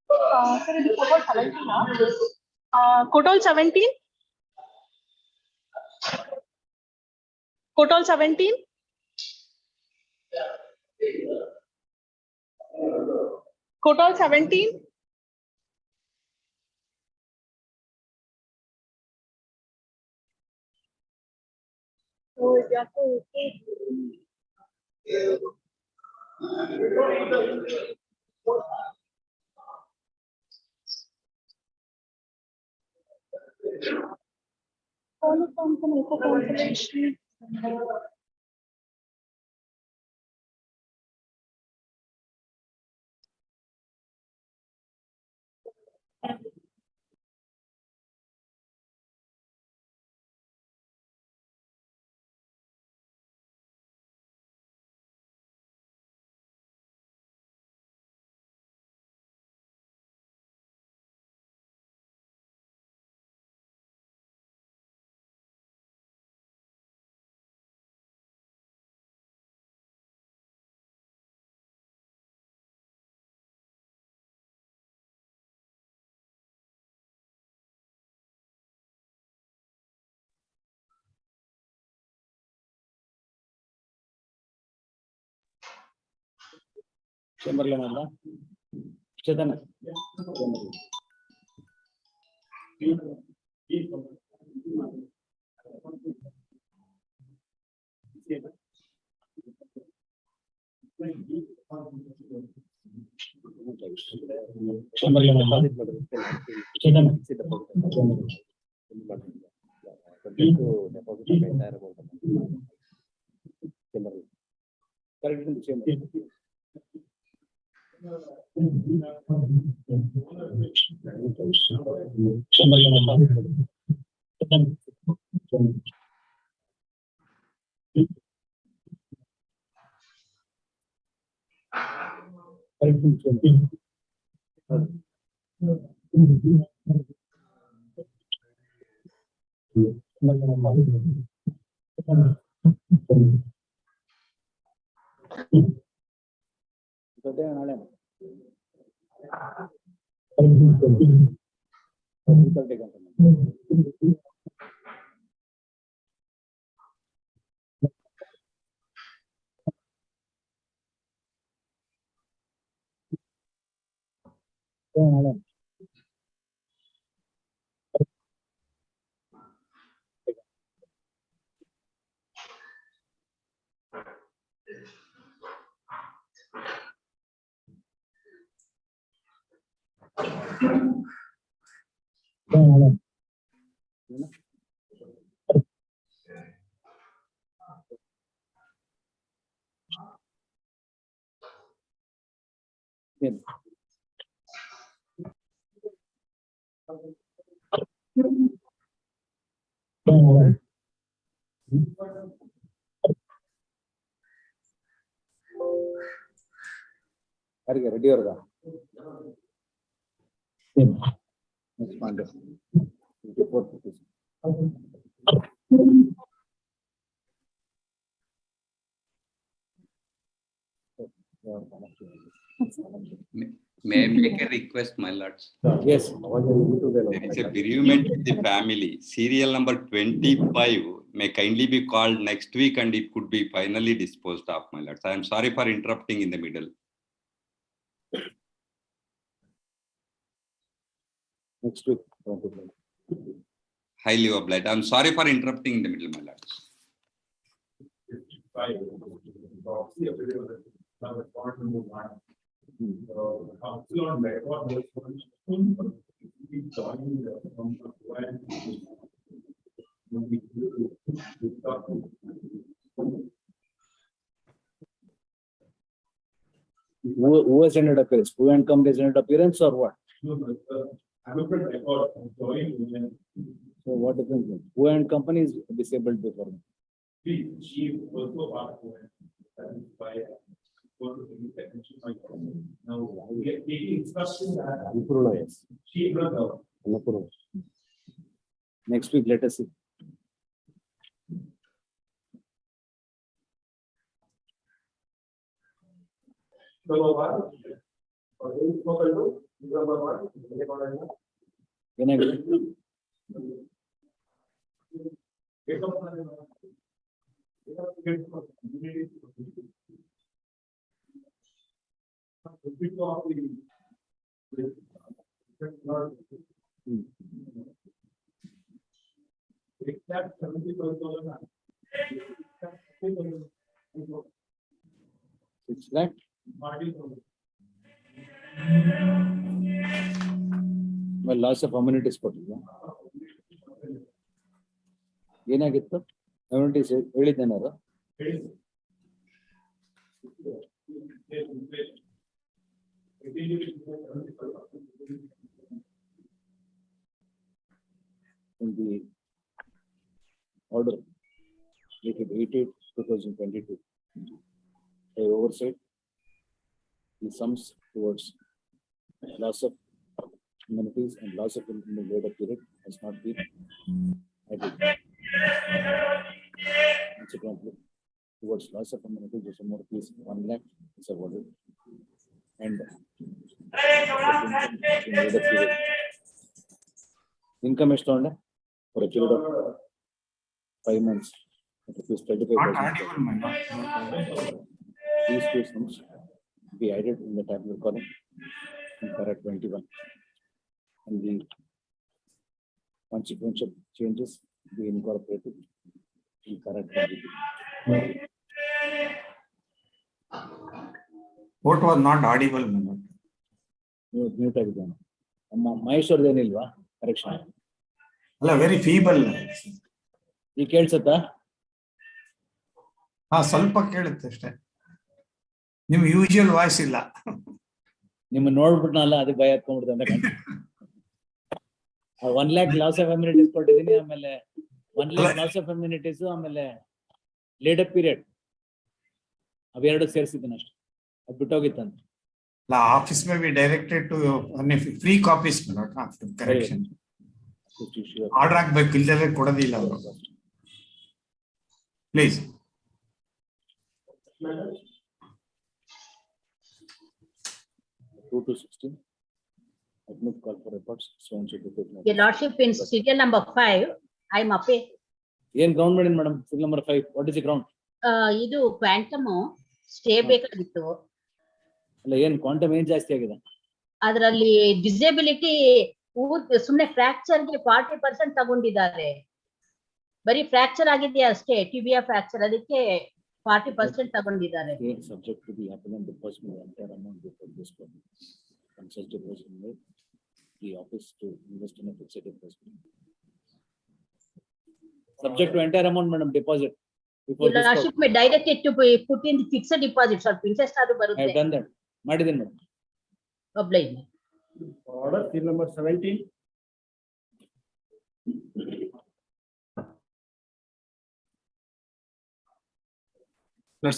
Sir, it is Code 17. Code 17. Code 17. Code 17. Oh, yeah. Cancellation. Chamberlain, Chetan. Ready or not? Next Monday. 24th. May I make a request, my lords? Yes. There is a bereavement in the family. Serial number 25 may kindly be called next week and it could be finally disposed of, my lords. I am sorry for interrupting in the middle. Next week. Highly obliged. I am sorry for interrupting in the middle, my lords. Who has ended appearance? Who and company has ended appearance or what? So what difference? Who and company is disabled before me? She also part of it. That is why now we are taking instruction that Yes. she will go. Next week, let us see. So ಏನಾಗಿದೆ? Six lakh? Well, loss of amenities ಕೊಟ್ಟಿದ್ಯಾ? ಏನಾಗಿತ್ತು? amenities ಹೇಳಿದ್ದೇನಾರು? In the order dated 8/8/2022, I oversight the sums towards loss of amenities and loss of income in the later period has not been added. Consequently, towards loss of amenities, the sum of rupees 1 lakh is awarded. And in later period, income is turned for a period of 5 months. Rupees 35,000. These two sums be added in the tabular column in para 21. And the consequential changes be incorporated in para 22. What was not audible? Mute ಆಗಿದ್ದಾನೆ. ಮಹೇಶ್ವರದೇನಿಲ್ವಾ correction? ಅಲ್ಲ, very feeble. ಈಗ ಕೇಳ್ಸತ್ತಾ? ಸ್ವಲ್ಪ ಕೇಳುತ್ತೆ ಅಷ್ಟೇ. ನಿಮ್ usual voice ಇಲ್ಲ. ನಿಮ್ಮ ನೋಡ್ಬಿಟ್ನಲ್ಲ, ಅದು ಭಯ ಹತ್ಕೊಂಡ್ಬಿಡ್ತಂತ. 1 lakh ಲಾಸ್ ಆಫ್ ಅಮ್ಯುನಿಟೀಸ್ ಕೊಟ್ಟಿದ್ದೀನಿ, ಆಮೇಲೆ 1 lakh ಲಾಸ್ ಆಫ್ ಅಮ್ಯುನಿಟೀಸ್, ಆಮೇಲೆ ಲೇಟರ್ ಪೀರಿಯಡ್ ಅವೆರಡು ಸೇರಿಸಿದ್ದೀನಿ ಅಷ್ಟೇ. ಅದು ಬಿಟ್ಟೋಗಿತ್ತಂತ. Office may be directed to free copies, correction. Order ಆಗ್ಬೇಕು, ಇಲ್ಲದೆ ಕೊಡೋದಿಲ್ಲ ಅವರು. Please. Two to 16. Admit call for reports. Your Lordship, in serial number 5, I am up. ಏನ್ ಗ್ರೌಂಡ್ ಮಾಡಿನ್ madam? serial number 5. What is the ground? ಇದು quantum stay ಬೇಕಾಗಿತ್ತು. ಅಲ್ಲ, ಏನ್ ಕ್ವಾಂಟಮ್ ಏನ್ ಜಾಸ್ತಿ ಆಗಿದೆ? ಅದರಲ್ಲಿ ಡಿಸೇಬಿಲಿಟಿ ಸುಮ್ನೆ ಫ್ರಾಕ್ಚರ್ ಗೆ 40% ತಗೊಂಡಿದ್ದಾರೆ. ಬರೀ ಫ್ರಾಕ್ಚರ್ ಆಗಿದೆಯಾ ಅಷ್ಟೇ, ಟಿಬಿಯಾ ಫ್ರಾಕ್ಚರ್, ಅದಕ್ಕೆ 40% ತಗೊಂಡಿದ್ದಾರೆ. Subject to the appellant depositing the entire amount before this court. And such deposit made the office to invest in a fixed deposit. Subject to entire amount, madam, deposit. Your Lordship may direct it to put in the fixed deposit. ಸ್ವಲ್ಪ interest ಆದ್ರೂ I ಬರುತ್ತೆ. have done that. ಮಾಡಿದ್ದೀನಿ madam. Oblige. Order serial number 17.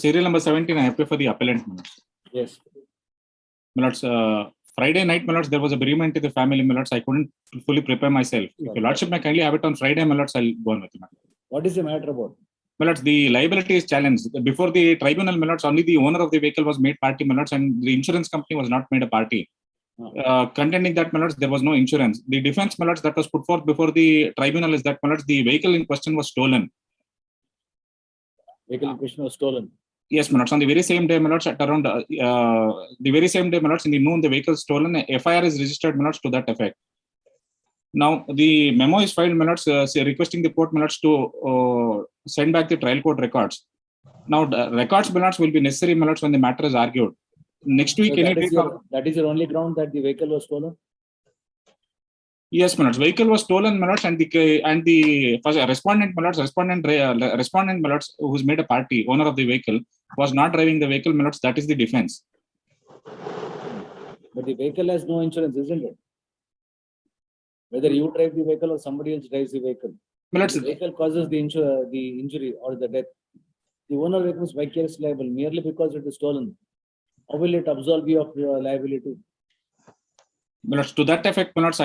Serial number 17, I apply for the appellant. Yes. Milords, Friday night, Milords, there was a bereavement in the family, Milords. I couldn't fully prepare myself. If your Lordship may kindly have it on Friday, Milords, I'll go on with it. What is the matter about? Milords, the liability is challenged. Before the tribunal, Milords, only the owner of the vehicle was made party, Milords, and the insurance company was not made a party. Contending that, Milords, there was no insurance. The defense, Milords, that was put forth before the tribunal is that, Milords, the vehicle in question was stolen. Vehicle in question was stolen. Yes, Milords. On the very same day, Milords, at around the very same day, Milords, in the noon, the vehicle stolen. FIR is registered, Milords, to that effect. Now, the memo is filed, Milords, requesting the court, Milords, to send back the trial court records. Now, the records, Milords, will be necessary, Milords, when the matter is argued. Next week, So that is your only ground that the vehicle was stolen? Yes, Milords. Vehicle was stolen, Milords, and the first respondent, Milords, respondent, Milords, who's made a party, owner of the vehicle, was not driving the vehicle, Milords. That is the defense. But the vehicle has no insurance, isn't it? Whether you drive the vehicle or somebody else drives the vehicle. Milords, the vehicle causes the injury or the death. The owner of the vehicle is vicariously liable merely because it is stolen. How will it absolve you of your liability? Milords, to that effect, Milords,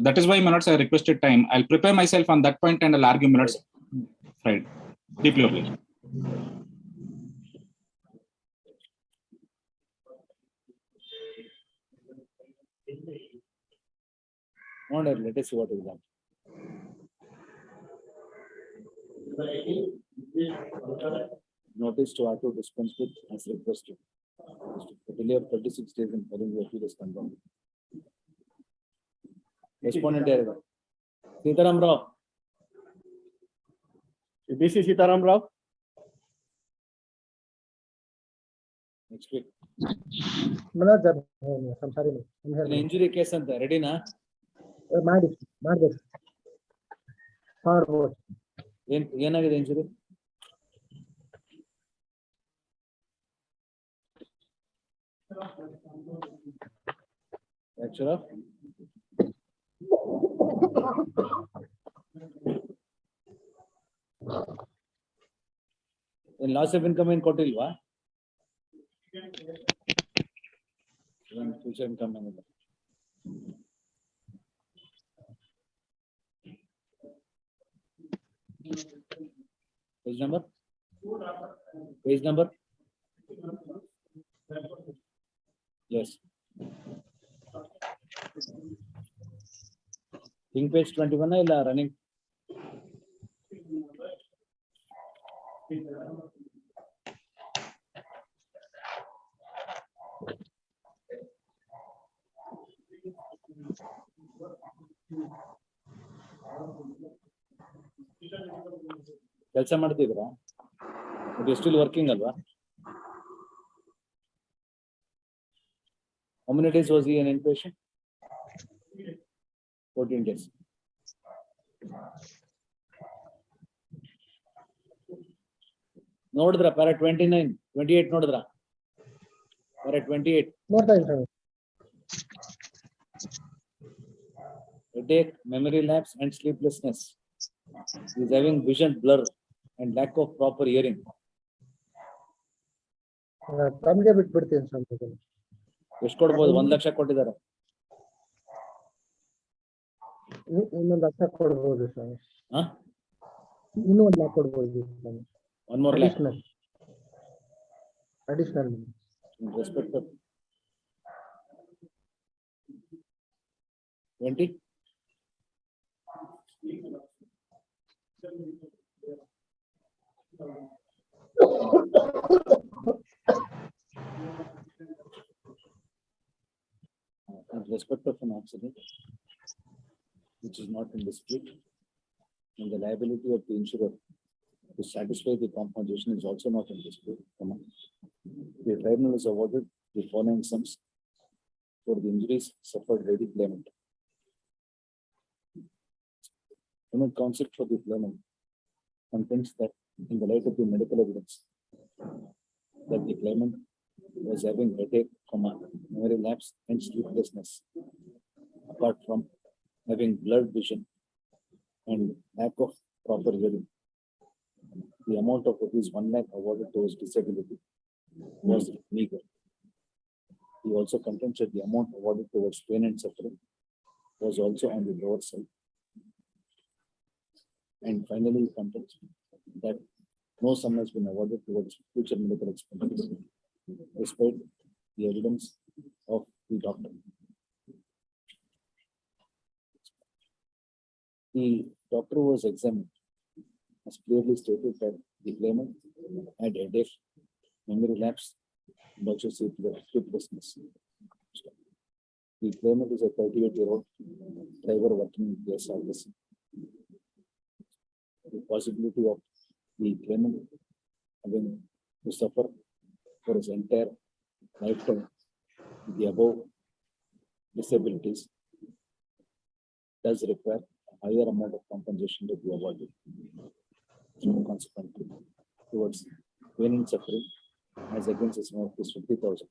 that is why, Milords, I requested time. I'll prepare myself on that point and I'll argue, Milords. Right. Deeply obliged. No, let us see what is that. Notice to auto dispense with as requested. The delay of 36 days in filing the appeal is confirmed. Respondent area. Sitaram Rao. This is Sitaram Rao. Next week. Manoj sir, I'm sorry. I'm An here. injury case ಅಂತ ರೆಡಿನಾ? ಮಾಡ್ಬೇಕು. ಮಾಡ್ಬೋದು. ಏನಾಗಿದೆ injury? Fracture of? In loss of income ಏನ್ ಕೊಟ್ಟಿಲ್ವಾ? Future income ಏನಿದೆ? Page number? Page number? Yes. Think page 21 illa running? ಕೆಲಸ ಮಾಡ್ತಿದ್ರಾ? It is still working alva? How many days was he an inpatient? 14 days. ನೋಡಿದ್ರ para 29, 28 ನೋಡಿದ್ರ? para 28. ನೋಡ್ತಾ ಇದ್ದೀನಿ. Headache, memory lapse and sleeplessness. He is having vision blur and lack of proper hearing. ತಮ್ಗೆ ಬಿಟ್ಬಿಡ್ತೀನಿ sir. ಎಷ್ಟು ಕೊಡ್ಬೋದು? 1 ಲಕ್ಷ ಕೊಟ್ಟಿದ್ದಾರೆ. ಇನ್ನೊಂದು ಲಕ್ಷ ಕೊಡ್ಬೋದು ಸರ್. ಇನ್ನೂ 1 ಲಕ್ಷ ಕೊಡ್ಬೋದು. 1 more lakh. Additional. In respect of 20. With respect of an accident which is not in dispute, and the liability of the insurer to satisfy the compensation is also not in dispute. The tribunal is awarded the following sums for the injuries suffered by the claimant. Claimant counsel for the claimant contends that in the light of the medical evidence that the claimant was having headache, memory lapse and sleeplessness, apart from having blurred vision and lack of proper hearing. The amount of rupees 1 lakh awarded towards disability was meager. He also contends that the amount awarded towards pain and suffering was also on the lower side. And finally, he contends that no sum has been awarded towards future medical expenses, despite the evidence of the doctor. The doctor was examined has clearly stated that the claimant had headache, memory lapse, and also sleeplessness. The claimant is a 38-year-old driver working in KSRTC. The possibility of the claimant having to suffer for his entire lifetime with the above disabilities does require a higher amount of compensation to be awarded. Consequently, towards pain and suffering, as against the sum of rupees 50,000,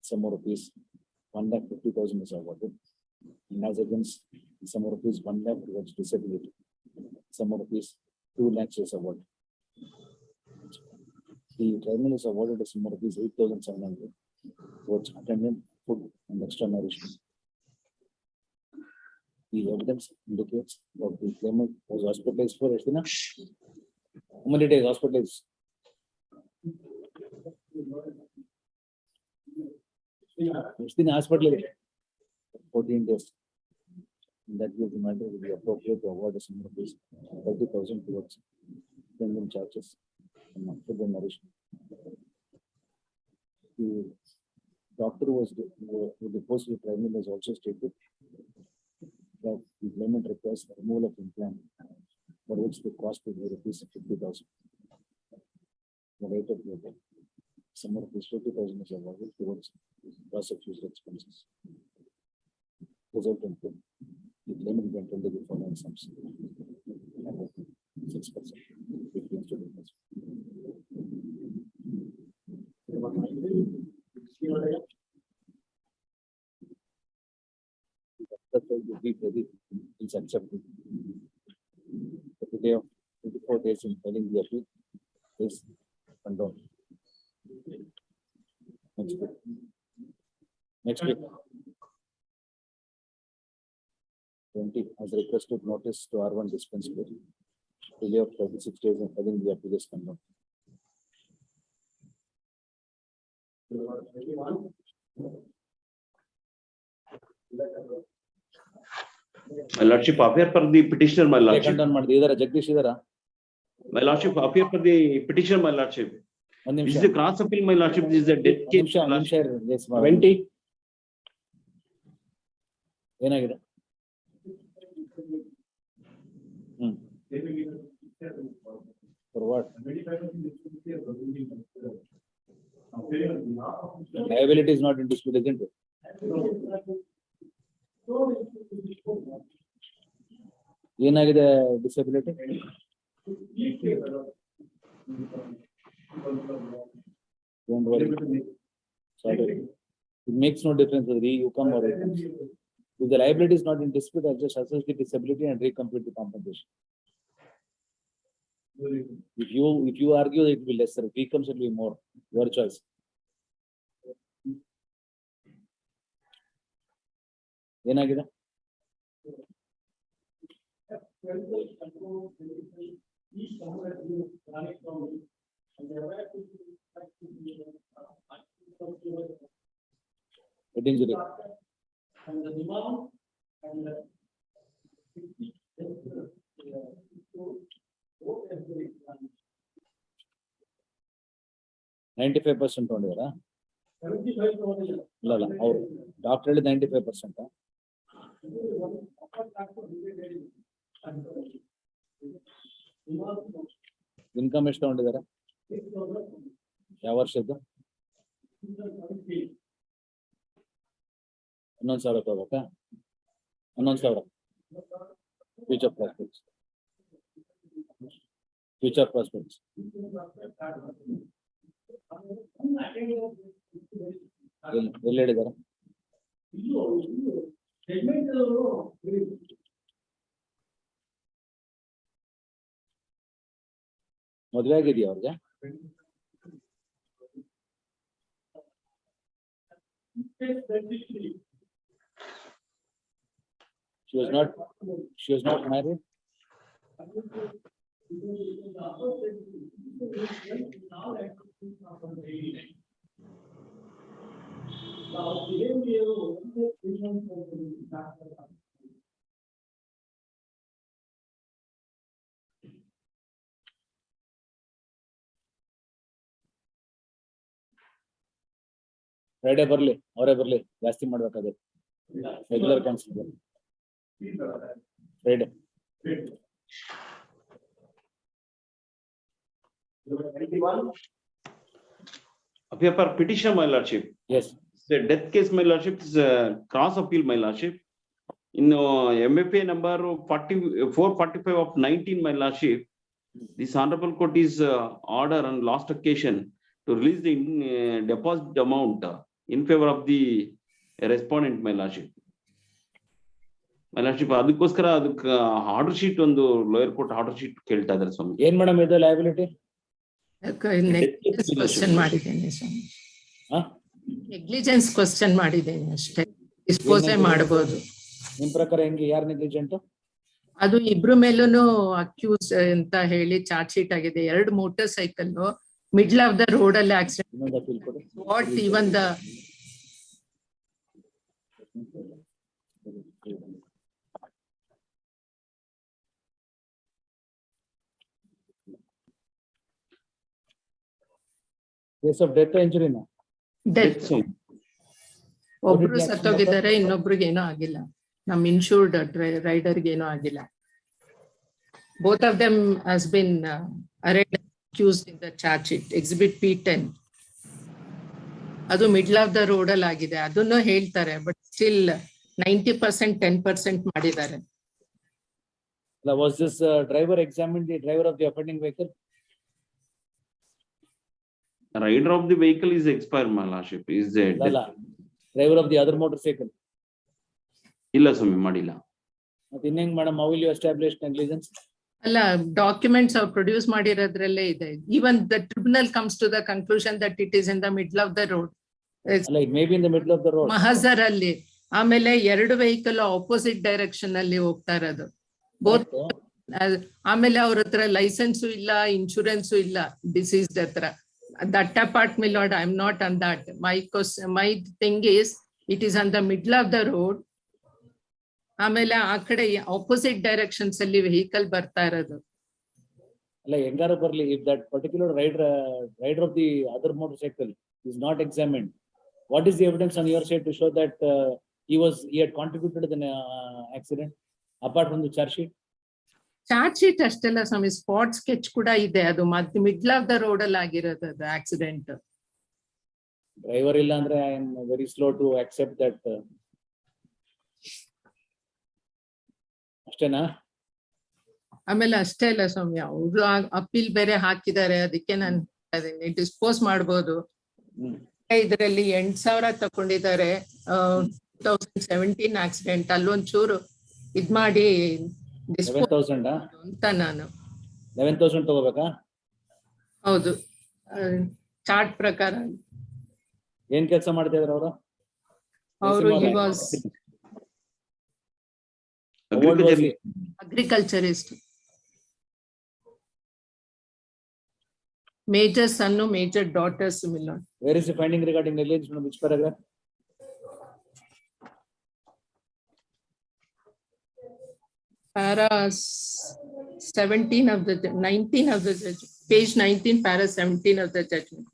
sum of rupees 1,50,000 is awarded, and as against the sum of rupees 1 lakh towards disability, sum of rupees 2 lakhs is awarded. The tribunal is awarded a sum of rupees 8,700 towards attendant, food, and extra nourishment. The evidence indicates that the claimant was hospitalized for Estina. How many days hospitalized? Estina hospital 14 days. In that case, the matter will be appropriate to award a sum of rupees 30,000 towards pending charges and for the nourishment. The doctor who deposed the tribunal has also stated that the claimant requires removal of implant, for which the cost will be rupees 50,000. The rate of the sum of rupees 50,000 is awarded towards prosecution expenses. Resultant, the claimant can tender the following sums: 6%. Is accepted. The day of 24 days in filing the appeal is condoned. Next week. 20 as requested notice to R1 dispensary. Delay of 36 days in filing the appeal is condoned. My lordship, appear for the petitioner, my lordship. Condone ಮಾಡಿದೆ ಇದರ ಜಗದೀಶ್ ಇದರ. My lordship, appear for the petitioner, my lordship. This is the cross appeal, my lordship. This is the death case. 20 ಏನಾಗಿದೆ? For what? Liability is not in dispute, isn't it? ಏನಾಗಿದೆ disability? Don't worry. Sorry. It makes no difference whether you come or it comes. If the liability is not in dispute, I'll just assess the disability and recompute the compensation. If you argue, it will be lesser. If he comes, it will be more. Your choice. ಏನಾಗಿದೆ? Head injury. $95% ತಗೊಂಡಿದಾರಾ? ಇಲ್ಲ ಅವ್ರು doctor ಹೇಳಿದ 95%. Income ಎಷ್ಟು ತಗೊಂಡಿದ್ದಾರೆ? ಯಾವ ವರ್ಷದ್ದು? 11,000 ತಗೋಬೇಕಾ? 11,000. Future prospects. ಎಲ್ಲಿ ಹೇಳಿದ್ದಾರೆ? ಮದುವೆ ಆಗಿದೆಯಾ ಅವ್ರಿಗೆ? She was not married. Friday ಬರ್ಲಿ, ಅವರೇ ಬರ್ಲಿ, ಜಾಸ್ತಿ ಮಾಡ್ಬೇಕಾದ್ರೆ regular cancel. Friday. Appear for petitioner, my lordship. Yes. The death case, my lordship, is a cross appeal, my lordship. In MFA number 445 of 19, my lordship, this honorable court is order on last occasion to release the deposit amount in favor of the respondent, my lordship. My lordship, ಅದಕ್ಕೋಸ್ಕರ ಅದಕ್ಕೆ order sheet ಒಂದು lower court order sheet ಕೇಳ್ತಾ ಇದ್ದಾರೆ ಸ್ವಾಮಿ. ಏನ್ madam ಇದು liability? Question ಮಾಡಿದ್ದೇನೆ ಸ್ವಾಮಿ. Negligence question ಮಾಡಿದ್ದೇನೆ ಅಷ್ಟೇ. ಡಿಸ್ಪೋಸೇ ಮಾಡಬಹುದು. ನಿಮ್ ಪ್ರಕಾರ ಹೆಂಗೆ, ಯಾರು ನೆಗ್ಲಿಜೆಂಟ್? ಅದು ಇಬ್ರು ಮೇಲೂ ಅಕ್ಯೂಸ್ ಅಂತ ಹೇಳಿ ಚಾರ್ಜ್ ಶೀಟ್ ಆಗಿದೆ. 2 motorcycle middle of the road ಅಲ್ಲಿ accident. What even the Case of death or injury na? Death So, ಒಬ್ರು ಸತ್ತೋಗಿದ್ದಾರೆ, ಇನ್ನೊಬ್ರಿಗೆ ಏನೋ ಆಗಿಲ್ಲ. ನಮ್ ಇನ್ಶೂರ್ಡ್ ರೈಡರ್ಗೆ ಏನೋ ಆಗಿಲ್ಲ. Both of them has been arraigned accused in the charge sheet, exhibit P10. ಅದು middle of the road ಅಲ್ಲಿ ಆಗಿದೆ, ಅದನ್ನು ಹೇಳ್ತಾರೆ. ಬಟ್ ಸ್ಟಿಲ್ 90% 10% ಮಾಡಿದ್ದಾರೆ. Was this driver examined the driver of the offending vehicle? rider of the vehicle is expired, my lordship. Is there? Driver of the other motorcycle? ಇಲ್ಲ ಸ್ವಾಮಿ, ಮಾಡಿಲ್ಲ. ಮತ್ತೆ ಇನ್ನೇಂಗ್ madam, how will you establish negligence? ಅಲ್ಲ, documents ಅವ್ರು produce ಮಾಡಿರೋದ್ರಲ್ಲೇ ಇದೆ. Even the tribunal comes to the conclusion that it is in the middle of the road. Like maybe in the middle of the road. ಮಹಜರ್ ಅಲ್ಲಿ ಆಮೇಲೆ ಎರಡು vehicle opposite direction ಅಲ್ಲಿ ಹೋಗ್ತಾ ಇರೋದು. ಬೋತ್ ಆಮೇಲೆ ಅವ್ರ ಹತ್ರ ಲೈಸೆನ್ಸು ಇಲ್ಲ, ಇನ್ಶೂರೆನ್ಸು ಇಲ್ಲ, ಡಿಸೀಸ್ಡ್ ಹತ್ರ. That apart my lord, I am not on that. My thing is it is on the middle of the road. ಆಮೇಲೆ ಆ ಕಡೆ ಆಪೋಸಿಟ್ ಡೈರೆಕ್ಷನ್ಸ್ ಅಲ್ಲಿ ವೆಹಿಕಲ್ ಬರ್ತಾ ಇರೋದು. ಅಲ್ಲ, ಹೆಂಗಾರು ಬರ್ಲಿ, if that particular rider of the other motorcycle is not examined, what is the evidence on your side to show that he had contributed to the accident apart from the charge sheet? Charge sheet ಅಷ್ಟೆಲ್ಲ ಸ್ವಾಮಿ, spot sketch ಕೂಡ ಇದೆ. ಅದು ಮತ್ತೆ middle of the road ಅಲ್ಲಿ ಆಗಿರೋದು ಅದು accident. Driver ಇಲ್ಲ ಅಂದ್ರೆ I am very slow to accept that. ಅಷ್ಟೇನಾ? ಆಮೇಲೆ ಅಷ್ಟೇ ಇಲ್ಲ ಸ್ವಾಮಿ, ಅವರು ಅಪೀಲ್ ಬೇರೆ ಹಾಕಿದ್ದಾರೆ. ಅದಕ್ಕೆ ನಾನು ಡಿಸ್ಪೋಸ್ ಮಾಡ್ಬೋದು. ಇದರಲ್ಲಿ 8,000 ತಕೊಂಡಿದ್ದಾರೆ. 2017 ಆಕ್ಸಿಡೆಂಟ್, ಅಲ್ಲೊಂಚೂರು ಇದ್ ಮಾಡಿ 11,000 ಅಂತ ನಾನು. 11,000 ತಗೋಬೇಕಾ? ಹೌದು, ಚಾರ್ಟ್ ಪ್ರಕಾರ. ಏನ್ ಕೆಲಸ ಮಾಡ್ತಾ ಇದ್ರು ಅವರು? Agriculturist. Major son, major daughters. Where is the finding regarding negligence from which paragraph? Para 17 of the 19 of the judgment. Page 19, para 17 of the judgment.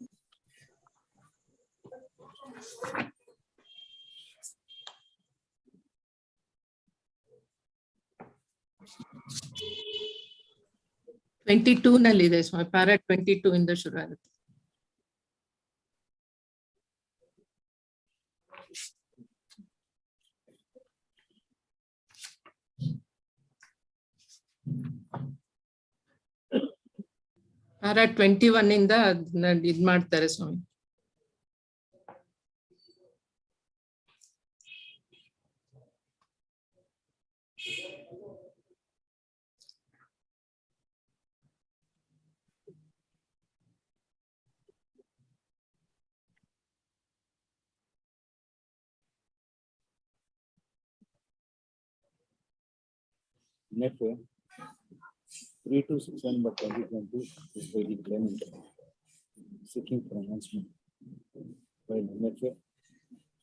ನಲ್ಲಿದೆ ಸ್ವಾಮಿ, ಪ್ಯಾರಾ 22 ಇಂದ ಶುರು ಆಗುತ್ತೆ. ಪ್ಯಾರಾ 21 ಇಂದ ಇದ್ ಮಾಡ್ತಾರೆ ಸ್ವಾಮಿ. Next, 326/2020 is by the claimant seeking for enhancement, while MFA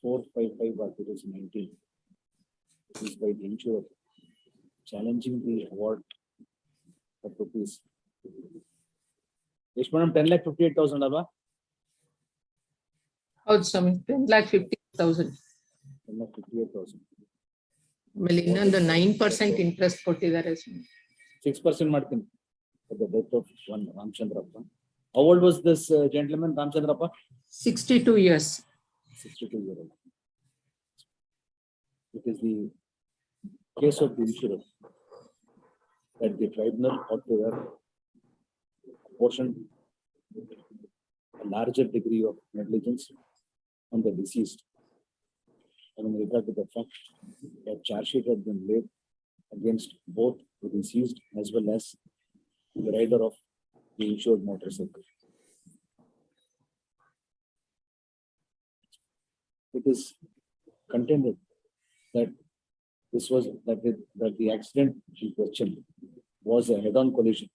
455/2019 is by the insurer challenging the award of rupees. Madam, 10,58,000 alva? ಹೌದು ಸ್ವಾಮಿ, 10,50,000. 10,58,000. ಆಮೇಲೆ ಇನ್ನೊಂದು 9% ಇಂಟ್ರೆಸ್ಟ್ ಕೊಟ್ಟಿದ್ದಾರೆ ಸ್ವಾಮಿ. 6% ಮಾಡ್ತೀನಿ for the death of one Ramchandrappa. How old was this gentleman, Ramchandrappa? 62 years. 62-year-old. It is the case of the insurer that the tribunal ought to have apportioned a larger degree of negligence on the deceased. And in regard to the fact that charge sheet had been laid against both the deceased as well as the rider of the insured motorcycle. It is contended that this was that the accident in question was a head-on collision,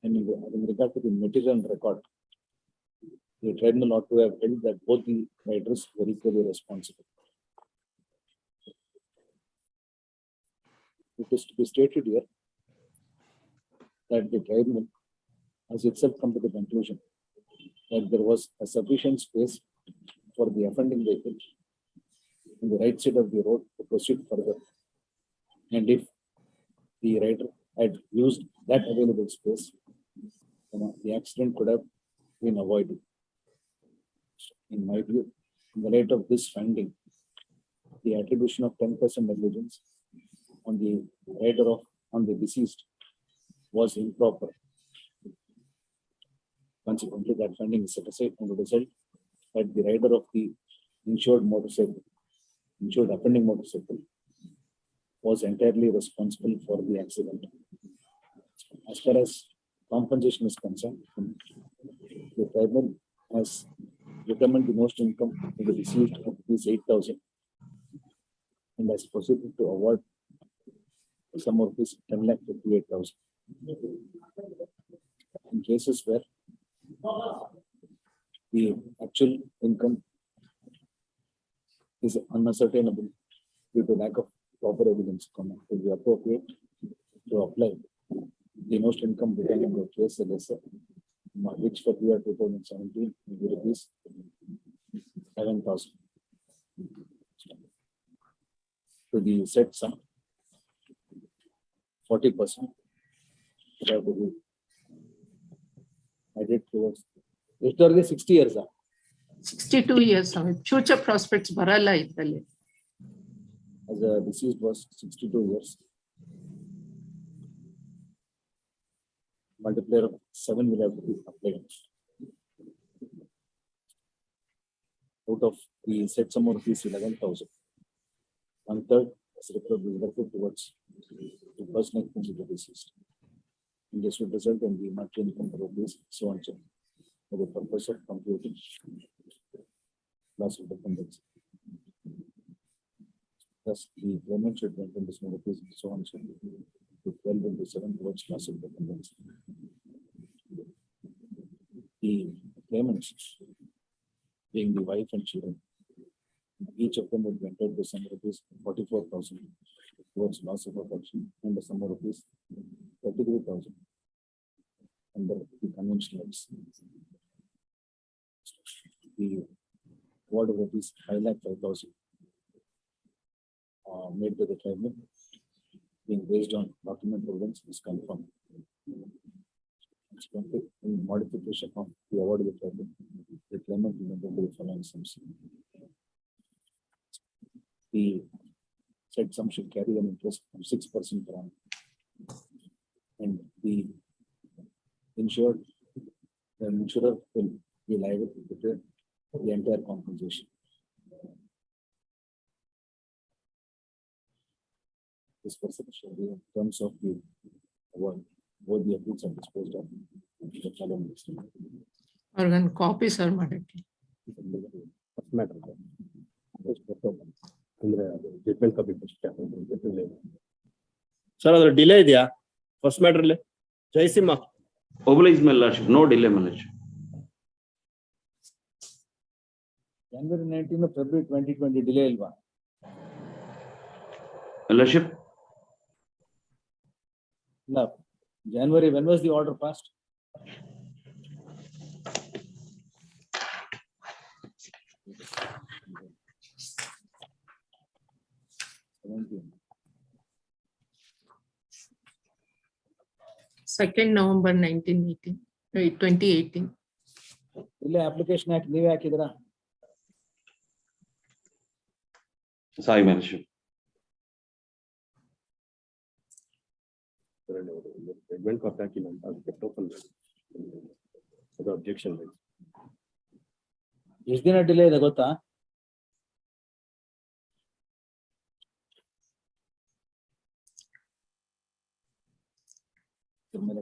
and in regard to the material record, the tribunal ought to have held that both the riders were equally responsible. It is to be stated here that the tribunal has itself come to the conclusion that there was a sufficient space for the offending vehicle on the right side of the road to proceed further. And if the rider had used that available space, the accident could have been avoided. In my view, in the light of this finding, the attribution of 10% negligence on the rider on the deceased was improper. Consequently, that finding is set aside on the result that the rider of the insured offending motorcycle, was entirely responsible for the accident. As far as compensation is concerned, the tribunal has determined the most income to the deceased of rupees 8,000 and has proceeded to award the sum of rupees 10,58,000. In cases where the actual income is unascertainable due to lack of proper evidence, it will be appropriate to apply the most income determined by case lesser, which for the year 2017 will be rupees 7,000 to the said sum. 40% have to be added towards. Historically 60 years. 62 years. Future prospects barala iddalle. As a deceased was 62 years. Multiplier of 7 will have to be applied. Out of the set sum of rupees 11,000, 1/3 is referred towards the personal expense of the deceased. And this would result in the monthly income of rupees so and so for the purpose of computing loss of dependence. Thus, the claimant should maintain this rupees so and so to 12 into 7 towards loss of dependence. The claimants, being the wife and children, each of them would be entitled to some rupees 44,000 towards loss of affection and the sum of rupees 33,000 under the conventional rights. The award of rupees 5,05,000 made by the tribunal, being based on document evidence, is confirmed. In modification of the award of the tribunal, the claimant will enter the following sums. The said sum should carry an interest of 6% per annum, and the insurer will be liable to pay the entire compensation. This person shall be in terms of the award, both the appeals are disposed of the following list. Organ copies are madaki. Matter. Judgment copy. Sir, ಅದರ delay ಇದೆಯಾ first matter ಅಲ್ಲಿ? Jayasimha. Oblige my lordship, no delay, my lordship. January 19 February 2020 delay ilva? My lordship, No. January, when was the order passed? November 1918, 2018. Ille application hack ನೀವೇ ಹಾಕಿದ್ರಾ? sorry, my lordship. Judgement copy ಹಾಕಿಲ್ಲ ಅಂತ ಅದಕ್ಕೆ token ಅದು objection right. ಎಷ್ಟು ದಿನ delay ಇದೆ ಗೊತ್ತಾ?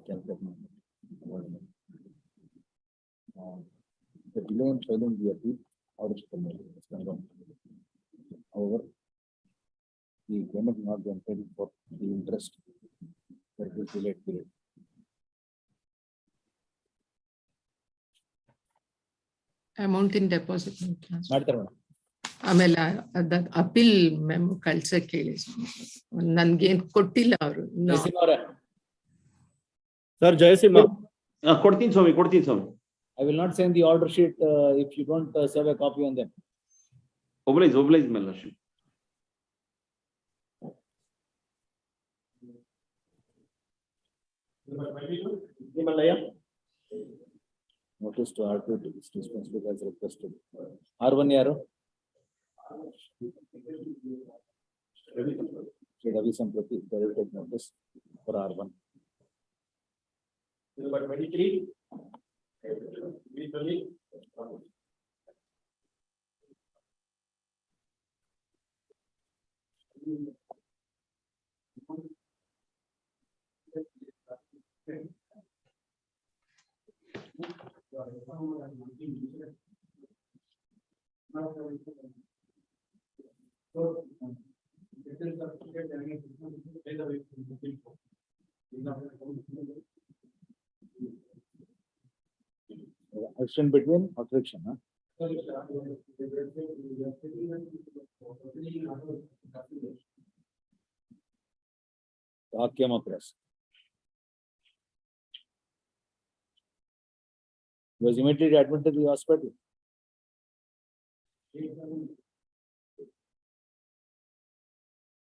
ಕ್ಯಾಲ್ಕುಲೇಟ್ ಮಾಡಿ. The delay in filing the appeal order is confirmed. However, the claimant will not be entitled for the interest that is delayed period. Amount in deposit. ಮಾಡ್ತಾರೆ madam. ಆಮೇಲೆ appeal memo ಕಳ್ಸಕ್ಕೆ ಹೇಳಿ. ನನ್ಗೇನ್ ಕೊಟ್ಟಿಲ್ಲ ಅವರು. Sir Jayasimha. ಕೊಡ್ತೀನಿ ಸ್ವಾಮಿ. I will not send the order sheet if you don't serve a copy on them. Oblige, my lordship. Notice to R2 to be dispensed as requested. R1 yaru? Ravi Samprati, directed notice for R1. Number 23. Action between or friction, huh? Came across. Was immediately admitted to the hospital.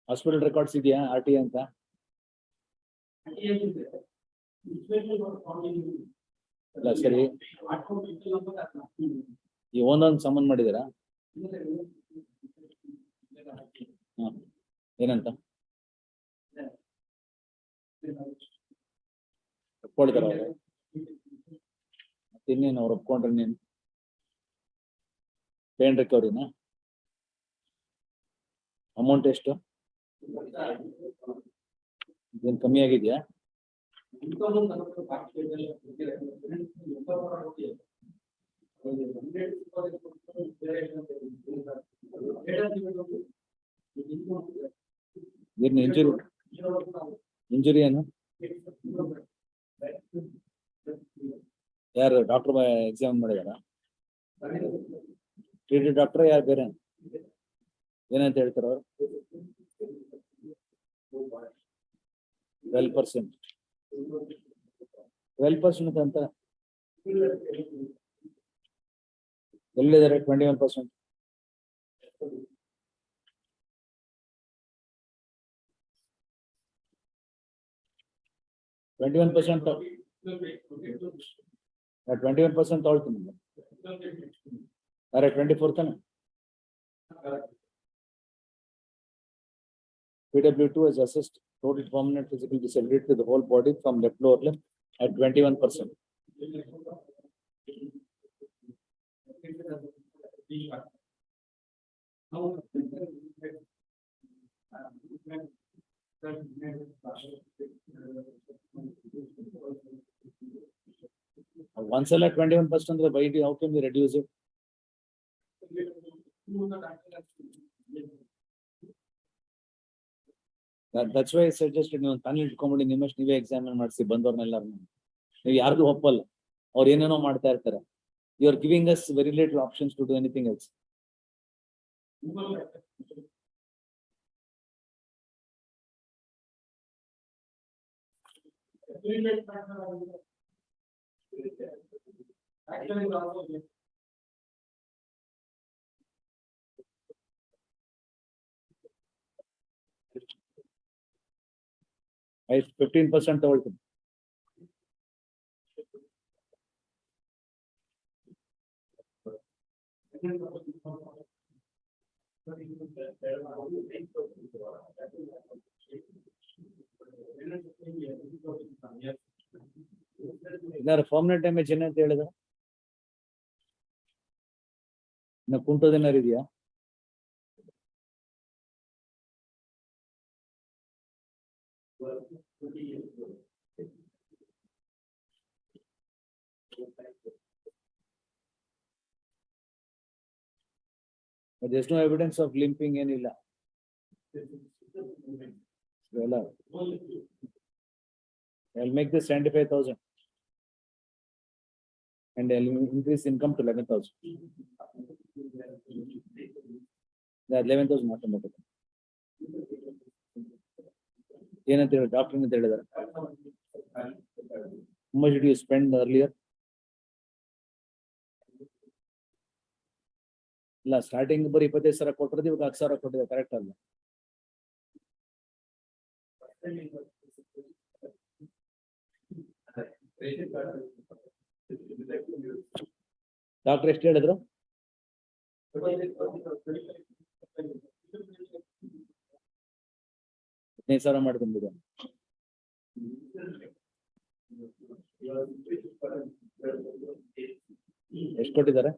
Hospital records idea RT anta. ಅಲ್ಲ ಸರಿ ಈ ಒಂದೊಂದು ಸಂಬಂಧ ಮಾಡಿದ್ದೀರಾ ಏನಂತ ಒಪ್ಕೊಳ್ತಾರ ಅವರು ಇನ್ನೇನು ಅವ್ರು ಒಪ್ಕೊಂಡ್ರೆ ನೀನು ಪೇನ್ ರಿಕವರಿನಾ ಅಮೌಂಟ್ ಎಷ್ಟು ಏನ್ ಕಮ್ಮಿ ಆಗಿದೆಯಾ ಏನು ಇಂಜುರಿ ಏನು ಯಾರು ಡಾಕ್ಟರ್ ಎಕ್ಸಾಮ್ ಮಾಡಿದಾರ ಟ್ರೀಟೆಡ್ ಡಾಕ್ಟರ್ ಯಾರು ಬೇರೆ ಏನಂತ ಹೇಳ್ತಾರ ಅವರು 12%. 12% ಅಂತ ಎಲ್ಲಿದ್ದಾರೆ 21%? ತೊಗೊಳ್ತೀನಿ ಅರೆ 24 ತಾನೆ PW2 has assessed total permanent physical disability to the whole body from left lower limb at 21%. Once at 21%, the body, how can we reduce it? That's why I suggested ನೀವು ತಾನೇ ಇಟ್ಕೊಂಡ್ಬಿಡಿ ನಿಮ್ಮಷ್ಟು ನೀವೇ ಎಕ್ಸಾಮಿನ್ ಮಾಡಿಸಿ ಬಂದವ್ರನ್ನೆಲ್ಲರನ್ನು ನೀವು ಯಾರಿಗೂ ಒಪ್ಪಲ್ಲ ಅವ್ರು ಏನೇನೋ ಮಾಡ್ತಾ ಇರ್ತಾರೆ you are giving us very little options to do anything else ಆಯ್ತು 15% ತಗೊಳ್ತೀನಿ ಇದಾರೆ ಪರ್ಮನೆಂಟ್ ಡ್ಯಾಮೇಜ್ ಏನಂತ ಹೇಳಿದ ಇನ್ನು ಕುಂಟೋದೇನಾರು ಇದೆಯಾ But there's no evidence of limping anilla. I'll make this 75,000 and I'll increase income to 11,000. The 11,000 automatic. ಏನಂತ ಹೇಳಿ ಡಾಕ್ಟರ್ ಅಂತ ಹೇಳಿದಾರೆ how much did you spend earlier? ಇಲ್ಲ ಸ್ಟಾರ್ಟಿಂಗ್ ಬರೀ 25,000 ಕೊಟ್ಟಿರೋದು, ಇವಾಗ 10,000 ಕೊಟ್ಟಿದೆ, ಕರೆಕ್ಟ್ ಅಲ್ಲ? ಡಾಕ್ಟರ್ ಎಷ್ಟು ಹೇಳಿದ್ರು? 15,000 ಮಾಡ್ಕೊಂಡಿದೆ. ಎಷ್ಟು ಕೊಟ್ಟಿದ್ದಾರೆ?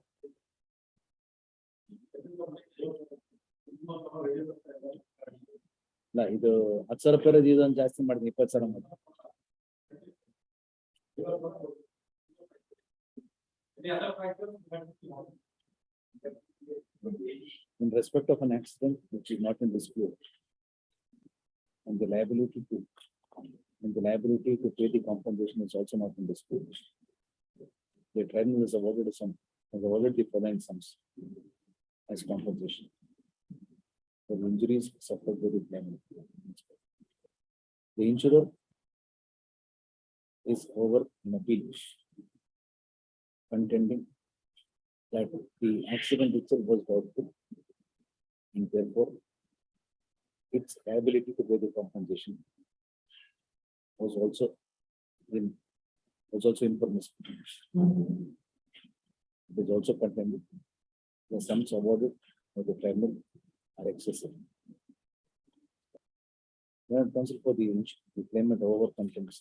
ಇಲ್ಲ, ಇದು 10,000 ರೂಪಾಯಿ ಇದೊಂದು ಜಾಸ್ತಿ ಮಾಡಿದ್ವಿ, 20,000 ಮಾಡಿ. In respect of an accident which is not in dispute, and the liability to pay the compensation is also not in dispute, the tribunal has awarded the following sums as compensation for the injuries suffered by the claimant. The insurer is over in appeal, contending that the accident itself was doubtful, and therefore its ability to pay the compensation was also impermissible. It is also contended the sums awarded by the tribunal are excessive. When counsel for the claimant over contends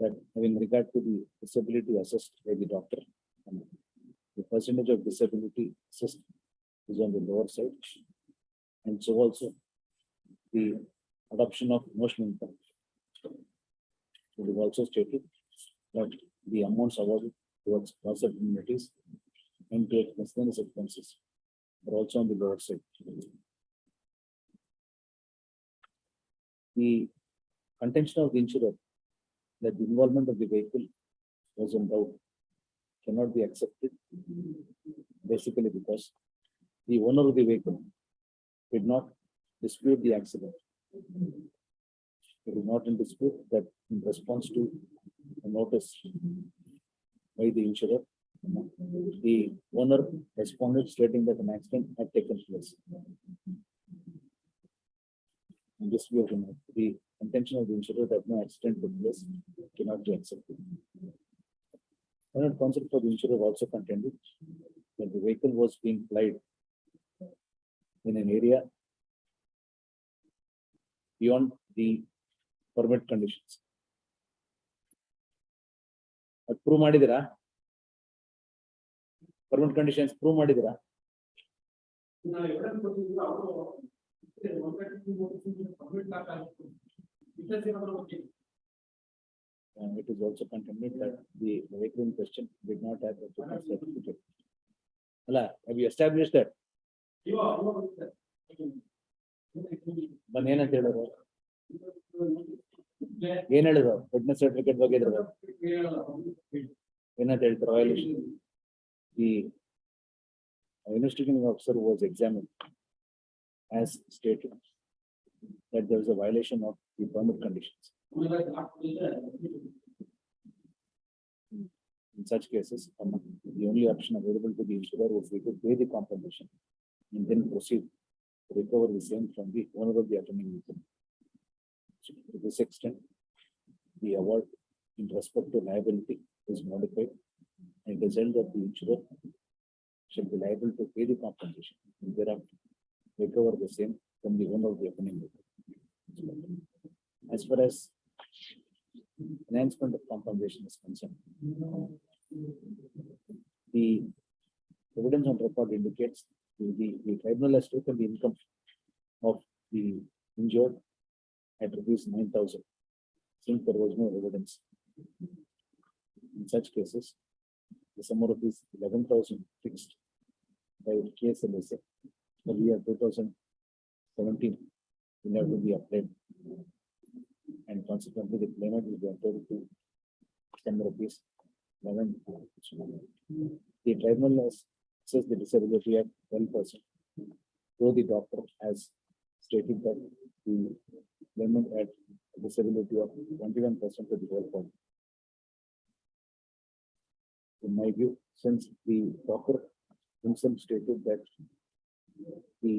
that having regard to the disability assessed by the doctor, the percentage of disability assessed is on the lower side, and so also the adoption of emotional income. It is also stated that the amounts awarded towards loss of immunities and to miscellaneous expenses are also on the lower side. The contention of the insurer that the involvement of the vehicle was in doubt cannot be accepted, basically because the owner of the vehicle did not dispute the accident. It is not in dispute that in response to a notice by the insurer, the owner responded stating that an accident had taken place. In this view, the contention of the insurer that no accident took place cannot be accepted. When counsel for the insurer also contended that the vehicle was being plied in an area beyond the permit conditions. Prove ಮಾಡಿದಿರಾ? Permit conditions prove ಮಾಡಿದಿರಾ? It is also contended that the vehicle in question did not have a fitness certificate. Have you established that? But ಏನಂತ ಹೇಳಿದ್ರು? ಏನ್ ಹೇಳಿದ್ರು? Fitness certificate ಬಗ್ಗೆ ಏನಂತ ಹೇಳ್ತಾರೆ? Violation. The investigating officer was examined as stated that there was a violation of the permit conditions. In such cases, the only option available to the insurer would be to pay the compensation and then proceed to recover the same from the owner of the attending vehicle. To this extent, the award in respect to liability is modified and result that the insurer shall be liable to pay the compensation and thereafter recover the same from the owner of the attending vehicle. As far as enhancement of compensation is concerned, the evidence on record indicates the tribunal has taken the income of the injured at ₹9,000 since there was no evidence. In such cases, the sum of ₹11,000 fixed by KSLSA for the year 2017 will have to be applied, and consequently the claimant will be entitled to some ₹11. The tribunal has assessed the disability at 12%, though the doctor has stated that the claimant had a disability of 21% of the whole body. In my view, since the doctor himself stated that the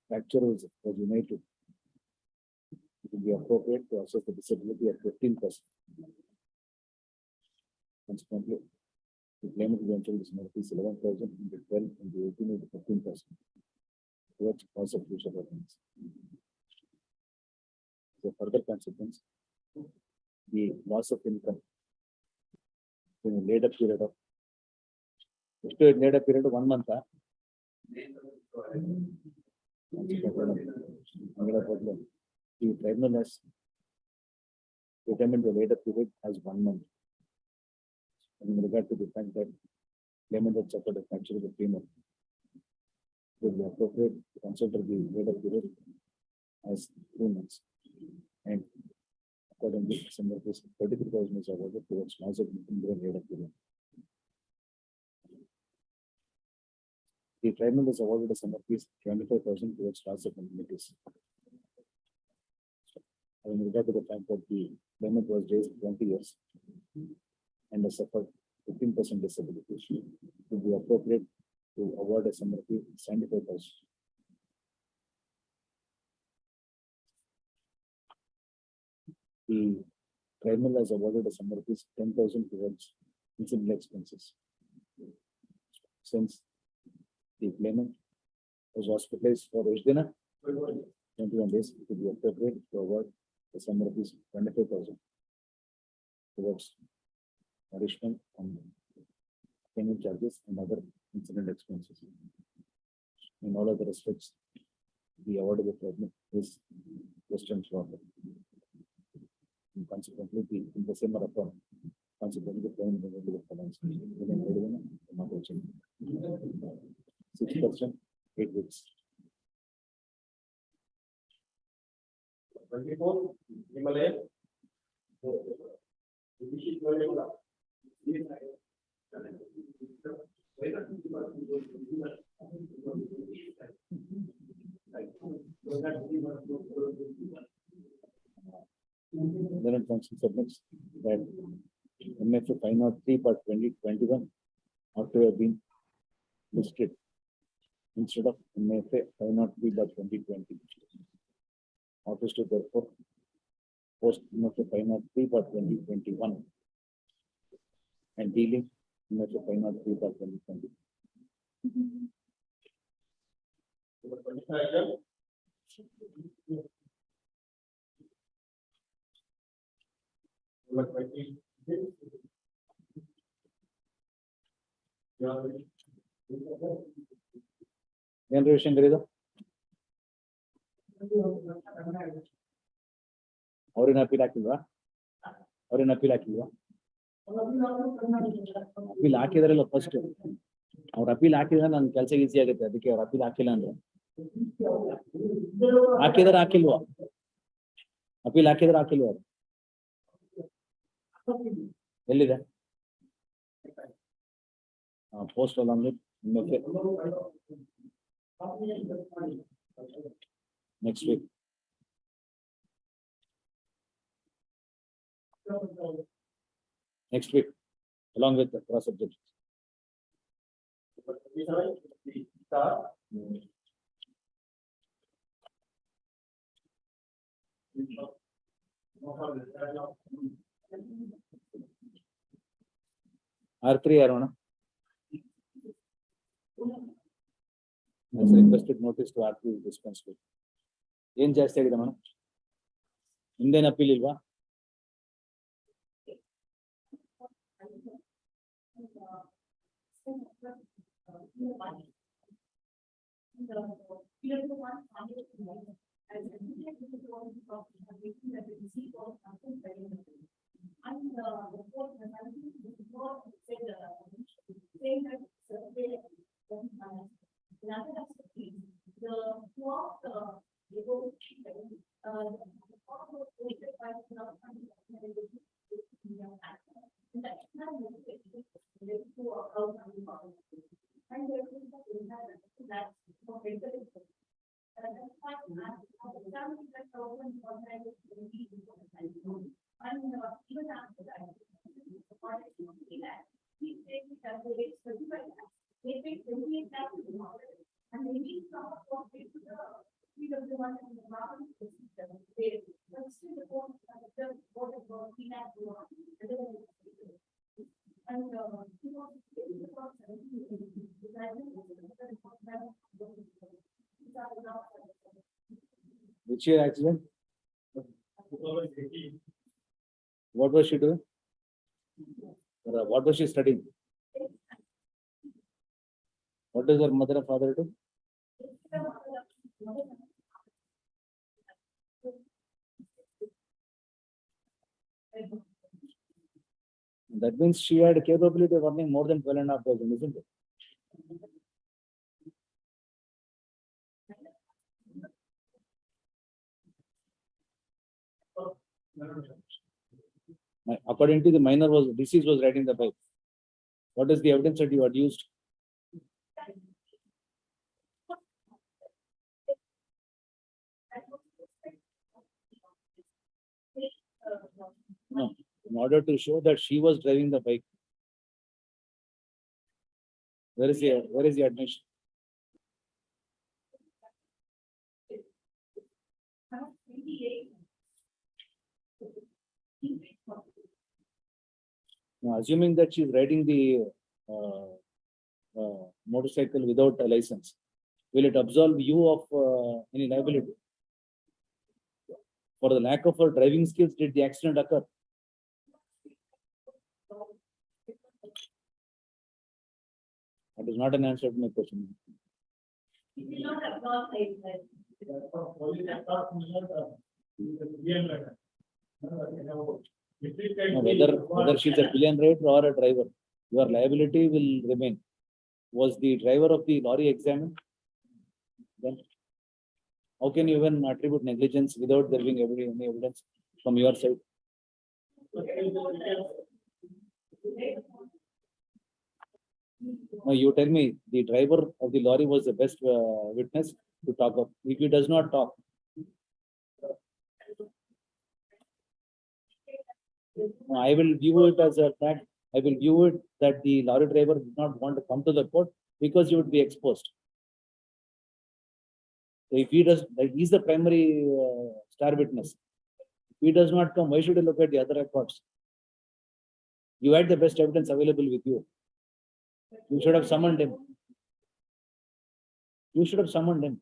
fracture was united. It would be appropriate to assess the disability at 15%. Consequently, the claimant eventually is rupees 11,000 into 12 into 18 into 15%. Towards cause of future revenues. The further consequence, the loss of income in a later period of later period of 1 month. The tribunal has determined the later period as 1 month. In regard to the fact that claimant had suffered a fracture of the femur, it would be appropriate to consider the later period as 2 months. And accordingly, some of this 33,000 is awarded towards loss of income during later period. The tribunal is awarded a sum of fees 25,000 towards loss of indemnities. In regard to the fact that the claimant was raised 20 years and has suffered 15% disability, it would be appropriate to award a sum of fees 75,000. The tribunal has awarded a sum of fees 10,000 towards incidental expenses. Since the claimant was hospitalized for 21 days, it would be appropriate to award the sum of fees 25,000 towards nourishment and payment charges and other incident expenses. In all other respects, the award of the tribunal is Western Florida. And consequently, the same are upon. Consequently, the claimant will be the finance. 6%, 8 weeks. 24, Himalaya. Then it comes to submits that MFA 503 part 2021 ought to have been listed instead of MFA 503 by 2020. Office to therefore post MFA 503 by 2021 and dealing MFA 503 by 2020. ಏನು ರವಿಶಂಕರ್ ಇದು ಅವ್ರೇನು appeal ಹಾಕಿಲ್ವಾ appeal ಹಾಕಿದಾರಲ್ಲ first ಅವ್ರ appeal ಹಾಕಿದ್ರೆ ನನ್ನ ಕೆಲಸ easy ಆಗುತ್ತೆ ಅದಕ್ಕೆ ಅವ್ರ ಅಪೀಲ್ ಹಾಕಿಲ್ಲ ಅಂದ್ರೆ ಹಾಕಿಲ್ವಾ ಅಪೀಲ್ ಹಾಕಿದ್ರೆ ಹಾಕಿಲ್ವಾ ಎಲ್ಲಿದೆ ಪೋಸ್ಟ್ ಅಲ್ಲ next week. Next week, along with the cross subjects. R3 Arona. As requested notice to R3 is dispensed with. ಏನ್ ಜಾಸ್ತಿ ಆಗಿದೆ ಮೇಡಮ್ ಹಿಂದೇನು ಅಪೀಲ್ ಇಲ್ವಾ Which year accident? What was she doing? What was she studying? What does her mother and father do? That means she had a capability of earning more than 12,500, isn't it? According to the minor, was deceased was riding the bike. What is the evidence that you had used? No, in order to show that she was driving the bike. Where is the admission? Now, assuming that she's riding the motorcycle without a license, will it absolve you of any liability? For the lack of her driving skills, did the accident occur? That is not an answer to my question. No, whether she's a pillion rider or a driver, your liability will remain. Was the driver of the lorry examined? Then how can you even attribute negligence without there being any evidence from your side? No, you tell me the driver of the lorry was the best witness to talk of. If he does not talk, no, I will view it as a fact. I will view it that the lorry driver did not want to come to the court because he would be exposed. So if he does, like, he's the primary star witness. If he does not come, why should you look at the other records? You had the best evidence available with you. You should have summoned him. You should have summoned him.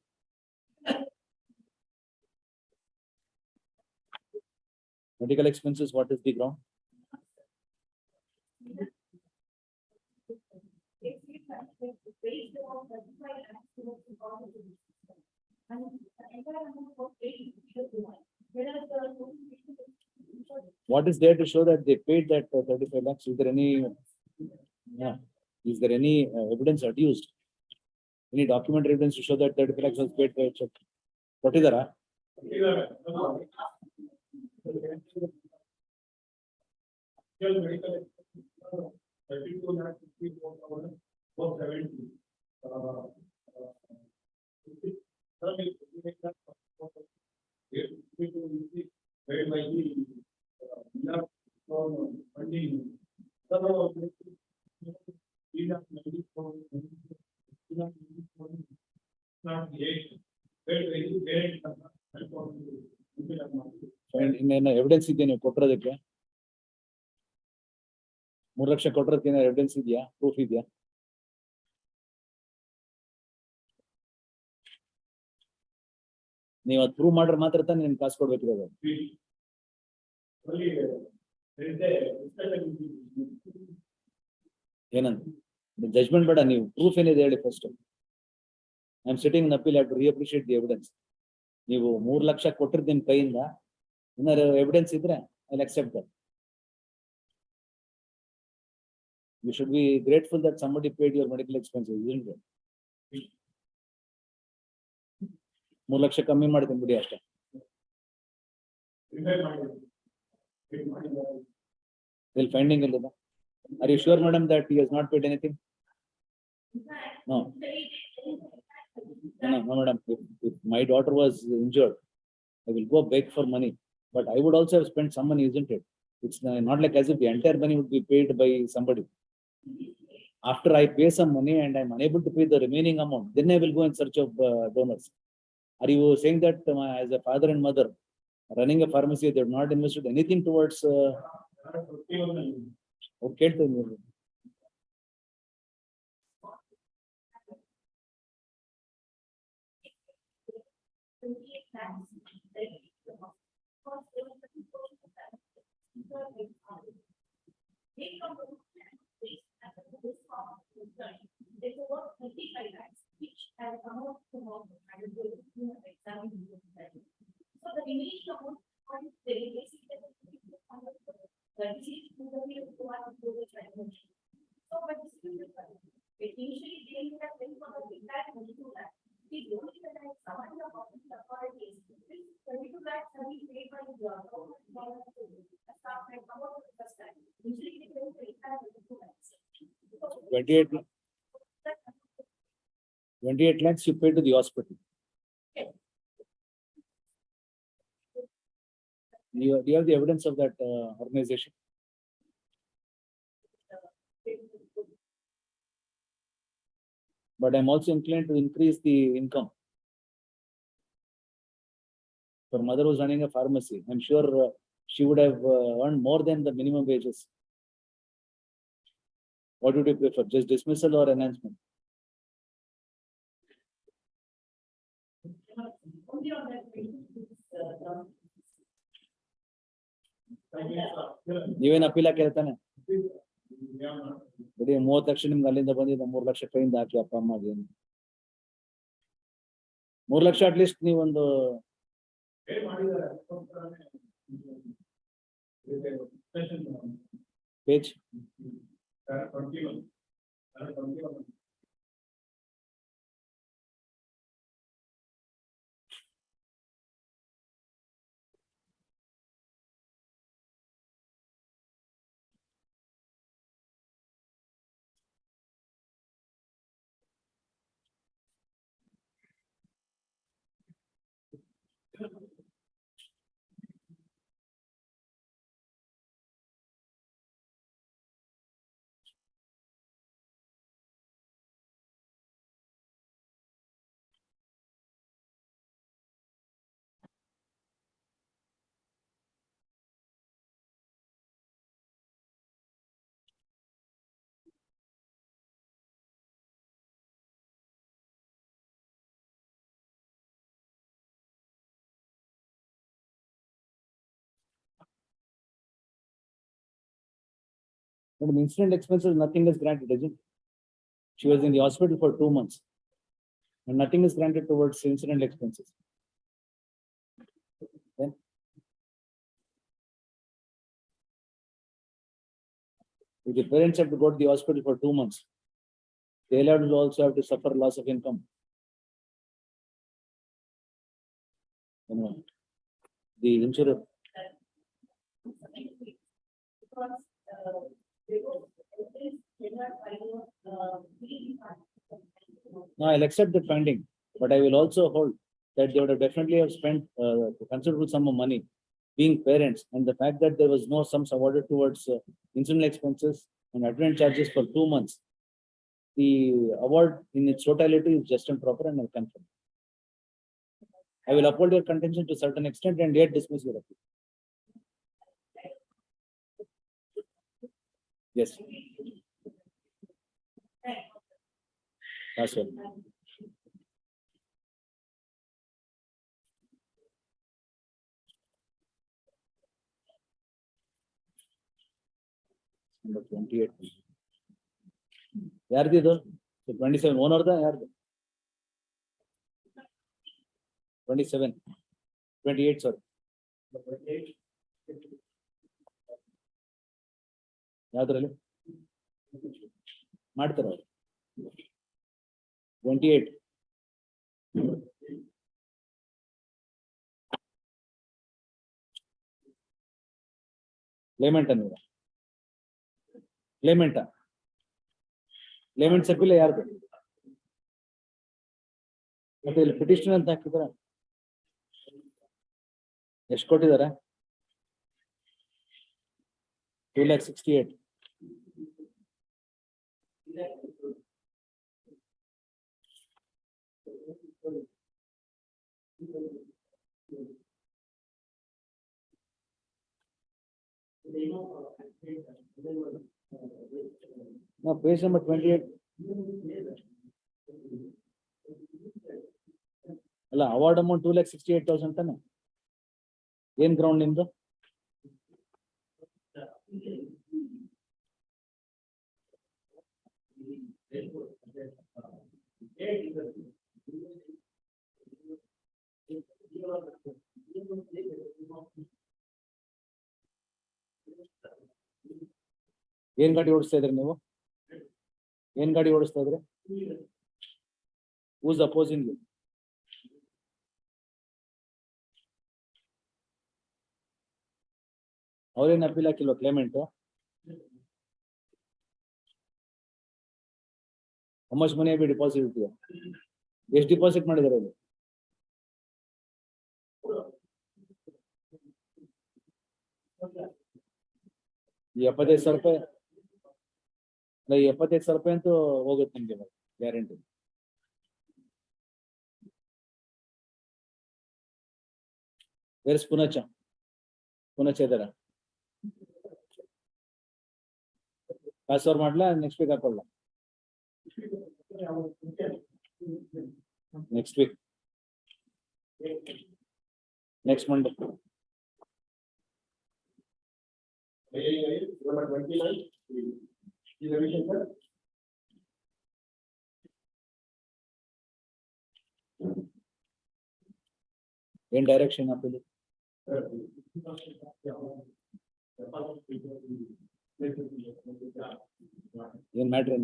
Medical expenses, what is the ground? What is there to show that they paid that 35 lakhs? Is there any, is there any evidence adduced? Any documentary evidence to show that 35 lakhs was paid by a check? What is that? Evidence ಇದೆಯಾ ನೀವು ಕೊಟ್ಟಿರೋದಕ್ಕೆ? 3 ಲಕ್ಷ ಕೊಟ್ಟಿರೋದಕ್ಕೆ ಏನಾದ್ರು evidence ಇದೆಯಾ? Proof ಇದೆಯಾ? ನೀವು ಅದು prove ಮಾಡ್ರೆ ಮಾತ್ರ ತಾನೇ ನಿಮ್ಗೆ ಕಾಸು ಕೊಡ್ಬೇಕಿರೋದು. ಏನಂತ ಜಜ್ಮೆಂಟ್ ಬೇಡ, ನೀವು ಪ್ರೂಫ್ ಏನಿದೆ ಹೇಳಿ first. I am sitting in appeal, have to reappreciate the evidence. ನೀವು 3 ಲಕ್ಷ ಕೊಟ್ಟಿರೋದು ನಿಮ್ ಕೈಯಿಂದ ಏನಾದ್ರು ಎವಿಡೆನ್ಸ್ ಇದ್ರೆ I will accept that. You should be grateful that somebody paid your medical expenses, isn't it? 3 lakh ಕಮ್ಮಿ ಮಾಡ್ತೀನಿ ಬಿಡಿ ಅಷ್ಟೇ. Will finding illida? Are you sure, madam, that he has not paid anything? No. No, madam. If my daughter was injured, I will go beg for money, but I would also have spent some money, isn't it? It's not like as if the entire money would be paid by somebody. After I pay some money and I'm unable to pay the remaining amount, then I will go in search of donors. Are you saying that as a father and mother running a pharmacy, they have not invested anything towards? Okay, $28 lakhs you pay to the hospital. Do you have the evidence of that organization? But I'm also inclined to increase the income. For mother who's running a pharmacy, I'm sure she would have earned more than the minimum wages. What would you prefer, just dismissal or enhancement? ನೀವೇನು ಅಪೀಲ ಕೇಳ್ತಾನೆ ಬರೀ 30 ಲಕ್ಷ ನಿಮ್ಗೆ ಅಲ್ಲಿಂದ ಬಂದಿದ್ದ 3 ಲಕ್ಷ ಕೈಯಿಂದ ಹಾಕಿ ಅಪ್ಪ ಅಮ್ಮಗೆ 3 lakh at least ನೀವೊಂದು page But in incident expenses, nothing is granted, isn't it? She was in the hospital for 2 months and nothing is granted towards incident expenses. Then if the parents have to go to the hospital for 2 months, they will also have to suffer loss of income. The insurer. No, I'll accept the finding, but I will also hold that they would have definitely have spent a considerable sum of money being parents, and the fact that there was no sums awarded towards incident expenses and attendant charges for 2 months. The award in its totality is just and proper, and I'll confirm. I will uphold your contention to a certain extent and yet dismiss your appeal. Yes. That's all. Number 28. Yardido? So 27 one or the yard? 27. 28, sorry. ಯಾವ್ದ್ರಲ್ಲಿ ಮಾಡ್ತಾರ 28. Claimant ಅನ್ನೋದು ಕ್ಲೇಮೆಂಟ್ ಸಪ್ಪಿಲ್ಲ ಯಾರ್ದು ಮತ್ತೆ ಇಲ್ಲಿ petition ಅಂತ ಹಾಕಿದಾರ ಎಷ್ಟು ಕೊಟ್ಟಿದ್ದಾರೆ 2,68,000. Now, page number 28. ಅಲ್ಲ ಅವಾರ್ಡ್ ಅಮೌಂಟ್ 2,68,000 ತಾನೆ. ಏನ್ ಗ್ರೌಂಡ್ ನಿಮ್ದು? ಏನ್ ಗಾಡಿ ಓಡಿಸ್ತಾ ಇದ್ರಿ ನೀವು? ಏನ್ ಗಾಡಿ ಓಡಿಸ್ತಾ ಇದ್ರಿ? Who's opposing you? ಅವ್ರೇನ್ ಅಪೀಲ್ ಹಾಕಿಲ್ವ claimant? How much money have you deposited here? ಎಷ್ಟು ಡಿಪಾಸಿಟ್ ಮಾಡಿದ್ದಾರೆ ಅಲ್ಲಿ? 75,000 ರೂಪಾಯಿ. 75,000 ರೂಪಾಯಿ ಅಂತೂ ಹೋಗುತ್ತೆ ನಿಮ್ಗೆ ಗ್ಯಾರಂಟಿ. ವೇರ್ಸ್ ಪುನಚ ಇದಾರ? ಟ್ರಾನ್ಸ್ಫರ್ ಮಾಡ್ಲಾ? ನೆಕ್ಸ್ಟ್ ವೀಕ್ ಹಾಕೊಳ್ಳ? Next week, next Monday. ಏನ್ ಡೈರೆಕ್ಷನ್ ಹಾಕಿಲ್ಲ? ಏನ್ matter?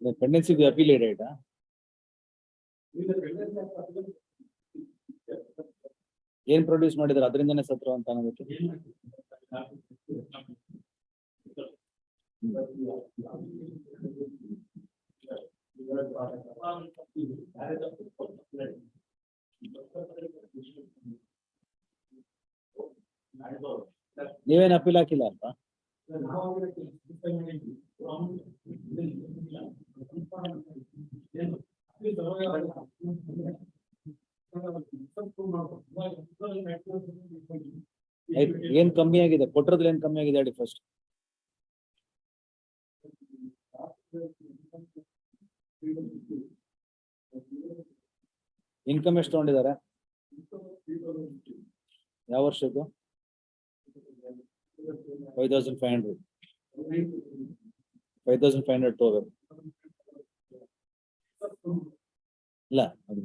The pendency of the appeal date, ಏನ್ ಪ್ರೊಡ್ಯೂಸ್ ಮಾಡಿದ್ರೆ ಅದರಿಂದನೇ ಸತ್ರು ಅಂತ ಅನ್ನೋದಕ್ಕೆ ನೀವೇನ್ ಅಪೀಲ್ ಹಾಕಿಲ್ಲ ಅಲ್ವಾ? ಏನ್ ಕಮ್ಮಿ ಆಗಿದೆ? ಕೊಟ್ಟರದಲ್ಲಿ ಏನ್ ಕಮ್ಮಿ ಆಗಿದೆ ಹೇಳಿ ಫಸ್ಟ್. ಇನ್ಕಮ್ ಎಷ್ಟು ತಗೊಂಡಿದ್ದಾರೆ? ಯಾವ ವರ್ಷದ್ದು? 5,500. 5,500 ತಗೋಬೇಕು. ಇಲ್ಲ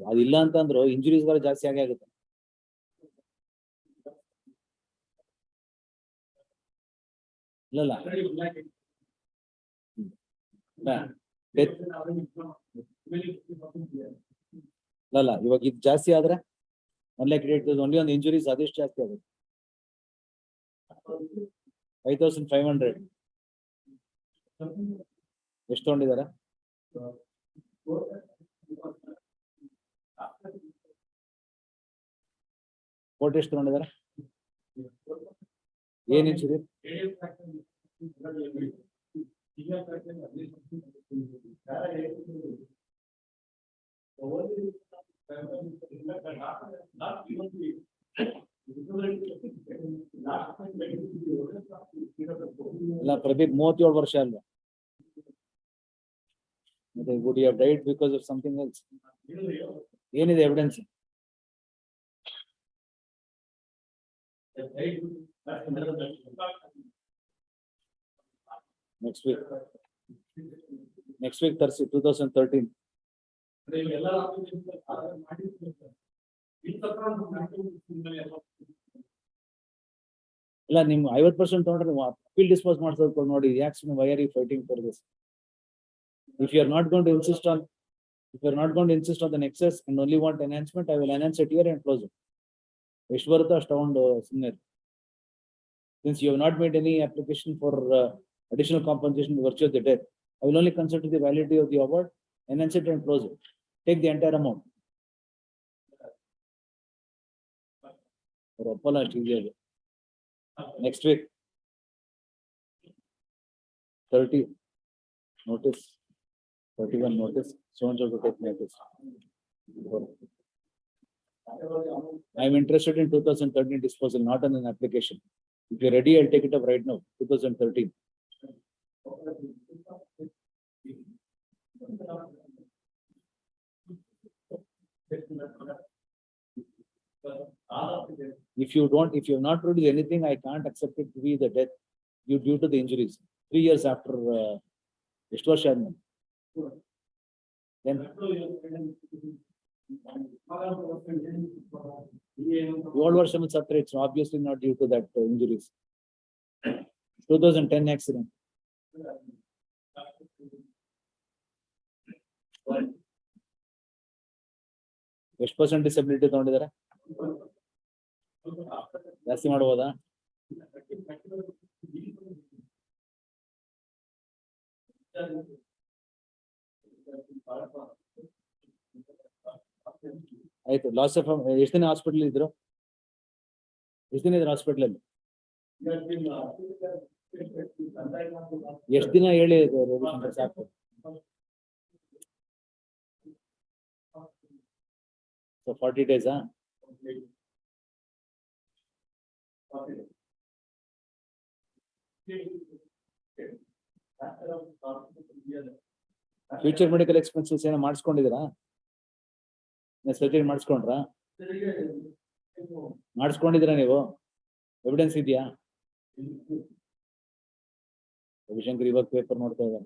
ಅದಿಲ್ಲ ಅಂತಂದ್ರು ಇಂಜುರೀಸ್ಗಳು ಜಾಸ್ತಿ ಆಗೇ ಆಗುತ್ತೆ. ಇಲ್ಲ ಅಲ್ಲ ಇವಾಗ ಇದು ಜಾಸ್ತಿ ಆದ್ರೆ 1,00,000 ಓನ್ಲಿ ಒಂದು ಇಂಜುರೀಸ್ ಅದೆಷ್ಟು ಜಾಸ್ತಿ ಆಗುತ್ತೆ? 5,500 ಎಷ್ಟು ತಗೊಂಡಿದ್ದಾರೆ? ಕೋರ್ಟ್ ಎಷ್ಟು ತಗೊಂಡಿದ್ದಾರೆ? ಏನ್ ಇಂಜುರಿ? ಇಲ್ಲ ಪ್ರದೀಪ್ 37 ವರ್ಷ ಅಲ್ವಾ? ಮತ್ತೆ would you have died because of something else? ಏನಿದೆ ಎವಿಡೆನ್ಸ್? ನೆಕ್ಸ್ಟ್ ವೀಕ್ ತರಿಸಿ 2013. ಇಲ್ಲ ನಿಮ್ 50% ತಗೊಂಡ್ರೆ ನೀವು ಅಪೀಲ್ ಡಿಸ್ಪೋಸ್ ಮಾಡ್ಸೋದು ನೋಡಿ. ಯಾಕೆ ಸುಮ್ಮನೆ why are you fighting for this? If you are not going to insist on the nexus and only want enhancement, I will enhance it here and close it. ಎಷ್ಟು ಬರುತ್ತೋ ಅಷ್ಟು ತಗೊಂಡು ಸುಮ್ಮನೆ. Since you have not made any application for additional compensation by virtue of the death, I will only consider the validity of the award, enhance it and close it. Take the entire amount. Or Apollo next week 30 notice, 31 notice, so and so to take notice. I am interested in 2013 disposal, not on an application. If you're ready, I'll take it up right now, 2013. If you have not produced anything, I can't accept it to be the death due to the injuries. 3 years after, then the old version is separate, so obviously not due to that injuries. 2010 accident. ಎಷ್ಟು percent disability ತಗೊಂಡಿದ್ದಾರೆ? ಜಾಸ್ತಿ ಮಾಡಬಹುದಾ? ಆಯ್ತು. Loss of ಎಷ್ಟು ದಿನ hospital ಇದ್ರು? ಎಷ್ಟು ದಿನ ಇದ್ರು ಹಾಸ್ಪಿಟಲ್ ಅಲ್ಲಿ? ಎಷ್ಟು ದಿನ ಹೇಳಿ ಸಾಕು. So 40 days, huh? Future medical expenses ಏನ ಮಾಡಿಸ್ಕೊಂಡಿದ್ದೀರಾ? ಸರ್ಜರಿ ಮಾಡಿಸ್ಕೊಂಡ್ರಾ? ಮಾಡಿಸ್ಕೊಂಡಿದ್ದೀರಾ ನೀವು? ಎವಿಡೆನ್ಸ್ ಇದೆಯಾ? ರವಿಶಂಕರ್ ಇವಾಗ ಪೇಪರ್ ನೋಡ್ತಾ ಇದ್ದಾರೆ.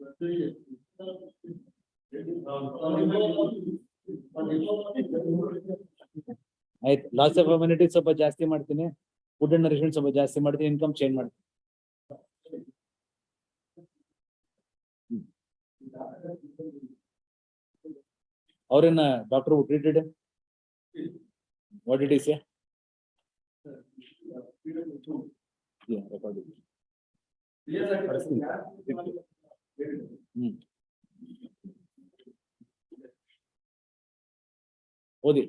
ಆಯ್ತು. ಲಾಸ್ ಆಫ್ ಅಮ್ಯುನಿಟಿ ಸ್ವಲ್ಪ ಜಾಸ್ತಿ ಮಾಡ್ತೀನಿ, ಫುಡ್ ಅಂಡ್ ನರಿಶ್ಮೆಂಟ್ ಸ್ವಲ್ಪ ಜಾಸ್ತಿ ಮಾಡ್ತೀನಿ, ಇನ್ಕಮ್ ಚೇಂಜ್ ಮಾಡ್ತೀನಿ. ಅವ್ರೇನ doctor treated? What did he say? ಓದಿ.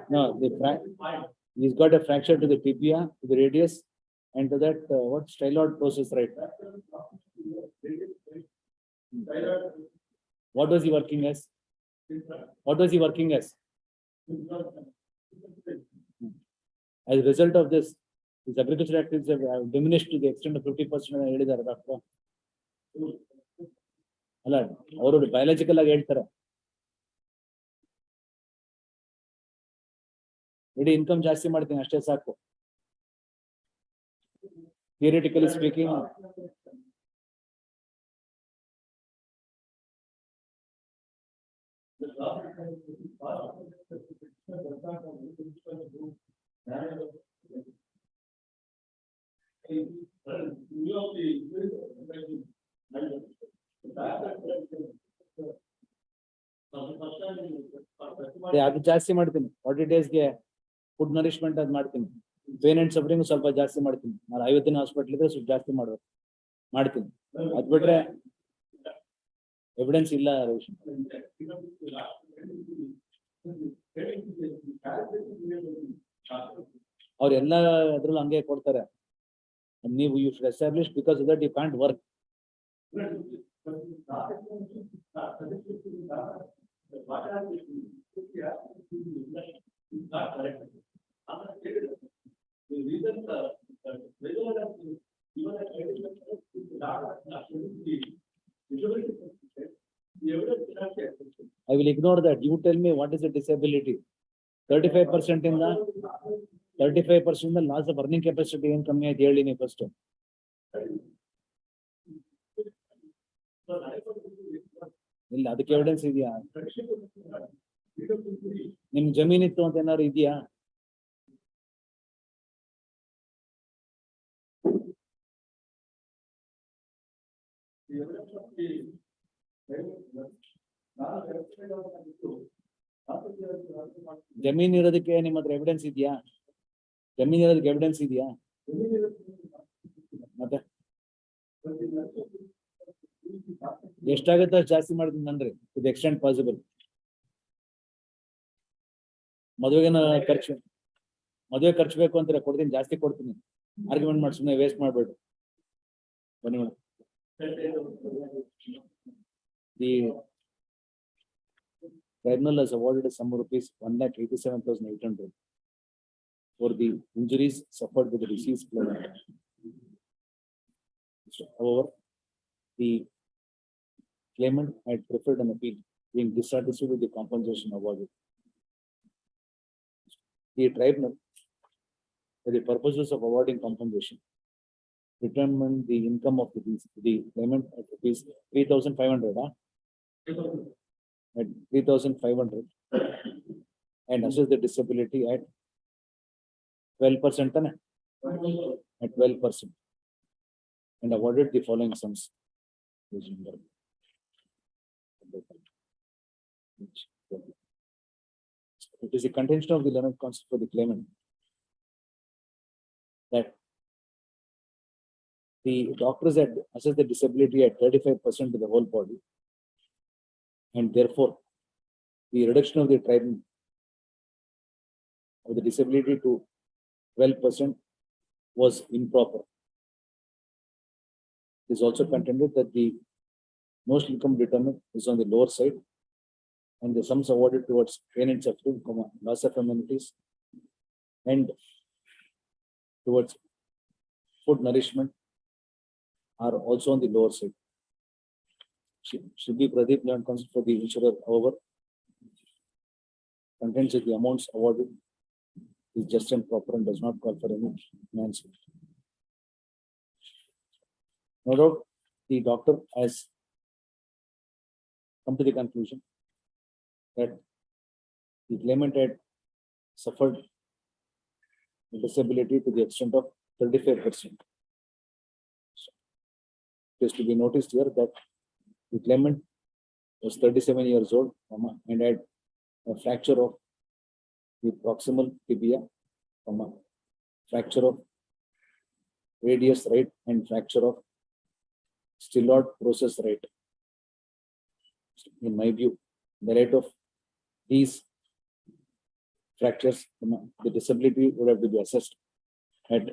No, he's got a fracture to the tibia, to the radius, and to that what styloid process, right? What was he working as? As a result of this, his agricultural activities have diminished to the extent of 50%. ಹೇಳಿದ್ದಾರೆ doctor. ಅಲ್ಲ, ಅವರು biological ಆಗಿ ಹೇಳ್ತಾರೆ. ಇಡೀ income ಜಾಸ್ತಿ ಮಾಡ್ತೀನಿ ಅಷ್ಟೇ ಸಾಕು. ಥಿಯರಿಟಿಕಲಿ ಸ್ಪೀಕಿಂಗ್ ಅದು ಜಾಸ್ತಿ ಮಾಡ್ತೀನಿ. 40 ಡೇಸ್ಗೆ ಫುಡ್ ನರಿಶ್ಮೆಂಟ್ ಅದು ಮಾಡ್ತೀನಿ. ಪೇನ್ ಅಂಡ್ ಸಫರಿಂಗ್ ಸ್ವಲ್ಪ ಜಾಸ್ತಿ ಮಾಡ್ತೀನಿ. ನಾನು 50 ದಿನ ಹಾಸ್ಪಿಟಲ್ ಇದ್ರೆ ಸ್ವಲ್ಪ ಜಾಸ್ತಿ ಮಾಡ್ತೀನಿ. ಅದ್ ಬಿಟ್ರೆ ಎವಿಡೆನ್ಸ್ ಇಲ್ಲ ರವಿಶಂಕರ್. ಅವ್ರು ಎಲ್ಲ ಅದ್ರಲ್ಲೂ ಹಂಗೆ ಕೊಡ್ತಾರೆ. ನೀವು you should establish because that you can't work. not correct. The reason I will ignore that. You tell me what is the disability. 35% in the 35% in the loss of earning capacity in coming at yearly first. ಇಲ್ಲ ಅದಕ್ಕೆ evidence ಇದೆಯಾ? ನಿಮ್ ಜಮೀನಿತ್ತು ಅಂತ ಏನಾದ್ರು ಇದೆಯಾ? ಜಮೀನ್ ಇರೋದಕ್ಕೆ ನಿಮ್ಮ ಹತ್ರ ಎವಿಡೆನ್ಸ್ ಇದೆಯಾ? ಜಮೀನ್ ಇರೋದಕ್ಕೆ ಎವಿಡೆನ್ಸ್ ಇದೆಯಾ? ಮತ್ತೆ ಎಷ್ಟಾಗುತ್ತೆ ಅಷ್ಟು ಜಾಸ್ತಿ ಮಾಡ್ತೀನಿ ನನ್ರಿ, ಇದು ಎಕ್ಸ್ಟೆಂಡ್ ಪಾಸಿಬಲ್. ಮದುವೆಗೆ ಖರ್ಚು ಬೇಕು ಅಂತಾರೆ, ಕೊಡ್ತೀನಿ, ಜಾಸ್ತಿ ಕೊಡ್ತೀನಿ. ಆರ್ಗ್ಯುಮೆಂಟ್ ಮಾಡಿ ಸುಮ್ಮನೆ ವೇಸ್ಟ್ ಮಾಡ್ಬೇಡ್ರಿ. ಬನ್ನಿ madam. The tribunal has awarded a sum of rupees 1,87,800 for the injuries suffered with the deceased claimant. However, the claimant had preferred an appeal, being dissatisfied with the compensation awarded. The tribunal, for the purposes of awarding compensation, determined the income of the claimant at rupees 3,500, at 3,500, and assessed the disability at 12%, at 12%, and awarded the following sums. It is the contention of the 11th counsel for the claimant that the doctors had assessed the disability at 35% of the whole body, and therefore the reduction of the tribunal of the disability to 12% was improper. It is also contended that the most income determined is on the lower side, and the sums awarded towards pain and suffering, loss of amenities, and towards food nourishment are also on the lower side. Should be Pradeep Land Counsel for the insurer, however, contends that the amounts awarded is just and proper and does not call for any enhancement. No doubt, the doctor has come to the conclusion that the claimant had suffered disability to the extent of 35%. It is to be noticed here that the claimant was 37 years old, and had a fracture of the proximal tibia, fracture of radius right, and fracture of styloid process right. In my view, the rate of these fractures, the disability would have to be assessed at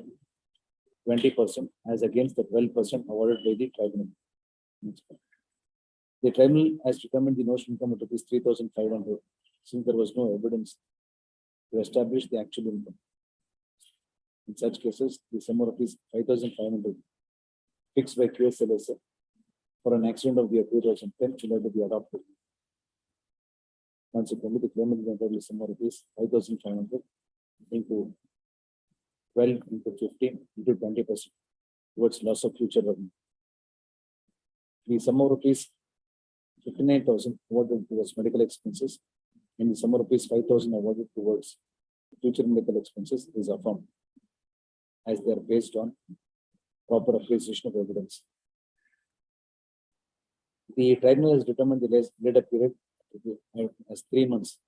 20% as against the 12% awarded by the tribunal. The tribunal has determined the notional income of rupees 3,500, since there was no evidence to establish the actual income. In such cases, the sum of rupees 5,500 fixed by QSLSA for an accident of the year 2010 should have to be adopted. Consequently, the claimant will entitled sum of rupees 5,500 into 12 into 15 into 20% towards loss of future revenue. The sum of rupees 59,000 awarded towards medical expenses, and the sum of rupees 5,000 awarded towards future medical expenses is affirmed, as they are based on proper appreciation of evidence. The tribunal has determined the later period as 3 months.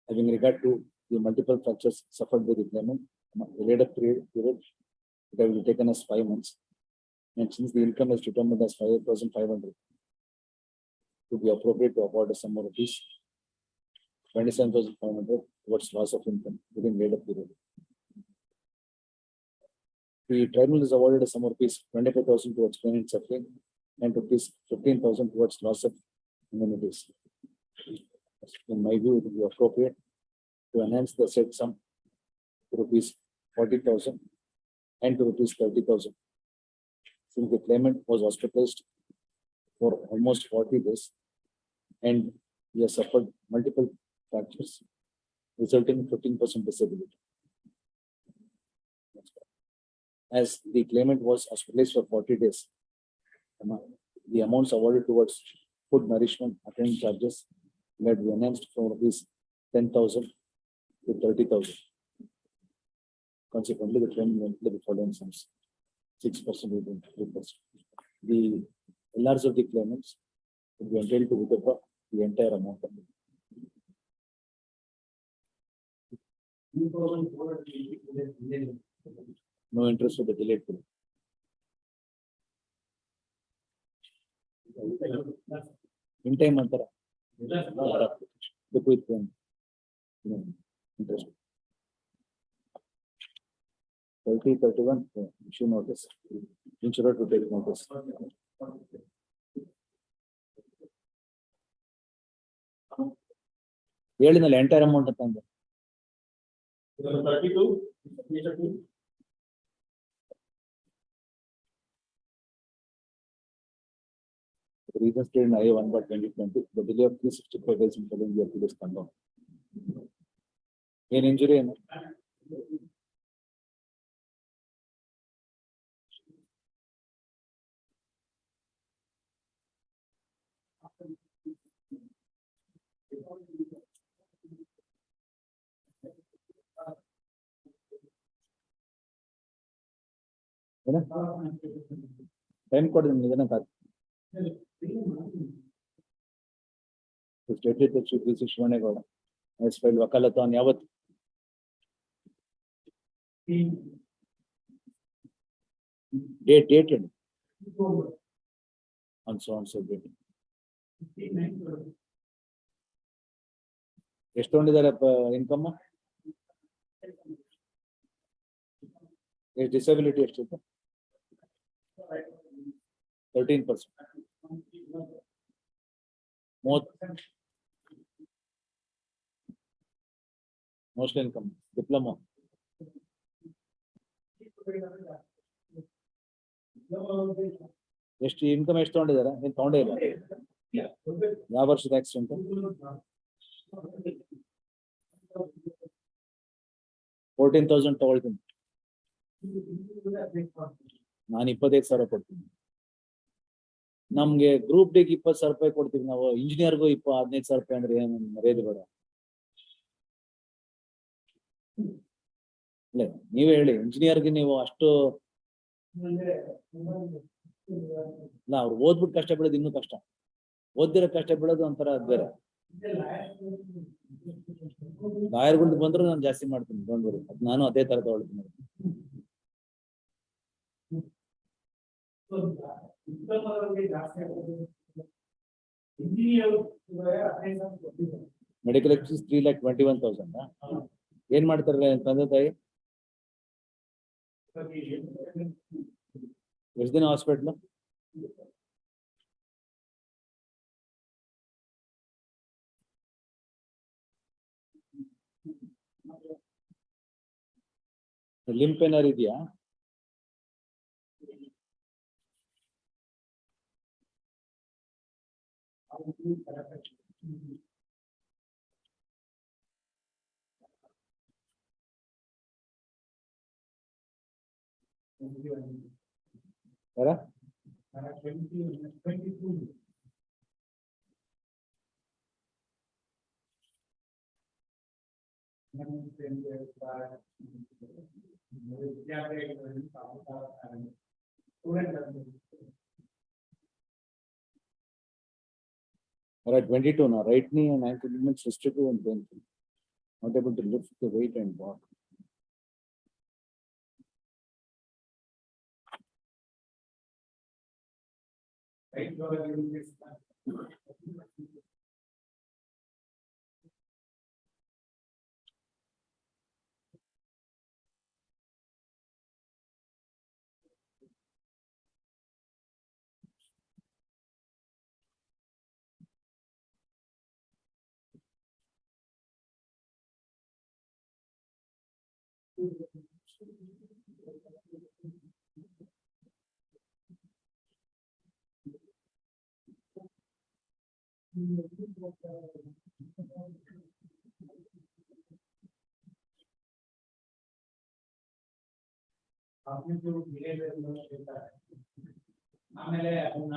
Having regard to the multiple fractures suffered by the claimant, the later period it will be taken as 5 months, and since the income is determined as 5,500, to be appropriate to award a sum of rupees 27,500 towards loss of income within later period. The tribunal is awarded a sum of rupees 25,000 towards pain and suffering and rupees 15,000 towards loss of immunities. In my view, it would be appropriate to enhance the said sum to rupees 40,000 and to rupees 30,000. Since the claimant was hospitalized for almost 40 days and he has suffered multiple fractures, resulting in 15% disability. As the claimant was hospitalized for 40 days, the amounts awarded towards food, nourishment, attendance charges may be enhanced from rupees 10,000 to 30,000. Consequently, the claimant went to the following sums: 6% and 3%. The LRs of the claimants will be entitled to withdraw the entire amount of it. No interest for the delayed period. In time, antara. The quick one. Interest. 30, 31, issue notice. Insurer to take notice. ಹೇಳಿದ್ನಲ್ಲ entire amount ಅಂತ 32. The reason stated in I1 by 2020, the delay of 365 days in following the appeal is condoned. In injury, time code stated that should be Shivane as filed Wakalatan Yavat. Dated and so on so date. ಎಷ್ಟೊಂದಿದ್ದಾರೆ income disability ಎಷ್ಟಿತ್ತು 13%. Most income diploma ಎಷ್ಟು income ಎಷ್ಟು ತಗೊಂಡಿದ್ದಾರೆ ಏನ್ ತಗೊಂಡೇ ಇಲ್ಲ ಯಾವ ವರ್ಷದ ಆಕ್ಸಿಡೆಂಟ್ 14,000 ತಗೊಳ್ತೀನಿ ನಾನು 25,000 ಕೊಡ್ತೀನಿ ನಮ್ಗೆ ಗ್ರೂಪ್ ಡಿಗೆ 20,000 ರೂಪಾಯಿ ಕೊಡ್ತೀವಿ ನಾವು ಇಂಜಿನಿಯರ್ಗೂ 15,000 ರೂಪಾಯಿ ಅಂದ್ರೆ ಏನು ಮರ್ಯಾದೆ ಬೇಡ ಇಲ್ಲ ನೀವೇ ಹೇಳಿ ಇಂಜಿನಿಯರ್ಗೆ ನೀವು ಅಷ್ಟು ಇಲ್ಲ ಅವ್ರು ಓದ್ಬಿಟ್ಟು ಕಷ್ಟ ಬೀಳೋದು ಇನ್ನೂ ಕಷ್ಟ ಓದಿರೋ ಕಷ್ಟ ಬೀಳೋದು ಒಂಥರ ಬೇರೆ ಲಾಯರ್ಗಳು ಬಂದ್ರು ನಾನು ಜಾಸ್ತಿ ಮಾಡ್ತೀನಿ ಬಂದ್ಬಿಡಿ ನಾನು ಅದೇ ತರ ತಗೊಳ್ತೀನಿ ಮೆಡಿಕಲ್ ಎಕ್ಸ್ಪೆನ್ಸ್ 3,21,000 ಏನ್ ಮಾಡ್ತಾರೆ ತಂದೆ ತಾಯಿ ಎಷ್ಟು ದಿನ ಹಾಸ್ಪಿಟ್ಲ್ ಲಿಂಪ್ ಏನಾರು ಇದೆಯಾ ಯಾರ Alright, 22 now. Right knee and ankle movements restrictive and painful. Not able to lift the weight and walk. ಆಮೇಲೆ ಅದನ್ನ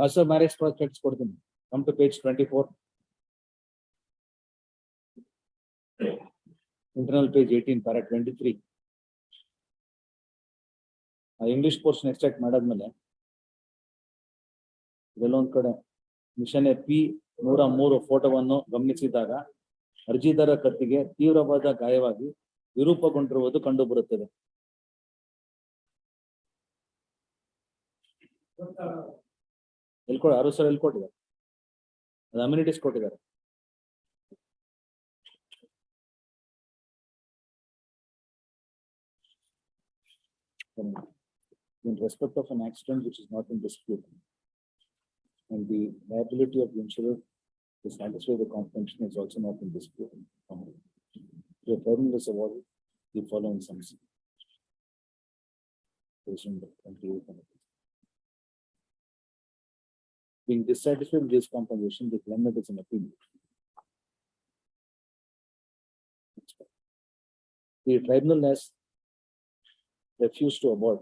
Also, marriage prospects for them. Come to page 24. Internal page 18, para 23. English portion extract madadmele. ಇದೆಲ್ಲೊಂದ್ ಕಡೆ mission P 103 ಫೋಟೋವನ್ನು ಗಮನಿಸಿದಾಗ ಅರ್ಜಿದಾರ ಕತ್ತಿಗೆ ತೀವ್ರವಾದ ಗಾಯವಾಗಿ ವಿರೂಪಗೊಂಡಿರುವುದು ಕಂಡು ಬರುತ್ತದೆ. ಎಲ್ಕೊಡಿ 6 ಸಲ ಎಲ್ಕೊಟ್ಟಿದ್ದಾರೆ, ಅದು ಅಮ್ಯುನಿಟೀಸ್ ಕೊಟ್ಟಿದ್ದಾರೆ. In respect of an accident which is not in dispute, and the liability of the insurer to satisfy the compensation is also not in dispute. The firm is awarded the following sums. Being dissatisfied with this compensation, the claimant is an appeal. The tribunal has refused to award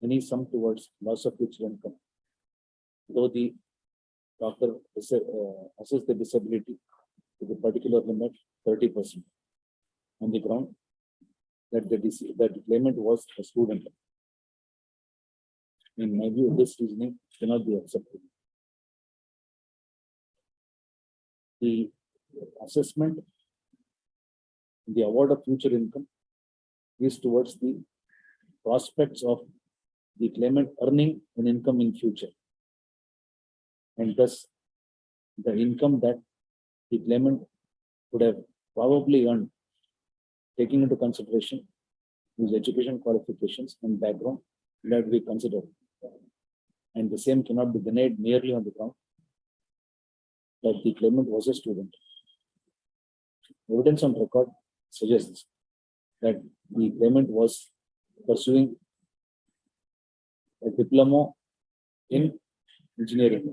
any sum towards loss of future income, though the doctor assess the disability to the particular limit 30% on the ground that the claimant was a student. In my view, this reasoning cannot be accepted. The assessment, the award of future income is towards the prospects of the claimant earning an income in future, and thus the income that the claimant would have probably earned, taking into consideration his education qualifications and background, that we consider, and the same cannot be denied merely on the ground that the claimant was a student. Evidence on record suggests that the claimant was pursuing a diploma in engineering.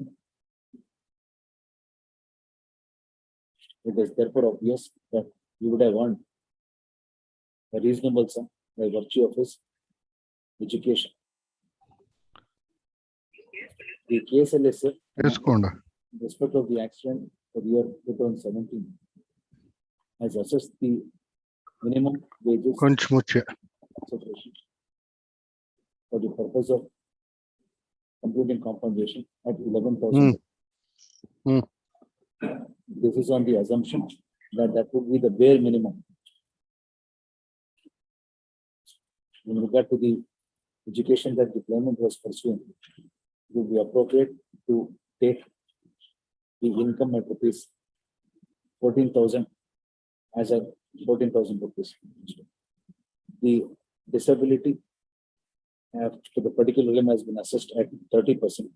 It is therefore obvious that he would have earned a reasonable sum by virtue of his education. The KSLSF, in respect of the accident for the year 2017, has assessed the minimum wages for the purpose of computing compensation at 11,000. This is on the assumption that that would be the bare minimum. In regard to the education that the claimant was pursuing, it would be appropriate to take the income at rupees 14,000 as a 14,000 rupees. The disability to the particular limb has been assessed at 30%,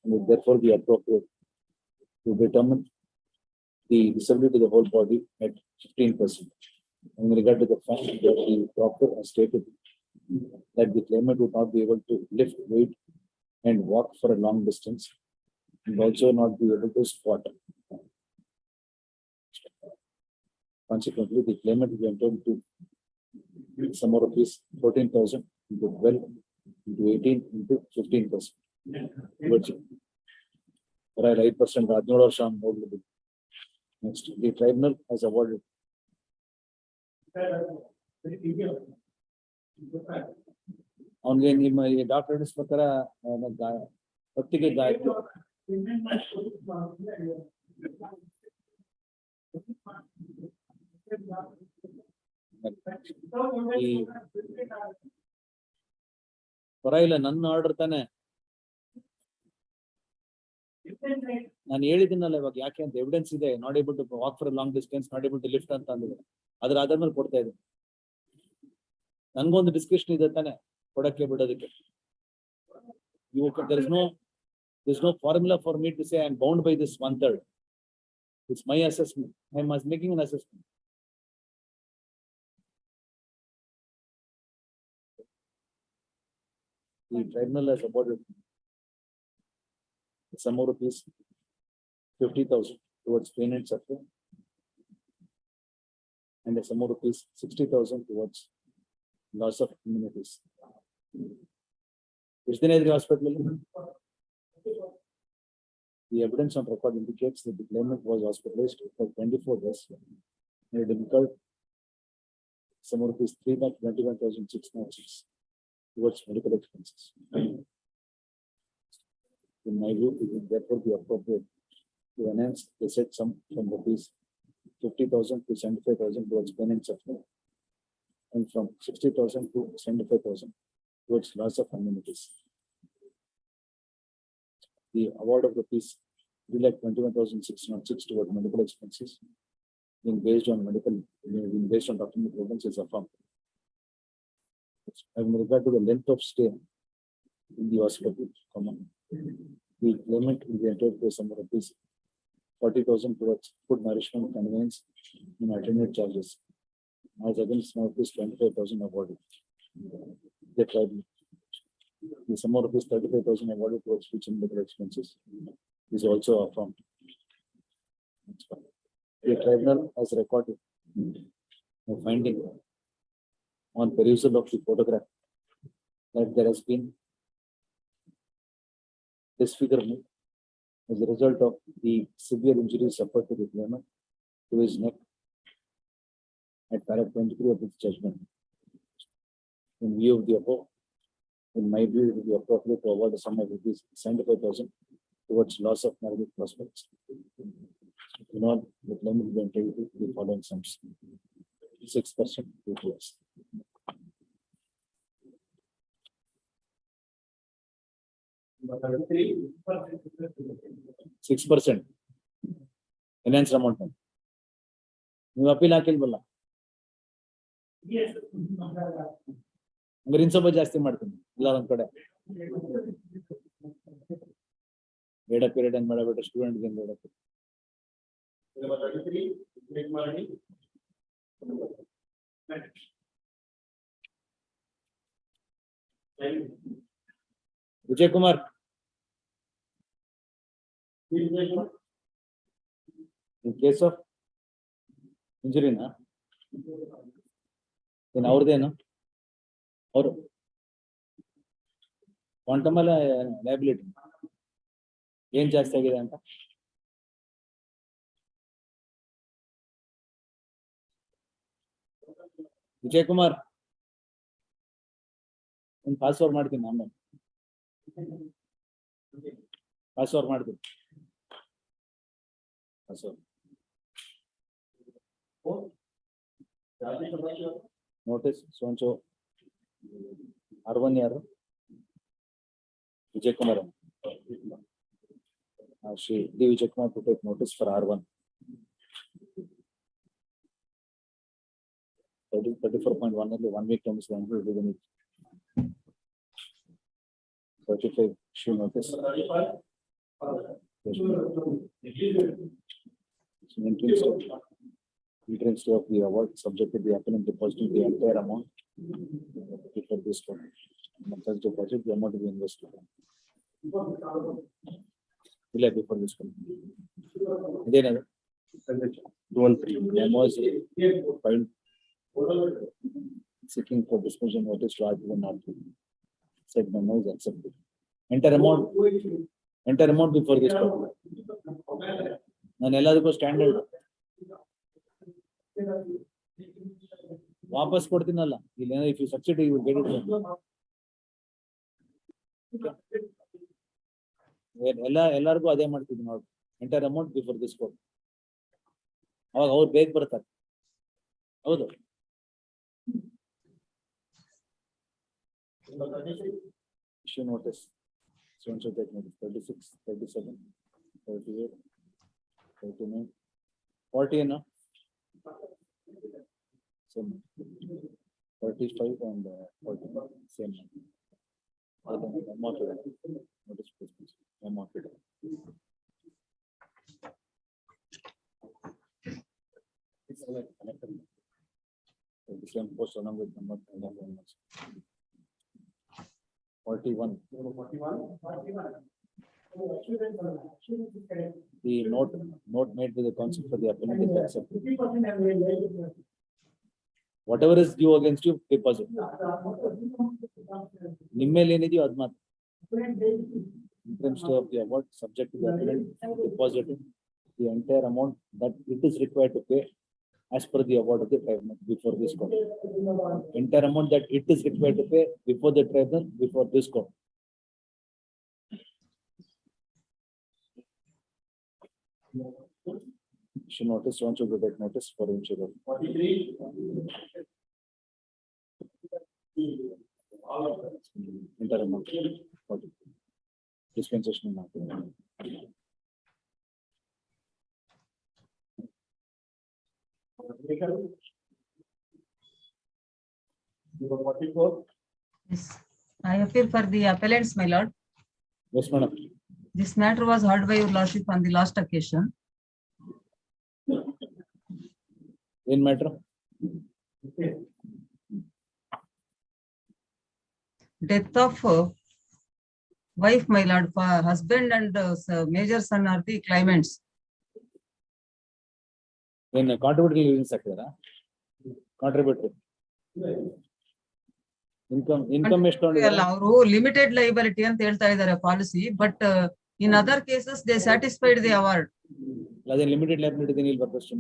and would therefore be appropriate to determine the disability to the whole body at 15%. In regard to the fact that the doctor has stated that the claimant would not be able to lift weight and walk for a long distance, and also not be able to squat. Consequently, the claimant is entitled to Sum of rupees 14,000 into 12 into 18 into 15%. Right, 8%. Next, the tribunal has awarded ಅವನಿಗೆ ನಿಮ್ಮ doctor ಪ್ರಕಾರ ಹೊತ್ತಿಗೆ ಗಾಯ ಪರವಾಗಿಲ್ಲ, ನನ್ನ order ತಾನೆ. ನಾನು ಹೇಳಿದ್ದೀನಲ್ಲ ಇವಾಗ, ಯಾಕೆ ಅಂತ ಎವಿಡೆನ್ಸ್ ಇದೆ. Not able to walk for long distance, not able to lift ಅಂತ ಅಂದಿದೆ. ಅದ್ರ ಆಧಾರ ಕೊಡ್ತಾ ಇದೆ. ನನ್ಗೊಂದು ಡಿಸ್ಕ್ರಿಪ್ಷನ್ ಇದೆ ತಾನೆ ಕೊಡಕ್ಕೆ ಬಿಡೋದಕ್ಕೆ. There's no formula for me to say I'm bound by this 1/3. It's my assessment. I am making an assessment. The tribunal has awarded some more rupees 50,000 towards pain and suffering, and some more rupees 60,000 towards loss of immunities. Is there any hospital? The evidence on record indicates that the claimant was hospitalized for 24 days and it incurred some rupees 3,21,696 towards medical expenses. In my view, it would therefore be appropriate to enhance the said sum from rupees 50,000 to 75,000 towards pain and suffering, and from 60,000 to 75,000 towards loss of immunities. The award of rupees 3,21,606 towards medical expenses, being based on document evidence, is affirmed. In regard to the length of stay in the hospital, the claimant will be entitled to some rupees 40,000 towards food nourishment, conveyance, and alternate charges, as against now rupees 25,000 awarded. The tribunal, the sum of rupees 35,000 awarded towards speech and medical expenses is also affirmed. The tribunal has recorded a finding on perusal of the photograph that there has been disfigurement as a result of the severe injuries suffered to the claimant to his neck at paragraph 23 of this judgment. In view of the above, in my view, it will be appropriate to award a sum of rupees 75,000 towards loss of marital prospects. In all, the claimant will be entitled to the following sums: 6% to 2 years. Six percent enhanced amount. ನೀವು appeal ಹಾಕಿಲ್ವಲ್ಲ, ಹಂಗಾರೆ ಇನ್ ಸ್ವಲ್ಪ ಜಾಸ್ತಿ ಮಾಡ್ತೀನಿ ಇಲ್ಲ ಒಂದ್ ಕಡೆ. ಬೇಡ period ಏನ್ ಮಾಡಬೇಡ, ಸ್ಟೂಡೆಂಟ್ ಏನ್ ಬೇಡ. Vijay Kumar, in case of injury na in ಅವ್ರದೇನು ಅವರು ಕ್ವಾಂಟಮ್ ಅಲ್ಲ ಲಯಬಿಲಿಟಿ ಏನ್ ಜಾಸ್ತಿ ಆಗಿದೆ ಅಂತ ವಿಜಯ್ ಕುಮಾರ್ ಒಂದು ಪಾಸ್ವರ್ಡ್ ಮಾಡ್ತೀನಿ, ಆಮೇಲೆ ಪಾಸ್ವರ್ಡ್ ಮಾಡ್ತೀನಿ. ನೋಟಿಸ್ ಸೋಂಚೋ R1 ಯಾರು? Vijay Kumar. Shri D Vijay Kumar to take notice for R1. 34.1 ಅಲ್ಲಿ 1 week terms going to do the 35 issue notice. Entrance of the award subject to the appellant depositing the entire amount before this one. Once deposit, the amount will be invested. Before this one. Then 213 memos filed seeking for disposition notice to article not to. Said memo is accepted. Enter amount before this court. ನಾನು ಎಲ್ಲದಕ್ಕೂ standard ವಾಪಸ್ ಕೊಡ್ತೀನಲ್ಲ ಇಲ್ಲಿ if you subsidy you get it. ಎಲ್ಲರಿಗೂ ಅದೇ ಮಾಡ್ತಿದ್ವಿ ನೋಡಿ. Enter amount before this court. ಅವಾಗ ಅವ್ರು ಬೇಗ ಬರ್ತಾರೆ. ಹೌದು. Issue notice. So take notice 36, 37, 38, 39, 40 no? Same. 35 and 40 same. Notice please. The same post along with number 41. The note made to the council for the appellant is accepted. Whatever is due against you, deposit. Nimmel enidiyo adu maatra. Interim stay of the award subject to the appellant depositing the entire amount that it is required to pay as per the award of the tribunal before this court. Entire amount that it is required to pay before the tribunal before this court. Issue notice, want to take notice for insurer. Entire amount. Dispensation amount. Yes, I appeal for the appellants, my lord. Yes, madam. This matter was heard by your lordship on the last occasion. In matter? Death of wife, my lord, for husband and major son are the claimants. In contributory living sector, contributory. Income ಅವರು limited liability ಅಂತ ಹೇಳ್ತಾ ಇದ್ದಾರೆ policy, but in other cases they satisfied the award. ಅದೇ limited liability ಇಲ್ಲಿ ಬರ್ತಷ್ಟು.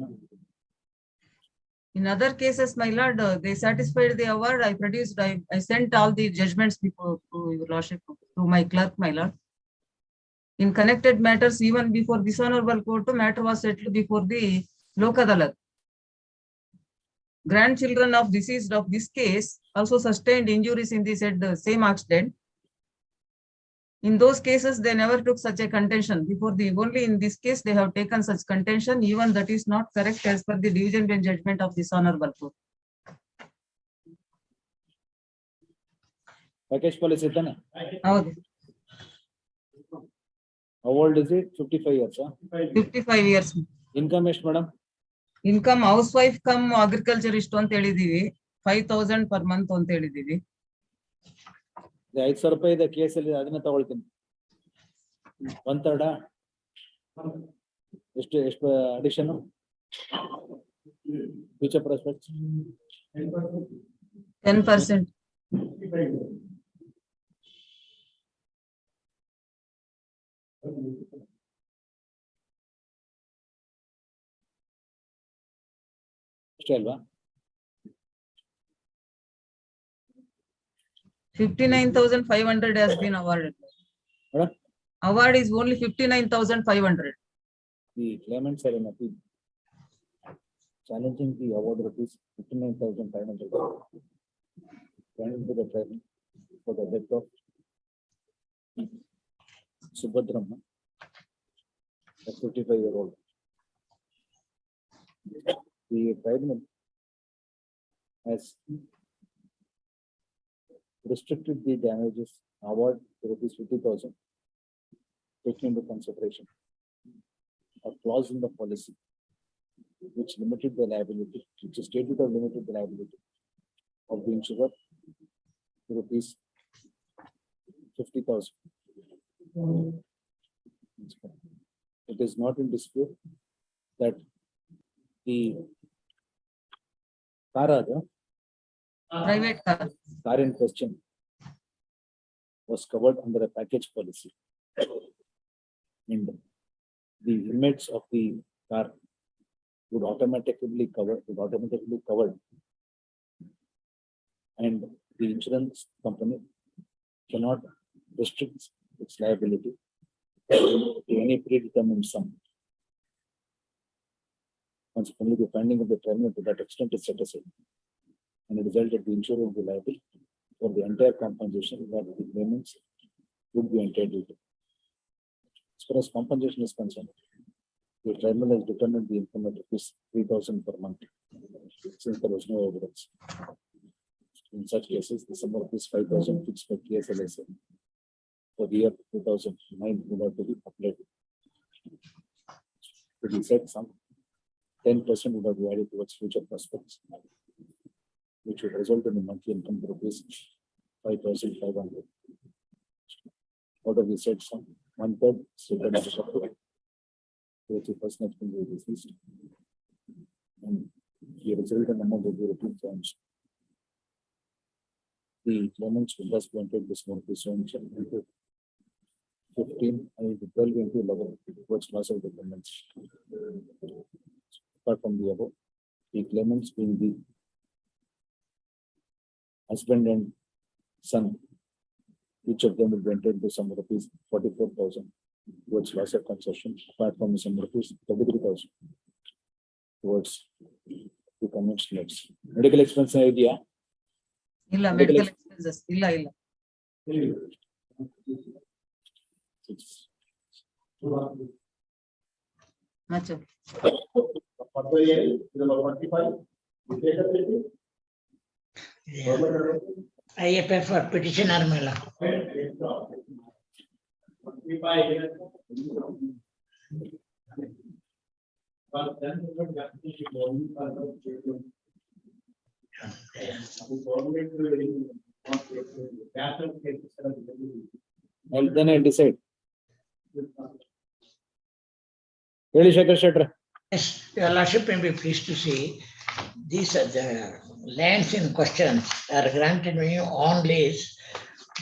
In other cases, my lord, they satisfied the award. I produced, I sent all the judgments before to your lordship, to my clerk, my lord. In connected matters, even before this honorable court, matter was settled before the Lok Adalat. Grandchildren of deceased of this case also sustained injuries in the said same accident. In those cases, they never took such a contention before the, only in this case, they have taken such contention, even that is not correct as per the division bench judgment of this honorable court. Package policy itane. How old is it? 55 years. 55 years. Income ಎಷ್ಟು madam? Income housewife come agriculture ಇಷ್ಟು ಅಂತ ಹೇಳಿದೀವಿ. 5,000 per month ಅಂತ ಹೇಳಿದೀವಿ. 5,000 ರೂಪಾಯಿ ಇದೆ ಕೇಸಲ್ಲಿ, ಅದನ್ನ ತಗೊಳ್ತೀನಿ. 1/3 ಎಷ್ಟು ಅಡಿಷನ್? Future prospects 10%. ಅಷ್ಟೇ ಅಲ್ವಾ? 59,500 has been awarded. Madam? Award is only 59,500. The claimants are in appeal, challenging the award rupees 59,500 granted to the tribunal for the death of Subhadramma, a 55-year-old. The tribunal has restricted the damages award to rupees 50,000, taking into consideration a clause in the policy which limited the liability, which is stated or limited the liability of the insurer to rupees 50,000. It is not in dispute that the Karada Private car. Car in question was covered under a package policy. And the inmates of the car would automatically covered, and the insurance company cannot restrict its liability to any predetermined sum. Consequently, the finding of the tribunal to that extent is set aside, and the result of the insurer will be liable for the entire compensation that the claimants would be entitled to. As far as compensation is concerned, the tribunal has determined the income at rupees 3,000 per month, since there was no evidence. In such cases, the sum of rupees 5,000 fixed by KSLSA for the year 2009 would have to be applied. To be said, some 10% would have been added towards future prospects, which would result in a monthly income of rupees 5,500. Out of the said sum, 1/3 stated as a profit, which the person has been deceased, and the resultant amount will be repeated times. The claimants will thus be entitled this monthly sanction into 15 and 12 into 11 towards loss of dependence. Apart from the above, the claimants being the husband and son, each of them will be entitled to some rupees 44,000 towards loss of concession, apart from some rupees 33,000 towards the commenced notes. Medical expense idea. Illa, medical expenses. Illa. Macho. I appear for petitioner, Mela. Well, then I decide. Really, Shekhar Shetty. Yes, Your Lordship may be pleased to see these are the lands in question are granted me on lease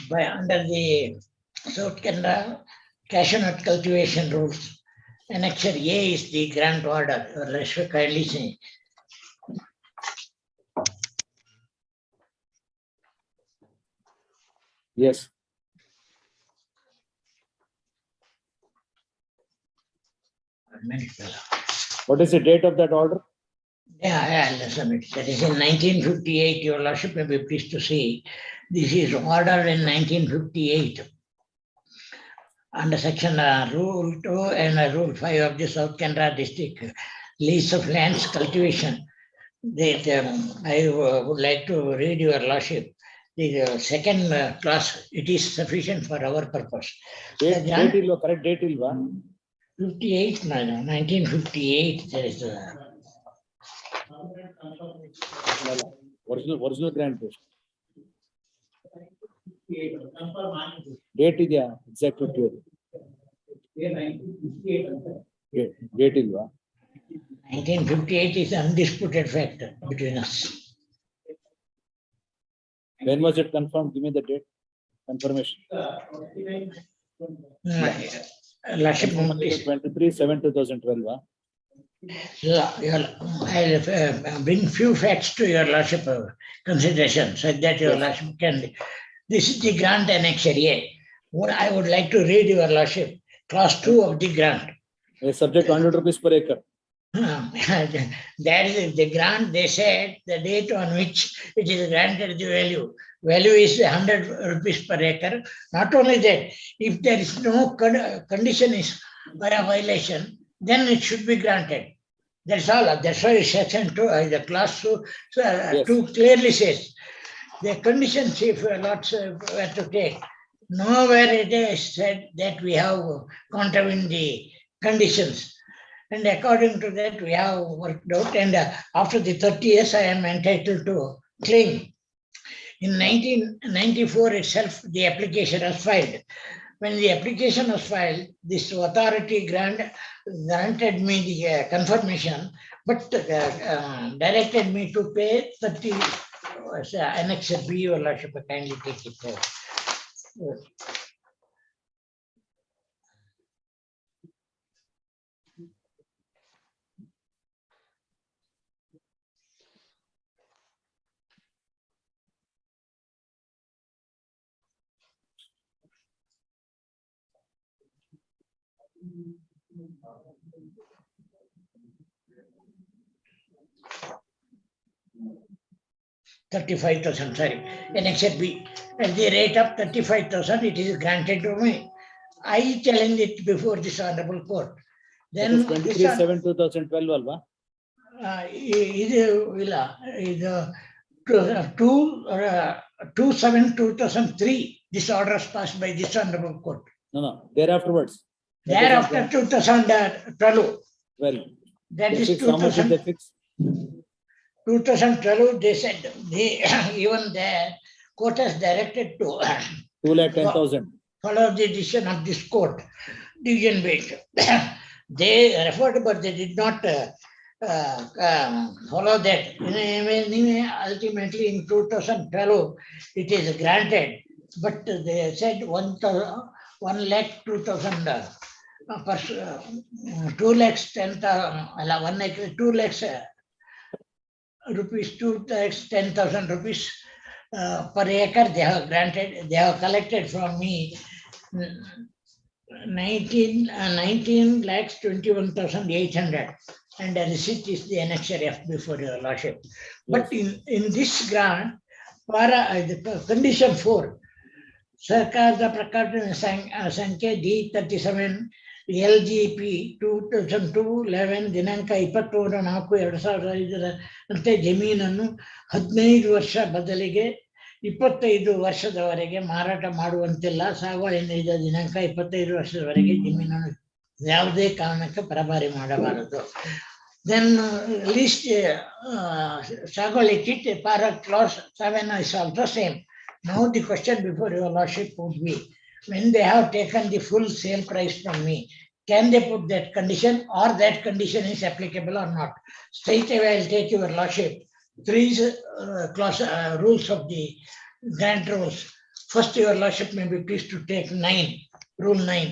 by under the South Canada cashew nut cultivation rules. Annexure A is the grant order. Your Lordship kindly see. Yes. What is the date of that order? Yeah, I'll submit. That is in 1958. Your Lordship may be pleased to see. This is ordered in 1958 under section Rule 2 and Rule 5 of the South Canada District Lease of Lands Cultivation. I would like to read Your Lordship. The second clause, it is sufficient for our purpose. Correct date ilva? 58, 1958. There is original grant. Date idea exact date ilva? 1958 is undisputed fact between us. When was it confirmed? Give me the date. Confirmation. Lordship, 23/7/2012. I'll bring few facts to Your Lordship consideration so that Your Lordship can. This is the grant annexure A. What I would like to read Your Lordship, clause 2 of the grant. A subject 100 rupees per acre. That is the grant. They said the date on which it is granted the value. Value is 100 rupees per acre. Not only that, if there is no condition is by a violation, then it should be granted. That's all. That's why section 2, the clause 2, two clearly says the conditions if lots were to take. Nowhere it is said that we have contravened the conditions. And according to that, we have worked out. And after the 30 years, I am entitled to claim. In 1994 itself, the application was filed. When the application was filed, this authority granted me the confirmation, but directed me to pay Annex B, your lordship, kindly take it. 35,000, sorry, Annex B. At the rate of 35,000, it is granted to me. I challenged it before this honorable court. Then 23/7/2012 ಅಲ್ವಾ? ಇದು ಇಲ್ಲ, ಇದು 2/7/2003. This order was passed by this honorable court. No, thereafterwards. Thereafter 2012. Well, that is how much did they fix? 2012, they said, even there, court has directed to 210,000. follow the decision of this court, division bench. They referred, but they did not follow that. Ultimately, in 2012, it is granted, but they said 1,02,000 per 2,10,000, 2 lakhs rupees, 2,10,000 rupees per acre. They have granted. They have collected from me 19,21,800, and the receipt is the annexure F before your lordship. But in this grant, the condition 4, ಸರ್ಕಾರದ ಪ್ರಕಟಣೆ ಸಂಖ್ಯೆ D37 LGP 2002-11 ದಿನಾಂಕ 23/4/2005 ಅಂತೆ ಜಮೀನನ್ನು 15 ವರ್ಷ ಬದಲಿಗೆ 25 ವರ್ಷದವರೆಗೆ ಮಾರಾಟ ಮಾಡುವಂತಿಲ್ಲ. ಸಾಗುವಳಿ ನೀಡಿದ ದಿನಾಂಕ 25 ವರ್ಷದವರೆಗೆ ಜಮೀನನ್ನು ಯಾವುದೇ ಕಾರಣಕ್ಕೆ ಪರಭಾರೆ ಮಾಡಬಾರದು. Then list ಸಾಗುವಳಿ chit para clause 7 is also same. Now the question before your lordship would be, when they have taken the full sale price from me, can they put that condition, or that condition is applicable or not? Straight away I'll take your lordship 3 rules of the grant rules. First, your lordship may be pleased to take 9, rule 9.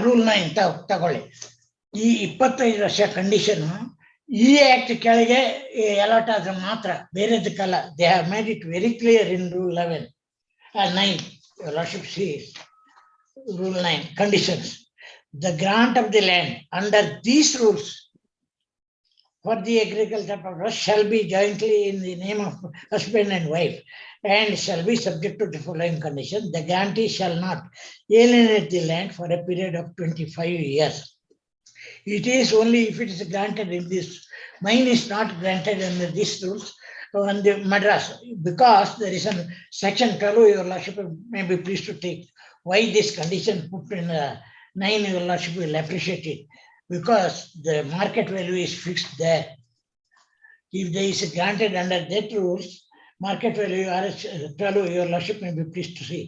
Rule 9 ತಗೊಳ್ಳಿ. ಈ 25 ವರ್ಷ condition ಈ act ಕೆಳಗೆ allot ಆದ್ರೆ ಮಾತ್ರ, ಬೇರೆದಕ್ಕಲ್ಲ. They have made it very clear in rule 11 9. Your lordship sees rule 9 conditions. The grant of the land under these rules for the agriculture purpose shall be jointly in the name of husband and wife, and shall be subject to the following condition. The grantee shall not alienate the land for a period of 25 years. It is only if it is granted in this. Mine is not granted under these rules on the Madras, because there is a section 12, your lordship may be pleased to take. Why this condition put in 9, your lordship will appreciate it, because the market value is fixed there. If there is granted under that rules, market value RS12, your lordship may be pleased to see.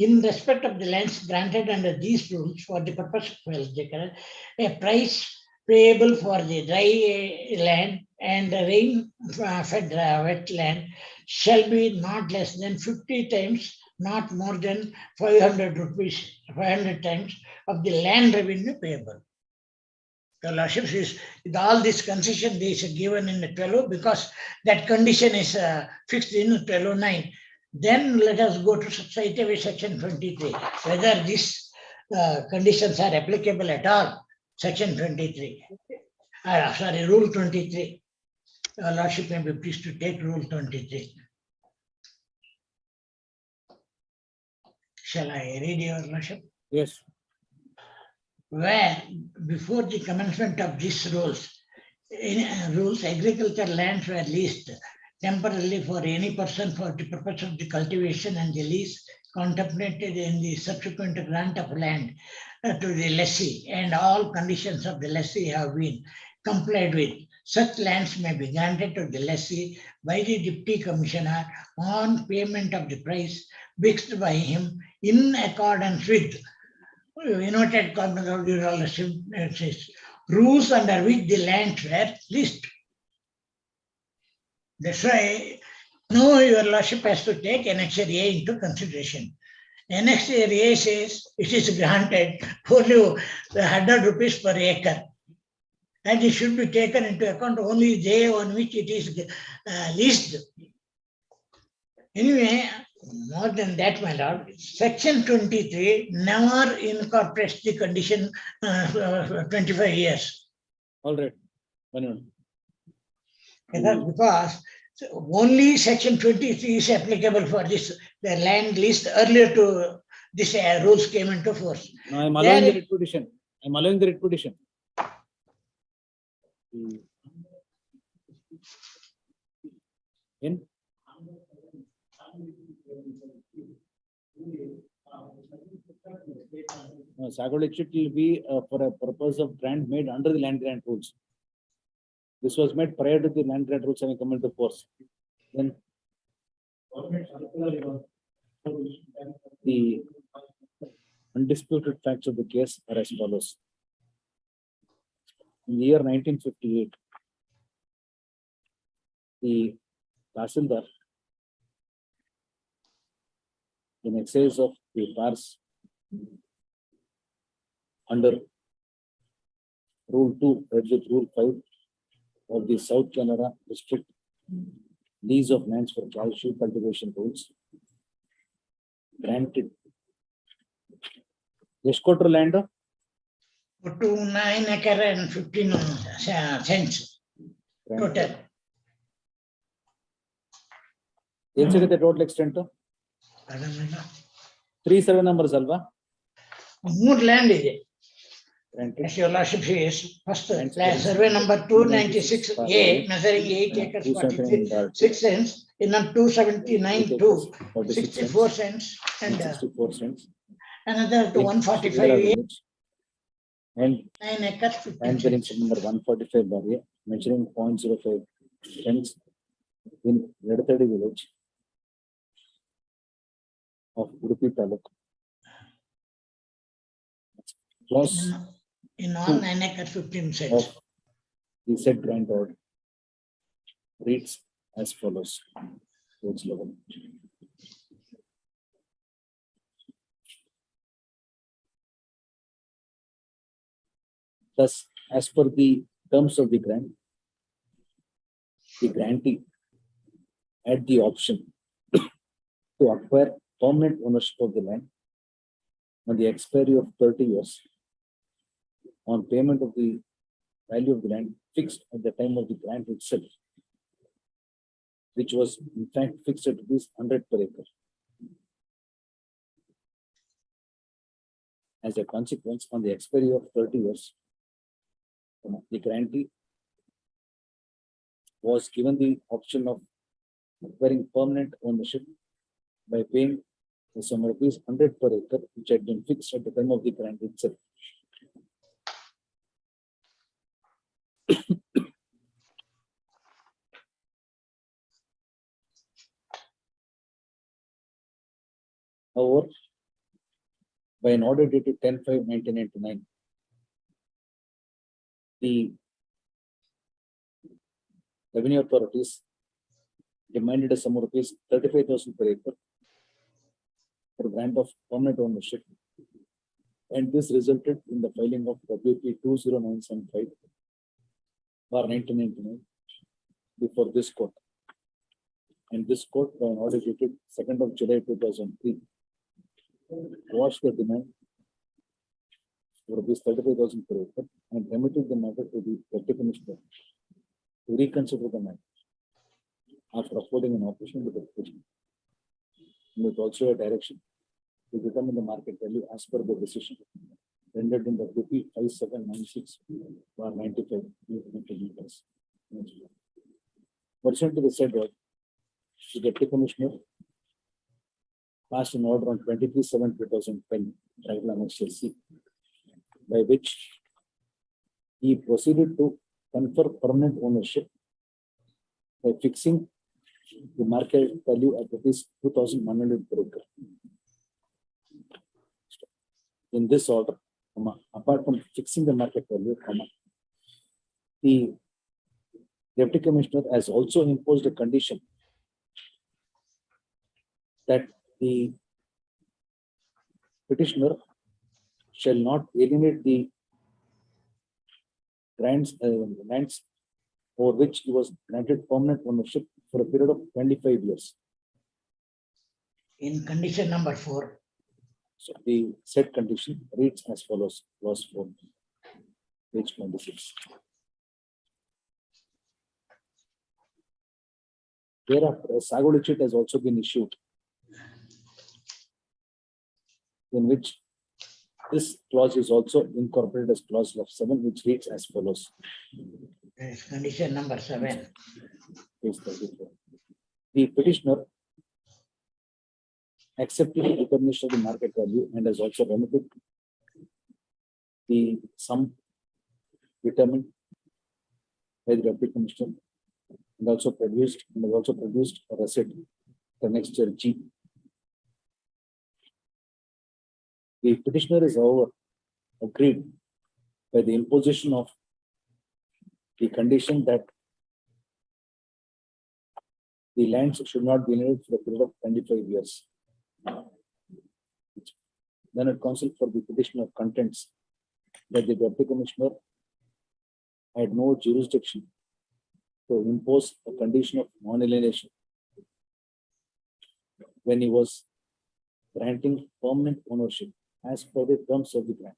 In respect of the lands granted under these rules for the purpose of a price payable for the dry land and the rain-fed wetland shall be not less than 50 times, not more than 500 rupees, 500 times of the land revenue payable. Your lordship is, with all this concession is given in the 12, because that condition is fixed in 12(9). Then let us go to Society Section 23, whether these conditions are applicable at all. Section 23, sorry, Rule 23. Your lordship may be pleased to take Rule 23. Shall I read your lordship? Yes. Where before the commencement of these rules, agricultural lands were leased temporarily for any person for the purpose of the cultivation and the lease contemplated in the subsequent grant of land to the lessee, and all conditions of the lessee have been complied with. Such lands may be granted to the lessee by the Deputy Commissioner on payment of the price fixed by him in accordance with United Karnataka rules under which the lands were leased. That's why now your lordship has to take Annexure A into consideration. Annexure A says it is granted only 100 rupees per acre, and it should be taken into account only the day on which it is leased. Anyway, more than that, my lord, Section 23 never incorporates the condition 25 years. All right. 1 minute. Because only Section 23 is applicable for this, the land leased earlier to this rules came into force. No, I'm allowing the writ petition. I'm allowing the writ petition. In? No, Sagolic will be for a purpose of grant made under the land grant rules. This was made prior to the land grant rules having come into force. Then the undisputed facts of the case are as follows. In the year 1958, the Tahsildar, in excess of the powers under Rule 2, with Rule 5 of the South Canara District Lease of Lands for Cashew Cultivation Rules, granted Yeshkotra land to 9 acre and 15 cents total. the total extent 3 survey numbers alva. More land is it? Granted. As your lordship says, first survey number 296A, measuring 8 acres 46 cents, in 279 to 64 cents, and 64 cents. another to 145A, and 9 acres 15 and cents. the number 145 barrier, measuring 0.05 cents in Redthadi village of Udupi Taluk. Plus In all 9 acres 15 cents. of the said grant order reads as follows. Page 11. Thus, as per the terms of the grant, the grantee had the option to acquire permanent ownership of the land on the expiry of 30 years on payment of the value of the land fixed at the time of the grant itself, which was in fact fixed at ₹100 per acre. As a consequence, on the expiry of 30 years, the grantee was given the option of acquiring permanent ownership by paying the sum of ₹100 per acre, which had been fixed at the time of the grant itself. However, by an order dated 10/5/1999, the revenue authorities demanded a sum of ₹35,000 per acre for grant of permanent ownership, and this resulted in the filing of WP 20975/1999 before this court. And this court, by an order dated 2nd of July 2003, quashed the demand for ₹35,000 per acre and remitted the matter to the Deputy Commissioner to reconsider the matter after affording an opposition to the petition. And with also a direction to determine the market value as per the decision rendered in the WP 5796/95. Pursuant to the said order, the Deputy Commissioner passed an order on 23/7/2010, Tribunal Annexure C, by which he proceeded to confer permanent ownership by fixing the market value at rupees 2,100 per acre. In this order, apart from fixing the market value, the Deputy Commissioner has also imposed a condition that the petitioner shall not alienate the lands over which he was granted permanent ownership for a period of 25 years. In condition number 4. So the said condition reads as follows, clause 4, page 26. Thereafter, a Sagoli chit has also been issued, in which this clause is also incorporated as clause of 7, which reads as follows. Condition number 7. Page 34. The petitioner accepted the determination of the market value and has also remitted the sum determined by the Deputy Commissioner and also produced a receipt for next year G. The petitioner is, however, agreed by the imposition of the condition that the lands should not be needed for a period of 25 years. Then at counsel for the petitioner contends that the Deputy Commissioner had no jurisdiction to impose a condition of non-alienation when he was granting permanent ownership as per the terms of the grant.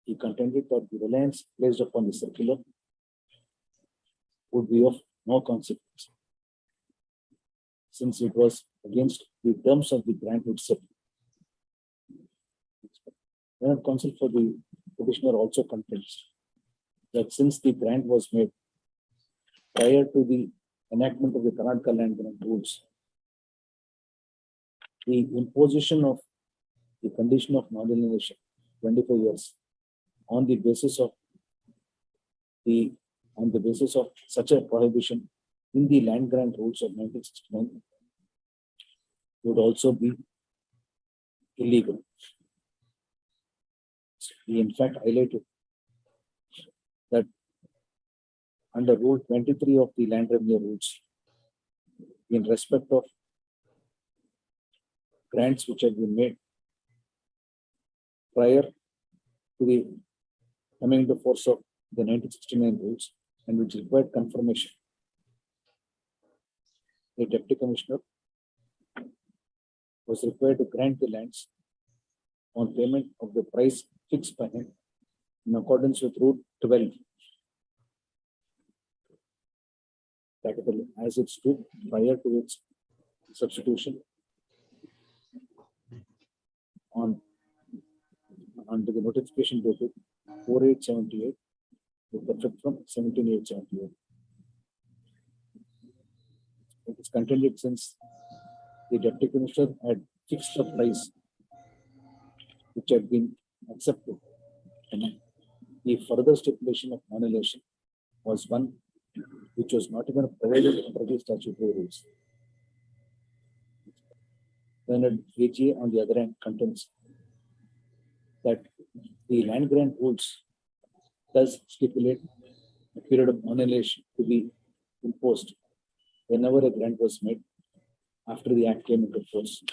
He contended that the reliance placed upon the circular would be of no consequence, since it was against the terms of the grant itself. Then counsel for the petitioner also contends that since the grant was made prior to the enactment of the Karnataka land grant rules, the imposition of the condition of non-alienation 25 years on the basis of such a prohibition in the land grant rules of 1969 would also be illegal. He in fact highlighted that under Rule 23 of the Land Revenue Rules, in respect of grants which have been made prior to the coming into force of the 1969 rules and which required confirmation, the Deputy Commissioner was required to grant the lands on payment of the price fixed by him in accordance with Rule 12, as it stood prior to its substitution under the notification dated 4/8/78 with effect from 17/8/78. It is contended since the Deputy Commissioner had fixed the price which had been accepted, and the further stipulation of non-alienation was one which was not even provided under the statutory rules. Then AGA on the other hand contends that the land grant rules does stipulate a period of non-alienation to be imposed whenever a grant was made after the act came into force,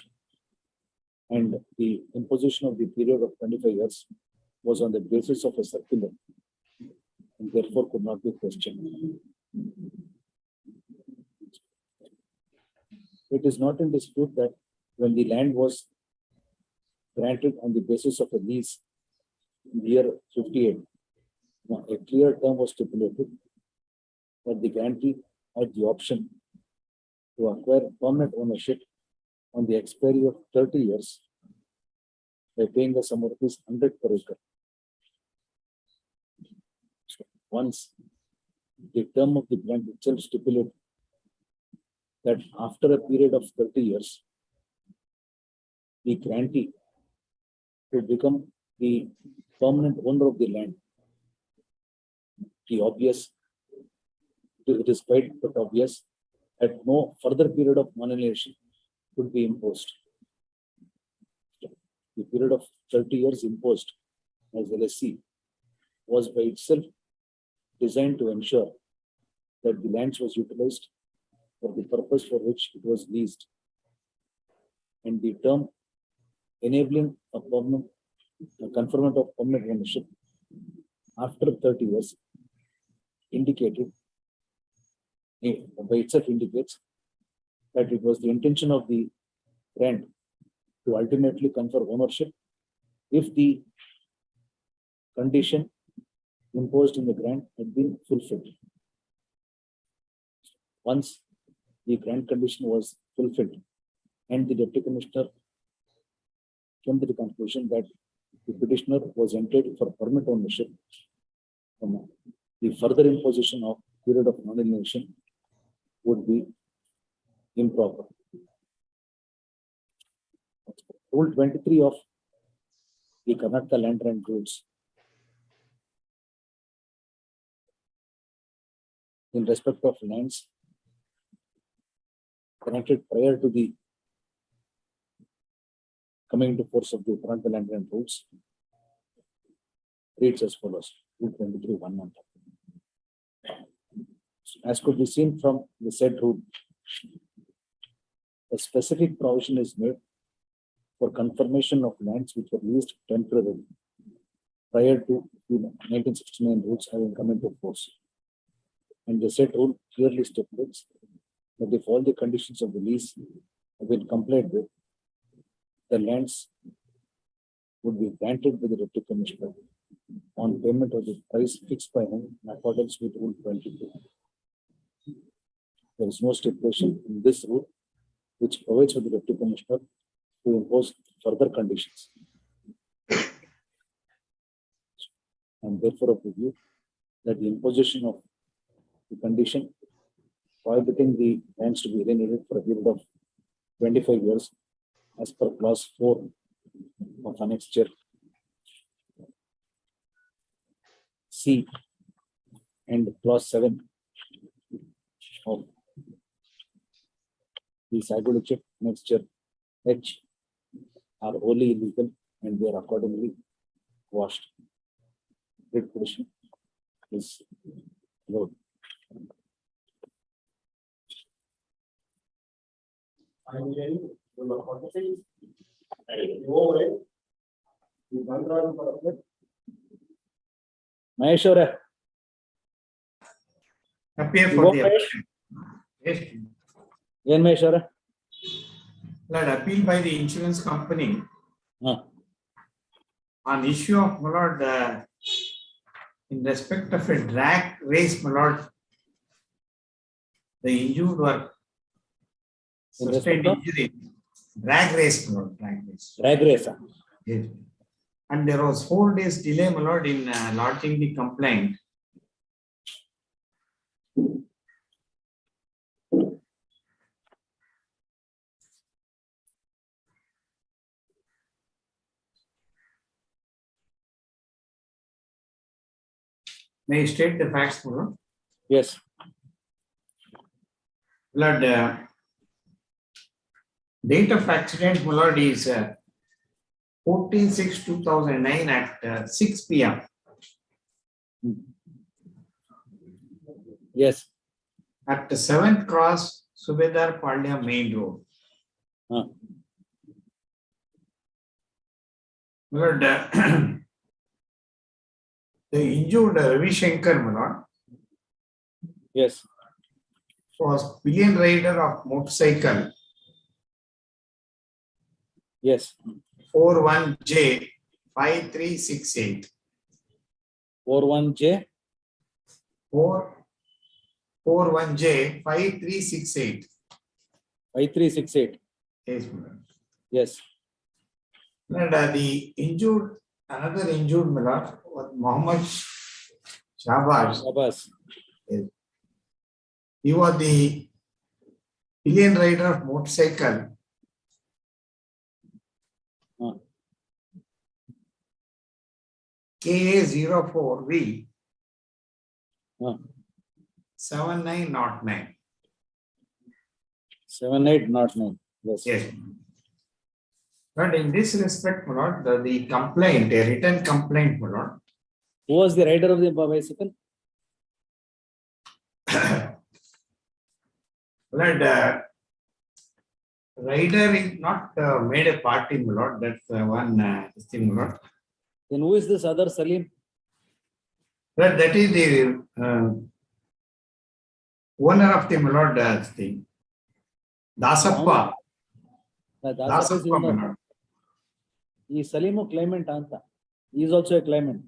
and the imposition of the period of 25 years was on the basis of a circular and therefore could not be questioned. It is not in dispute that when the land was granted on the basis of a lease in the year 58, a clear term was stipulated that the grantee had the option to acquire permanent ownership on the expiry of 30 years by paying the sum of ₹100 per acre. So once the term of the grant itself stipulated that after a period of 30 years, the grantee to become the permanent owner of the land. The obvious, it is quite but obvious that no further period of non-alienation could be imposed. The period of 30 years imposed as LSC was by itself designed to ensure that the lands was utilized for the purpose for which it was leased. And the term enabling a conferment of permanent ownership after 30 years indicated, by itself indicates that it was the intention of the grant to ultimately confer ownership if the condition imposed in the grant had been fulfilled. Once the grant condition was fulfilled and the Deputy Commissioner came to the conclusion that the petitioner was entitled for permanent ownership, the further imposition of period of non-alienation would be improper. Rule 23 of the Karnataka Land Rent Rules in respect of lands connected prior to the coming into force of the Karnataka Land Rent Rules reads as follows. Rule 23(1). As could be seen from the said rule, a specific provision is made for confirmation of lands which were leased temporarily prior to the 1969 rules having come into force. And the said rule clearly stipulates that if all the conditions of the lease have been complied with, the lands would be granted by the Deputy Commissioner on payment of the price fixed by him in accordance with Rule 22. There is no stipulation in this rule which provides for the Deputy Commissioner to impose further conditions. And therefore, of the view that the imposition of the condition prohibiting the lands to be alienated for a period of 25 years as per clause 4 of annexure C and clause 7 of the psychological annexure H are wholly illegal and they are accordingly washed. Writ petition is allowed. Maheshwara. Appear for the appeal. Yes. Yen Maheshwara. Lord, appeal by the insurance company on issue of, my lord, in respect of a drag race, my lord, the injured were sustained injury. Drag race, my lord, drag race. Drag race. Yes. And there was 4 days delay, my lord, in lodging the complaint. May I state the facts, my lord? Yes. Lord, date of accident, my lord, is 14/6/2009 at 6 p.m. Yes. At the 7th Cross, Subedar Palya Main Road. Lord, the injured Ravi Shankar, my lord, yes, was pillion rider of motorcycle. Yes. 41J 5368. 41J 41J 5368. 5368. Yes, madam. Yes. And the injured, another injured, my lord, was Muhammad Shabazz. Shabazz. Yes. He was the pillion rider of motorcycle. KA04V 7909. 7809. Yes. Yes. But in this respect, my lord, the complaint, a written complaint, my lord. Who was the rider of the bicycle? Lord, rider is not made a party, my lord. That's one thing, my lord. Then who is this other Salim? Lord, that is the owner of the, my lord, thing. Dasappa. Dasappa is the owner. my lord. He is Salim claimant anta. He is also a claimant.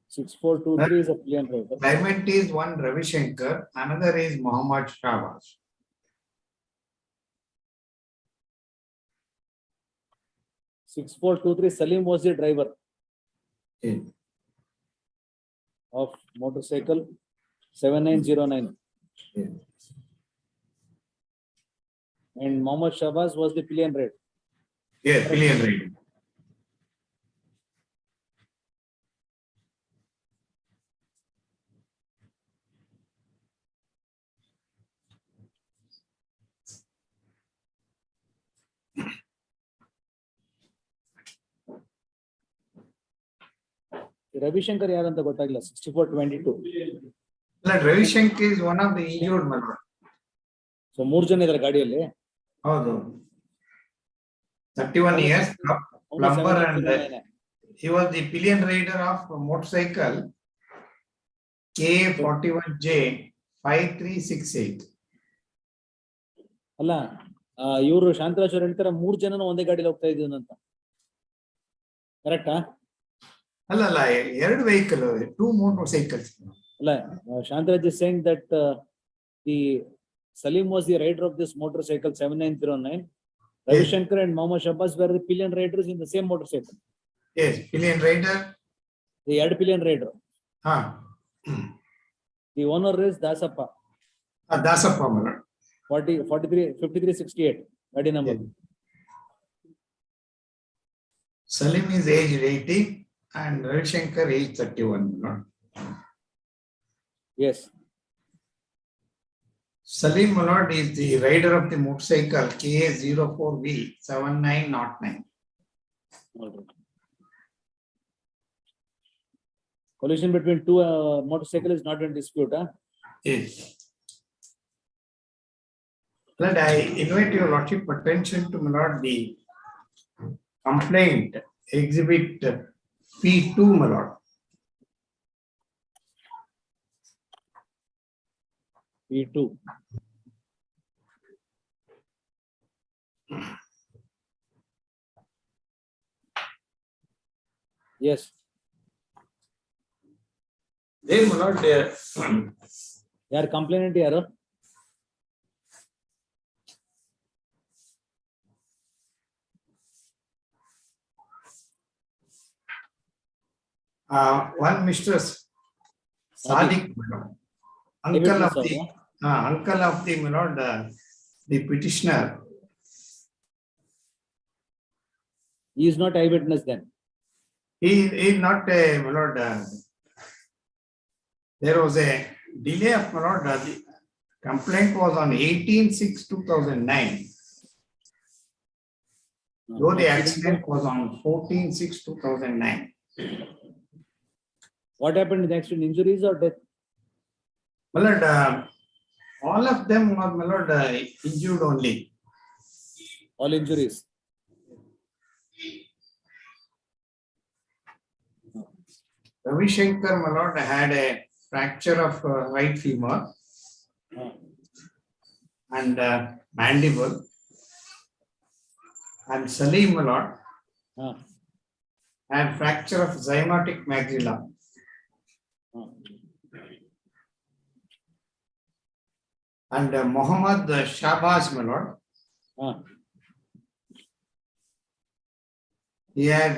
(6423) is a pillion rider. Claimant is one Ravi Shankar, another is Muhammad Shahbaz. (6423) Salim was the driver Okay. of motorcycle 7909. Yeah. And Muhammad Shahbaz was the pillion rider. Yes, pillion rider. Ravi Shankar ಯಾರಂತ ಗೊತ್ತಾಗಿಲ್ಲ. 6422. Lord, Ravi Shankar is one of the injured, my lord. So 3 ಜನ ಇದ್ದಾರೆ ಗಾಡಿಯಲ್ಲಿ. ಹೌದು. 31 years, plumber, and he was the pillion rider of motorcycle K41J 5368. ಅಲ್ಲ ಇವರು ಶಾಂತರಾಜ್ ಅವರು ಹೇಳ್ತಾರೆ 3 ಜನನು ಒಂದೇ ಗಾಡಿಯಲ್ಲಿ ಹೋಗ್ತಾ ಇದ್ದೀವಿ ಅಂತ. ಕರೆಕ್ಟಾ? ಅಲ್ಲ ಎರಡು ವೆಹಿಕಲ್, 2 motorcycles. ಅಲ್ಲ Shantaraj is saying that the Salim was the rider of this motorcycle 7909. Ravi Shankar and Muhammad Shahbaz were the pillion riders in the same motorcycle. Yes, pillion rider. The ಎರಡು pillion rider. The owner is Dasappa. Dasappa, my lord. 5368 ಗಾಡಿ number. Salim is aged 80 and Ravi Shankar age 31, my lord. Yes. Salim, my lord, is the rider of the motorcycle KA04V 7909. All right. Collision between two motorcycles is not in dispute, huh? Yes. Lord, I invite your lordship attention to, my lord, the complaint exhibit P2, my lord. P2. Yes. There, my lord, ಯಾರು complaint ಯಾರು? one Mr. Sadiq, my lord. Uncle of the my lord, the petitioner. He is not eyewitness then. He is not a, my lord. There was a delay of, my lord. The complaint was on 18/6/2009. Though the accident was on 14/6/2009. What happened in the accident? Injuries or death? My lord, all of them were, my lord, injured only. All injuries. Ravi Shankar, my lord, had a fracture of right femur and mandible. And Salim, my lord, had fracture of zygomatic maxilla. And Muhammad Shahbaz, my lord, he had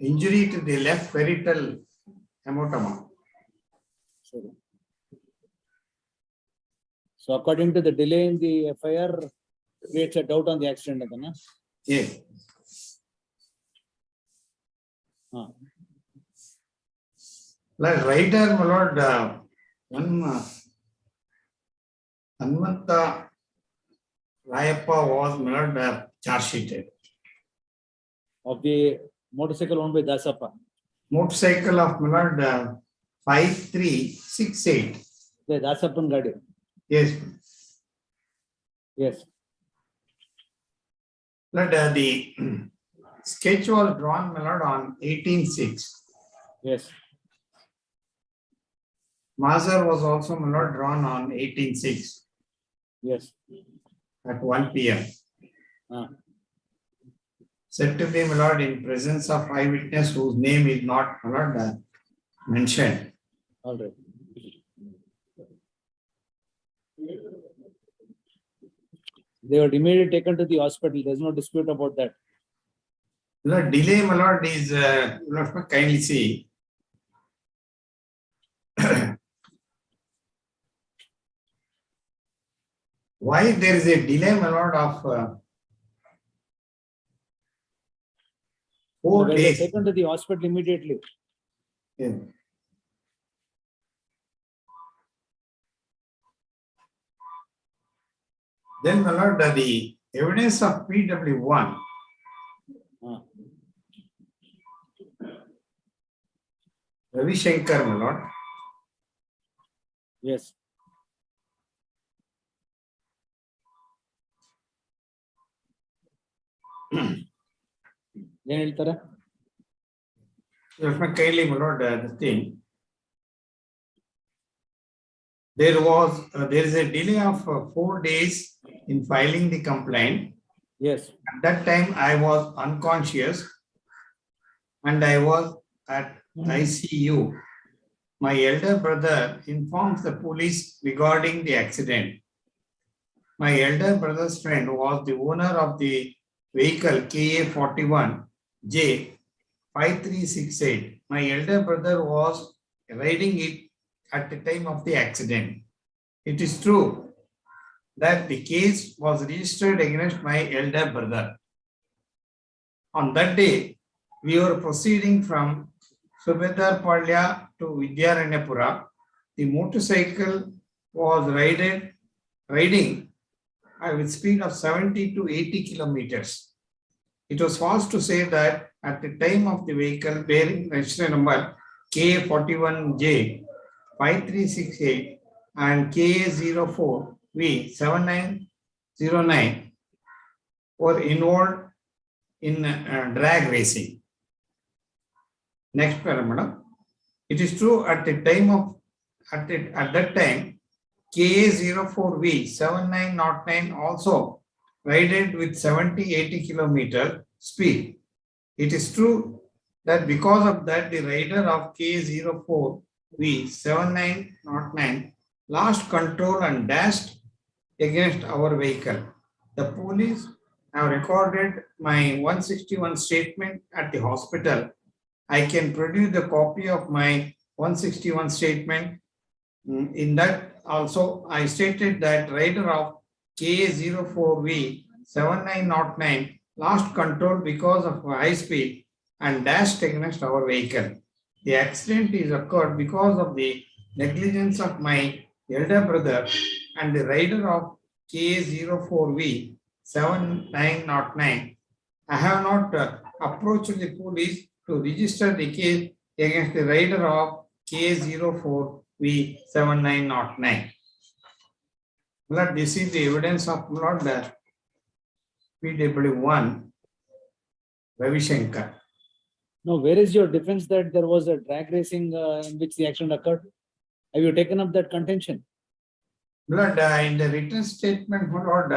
injury to the left parietal hematoma. Sorry. So according to the delay in the FIR creates a doubt on the accident. Adana? Yeah. Like writer, my lord, one Hanmanta Rayappa was, my lord, charge sheeted. Of the motorcycle owned by Dasappa. Motorcycle of, my lord, 5368. The Dasappan Gadi. Yes. Yes. But the sketch was drawn, my lord, on 18/6. Yes. Mazar was also, my lord, drawn on 18/6 Yes. at 1 p.m. Said to be, my lord, in presence of eyewitness whose name is not, my lord, mentioned. All right. They were immediately taken to the hospital. There's no dispute about that. The delay, my lord, is, kindly see. Why there is a delay, my lord, of 4 They were days? taken to the hospital immediately. Yeah. Then, my lord, the evidence of PW1. Ravi Shankar, my lord. Yes. ಏನ್ ಹೇಳ್ತಾರೆ? Kindly, my lord, the thing. There is a delay of 4 days in filing the complaint. Yes. At that time, I was unconscious and I was at ICU. My elder brother informed the police regarding the accident. My elder brother's friend was the owner of the vehicle KA41J 5368. My elder brother was riding it at the time of the accident. It is true that the case was registered against my elder brother. On that day, we were proceeding from Subedar to Vidyaranyapura. The motorcycle was riding with speed of 70 to 80 kilometers. It was false to say that at the time of the vehicle bearing registration number KA41J 5368 and KA04V7909 were involved in drag racing. Next paragraph. It is true at that time KA04V7909 also rided with 70-80 kilometer speed. It is true that because of that, the rider of KA04V7909 lost control and dashed against our vehicle. The police have recorded my 161 statement at the hospital. I can produce the copy of my 161 statement. In that also, I stated that rider of KA04V7909 lost control because of high speed and dashed against our vehicle. The accident is occurred because of the negligence of my elder brother and the rider of KA04V7909. I have not approached the police to register the case against the rider of KA04V7909. Lord, this is the evidence of Lord PW1 Ravi Shankar. Now, where is your defense that there was a drag racing in which the accident occurred? Have you taken up that contention? Lord, in the written statement, Lord,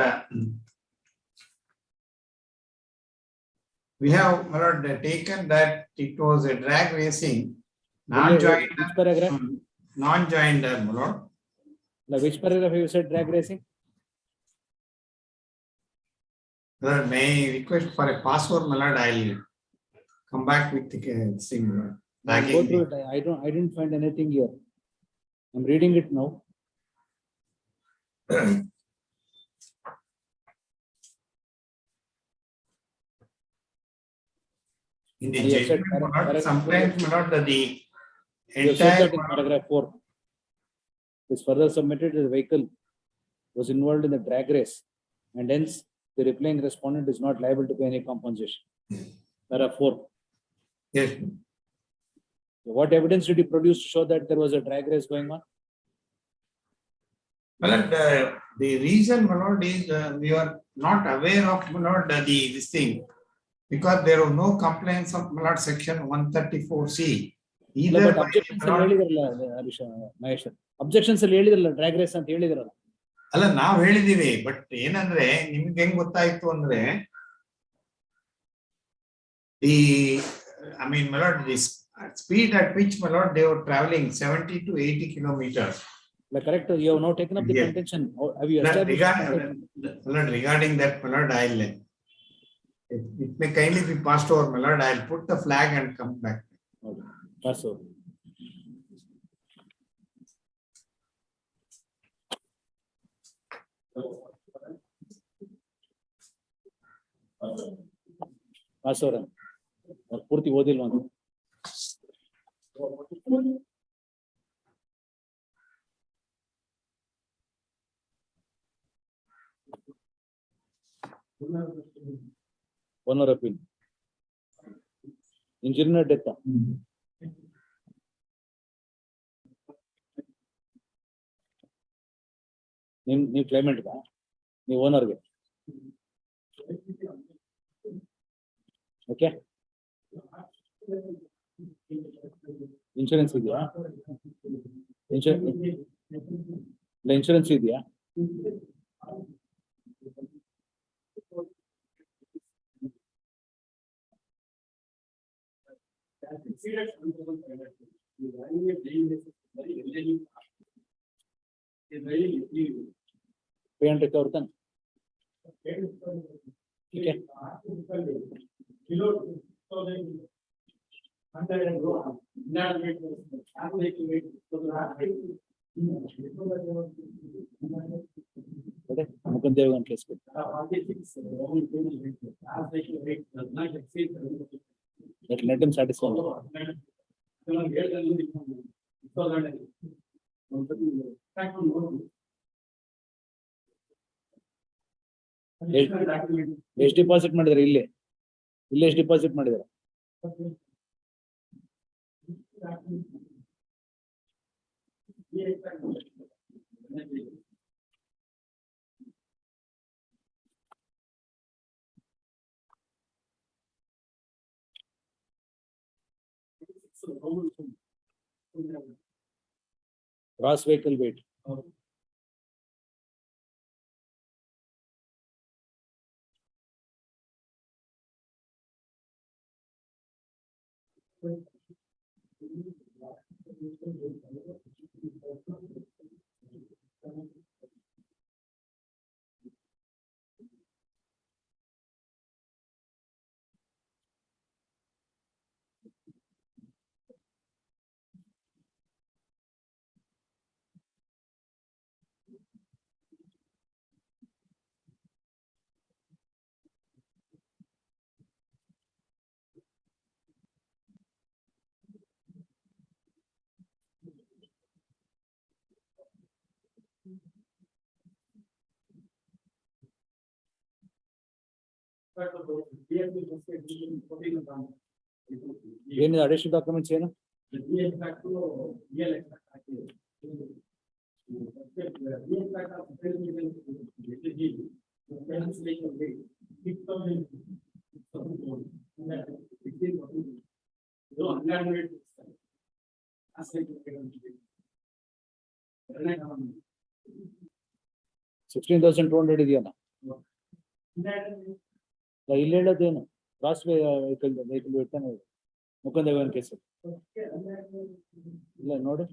we have, Lord, taken that it was a drag racing, non-joined, Which paragraph? non-joined, Lord. Now, which paragraph have you said drag racing? Lord, may I request for a password, my lord, I'll come back with the thing. Go through it. I didn't find anything here. I'm reading it now. In the You have said judgment, my lord, sometimes, my lord, the You have said entire, that in paragraph 4. Is further submitted that the vehicle was involved in the drag race, and hence the replying respondent is not liable to pay any compensation. Paragraph 4. yes, What evidence did you produce to show that there was a drag race going on? my lord, the reason, my lord, is we are not aware of, my lord, this thing, because there were no complaints of, my lord, section 134C. ಇಲ್ಲ, Either but by, objections my ಅಲ್ಲಿ lord, ಹೇಳಿದ್ರಲ್ಲ Mahesh, objections ಅಲ್ಲಿ ಹೇಳಿದ್ರಲ್ಲ drag race ಅಂತ ಹೇಳಿದ್ರಲ್ಲ. ಅಲ್ಲ ನಾವ್ ಹೇಳಿದೀವಿ, but ಏನಂದ್ರೆ ನಿಮ್ಗೆ ಹೆಂಗ್ ಗೊತ್ತಾಯ್ತು ಅಂದ್ರೆ the, I mean, my lord, this speed at which, my lord, they were traveling 70 to 80 kilometers. Like correct, you have now taken up the Yes. contention. Have you That established the contention? my lord, regarding that, my lord, it may kindly be passed over, my lord. I'll put the flag and come back. Okay. Pass over. Pass ಅವರ ಪೂರ್ತಿ ಓದಿಲ್ವ ಅಂತ. Owner appeal engineer death. ನೀವು claimant ನೀವು ಓನರ್ಗೆ. Okay, insurance ಇದೆಯಾ? Insurance ಇದೆಯಾ? Payment ಅವ್ರ ತಾನೆ. ठीक है, मुकुंदेव केस let him satisfy. ಎಷ್ಟು ಡಿಪಾಸಿಟ್ ಮಾಡಿದ್ರೆ? ಇಲ್ಲೇ ಎಷ್ಟು ಡಿಪಾಸಿಟ್ ಮಾಡಿದಾರೆ? Gross vehicle weight. ಏನಿದೆ ಅಡಿಷನಲ್ ಡಾಕ್ಯುಮೆಂಟ್ಸ್ ಏನು? $16,200 ಇದೆಯಲ್ಲ? ಇಲ್ಲಿ ಹೇಳೋದೇನು? ಕ್ರಾಸ್ ವೆಹಿಕಲ್ ಇರ್ತಾನೆ ಮುಖಂದೇವನ್ ಕೇಸ್ ಇಲ್ಲ ನೋಡಿ.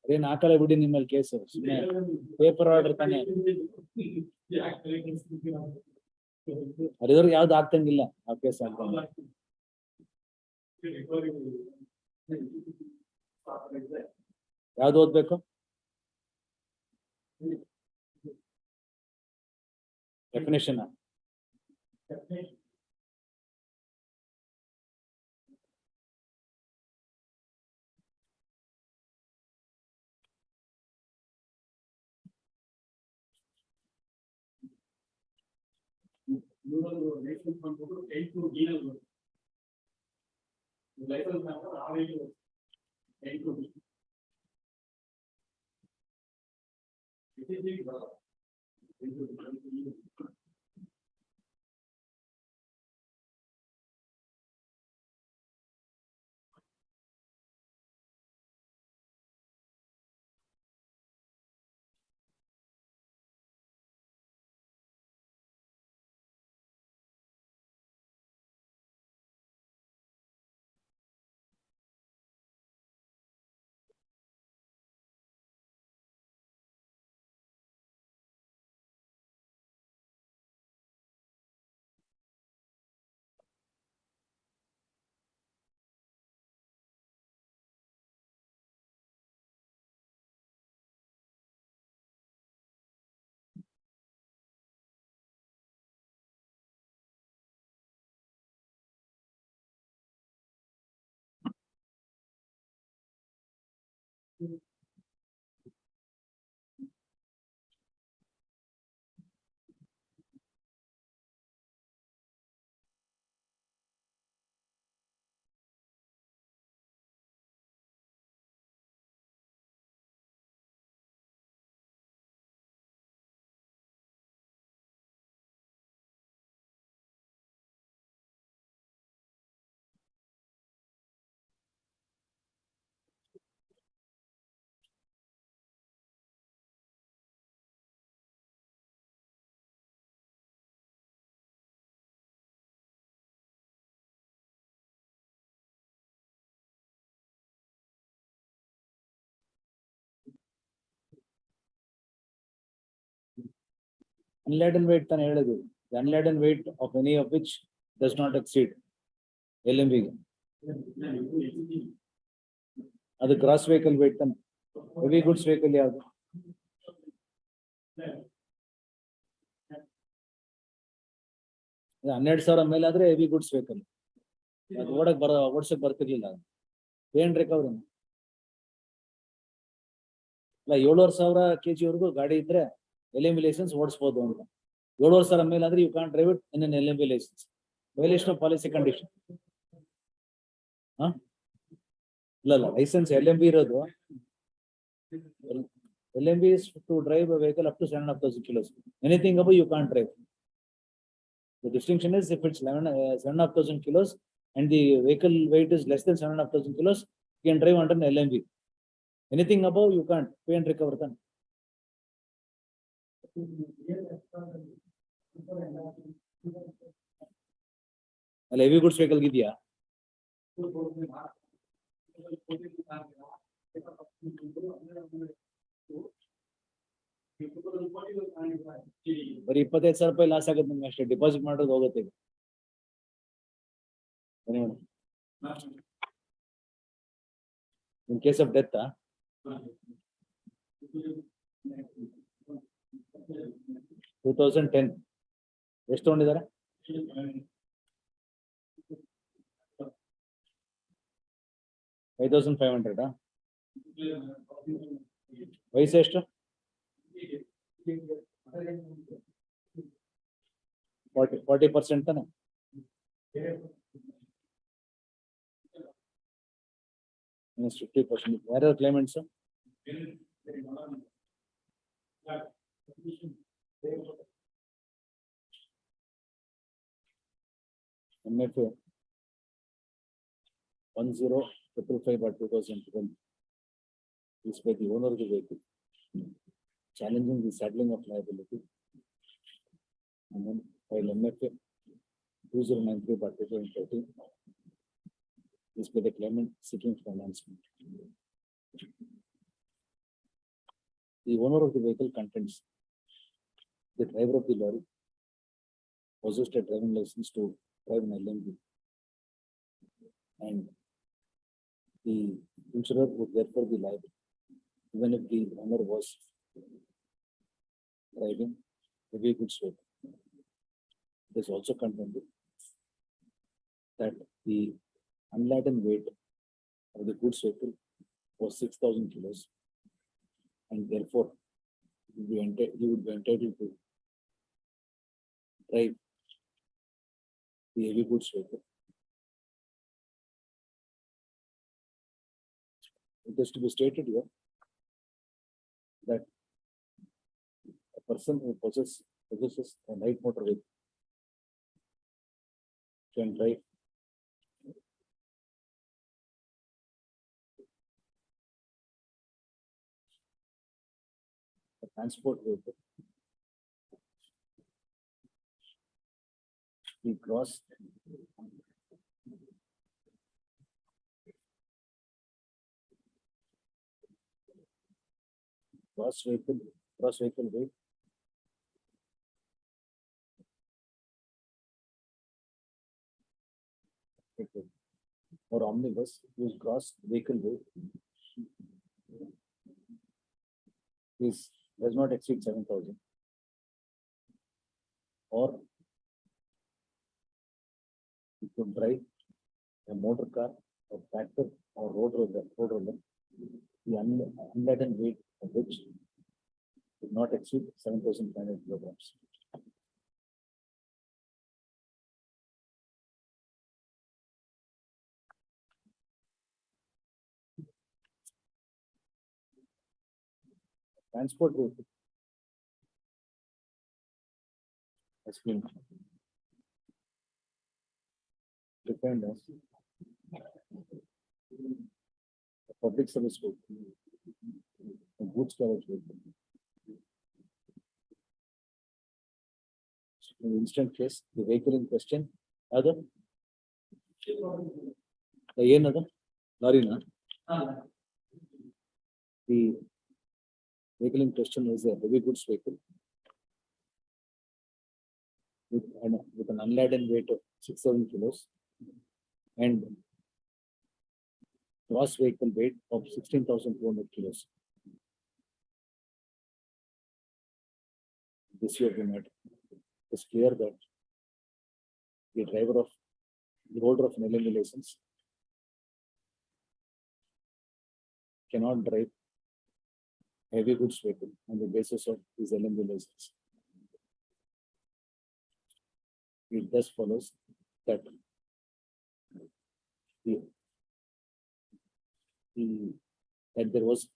ಅದೇನು ಹಾಕಲ್ಲ ಬಿಡಿ ನಿಮ್ಮಲ್ಲಿ ಕೇಸು, ಪೇಪರ್ ಆರ್ಡರ್ ತಾನೆ. ಅದ್ರವ್ರಿಗೆ ಯಾವ್ದು ಆಗ್ತಂಗಿಲ್ಲ ಆ ಕೇಸ್ ಆಗ್ತಂಗಿಲ್ಲ. ಯಾವ್ದು ಓದ್ಬೇಕು? ಡೆಫಿನೇಷನ್ unladen weight ತಾನೆ ಹೇಳಿದ್ವಿ. The unladen weight of any of which does not exceed LMV. ಅದು ಗ್ರಾಸ್ ವೆಹಿಕಲ್ ವೇಟ್ ತಾನೆ. ಹೆವಿ ಗುಡ್ಸ್ ವೆಹಿಕಲ್ ಯಾವುದು? ಅದು 12,000 ಮೇಲೆ ಆದ್ರೆ ಹೆವಿ ಗುಡ್ಸ್ ವೆಹಿಕಲ್. ಅದು ಓಡ್ಸಕ್ ಬರ್ತಿರ್ಲಿಲ್ಲ. ಏನ್ ರಿಕವರಿ ಇಲ್ಲ, 7,500 kg ವರೆಗೂ ಗಾಡಿ ಇದ್ರೆ LMV ಲೈಸೆನ್ಸ್ ಓಡಿಸಬಹುದು ಅಂತ. 7,500 ಮೇಲೆ ಆದ್ರೆ you can't drive it in an LMV licence. Violation of policy condition. ಇಲ್ಲ ಲೈಸೆನ್ಸ್ LMV ಇರೋದು, LMV is to drive a vehicle up to 7,500 kilos. Anything above you can't drive. The distinction is if it's 7,500 kilos and the vehicle weight is less than 7,500 kilos, you can drive under an LMV. Anything above you can't. Pay and recover then. ಅಲ್ಲ heavy goods vehicle ಇದೆಯಾ? ಬರೀ 25,000 ರೂಪಾಯಿ loss ಆಗುತ್ತೆ ನಿಮ್ಗೆ ಅಷ್ಟೇ. Deposit ಮಾಡೋದು ಹೋಗುತ್ತೆ. In case of death 2010 ಎಷ್ಟು ತಗೊಂಡಿದ್ದಾರೆ? 5,500. ವಯಸ್ಸು ಎಷ್ಟು? 40% ತಾನೆ. minus 50%. Where are claimants? MFA 10,555/2012 is by the owner of the vehicle, challenging the settling of liability MFA 2093/2013 is by the claimant seeking for enhancement. The owner of the vehicle contends the driver of the lorry possessed a driving license to drive an LMB, and the insurer would therefore be liable even if the owner was driving heavy goods vehicle. It is also contended that the unladen weight of the goods vehicle was 6,000 kilos, and therefore he would be entitled to drive the heavy goods vehicle. It is to be stated here that a person who possesses a light motor vehicle can drive a transport vehicle. The gross vehicle weight or omnibus whose gross vehicle weight does not exceed 7,000, or you could drive a motor car or tractor or road roller, the unladen weight of which did not exceed 7,500 kilograms. Transport vehicle has been defined as a public service vehicle, a goods carriage vehicle. In the instant case, the vehicle in question, other lorry. The vehicle in question is a heavy goods vehicle with an unladen weight of 6,000 kilos and gross vehicle weight of 16,200 kilos. This year, it's clear that the holder of an LMB license cannot drive heavy goods vehicle on the basis of his LMB license. It thus follows that that there was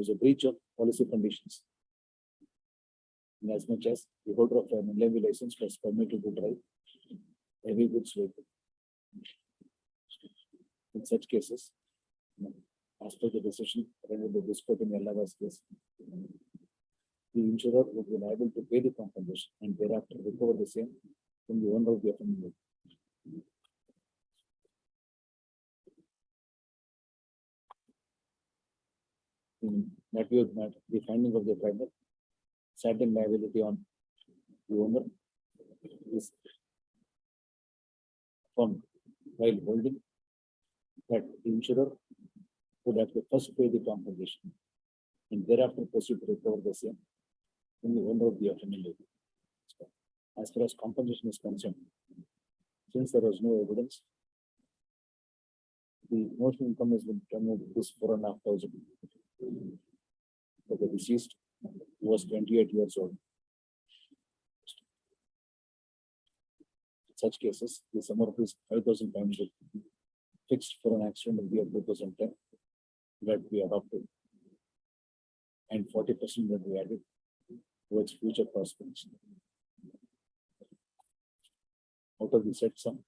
a breach of policy conditions, in as much as the holder of an LMB license was permitted to drive heavy goods vehicle. In such cases, as per the decision rendered by this court in Yellava's case, the insurer would be liable to pay the compensation and thereafter recover the same from the owner of the offending vehicle. In that view, the finding of the tribunal, satin liability on the owner is found while holding that the insurer would have to first pay the compensation and thereafter proceed to recover the same from the owner of the offending vehicle. As far as compensation is concerned, since there was no evidence, the notional income has been determined is 4,500. But the deceased was 28 years old. In such cases, the sum of is 5,500 fixed for an accident of the year 2010 that we adopted, and 40% that we added towards future prospects. Out of the set sum,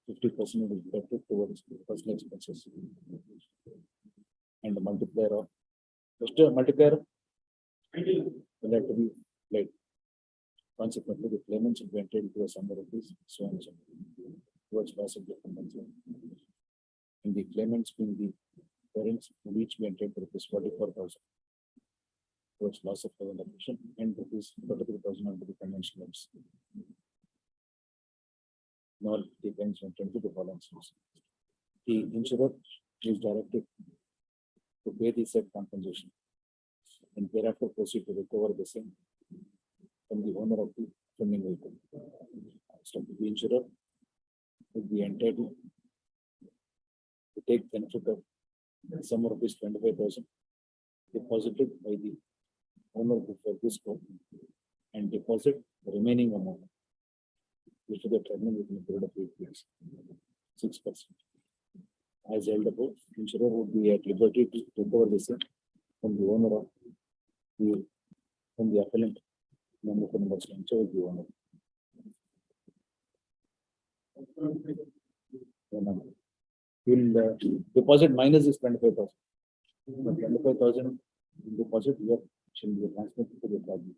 50% is deducted towards personal expenses, and the multiplier of will have to be like Consequently, the claimant should be entitled to a sum of rupees so and so towards loss of the compensation. And the claimants being the parents will each be entitled to rupees 44,000 towards loss of conviction and rupees 43,000 under the convention limits. Nor the claimants entitled to the following sums. The insurer is directed to pay the said compensation and thereafter proceed to recover the same from the owner of the offending vehicle. So the insurer will be entitled to take benefit of the sum of rupees 25,000 deposited by the owner before this court and deposit the remaining amount, which is the tribunal within a period of 8 years, 6%. As held above, insurer would be at liberty to recover the same from the owner of the appellant. Number of numbers will be owner. You'll deposit minus this 25,000. 25,000 deposit here shall be transmitted to the tribunal.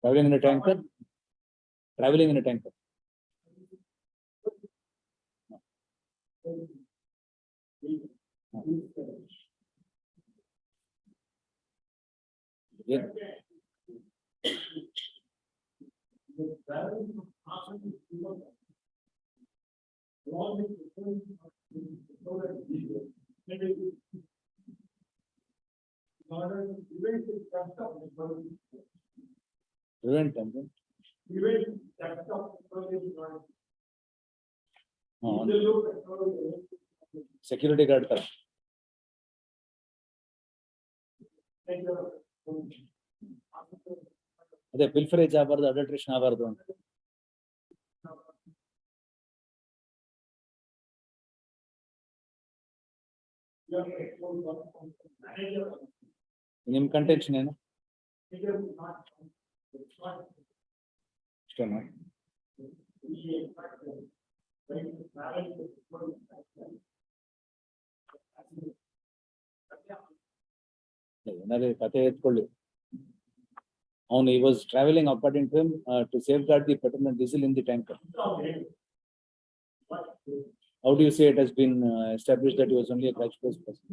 Traveling in a tanker? Traveling in a tanker. Yeah. Prevent something. Security guard. ಅದೇ ಪಿಲ್ಫರೇಜ್ ಆಗಬಾರ್ದು, adulteration ಆಗಬಾರ್ದು ಅಂತ. ನಿಮ್ contention ಏನು? ಇಷ್ಟನಾ? ಏನಾದ್ರು ಕಥೆ ಎತ್ಕೊಳ್ಳಿ. ಅವನು he was traveling according to him to safeguard the petrol and diesel in the tanker. How do you say it has been established that he was only a crash-based person?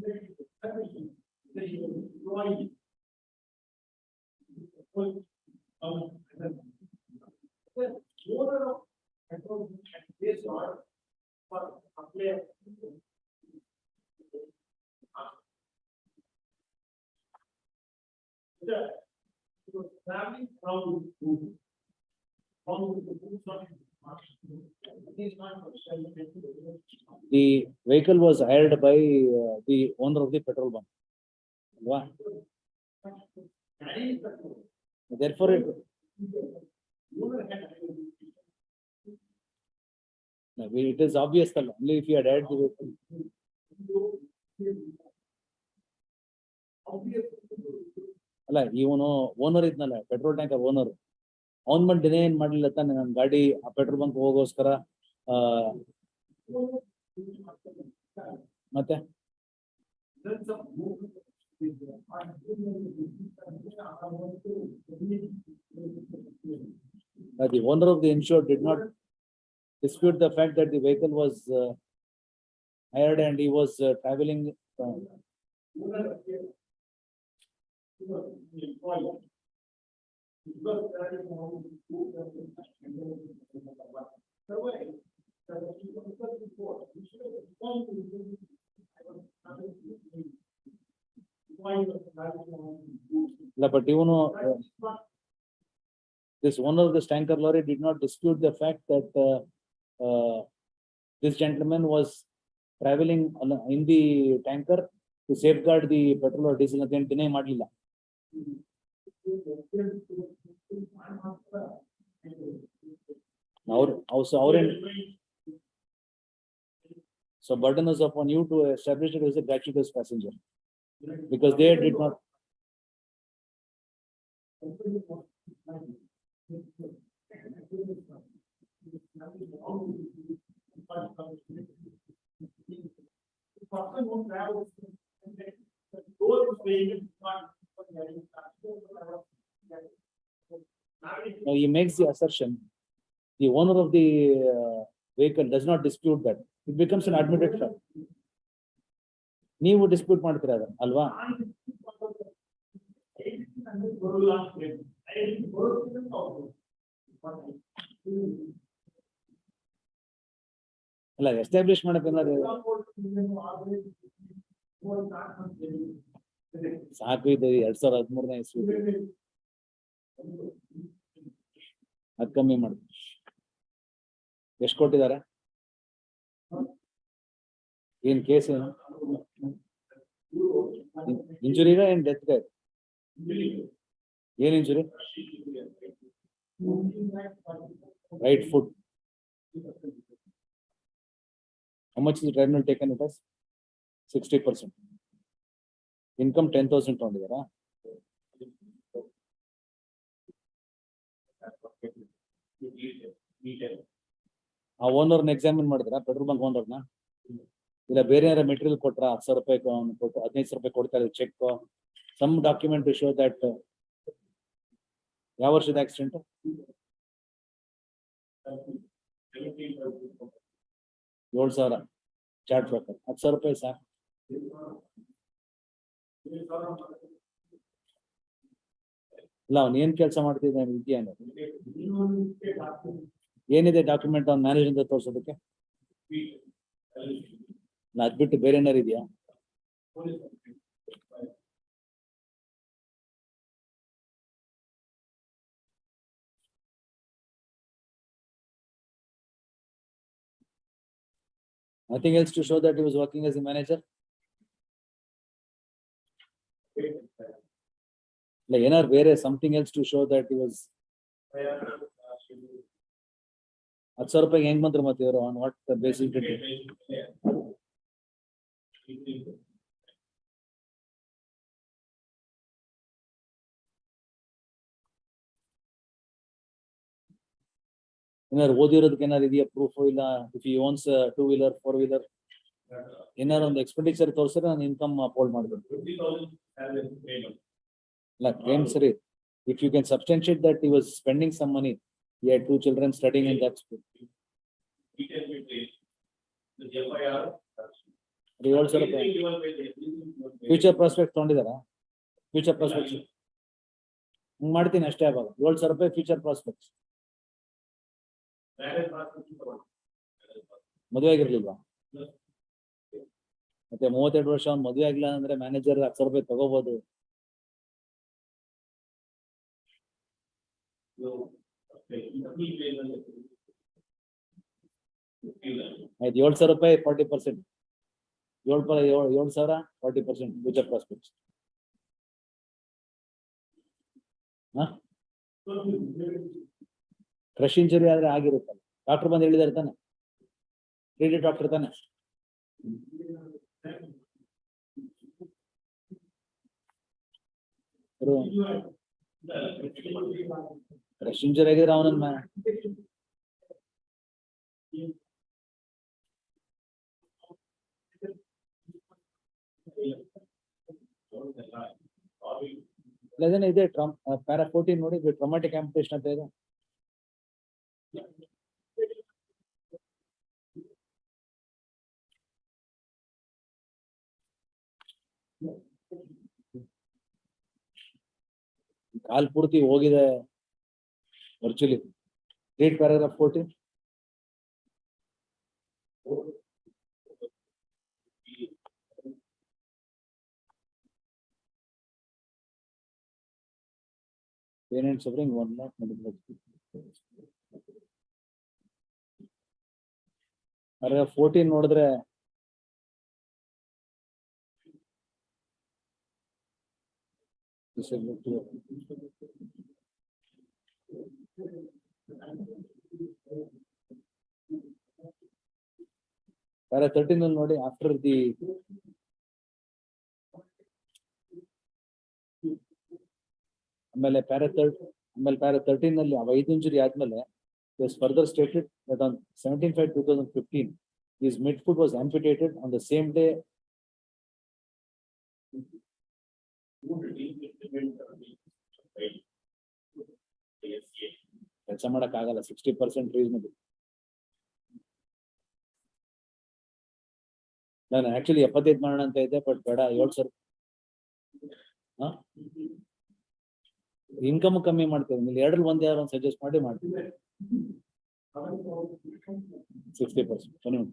The vehicle was hired by the owner of the petrol bunk. Therefore, it is obvious that only if you had hired the vehicle. ಅಲ್ಲ, ಇವನು owner ಇದ್ನಲ್ಲ, petrol tanker owner, ಅವನ್ ಬಂದು ಡಿನೇ ಏನ್ ಮಾಡ್ಲಿಲ್ಲ ತಾನೆ, ನನ್ನ ಗಾಡಿ ಆ ಪೆಟ್ರೋಲ್ ಬಂಕ್ ಹೋಗೋಸ್ಕರ. ಮತ್ತೆ the owner of the insured did not dispute the fact that the vehicle was hired and he was traveling. But even this owner of this tanker lorry did not dispute the fact that this gentleman was traveling in the tanker to safeguard the petrol or diesel. Again, deny madlilla. So burden is upon you to establish it as a gratuitous passenger. Because they did not. Now he makes the assertion, the owner of the vehicle does not dispute that. It becomes an admitted fact. ನೀವು dispute ಮಾಡ್ತೀರಾ ಅದನ್ನ, ಅಲ್ವಾ? ಅಲ್ಲ, establish ಮಾಡಕ್ಕೆ ಸಾಕು. ಇದು 2013ನೇ ಇಸ್ವಿ, ಅದ್ ಕಮ್ಮಿ ಮಾಡಿ. ಎಷ್ಟು ಕೊಟ್ಟಿದ್ದಾರೆ? ಏನ್ ಕೇಸ್ ಏನು? ಇಂಜುರಿಗ ಏನ್ ಡೆತ್ ಗೆ? ಏನ್ injury? Right foot. How much is the tribunal taken it as? 60%. Income 10,000 ತಗೊಂಡಿದಾರಾ? ಆ ಓನರ್ನ ಎಕ್ಸಾಮಿನ್ ಮಾಡಿದ್ರಾ? ಪೆಟ್ರೋಲ್ ಬಂಕ್ ಓನರ್ನ? ಇಲ್ಲ ಬೇರೆ ಏನಾರ ಮೆಟೀರಿಯಲ್ ಕೊಟ್ರ? 10,000 ರೂಪಾಯಿ ಕೊಟ್ಟು 15,000 ರೂಪಾಯಿ ಕೊಡ್ತಾರೆ cheque. Some document to show that. ಯಾವ ವರ್ಷದ ಆಕ್ಸಿಡೆಂಟ್? 7,000 ಚಾರ್ಟ್ ಪ್ರಕಾರ 10,000 ರೂಪಾಯಿ ಸಾಕು. ಇಲ್ಲ, ಅವ್ನು ಏನ್ ಕೆಲಸ ಮಾಡ್ತಿದ್ದಾನೆ ಇದೆಯಾ? ಏನಿದೆ ಡಾಕ್ಯುಮೆಂಟ್ ಅವ್ನು ಮ್ಯಾನೇಜರ್ ಅಂತ ತೋರ್ಸೋದಕ್ಕೆ? ಅದ್ ಬಿಟ್ಟು ಬೇರೆ ಏನಾರು ಇದೆಯಾ? Nothing else to show that he was working as a manager? Like ಏನಾರು ಬೇರೆ something else to show that he was. 10,000 ರೂಪಾಯಿ ಹೆಂಗ್ ಬಂದ್ರು ಮತ್ತೆ ಇವರು? on what basis did it? ಏನಾರು ಓದಿರೋದಕ್ಕೆ ಏನಾರು ಇದೆಯಾ ಪ್ರೂಫ್? ಇಲ್ಲ, if you owns 2-wheeler 4-wheeler ಏನಾರು ಒಂದು ಎಕ್ಸ್ಪೆಂಡಿಚರ್ ತೋರಿಸಿದ್ರೆ ನಾನು ಇನ್ಕಮ್ ಅಪೋಲ್ಡ್ ಮಾಡ್ಬೇಕು. ಇಲ್ಲ, ಕ್ಲೇಮ್ ಸರಿ. If you can substantiate that he was spending some money, he had 2 children studying in that school. 7,000 ರೂಪಾಯಿ ಫ್ಯೂಚರ್ ಪ್ರಾಸ್ಪೆಕ್ಟ್ ತಗೊಂಡಿದಾರ? ಫ್ಯೂಚರ್ ಪ್ರಾಸ್ಪೆಕ್ಟ್ಸ್ ಮಾಡ್ತೀನಿ ಅಷ್ಟೇ. ಆವಾಗ 7,000 ರೂಪಾಯಿ ಫ್ಯೂಚರ್ ಪ್ರಾಸ್ಪೆಕ್ಟ್ಸ್. ಮದುವೆ ಆಗಿರ್ಲಿಲ್ವಾ? ಮತ್ತೆ 32 ವರ್ಷ ಅವ್ನು ಮದುವೆ ಆಗಿಲ್ಲ ಅಂದ್ರೆ ಮ್ಯಾನೇಜರ್ 10,000 ರೂಪಾಯಿ ತಗೋಬಹುದು. ಆಯ್ತು, 7,000 ರೂಪಾಯಿ 40%. 7,000 40% ಫ್ಯೂಚರ್ ಪ್ರಾಸ್ಪೆಕ್ಟ್ಸ್. ಕ್ರಶ್ ಇಂಜುರಿ ಆದ್ರೆ ಆಗಿರುತ್ತಲ್ಲ, ಡಾಕ್ಟರ್ ಬಂದು ಹೇಳಿದಾರೆ ತಾನೆ, ಲೇಡಿ ಡಾಕ್ಟರ್ ತಾನೆ. ಕ್ರಶ್ ಇಂಜುರಿ ಆಗಿದ್ರೆ ಅವನನ್ನ ಇದೆ. ಪ್ಯಾರಾ 14 ನೋಡಿ, ಟ್ರಾಮಾಟಿಕ್ ಆಂಪುಟೇಷನ್ ಅಂತ ಇದೆ. ಕಾಲ್ ಪೂರ್ತಿ ಹೋಗಿದೆ virtually. Read paragraph 14. Pain and suffering 1 lakh medical expenses. Paragraph 14 ನೋಡಿದ್ರೆ Para 13 al nodi after the ಆಮೇಲೆ para 13 ನಲ್ಲಿ 5 ಇಂಜುರಿ ಆದ್ಮೇಲೆ it was further stated that on 17/5/2015 his midfoot was amputated on the same day. ಕೆಲಸ ಮಾಡಕ್ಕಾಗಲ್ಲ 60% reasonable. ನಾನು actually 75 ಮಾಡೋಣ ಅಂತ ಇದ್ದೆ, ಬಟ್ ಬೇಡ 7 ಸರ್ ಇನ್ಕಮ್ ಕಮ್ಮಿ ಮಾಡ್ತೇವೆ. ಇಲ್ಲಿ 2ರಲ್ಲಿ 1 ಯಾರು ಸಜೆಸ್ಟ್ ಮಾಡಿ ಮಾಡ್ತೀವಿ. 60%.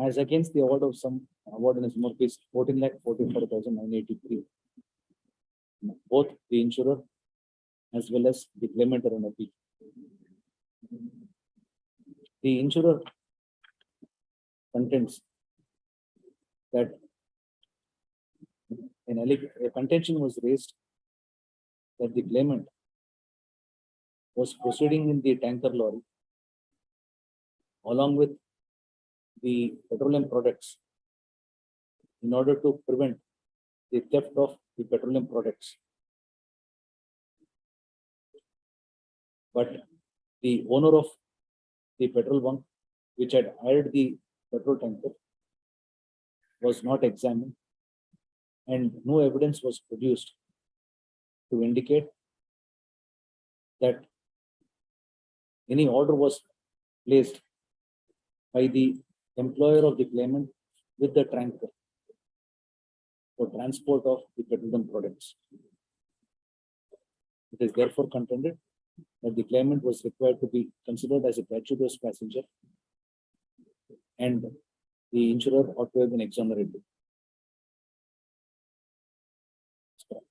As against the award of some award in a sum of rupees 14,44,983, both the insurer as well as the claimant are on appeal. The insurer contends that a contention was raised that the claimant was proceeding in the tanker lorry along with the petroleum products in order to prevent the theft of the petroleum products. But the owner of the petrol bunk, which had hired the petrol tanker, was not examined, and no evidence was produced to indicate that any order was placed by the employer of the claimant with the tanker for transport of the petroleum products. It is therefore contended that the claimant was required to be considered as a gratuitous passenger, and the insurer ought to have been exonerated.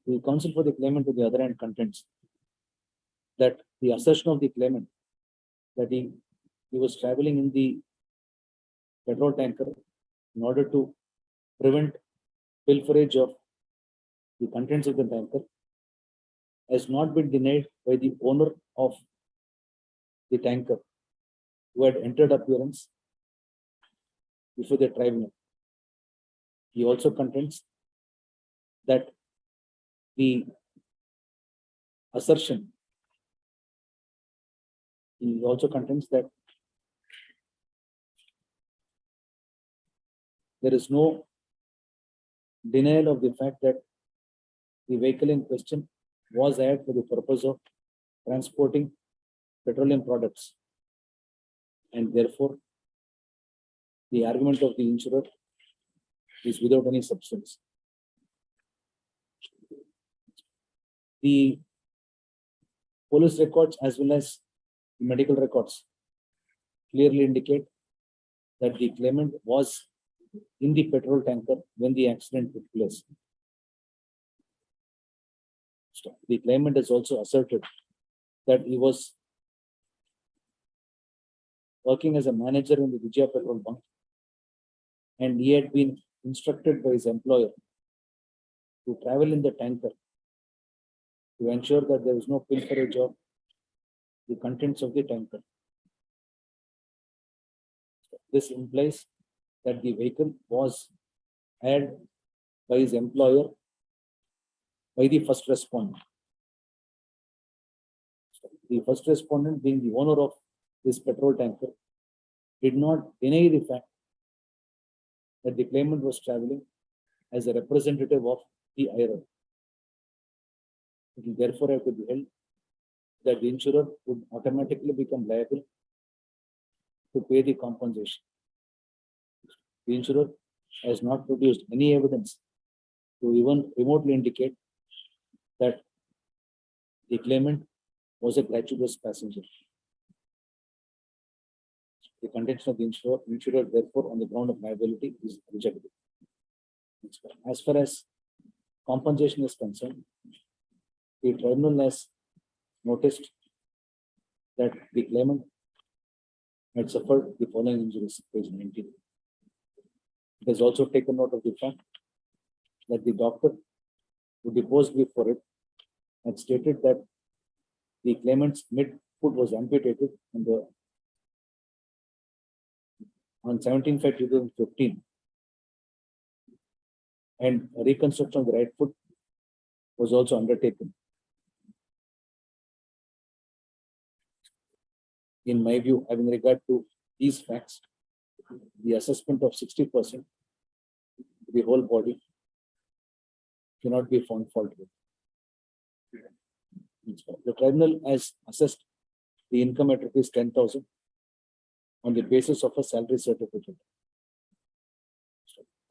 The counsel for the claimant, to the other hand, contends that the assertion of the claimant that he was traveling in the petrol tanker in order to prevent pilferage of the contents of the tanker has not been denied by the owner of the tanker, who had entered appearance before the tribunal. He also contends that the assertion, he also contends that there is no denial of the fact that the vehicle in question was hired for the purpose of transporting petroleum products, and therefore the argument of the insurer is without any substance. The police records as well as the medical records clearly indicate that the claimant was in the petrol tanker when the accident took place. The claimant has also asserted that he was working as a manager in the Vijaya petrol bunk, and he had been instructed by his employer to travel in the tanker to ensure that there is no pilferage of the contents of the tanker. This implies that the vehicle was hired by his employer by the first respondent. The first respondent, being the owner of this petrol tanker, did not deny the fact that the claimant was traveling as a representative of the hirer. It will therefore have to be held that the insurer would automatically become liable to pay the compensation. The insurer has not produced any evidence to even remotely indicate that the claimant was a gratuitous passenger. The contention of the insurer, therefore, on the ground of liability is rejected. As far as compensation is concerned, the tribunal has noticed that the claimant had suffered the following injuries, page 19. It has also taken note of the fact that the doctor who deposed before it had stated that the claimant's mid-foot was amputated on 17/5/2015, and a reconstruction of the right foot was also undertaken. In my view, having regard to these facts, the assessment of 60% the whole body cannot be found fault with. The tribunal has assessed the income at rupees 10,000 on the basis of a salary certificate.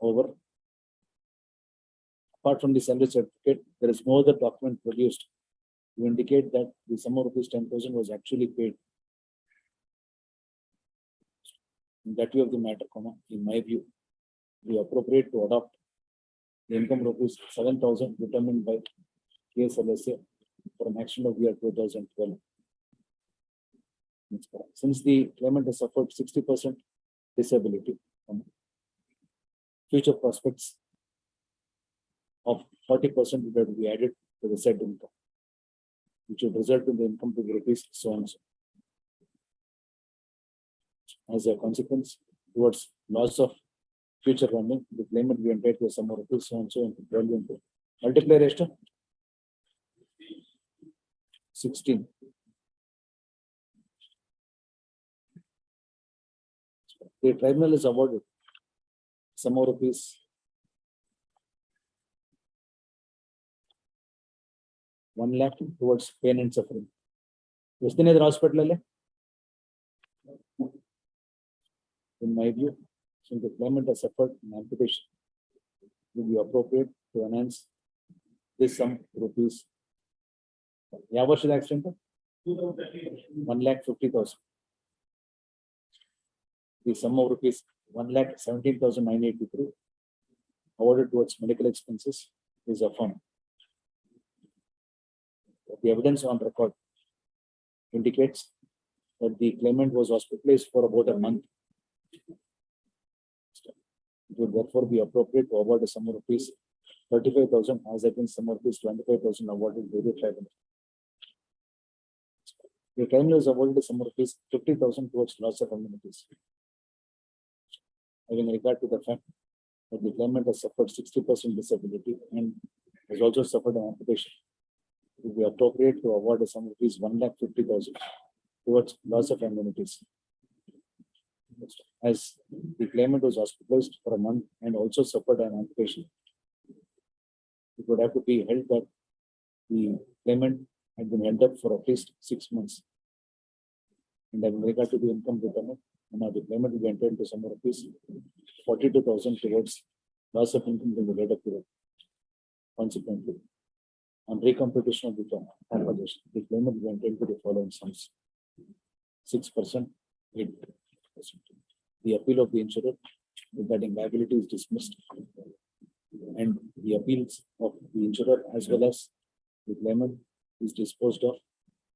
However, apart from the salary certificate, there is no other document produced to indicate that the sum of rupees 10,000 was actually paid. In that view of the matter, in my view, it is appropriate to adopt the income rupees 7,000 determined by KSLSA for an action of year 2012. Since the claimant has suffered 60% disability, future prospects of 40% would have to be added to the said income, which would result in the income to be rupees so and so. As a consequence, towards loss of future running, the claimant will be entitled to a sum of rupees so and so into 12 into multiply rest 16. The tribunal is awarded sum of rupees 1 lakh towards pain and suffering. Western hospital. In my view, since the claimant has suffered an amputation, it will be appropriate to enhance this sum rupees. Yeah, what's the accident? 1,50,000. The sum of rupees 1,17,983 awarded towards medical expenses is affirmed. The evidence on record indicates that the claimant was hospitalized for about a month. It would therefore be appropriate to award a sum of rupees 35,000 as against sum of rupees 25,000 awarded by the tribunal. The tribunal is awarded a sum of rupees 50,000 towards loss of amenities. Having regard to the fact that the claimant has suffered 60% disability and has also suffered an amputation, it would be appropriate to award a sum of rupees 1,50,000 towards loss of amenities. As the claimant was hospitalized for a month and also suffered an amputation, it would have to be held that the claimant had been held up for at least 6 months. And in regard to the income determined, the claimant will be entitled to some rupees 42,000 towards loss of income in the later period. Consequently, on recomputation of the compensation, the claimant will be entitled to the following sums: 6%, 8%. The appeal of the insurer regarding liability is dismissed, and the appeals of the insurer as well as the claimant is disposed of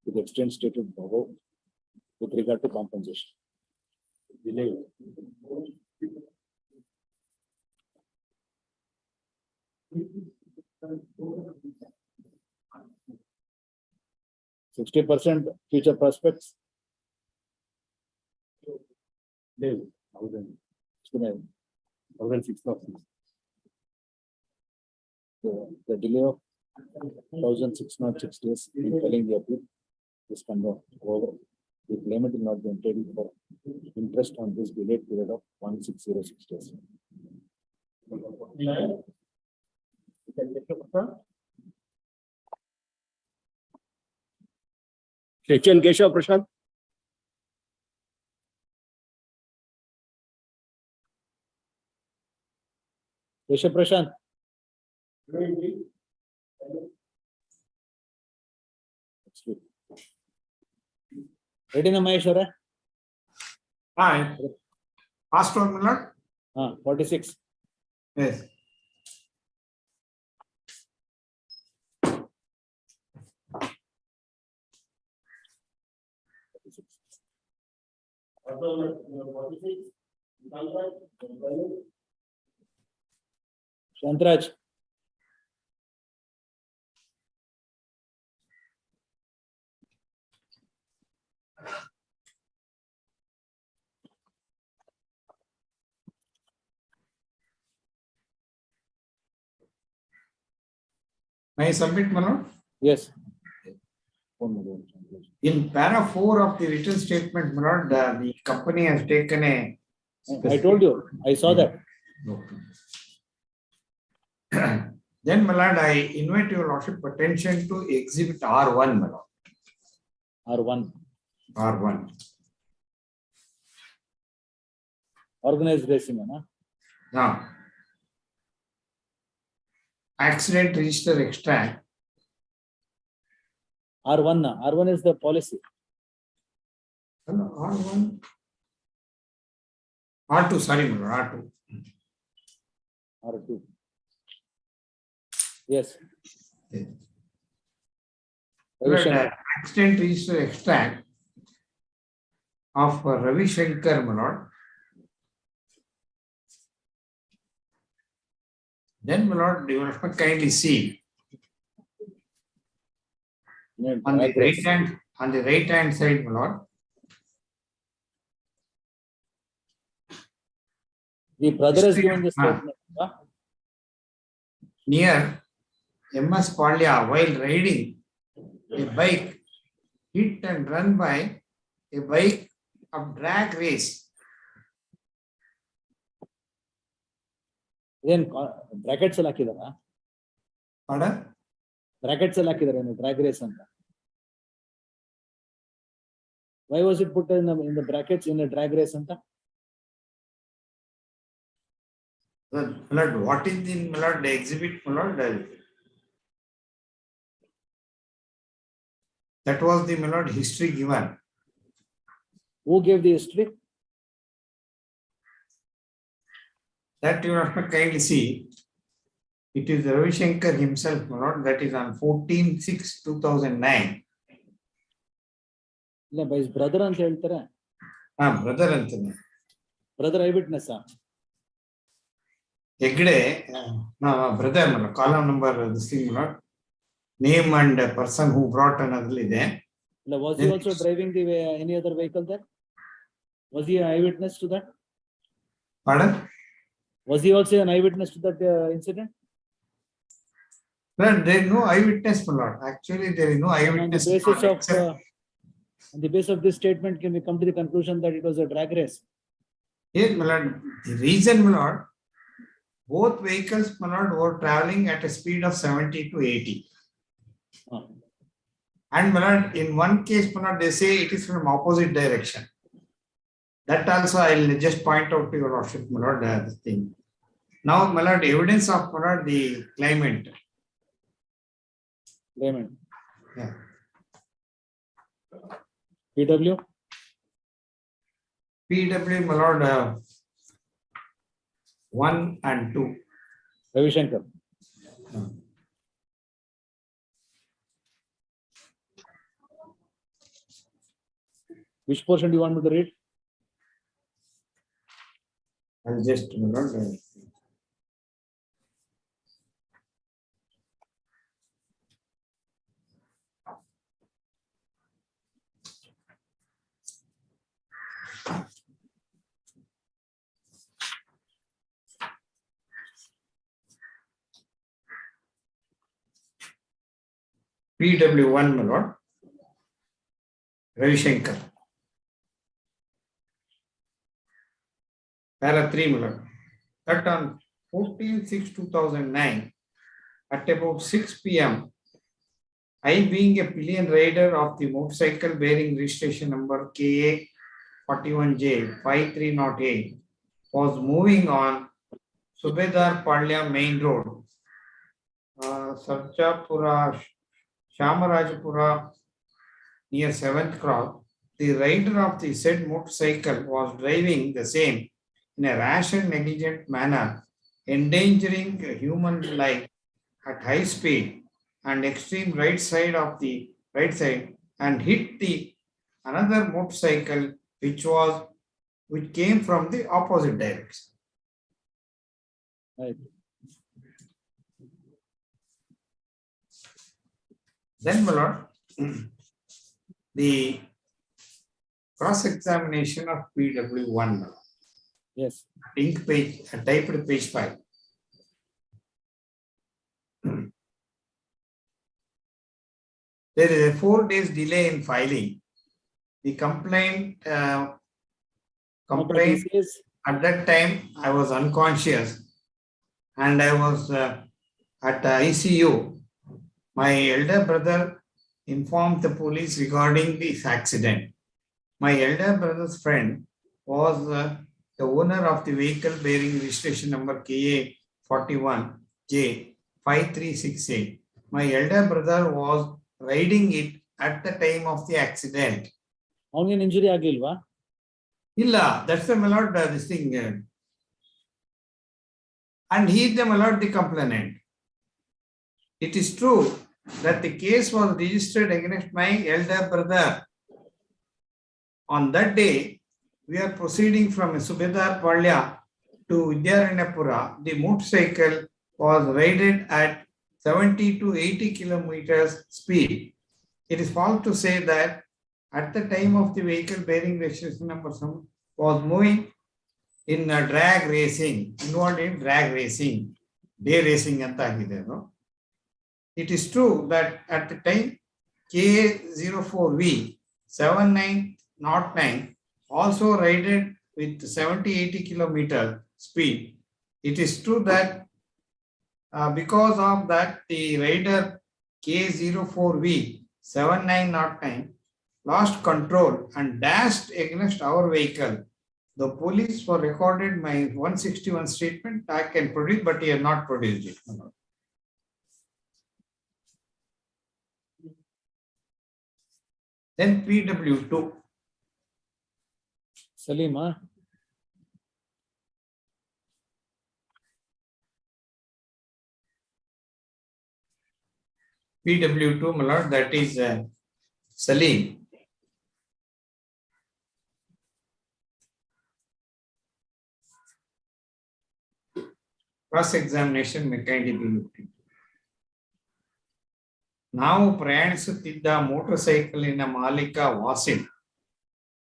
to the extent stated above with regard to compensation. Delay. 60% future prospects. 1,606. The delay of 1,606 days in filing the appeal is condoned. However, the claimant will not be entitled for interest on this delayed period of 1,606 days. Section Keshav Prashant. Keshav Prashant. Ready na Maheshwara? Hi. Past 1 minute? 46. Yes. Shantraj. May I submit, my lord? Yes. In para 4 of the written statement, my lord, the company has taken a. I told you, I saw that. Then, my lord, I invite your lordship attention to exhibit R1, my lord. R1. R1. Organized racing, huh? Now, accident register extract. R1, R1 is the policy. R1. R2, sorry, my lord, R2. R2. Yes. Accident register extract of Ravi Shankar, my lord. Then, my lord, you will kindly see on the right hand side, my lord. The brother is given the statement. Huh? Near MS Palya, while riding a bike, hit and run by a bike of drag race. Then brackets all hakidara. Pardon? Brackets all hakidara drag race anta. Why was it put in the brackets in a drag race anta? Lord, what is the Lord, the exhibit, Lord? That was the Lord history given. Who gave the history? That you have to kindly see. It is Ravi Shankar himself, Lord, that is on 14/6/2009. No, by his brother anta heltare. Brother antane. Brother eyewitness. Egde, brother, column number, this thing, Lord. Name and person who brought another there. Was he also driving any other vehicle there? Was he an eyewitness to that? Pardon? Was he also an eyewitness to that incident? Well, there is no eyewitness, Lord. Actually, there is no eyewitness. On the basis of this statement, can we come to the conclusion that it was a drag race? Yes, my lord. The reason, my lord, both vehicles, my lord, were traveling at a speed of 70 to 80. And my lord, in one case, my lord, they say it is from opposite direction. That also I'll just point out to your lordship, my lord, the thing. Now, my lord, evidence of, my lord, the claimant. Claimant. Yeah. PW? PW, my lord, 1 and 2. Ravi Shankar. Which portion do you want me to read? I'll just, my lord. PW1, my lord. Ravi Shankar. Para 3, my lord. That on 14/6/2009 at about 6 p.m. I, being a pillion rider of the motorcycle bearing registration number KA 41J 5308, was moving on Subedar Palya Main Road, Sarjapura, Shamarajapura, near 7th Cross. The rider of the said motorcycle was driving the same in a rash and negligent manner, endangering human life at high speed and extreme right side, and hit the another motorcycle which came from the opposite direction. Right. Then, my lord, the Cross-examination of PW1. Yes. Ink page, typed page 5. There is a 4 days delay in filing. The complaint, at that time I was unconscious and I was at ICU. My elder brother informed the police regarding this accident. My elder brother's friend was the owner of the vehicle bearing registration number KA41J5368. My elder brother was riding it at the time of the accident. Only an injury agilva? Illa, that's the my lord, this thing. And he is the my lord, the complainant. It is true that the case was registered against my elder brother. On that day, we are proceeding from Subedar Palya to Vidyaranapura. The motorcycle was ridden at 70 to 80 kilometers speed. It is false to say that at the time of the vehicle bearing registration number was moving in drag racing, involved in drag racing, day racing. No? It is true that at the time KA04V 7909 also ridden with 70-80 kilometer speed. It is true that because of that, the rider K04V 7909 lost control and dashed against our vehicle. The police for recorded my 161 statement. I can produce, but he has not produced it. Then PW2. Salima. PW2, my lord, that is Salim. Cross-examination may kindly be looked into. ನಾವು ಪ್ರಯಾಣಿಸುತ್ತಿದ್ದ motor ಸೈಕಲಿನ ಮಾಲೀಕ ವಾಸಿಂ.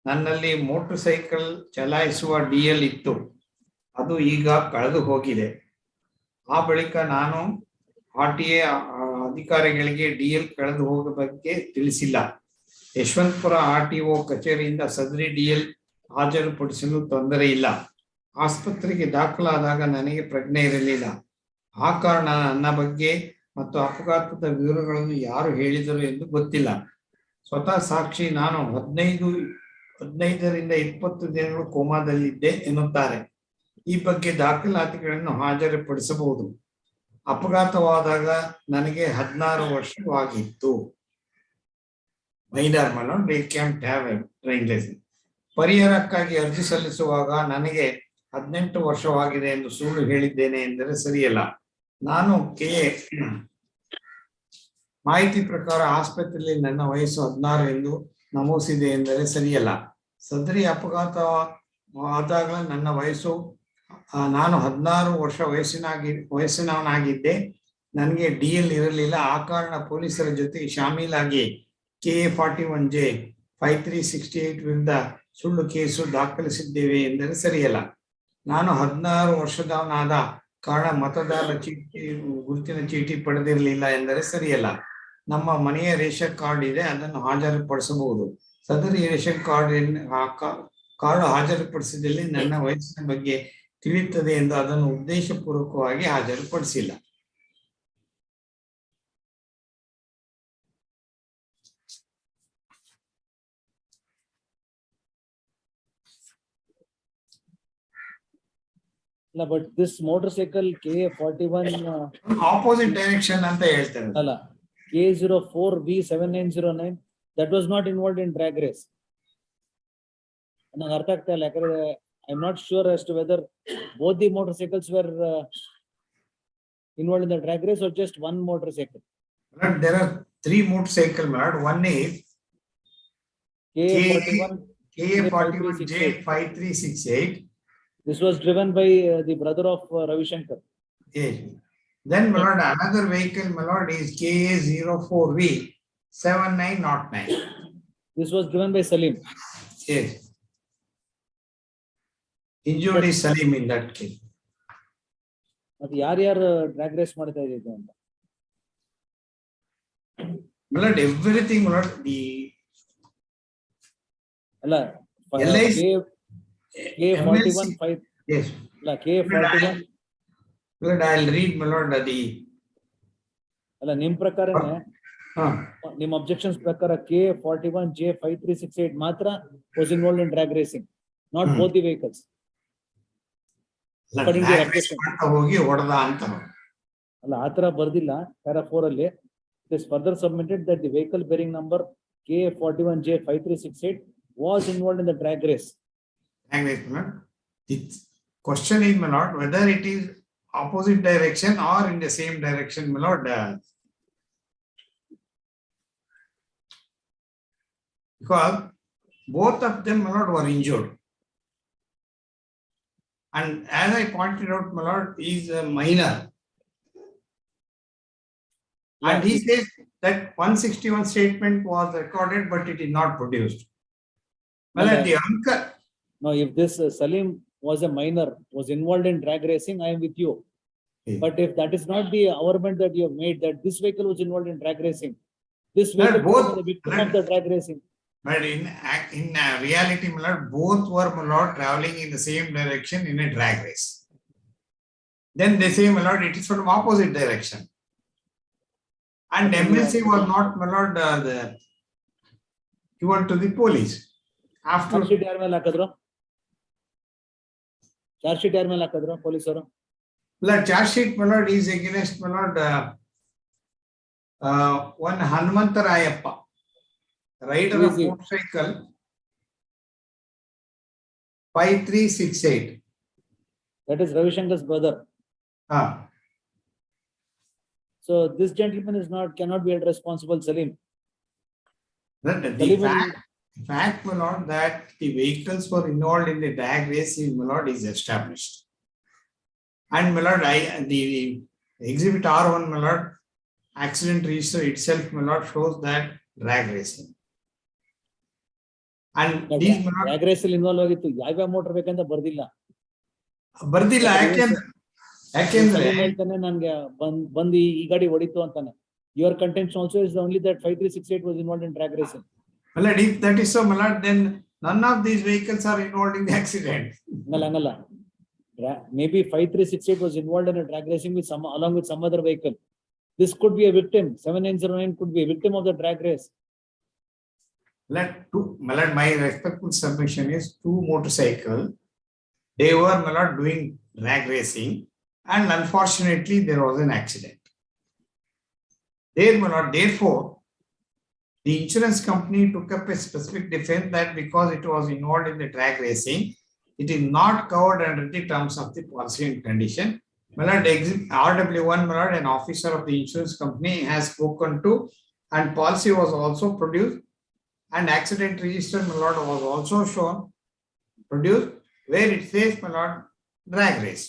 ನನ್ನಲ್ಲಿ motor cycle ಚಲಾಯಿಸುವ DL ಇತ್ತು. ಅದು ಈಗ ಕಳೆದು ಹೋಗಿದೆ. ಆ ಬಳಿಕ ನಾನು RTA ಅಧಿಕಾರಿಗಳಿಗೆ DL ಕಳೆದು ಹೋಗುವ ಬಗ್ಗೆ ತಿಳಿಸಿಲ್ಲ. ಯಶವಂತಪುರ RTO ಕಚೇರಿಯಿಂದ ಸದರಿ DL ಹಾಜರುಪಡಿಸಲು ತೊಂದರೆ ಇಲ್ಲ. ಆಸ್ಪತ್ರೆಗೆ ದಾಖಲಾದಾಗ ನನಗೆ ಪ್ರಜ್ಞೆ ಇರಲಿಲ್ಲ. ಆ ಕಾರಣ ನನ್ನ ಬಗ್ಗೆ ಮತ್ತು ಅಪಘಾತದ ವಿವರಗಳನ್ನು ಯಾರು ಹೇಳಿದರು ಎಂದು ಗೊತ್ತಿಲ್ಲ. ಸ್ವತಃ ಸಾಕ್ಷಿ ನಾನು 15ರಿಂದ 20 ದಿನಗಳು ಕೋಮಾದಲ್ಲಿದ್ದೆ ಎನ್ನುತ್ತಾರೆ. ಈ ಬಗ್ಗೆ ದಾಖಲಾತಿಗಳನ್ನು ಹಾಜರುಪಡಿಸಬಹುದು. ಅಪಘಾತವಾದಾಗ ನನಗೆ 16 ವರ್ಷವಾಗಿತ್ತು. ಮೈನರ್ ಮನೋ they can't have a driving licence. ಪರಿಹಾರಕ್ಕಾಗಿ ಅರ್ಜಿ ಸಲ್ಲಿಸುವಾಗ ನನಗೆ 18 ವರ್ಷವಾಗಿದೆ ಎಂದು ಸುಳ್ಳು ಹೇಳಿದ್ದೇನೆ ಎಂದರೆ ಸರಿಯಲ್ಲ. ನಾನು ಮಾಹಿತಿ ಪ್ರಕಾರ ಆಸ್ಪತ್ರೆಯಲ್ಲಿ ನನ್ನ ವಯಸ್ಸು 16 ಎಂದು ನಮೂದಿಸಿದೆ ಎಂದರೆ ಸರಿಯಲ್ಲ. ಸದರಿ ಅಪಘಾತವಾದಾಗ ನನ್ನ ವಯಸ್ಸು ನಾನು 16 ವರ್ಷ ವಯಸ್ಸಿನವನಾಗಿದ್ದೆ. ನನಗೆ DL ಇರಲಿಲ್ಲ. ಆ ಕಾರಣ ಪೊಲೀಸರ ಜೊತೆಗೆ ಶಾಮೀಲಾಗಿ KA41J 5368 ವಿರುದ್ಧ ಸುಳ್ಳು ಕೇಸು ದಾಖಲಿಸಿದ್ದೇವೆ ಎಂದರೆ ಸರಿಯಲ್ಲ. ನಾನು 16 ವರ್ಷದವನಾದ ಕಾರಣ ಮತದಾರರ ಚೀಟಿ ಗುರುತಿನ ಚೀಟಿ ಪಡೆದಿರಲಿಲ್ಲ ಎಂದರೆ ಸರಿಯಲ್ಲ. ನಮ್ಮ ಮನೆಯ ರೇಷನ್ ಕಾರ್ಡ್ ಇದೆ, ಅದನ್ನು ಹಾಜರುಪಡಿಸಬಹುದು. ಸದರಿ ರೇಷನ್ ಕಾರ್ಡ್ ಹಾಜರುಪಡಿಸಿದಲ್ಲಿ ನನ್ನ ವಯಸ್ಸಿನ ಬಗ್ಗೆ ತಿಳಿಯುತ್ತದೆ ಎಂದು ಅದನ್ನು ಉದ್ದೇಶಪೂರ್ವಕವಾಗಿ ಹಾಜರುಪಡಿಸಿಲ್ಲ. No, but this motorcycle KA41 opposite direction anta ಹೇಳ್ತಾರೆ. ಅಲ್ಲ, K04V7909 that was not involved in drag race. ನನಗೆ ಅರ್ಥ ಆಗ್ತಾ ಇಲ್ಲ, ಯಾಕಂದ್ರೆ I am not sure as to whether both the motorcycles were involved in the drag race or just one motorcycle. There are 3 motorcycles. One is KA41J5368. This was driven by the brother of Ravi Shankar. Yes. Then another vehicle, my lord, is KA04V 7909. This was driven by Salim. Yes. Injured is Salim in that case. ಅದು ಯಾರ್ಯಾರು drag race ಮಾಡ್ತಾ ಇದ್ದಿದ್ದು ಅಂತ. Blood, everything, blood, the ಅಲ್ಲ LIC, K41 5. yes. ಅಲ್ಲ K41. Blood, I'll read, blood, the. ಅಲ್ಲ ನಿಮ್ ಪ್ರಕಾರನೇ ನಿಮ್ಮ ಅಬ್ಜೆಕ್ಷನ್ಸ್ ಪ್ರಕಾರ K41 J5368 ಮಾತ್ರ was involved in drag racing, not both the vehicles. ಹೋಗಿ ಹೊಡೆದ ಅಂತ ಅಲ್ಲ ಆತರ ಬರ್ದಿಲ್ಲ ಪ್ಯಾರಾ 4 ಅಲ್ಲಿ. It is further submitted that the vehicle bearing number K41 J5368 was involved in the drag race. The question is, my lord, whether it is opposite direction or in the same direction, my lord. Because both of them, my lord, were injured. And as I pointed out, my lord, is a minor. And he says that 161 statement was recorded, but it is not produced. Well, at the uncle. Now, if this Salim was a minor, was involved in drag racing, I am with you. But if that is not the argument that you have made, that this vehicle was involved in drag racing, this vehicle was the victim of the drag racing. But in reality, my lord, both were, my lord, traveling in the same direction in a drag race. Then they say, my lord, it is from opposite direction. And MLC was not, my lord, given to the police. After charge sheet ಯಾರ ಮೇಲೆ ಹಾಕಿದ್ರು? Charge sheet ಯಾರ ಮೇಲೆ ಹಾಕಿದ್ರು ಪೊಲೀಸರು? charge sheet, my lord, is against, my lord, one Hanumantarayappa, rider of motorcycle 5368. That is Ravi Shankar's brother. So this gentleman is not, cannot be held responsible, Salim. The fact, my lord, that the vehicles were involved in the drag race, my lord, is established. And my lord, the exhibit R1, my lord, accident register itself, my lord, shows that drag racing. And these, my lord, drag race ಅಲ್ಲಿ involve ಆಗಿತ್ತು, ಯಾವ motor ಬೇಕಂತ ಬರ್ದಿಲ್ಲ. ಯಾಕೆಂದ್ರೆ ಹೇಳ್ತಾನೆ ನನ್ಗೆ ಬಂದು ಈ ಗಾಡಿ ಹೊಡಿತು ಅಂತಾನೆ. Your contention also is only that 5368 was involved in drag racing. Well, if that is so, my lord, then none of these vehicles are involved in the accident. Angala. Maybe 5368 was involved in a drag racing with some, along with some other vehicle. This could be a victim. 7909 could be a victim of the drag race. My respectful submission is two motorcycles. They were, my lord, doing drag racing, and unfortunately there was an accident. There, my lord, therefore, the insurance company took up a specific defense that because it was involved in the drag racing, it is not covered under the terms of the policy and condition. My lord, RW1, my lord, an officer of the insurance company has spoken to, and policy was also produced, and accident register, my lord, was also shown, produced, where it says, my lord, drag race.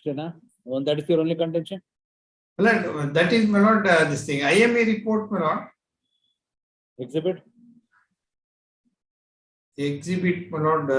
That is your only contention? That is, my lord, this thing. IMA report, my lord. Exhibit? Exhibit, my lord.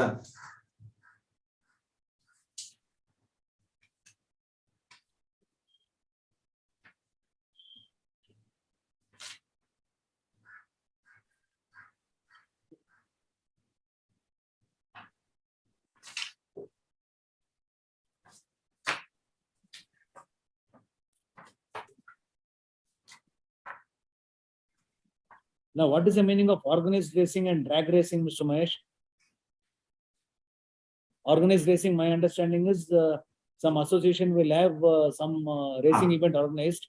Now, what is the meaning of organized racing and drag racing, Mr. Mahesh? Organized racing, my understanding is some association will have some racing event organized.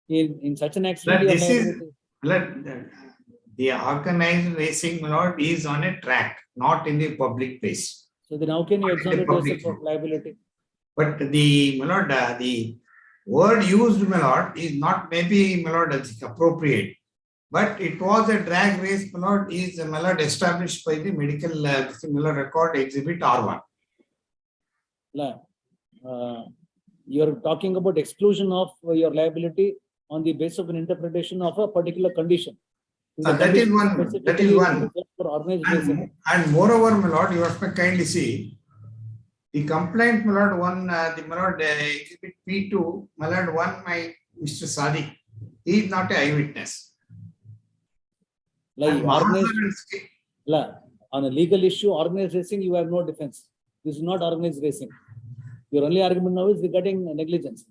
In such an accident, the organized racing, my lord, is on a track, not in the public place. So then how can you exonerate yourself of liability? But my lord, the word used, my lord, is not maybe, my lord, appropriate. But it was a drag race, my lord, is, my lord, established by the medical similar record exhibit R1. You're talking about exclusion of your liability on the basis of an interpretation of a particular condition. That is one. That is one. For organized racing. And moreover, my lord, you have to kindly see the complaint, my lord, one, the my lord, exhibit P2, my lord, one, my Mr. Sadiq, he is not an eyewitness. Like And organized, Mahasan on a legal issue, organized racing, you have no defense. This is not organized racing. Your only argument now is regarding negligence.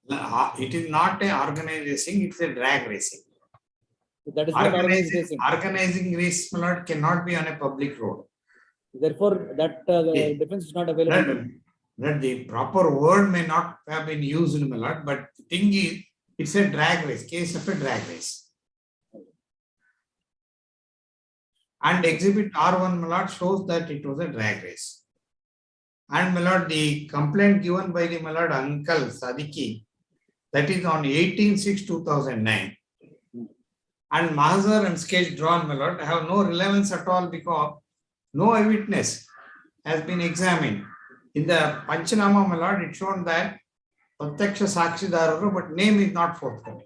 It is not a organized racing, it's a drag racing. That is not organized racing. Organizing race, my lord, cannot be on a public road. Therefore, that defense is not available. That the proper word may not have been used, my lord, but the thing is, it's a drag race, case of a drag race. And exhibit R1, my lord, shows that it was a drag race. And my lord, the complaint given by the my lord uncle Sadiki, that is on 18/6/2009. And Mahazar and sketch drawn, my lord, have no relevance at all because no eyewitness has been examined. In the Panchanama, my lord, it shown that Pratyaksha Sakshidararu, but name is not forthcoming.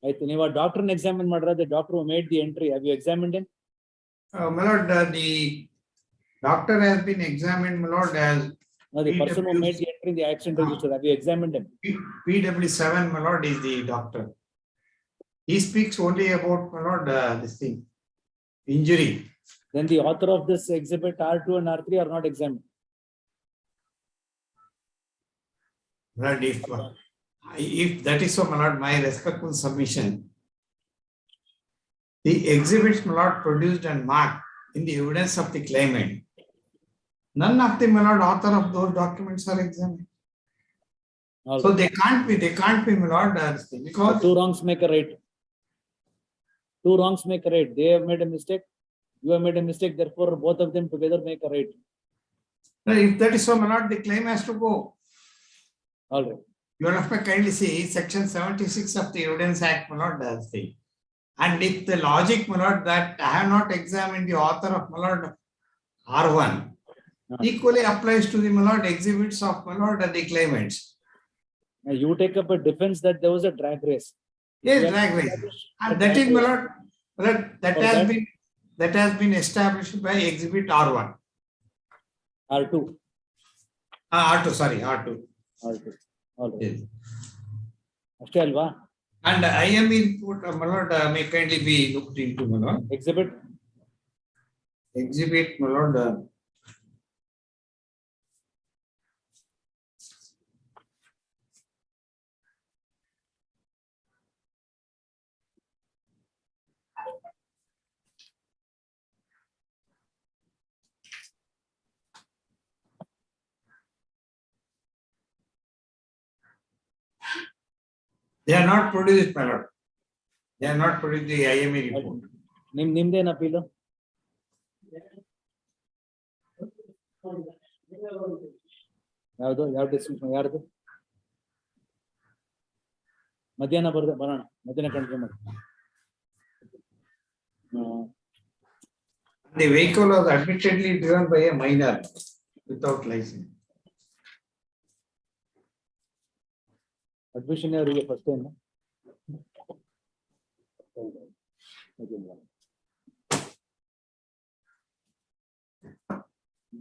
I think you doctor examined the doctor who made the entry. Have you examined him? My lord, the doctor has been examined, my lord, as No, the person who made the entry in the accident register. Have you examined him? PW7, my lord, is the doctor. He speaks only about, my lord, this thing, injury. Then the author of this exhibit R2 and R3 are not examined. Lord, if that is so, my lord, my respectful submission, the exhibits, my lord, produced and marked in the evidence of the claimant, none of the, my lord, author of those documents are examined. So they can't be, my lord, because two wrongs make a right. Two wrongs make a right. They have made a mistake. You have made a mistake. Therefore, both of them together make a right. if that is so, my lord, the claim has to go. All right. You have to kindly see section 76 of the Evidence Act, my lord, does the. And if the logic, my lord, that I have not examined the author of, my lord, R1, equally applies to the, my lord, exhibits of, my lord, and the claimants. Now you take up a defense that there was a drag race. Yes, drag race. And that is, my lord, that has been established by exhibit R1. R2. R2, sorry, R2. R2. All right. Yes. Ashte alva? And IM input, my lord, may kindly be looked into, my lord. Exhibit? Exhibit, my lord. They are not produced, my lord. They are not produced the IME report. Nimden appeal. ಯಾವ district ಯಾರ್ದು ಮಧ್ಯಾಹ್ನ ಬರೋಣ ಮಧ್ಯಾಹ್ನ continue ಮಾಡಿ. The vehicle was admittedly driven by a minor without license. Admission ಅವರಿಗೆ first time.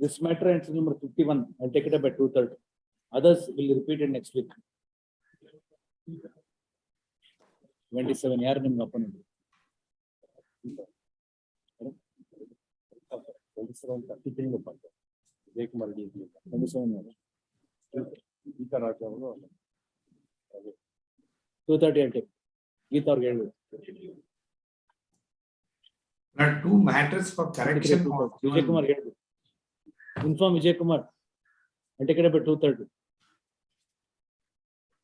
This matter entry number 51. I'll take it up at 2:30. Others will repeat it next week. 27. ಯಾರು ನಿಮ್ಮ opponent? 27 30 ಗೊತ್ತಾಗ್ತದೆ. Jayakumar D 27 Geetha Raj ಅವರು 2:30 I'll take. Geetha ಅವ್ರಿಗೆ ಹೇಳಿ. There are two matters for correction. Vijay Kumar ಹೇಳಿ. Inform Vijay Kumar. I'll take it up at 2:30.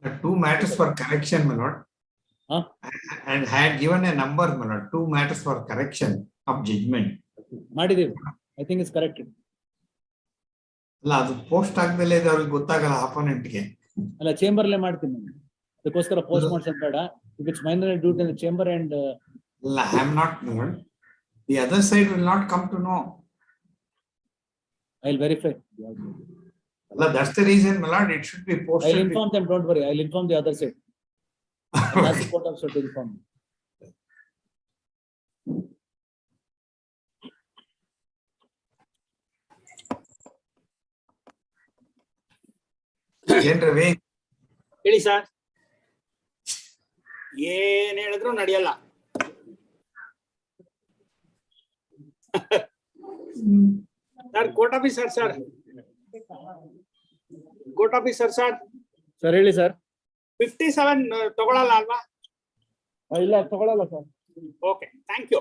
There are two matters for correction, my lord. And had given a number, my lord. Two matters for correction of judgment. ಮಾಡಿದೀವಿ. I think it's corrected. ಅಲ್ಲ ಅದು post ಆಗ್ದಲೇ ಅವ್ರಿಗೆ ಗೊತ್ತಾಗಲ್ಲ ಅಪೋನೆಂಟ್ಗೆ. ಅಲ್ಲ chamber ಅಲ್ಲೇ ಮಾಡ್ತೀನಿ ನಾನು. ಅದಕ್ಕೋಸ್ಕರ ಪೋಸ್ಟ್ ಮಾಡ್ಸೋದು ಬೇಡ. If it's minor duty in the chamber and I am not, my lord. The other side will not come to know. I'll verify. That's the reason, my lord, it should be posted. I'll inform them, don't worry. I'll inform the other side. I'll ask the court officer to inform me. ಏನ್ ರವಿ? ಹೇಳಿ sir. ಏನ್ ಹೇಳಿದ್ರು ನಡೆಯಲ್ಲ. Sir court officer sir. Court officer sir. Sir ಹೇಳಿ sir. 57 ತಗೊಳಲ್ಲ ಅಲ್ವಾ? ಇಲ್ಲ ತಗೊಳಲ್ಲ sir. Okay, thank you.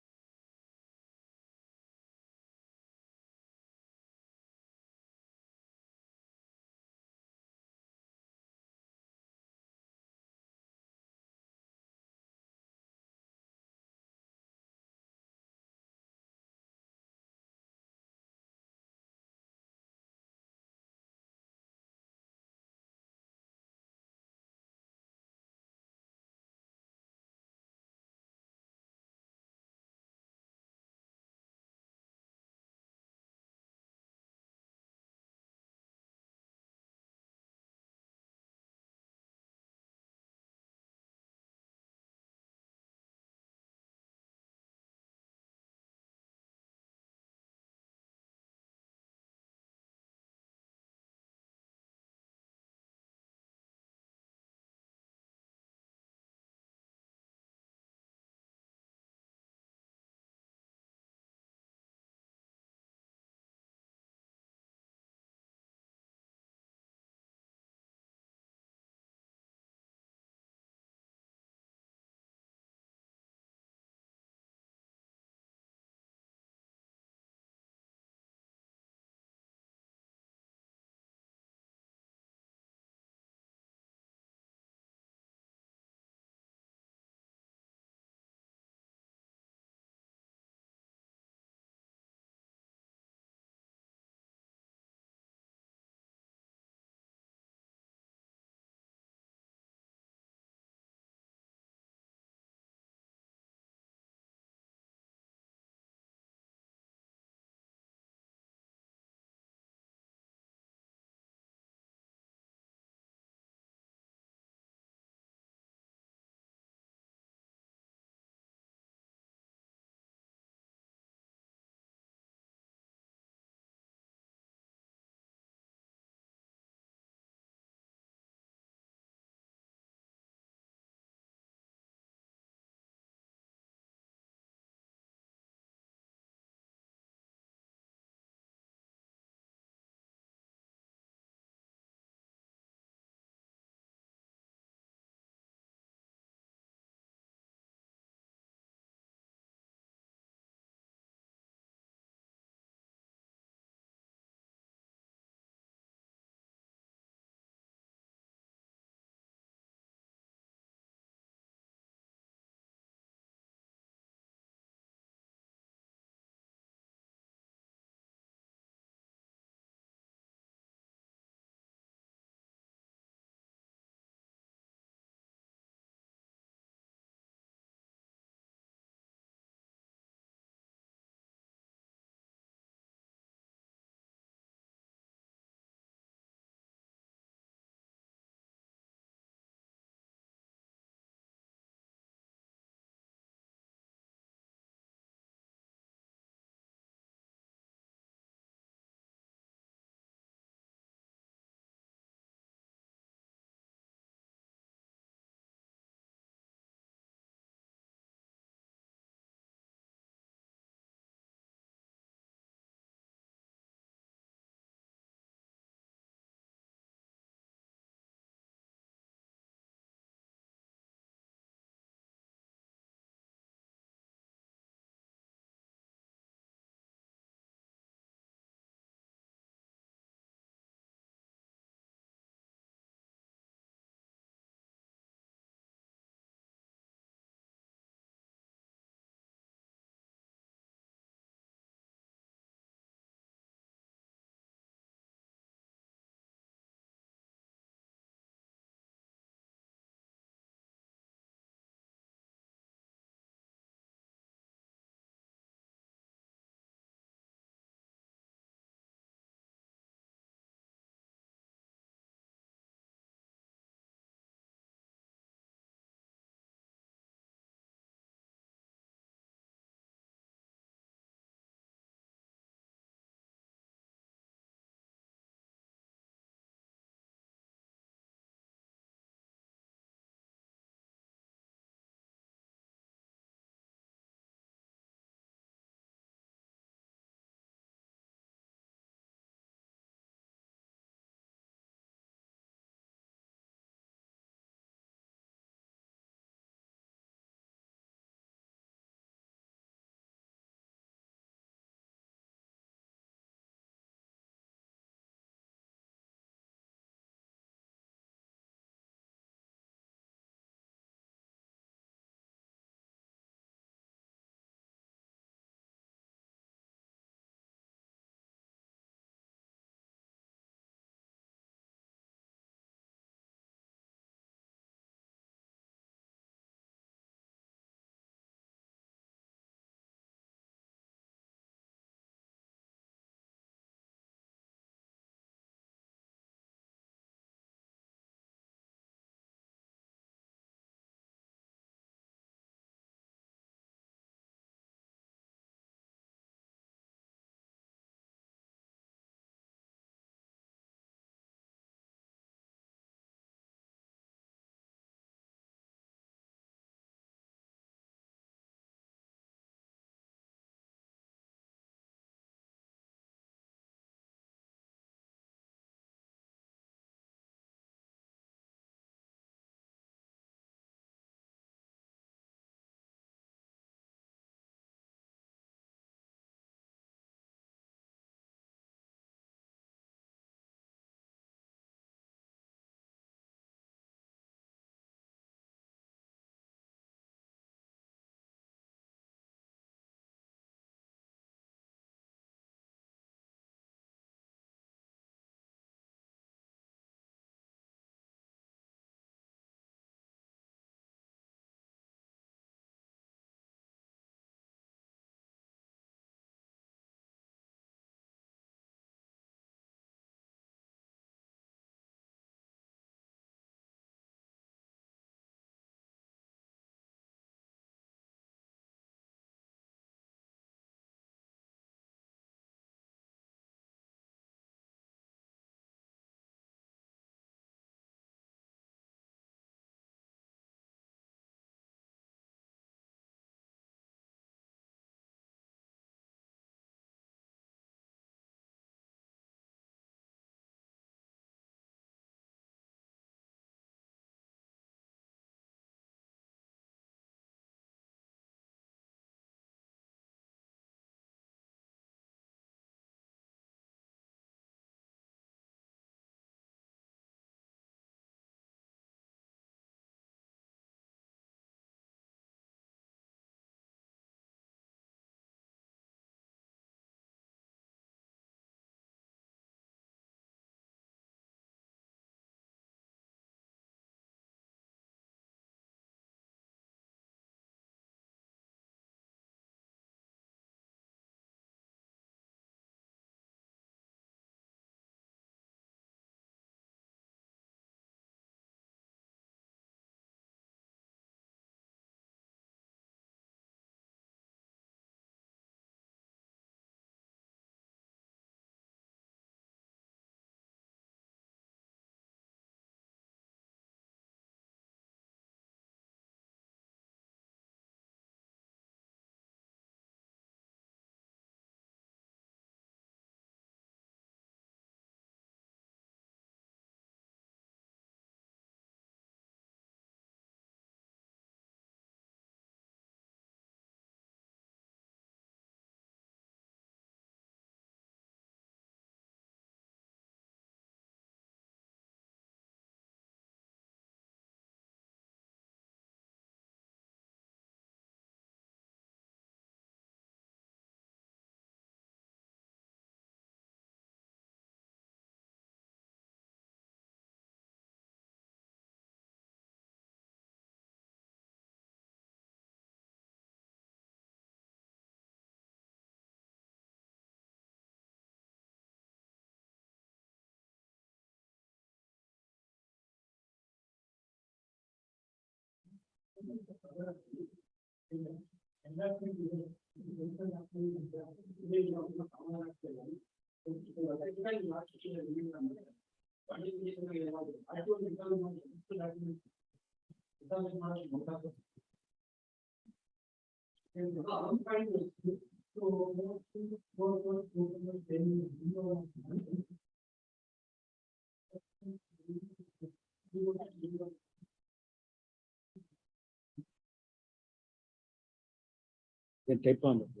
Type ಮಾಡ್ಬೇಕು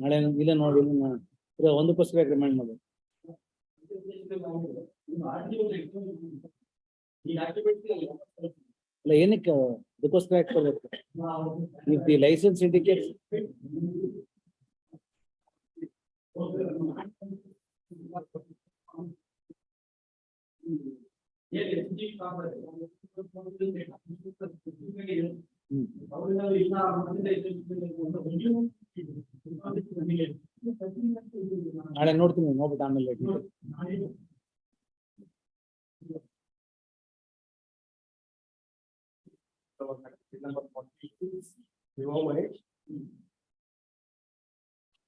ನಾಳೆ ಇಲ್ಲ ನೋಡಿ ಒಂದು ಪುಸ್ತಕ ರಿಮೈಂಡ್ ಮಾಡಿ ಅಲ್ಲ ಏನಕ್ಕೆ ಅದಕ್ಕೋಸ್ಕರ ಹಾಕ್ಕೊಳ್ಬೇಕು ಇಫ್ ದಿ ಲೈಸೆನ್ಸ್ ಇಂಡಿಕೇಟ್ಸ್ ನಾಳೆ ನೋಡ್ತೀನಿ ನೋಡ್ಬಿಟ್ಟು ಆಮೇಲೆ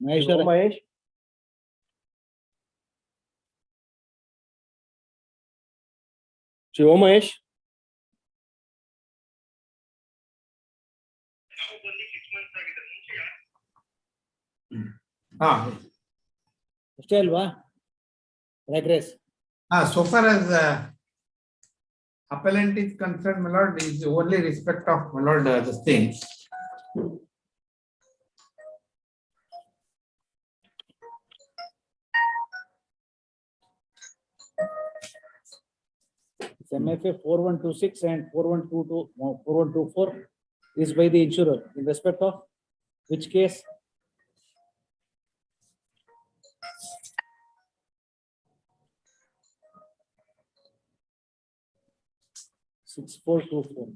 ಮಹೇಶ್ ಮಹೇಶ್ ಶಿವ ಮಹೇಶ್ ಅಷ್ಟೇ ಅಲ್ವಾ ರಾಗ್ರೇಸ್ so far as appellant is concerned, my lord, is only respect of my lord this thing. MFA 4126 and 4122 4124 is by the insurer in respect of which case? Six four two four.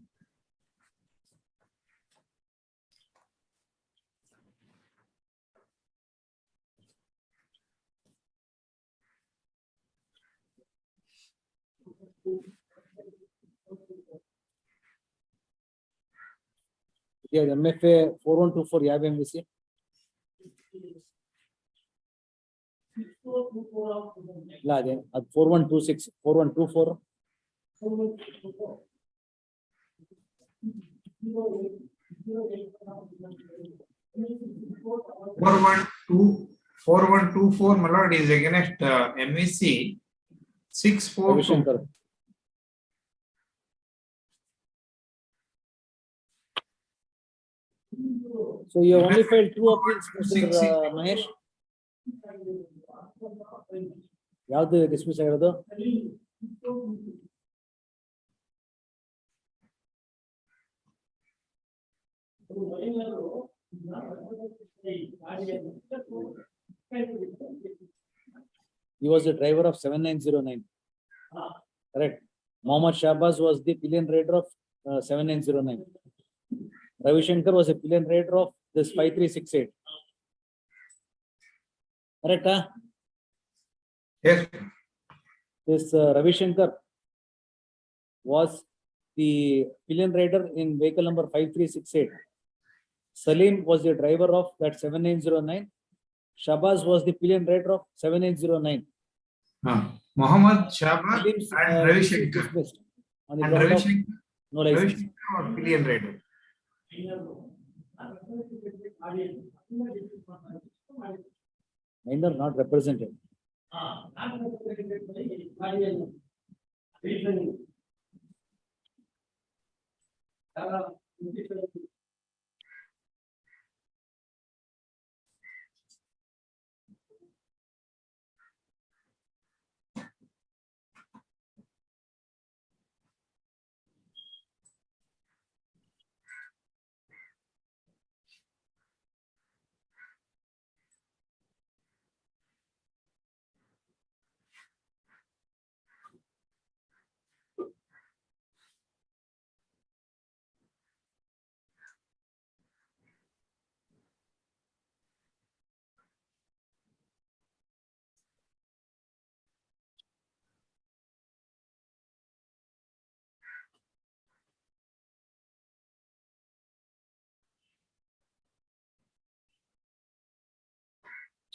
Yeah, MFA 4124 ಯಾವ MVC? ಇಲ್ಲ ಅದೇ ಅದು 4126 4124 4124, my lord, is against MVC 642. So you only filed two appeals, Mr. Mahesh. ಯಾವ್ದು dismiss ಆಗಿರೋದು? He was the driver of 7909. Correct. Mohammed Shahbaz was the pillion raider of 7909. Ravi Shankar was a pillion raider of this 5368. Correct, huh? Yes. This Ravi Shankar was the pillion raider in vehicle number 5368. Salim was the driver of that 7909. Shahbaz was the pillion raider of 7809. Mohammed Shahbaz and Ravi Shankar. On the And ground Ravi of Shankar, no license. Ravi Shankar was pillion raider. Minor not represented.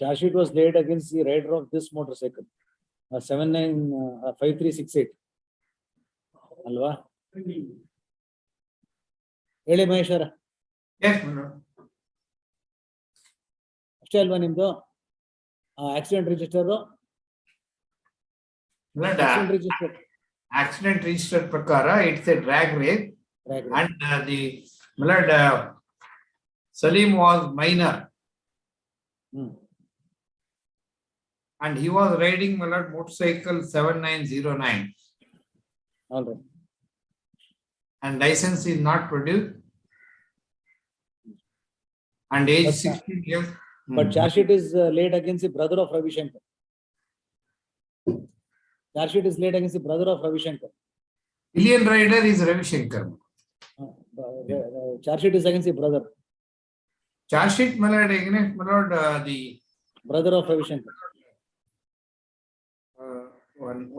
charge sheet was laid against the rider of this motorcycle. 5368. Alva? ಹೇಳಿ Maheshwara. Yes, my lord. ಅಷ್ಟೇ ಅಲ್ವಾ ನಿಮ್ದು accident register? Accident register prakara, it's a drag race. And Salim was minor. And he was riding motorcycle 7909. All right. And license is not produced. And age 16 years. But charge sheet is laid against the brother of Ravi Shankar. Charge sheet is laid against the brother of Ravi Shankar. Pillion rider is Ravi Shankar. Charge sheet is against the brother. Charge sheet, my lord, against the brother of Ravi Shankar.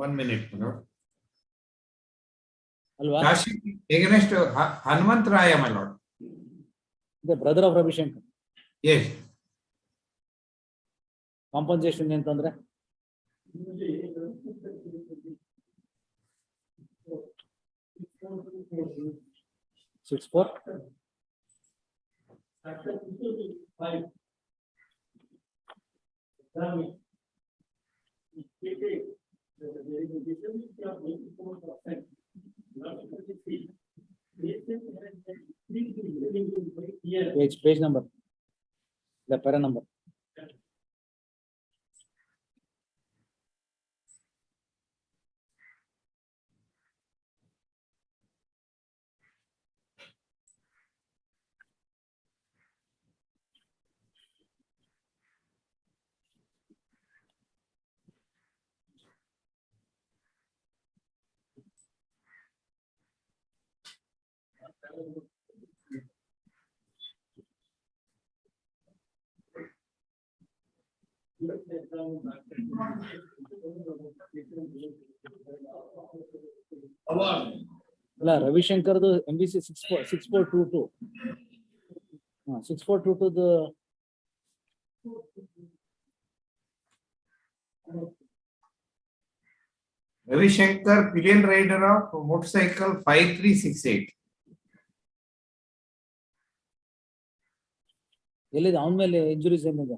One minute, my lord. Alva? Charge sheet against Hanumant Raya, my lord. The brother of Ravi Shankar. Yes. Compensation entandre? Six four. Page number. The para number. Ravi Shankar the MBC 6422. 6422 the Ravi Shankar, pillion rider of motorcycle 5368. ಎಲ್ಲಿದೆ ಅವನ ಮೇಲೆ injuries ಏನಿದೆ?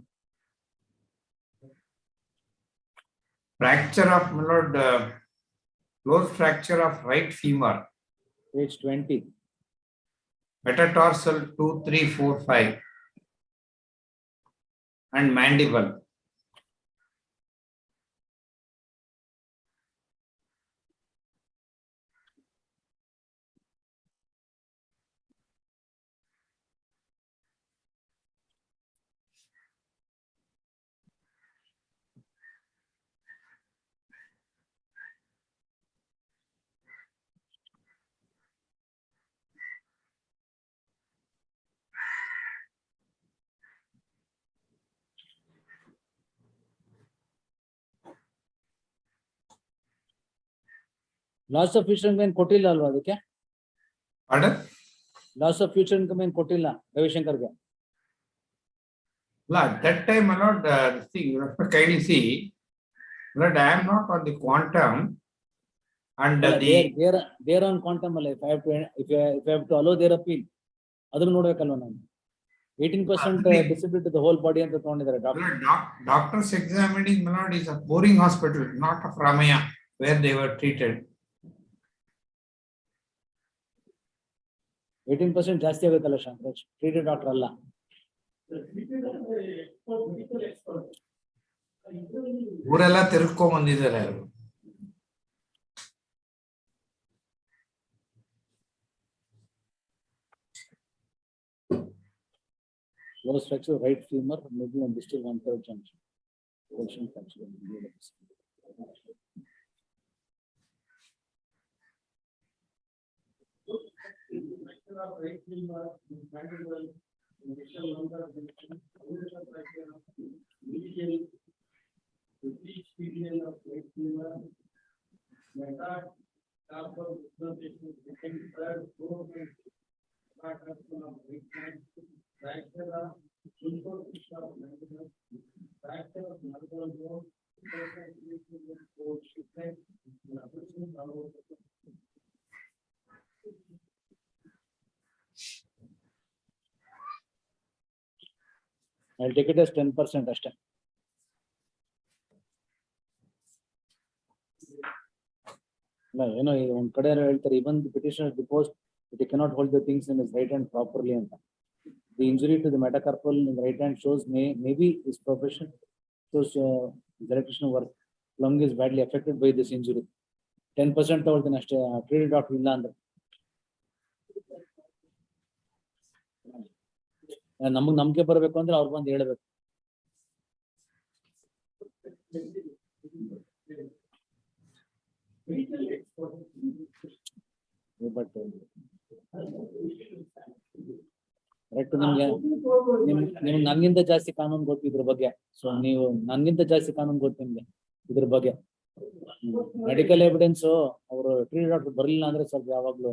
Fracture of, my lord, close fracture of right femur. Page 20. Metatarsal 2, 3, 4, 5. And mandible. Loss of future income ಕೊಟ್ಟಿಲ್ಲ ಅಲ್ವಾ ಅದಕ್ಕೆ? Pardon? Loss of future income ಏನು ಕೊಟ್ಟಿಲ್ಲ ರವಿಶಂಕರ್ಗೆ? At that time, my lord, see, you have to kindly see, Lord, I am not on the quantum and they are on quantum ಅಲ್ಲ. If I have to allow their appeal, ಅದನ್ನು ನೋಡ್ಬೇಕಲ್ವ ನಾನು. 18% disability the whole body ಅಂತ ತಗೊಂಡಿದ್ದಾರೆ doctor. Doctors examining, my lord, is a boring hospital, not of Ramaya, where they were treated. 18% ಜಾಸ್ತಿ ಆಗುತ್ತಲ್ಲ Shantaraj, treated doctor ಅಲ್ಲ. ಊರೆಲ್ಲ ತಿರ್ಕೊಂಡ್ ಬಂದಿದ್ದಾರೆ ಅವರು. Close fracture right femur, middle and distal 1/3 junction. Portion fracture. I'll take it as 10% ಅಷ್ಟೇ. ಅಲ್ಲ ಏನೋ ಒಂದ್ ಕಡೆ ಹೇಳ್ತಾರೆ, even the petitioner deposed that he cannot hold the things in his right hand properly ಅಂತ. The injury to the metacarpal in the right hand shows maybe his profession shows his electrician work lung is badly affected by this injury. 10% ತಗೊಳ್ತೀನಿ ಅಷ್ಟೇ, treat doctor ಇಲ್ಲ ಅಂದ್ರೆ. ನಮಗ್ ನಂಬಿಕೆ ಬರ್ಬೇಕು ಅಂದ್ರೆ ಅವ್ರು ಬಂದು ಹೇಳ್ಬೇಕು. ಬಟ್ ಕರೆಕ್ಟ್, ನಿಮ್ಗೆ ನನ್ಗಿಂತ ಜಾಸ್ತಿ ಕಾನೂನು ಗೊತ್ತು ಇದ್ರ ಬಗ್ಗೆ. ಸೊ ನೀವು ನನ್ಗಿಂತ ಜಾಸ್ತಿ ಕಾನೂನು ಗೊತ್ತು ನಿಮ್ಗೆ ಇದ್ರ ಬಗ್ಗೆ. ಮೆಡಿಕಲ್ ಎವಿಡೆನ್ಸ್ ಅವರು ಟ್ರೀಟ್ ಡಾಕ್ಟರ್ ಬರಲಿಲ್ಲ ಅಂದ್ರೆ ಸ್ವಲ್ಪ ಯಾವಾಗ್ಲೂ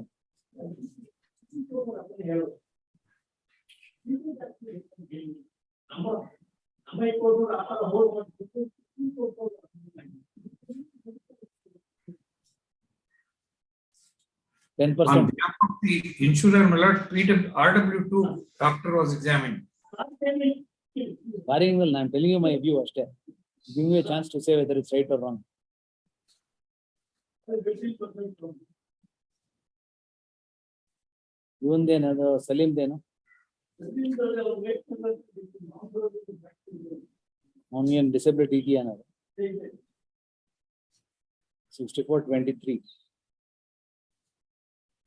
10%. On behalf of the insurer, my lord, treated RW2 doctor was examined. I'm telling you my view ಅಷ್ಟೇ. Giving you a chance to say whether it's right or wrong. ಇವಂದೇನದು ಸಲೀಮ್ದೇನು ಅವನಿಗೇನು disability ಇದೆಯಾ ಅನ್ನೋದು 6423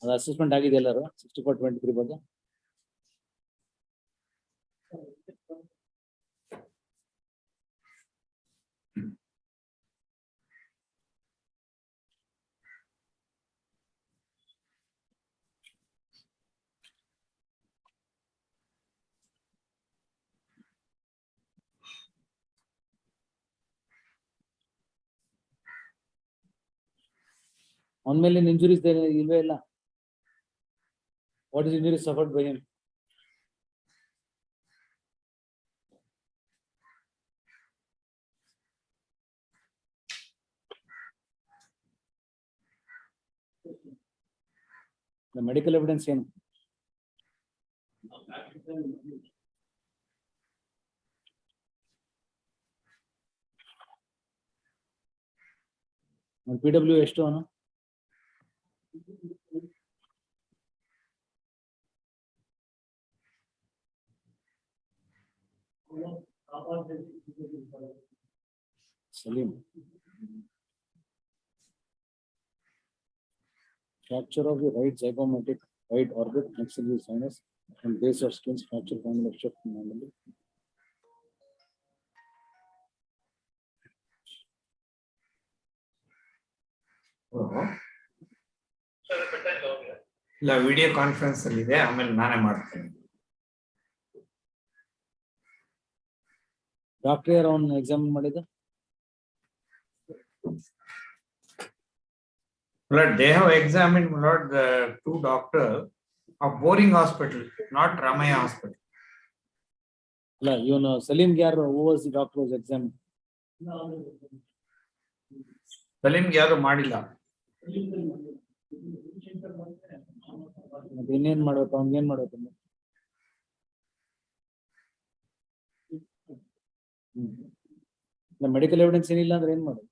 ಅದು assessment ಆಗಿದೆ ಎಲ್ಲರೂ 6423 ಬಗ್ಗೆ. ಅವನ ಮೇಲೆ ಇಂಜುರೀಸ್ ಇಲ್ವೇ ಇಲ್ಲ. What is injury suffered by him? Medical evidence ಏನು? PW ಎಷ್ಟು ಅವನು? Salim. Fracture of the right zygomatic right orbit maxillary sinus and base of skin fracture family of shift normally. ಇಲ್ಲ ವಿಡಿಯೋ ಕಾನ್ಫರೆನ್ಸ್ ಅಲ್ಲಿ ಇದೆ, ಆಮೇಲೆ ನಾನೇ ಮಾಡ್ತೀನಿ. ಡಾಕ್ಟರ್ ಯಾರು ಅವನ್ನ ಎಕ್ಸಾಮಿನ್ ಮಾಡಿದ? They have examined the two doctors of Boring Hospital, not Ramaya Hospital. ಇಲ್ಲ ಇವನು ಸಲೀಮ್ಗೆ ಯಾರು who was the doctor was examined? ಸಲೀಮ್ಗೆ ಯಾರು ಮಾಡಿಲ್ಲ. ಮತ್ತೆ ಇನ್ನೇನ್ ಮಾಡ್ಬೇಕು, ಅವ್ನಿಗೆ ಏನ್ ಮಾಡ್ಬೇಕು? ಮೆಡಿಕಲ್ ಎವಿಡೆನ್ಸ್ ಏನಿಲ್ಲ ಅಂದ್ರೆ ಏನ್ ಮಾಡೋದು?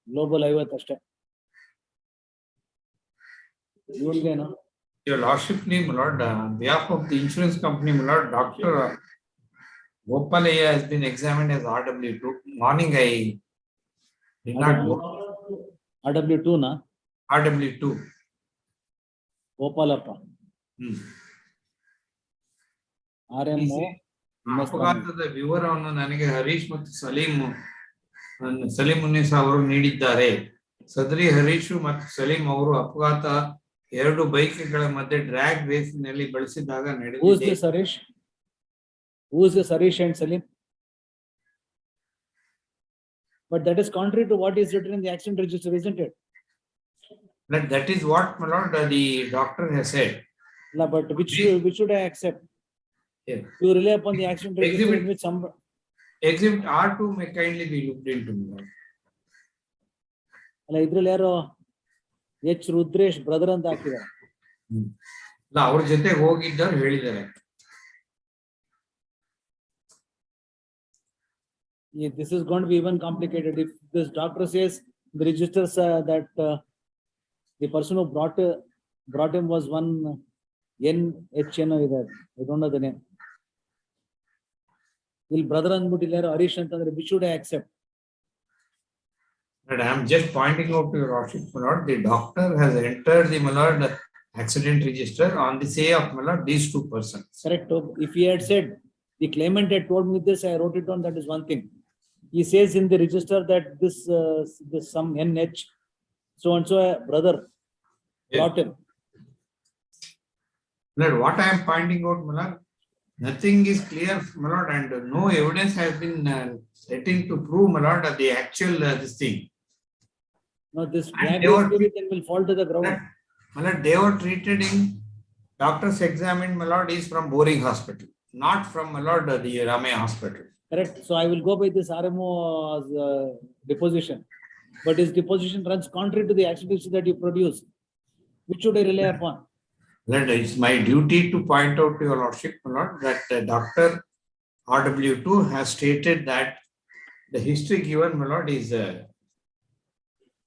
ಗ್ಲೋಬಲ್ 50 ಅಷ್ಟೇ. ಇವನ್ಗೇನು? Your lordship name, my lord, on behalf of the insurance company, my lord, Dr. Gopalaya has been examined as RW2. Morning I did not go. RW2 na? RW2. Gopalappa. RMO. ಅಪಘಾತದ ವಿವರವನ್ನು ನನಗೆ ಹರೀಶ್ ಮತ್ತು ಸಲೀಂ ಮುನ್ನಿಸ್ ಅವರು ನೀಡಿದ್ದಾರೆ. ಸದರಿ ಹರೀಶ್ ಮತ್ತು ಸಲೀಂ ಅವರು ಅಪಘಾತ ಎರಡು ಬೈಕ್ಗಳ ಮಧ್ಯೆ ಡ್ರ್ಯಾಗ್ ರೇಸ್ನಲ್ಲಿ ಬಳಸಿದಾಗ ನಡೆದಿದೆ. Who is this Harish and Salim? But that is contrary to what is written in the accident register, isn't it? That is what, my lord, the doctor has said. No, but which should I accept? Yes. You rely upon the accident register in Exhibit- which some, Exhibit R2 may kindly be looked into. my lord. ಅಲ್ಲ ಇದ್ರಲ್ಲಿ ಯಾರು H Rudresh brother ಅಂತ ಹಾಕಿದ್ದಾರೆ. ಇಲ್ಲ, ಅವ್ರ ಜೊತೆ ಹೋಗಿದ್ದವ್ರು ಹೇಳಿದ್ದಾರೆ. This is going to be even complicated. If this doctor says the registers that the person who brought him was one NHN either. I don't know the name. Will brother and Harish and which should I accept? But I am just pointing out to your lordship, my lord, the doctor has entered the my lord accident register on the say of my lord these two persons. Correct. If he had said the claimant had told me this, I wrote it down. That is one thing. He says in the register that this some NH so and so brother brought him. Lord, what I am pointing out, my lord, nothing is clear, my lord, and no evidence has been letting to prove, my lord, the actual this thing. No, this And black they were- spirit then will fall to the ground. My lord, they were treated in doctors examined, my lord, is from Boring Hospital, not from, my lord, the Ramaya Hospital. Correct. So I will go by this RMO's deposition. But his deposition runs contrary to the accidents that you produce. Which should I rely upon? Lord, it's my duty to point out to your lordship, my lord, that Dr. RW2 has stated that the history given, my lord, is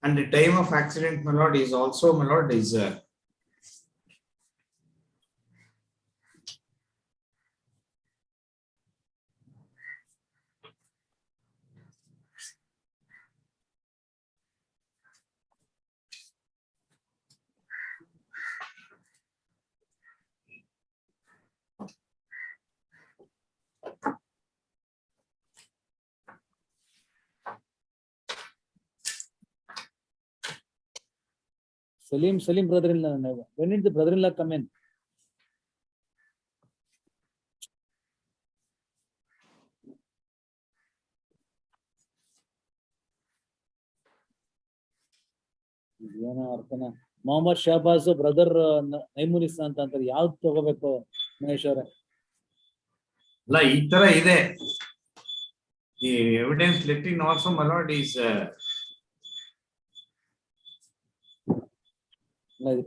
and the time of accident, my lord, is also, my lord, is Salim brother-in-law. When did the brother-in-law come in? ಏನೋ ಅರ್ಥನ Mohammed Shahbaz brother ನೈಮುನಿಸ್ ಅಂತ ಅಂತಾರೆ. ಯಾವ್ದು ತಗೋಬೇಕು ಮಹೇಶ್ ಅವರೇ? ಅಲ್ಲ, ಈ ತರ ಇದೆ. The evidence letting also, my lord, is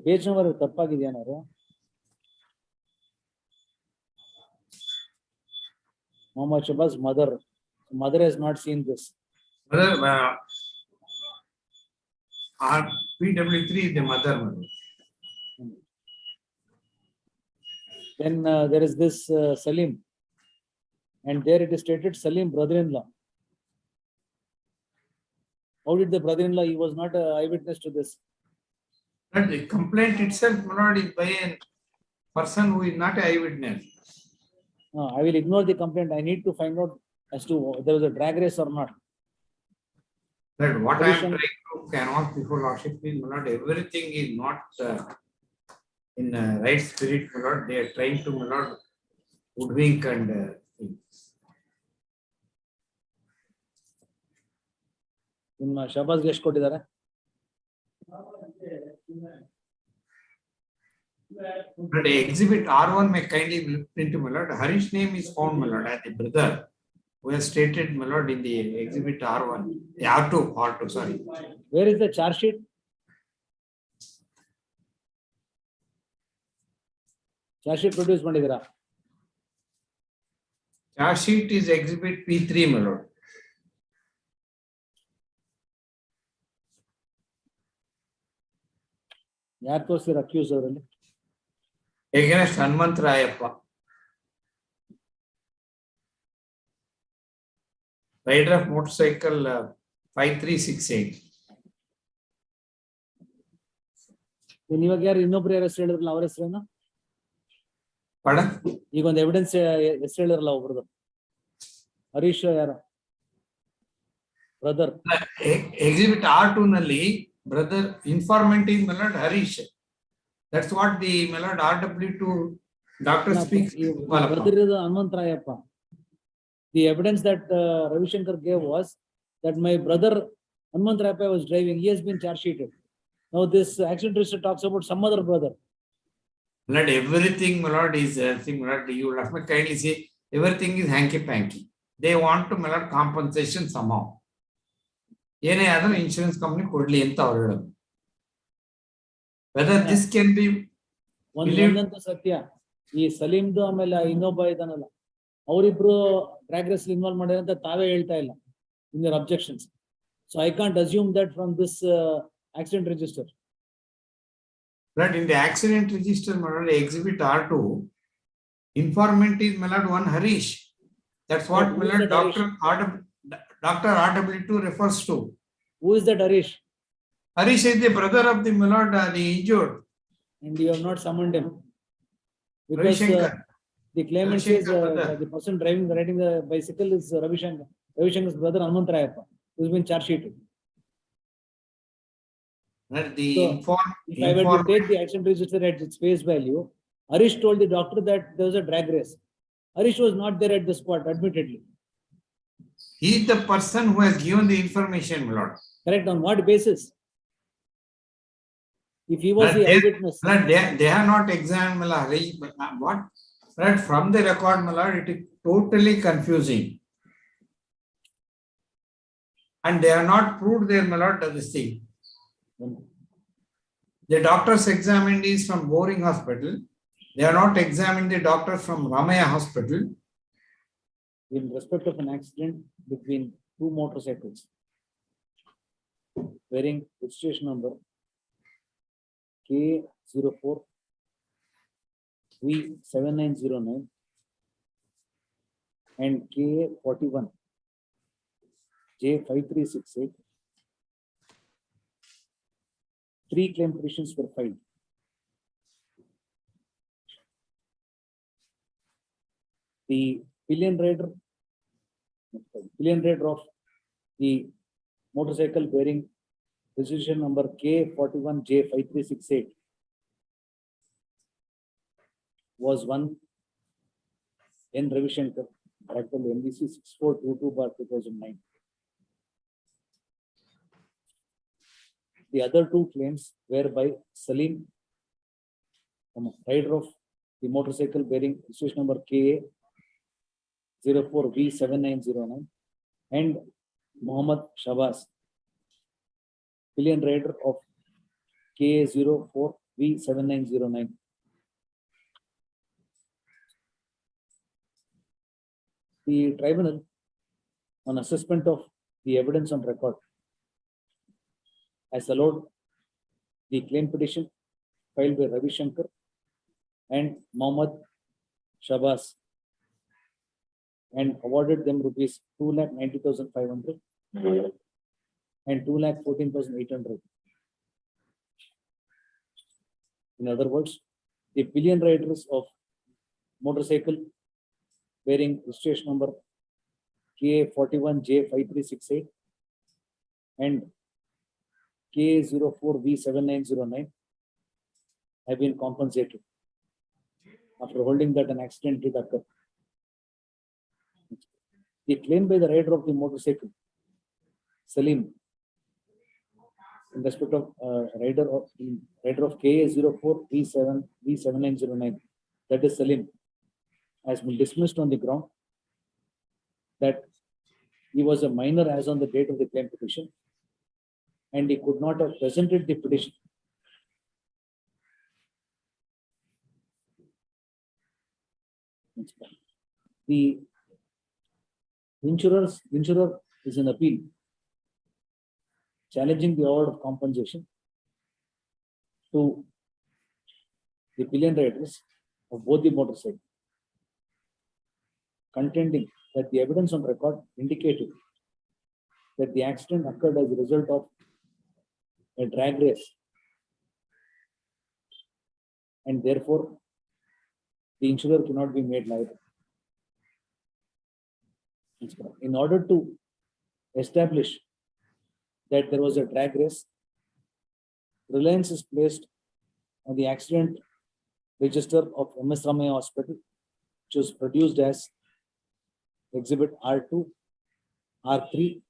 page number ತಪ್ಪಾಗಿದೆಯೇನಾರು? Mohammed Shahbaz mother has not seen this. PW3 is the mother, my lord. Then there is this Salim, and there it is stated Salim brother-in-law. How did the brother-in-law? He was not an eyewitness to this. But the complaint itself, my lord, is by a person who is not an eyewitness. No, I will ignore the complaint. I need to find out as to whether there was a drag race or not. But what I am Addition- trying to canvas before lordship is, my lord, everything is not in right spirit, my lord. They are trying to, my lord, hoodwink and things. ನಿಮ್ಮ ಶಹಬಾಜ್ಗೆ ಎಷ್ಟು ಕೊಟ್ಟಿದ್ದಾರೆ? But exhibit R1 may kindly be looked into, my lord. Harish name is found, my lord, as the brother who has stated, my lord, in the exhibit R1, R2, sorry. Where is the charge sheet? Charge sheet produce ಮಾಡಿದ್ದೀರಾ? Charge sheet is exhibit P3, my lord. ಯಾರು ತೋರಿಸಿರ accuse ಅವರಲ್ಲಿ? Against Hanmant Rayappa, rider of motorcycle 5368. ಇವಾಗ ಯಾರು ಇನ್ನೊಬ್ರು ಯಾರು ಹೆಸರು ಹೇಳಿದ್ರಲ್ಲ ಅವ್ರ ಹೆಸರೇನು? Pardon? ಈಗ ಒಂದು ಎವಿಡೆನ್ಸ್ ಹೆಸರು ಹೇಳಿರಲ್ಲ ಒಬ್ರದ್ದು. ಹರೀಶ್ ಯಾರು? Brother. Exhibit R2 nalli brother informant is, my lord, Harish. That's what the, my lord, RW2 doctor speaks. Brother is Hanmant Rayappa. The evidence that Ravi Shankar gave was that my brother Hanmant Rayappa was driving. He has been charge sheeted. Now this accident register talks about some other brother. Not everything, my lord, is thing, my lord, you will kindly say everything is hanky-panky. They want to, my lord, compensation somehow. ಏನೇ ಆದ್ರೂ insurance company ಕೊಡ್ಲಿ ಅಂತ ಅವ್ರು ಹೇಳೋದು. Whether this can be ಒಂದಂತೂ ಸತ್ಯ, ಈ ಸಲೀಮ್ದು ಆಮೇಲೆ ಇನ್ನೊಬ್ಬ ಇದಾನಲ್ಲ, ಅವರಿಬ್ರು ಡ್ರ್ಯಾಗ್ ರೇಸ್ ಇನ್ವಾಲ್ವ್ ಮಾಡಿದ್ರೆ ಅಂತ ತಾವೇ ಹೇಳ್ತಾ ಇಲ್ಲ in your objections. So I can't assume that from this accident register. But in the accident register, my lord, exhibit R2, informant is, my lord, one Harish. That's what, my lord, Dr. RW2 refers to. Who is that Harish? Harish is the brother of the, my lord, the injured. And you have not summoned him. Because the claimant says the person riding the bicycle is Ravi Shankar. Ravi Shankar's brother Hanumantrayappa, who's been charge sheeted. If I were to take the accident register at its face value, Harish told the doctor that there was a drag race. Harish was not there at the spot, admittedly. He is the person who has given the information, my lord. Correct. On what basis? If he was the eyewitness. They have not examined, my lord. What? But from the record, my lord, it is totally confusing. And they have not proved their, my lord, this thing. The doctors examined is from Boring Hospital. They are not examined the doctor from Ramaya Hospital. In respect of an accident between two motorcycles bearing registration number K04 V7909 and K41 J5368, 3 claim petitions were filed. The pillion rider of the motorcycle bearing registration number K41 J5368 was one N. Ravi Shankar, Article MBC 6422/2009. The other two claims were by Salim, rider of the motorcycle bearing registration number KA04 V7909 and Muhammad Shabazz, pillion rider of KA04 V7909. The tribunal, on assessment of the evidence on record, has allowed the claim petition filed by Ravi Shankar and Muhammad Shabazz and awarded them rupees 2,90,500 and 2,14,800. In other words, the pillion riders of motorcycle bearing registration number KA41 J5368 and K04 V7909 have been compensated after holding that an accident did occur. The claim by the rider of the motorcycle, Salim, in respect of rider of KA04 V7909, that is Salim, has been dismissed on the ground that he was a minor as on the date of the claim petition and he could not have presented the petition. The insurer is in appeal challenging the award of compensation to the pillion riders of both the motorcycles, contending that the evidence on record indicated that the accident occurred as a result of a drag race and therefore the insurer cannot be made liable. In order to establish that there was a drag race, reliance is placed on the accident register of MS Ramaya Hospital, which was produced as exhibit R2, R3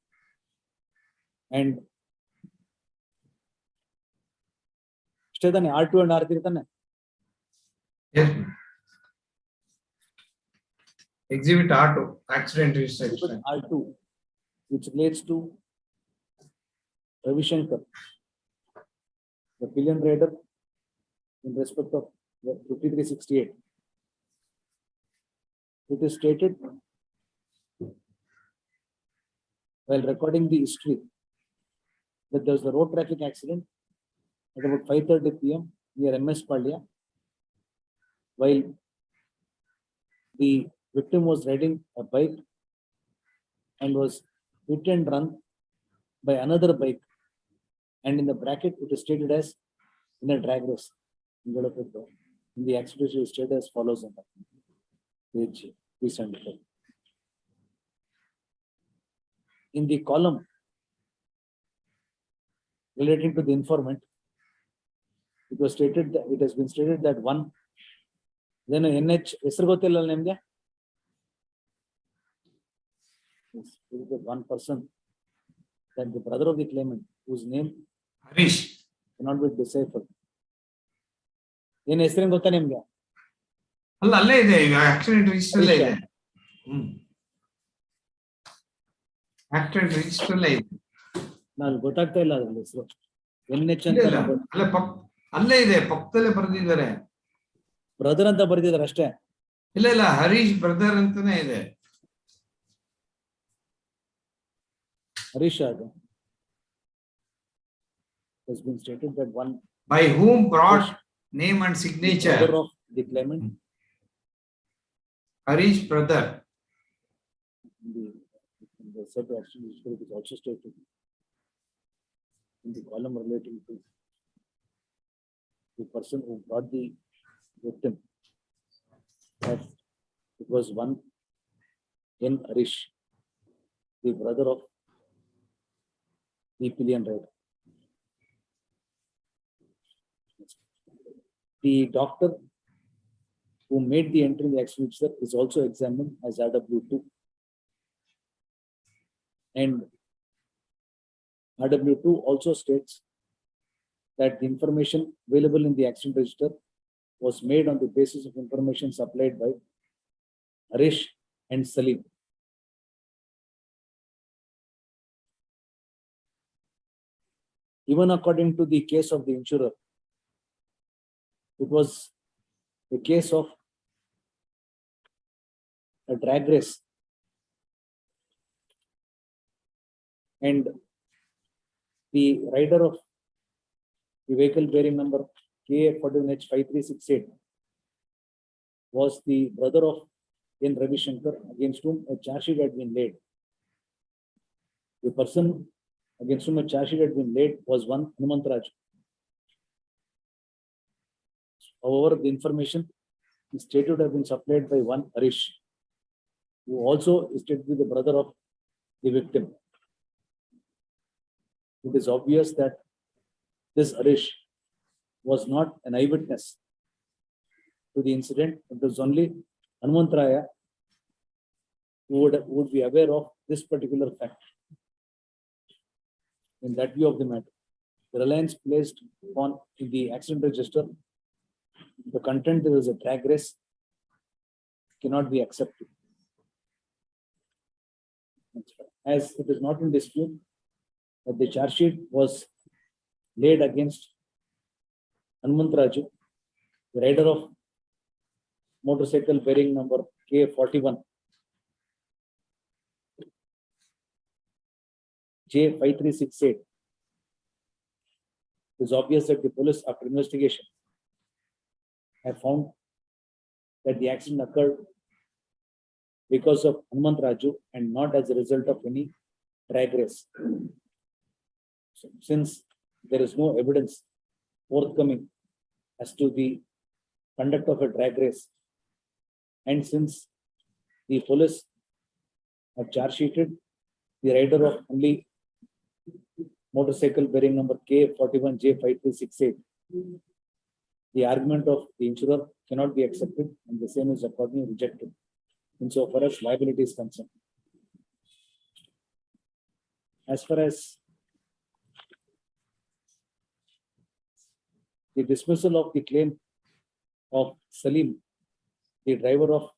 and R2 and R3 Yes. Exhibit R2, accident registration. R2, which relates to Ravi Shankar, the pillion rider, in respect of 5368. It is stated while recording the history that there was a road traffic accident at about 5:30 p.m. near MS Palya, while the victim was riding a bike and was hit and run by another bike, and in the bracket it is stated as in a drag race. In the accident it is stated as follows on page 375. In the column relating to the informant, it was stated that it has been stated that one, then NH Esrgotilla name. One person, that the brother of the claimant, whose name Harish cannot be deciphered. In Esren Gota name. ಅಲ್ಲ ಅಲ್ಲೇ ಇದೆ ಈಗ accident register ಅಲ್ಲೇ ಇದೆ. Accident register ಅಲ್ಲೇ ಇದೆ. ನಾನು ಗೊತ್ತಾಗ್ತಾ ಇಲ್ಲ ಅದ್ರಲ್ಲಿ ಹೆಸರು. NH ಅಂತ ಅಲ್ಲ ಅಲ್ಲೇ ಇದೆ, ಪಕ್ಕದಲ್ಲೇ ಬರೆದಿದ್ದಾರೆ. ಬ್ರದರ್ ಅಂತ ಬರೆದಿದ್ದಾರೆ ಅಷ್ಟೇ. ಇಲ್ಲ ಇಲ್ಲ, ಹರೀಶ್ ಬ್ರದರ್ ಅಂತಾನೆ ಇದೆ. ಹರೀಶ್ ಅದು. Has been stated that one by whom brought name and signature brother of the claimant, Harish brother. The said action is also stated in the column relating to the person who brought the victim, that it was one N. Harish, the brother of the pillion rider. The doctor who made the entry in the accident is also examined as RW2. And RW2 also states that the information available in the accident register was made on the basis of information supplied by Harish and Salim. Even according to the case of the insurer, it was a case of a drag race, and the rider of the vehicle bearing number KA41H5368 was the brother of N. Ravi Shankar, against whom a charge sheet had been laid. The person against whom a charge sheet had been laid was one Hanumantraj. However, the information is stated to have been supplied by one Harish, who also is stated to be the brother of the victim. It is obvious that this Harish was not an eyewitness to the incident. It was only Hanumantraya who would be aware of this particular fact. In that view of the matter, the reliance placed upon in the accident register, the content there is a drag race, cannot be accepted. As it is not in dispute that the charge sheet was laid against Hanumantraju, the rider of motorcycle bearing number K41 J5368. It is obvious that the police, after investigation, have found that the accident occurred because of Hanumantraju and not as a result of any drag race. So, since there is no evidence forthcoming as to the conduct of a drag race, and since the police have charge sheeted the rider of only motorcycle bearing number K41 J5368, the argument of the insurer cannot be accepted, and the same is accordingly rejected insofar as liability is concerned. As far as the dismissal of the claim of Salim, the driver of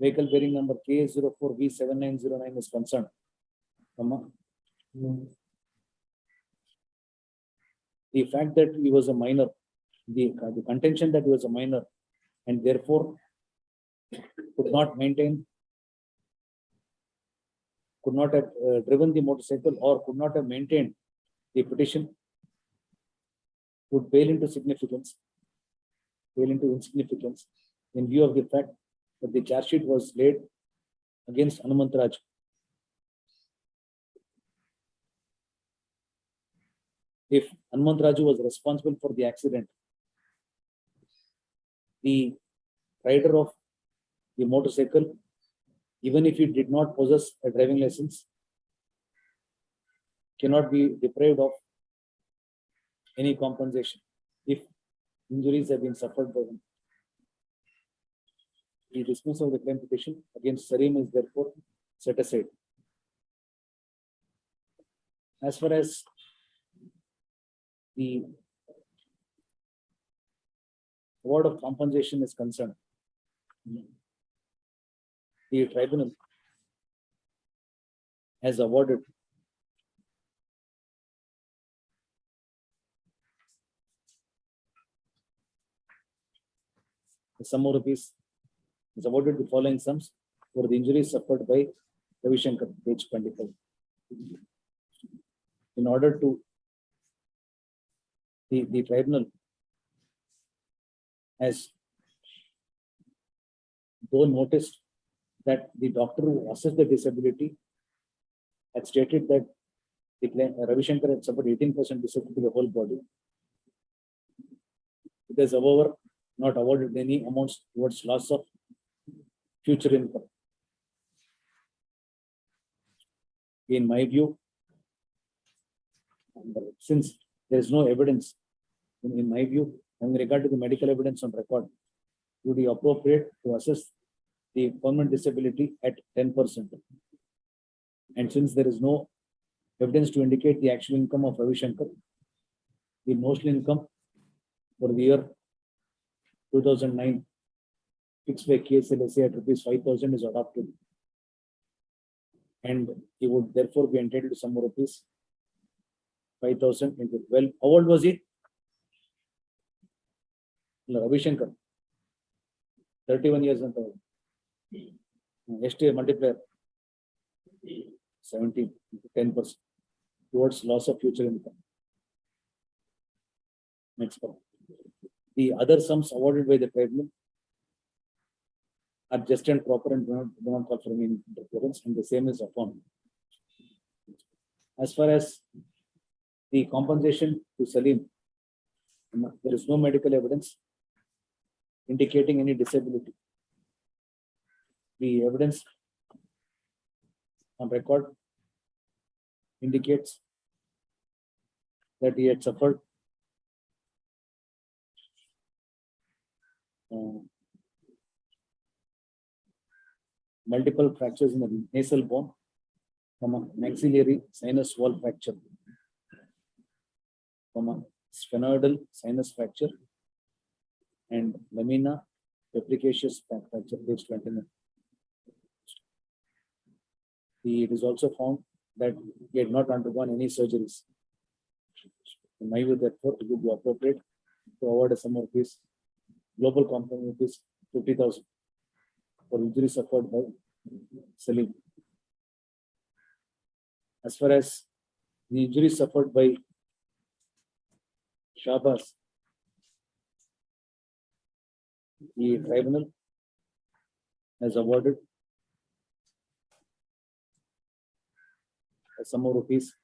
vehicle bearing number K04V7909 is concerned, the fact that he was a minor, the contention that he was a minor and therefore could not have driven the motorcycle or could not have maintained the petition would pale into insignificance in view of the fact that the charge sheet was laid against Hanumanth Raj. If Hanumanth Raju was responsible for the accident, the rider of the motorcycle, even if he did not possess a driving license, cannot be deprived of any compensation if injuries have been suffered by him. The dismissal of the claim petition against Sarim is therefore set aside. As far as the award of compensation is concerned, the tribunal has awarded the sum of rupees, is awarded the following sums for the injuries suffered by Ravi Shankar, page 25. In order to the tribunal has though noticed that the doctor who assessed the disability had stated that the Ravi Shankar had suffered 18% disability to the whole body. It has, however, not awarded any amounts towards loss of future income. In my view, since there is no evidence, in my view, in regard to the medical evidence on record, it would be appropriate to assess the permanent disability at 10%. And since there is no evidence to indicate the actual income of Ravi Shankar, the notional income for the year 2009 fixed by KSLSA at rupees 5,000 is adopted. And he would therefore be entitled to some more rupees 5,000 into 12. How old was he? Ravi Shankar, 31 years and old. Multiplier 17 into 10% towards loss of future income. Next one. The other sums awarded by the tribunal are just and proper and do not call for any interference, and the same is affirmed. As far as the compensation to Salim, there is no medical evidence indicating any disability. The evidence on record indicates that he had suffered multiple fractures in the nasal bone, from a maxillary sinus wall fracture, from a sphenoidal sinus fracture, and lamina peplicaceous fracture, page 29. It is also found that he had not undergone any surgeries. In my view, therefore, it would be appropriate to award a sum of rupees, global compensation rupees 50,000 for injuries suffered by Salim. As far as the injuries suffered by Shahbaz, the tribunal has awarded a sum of rupees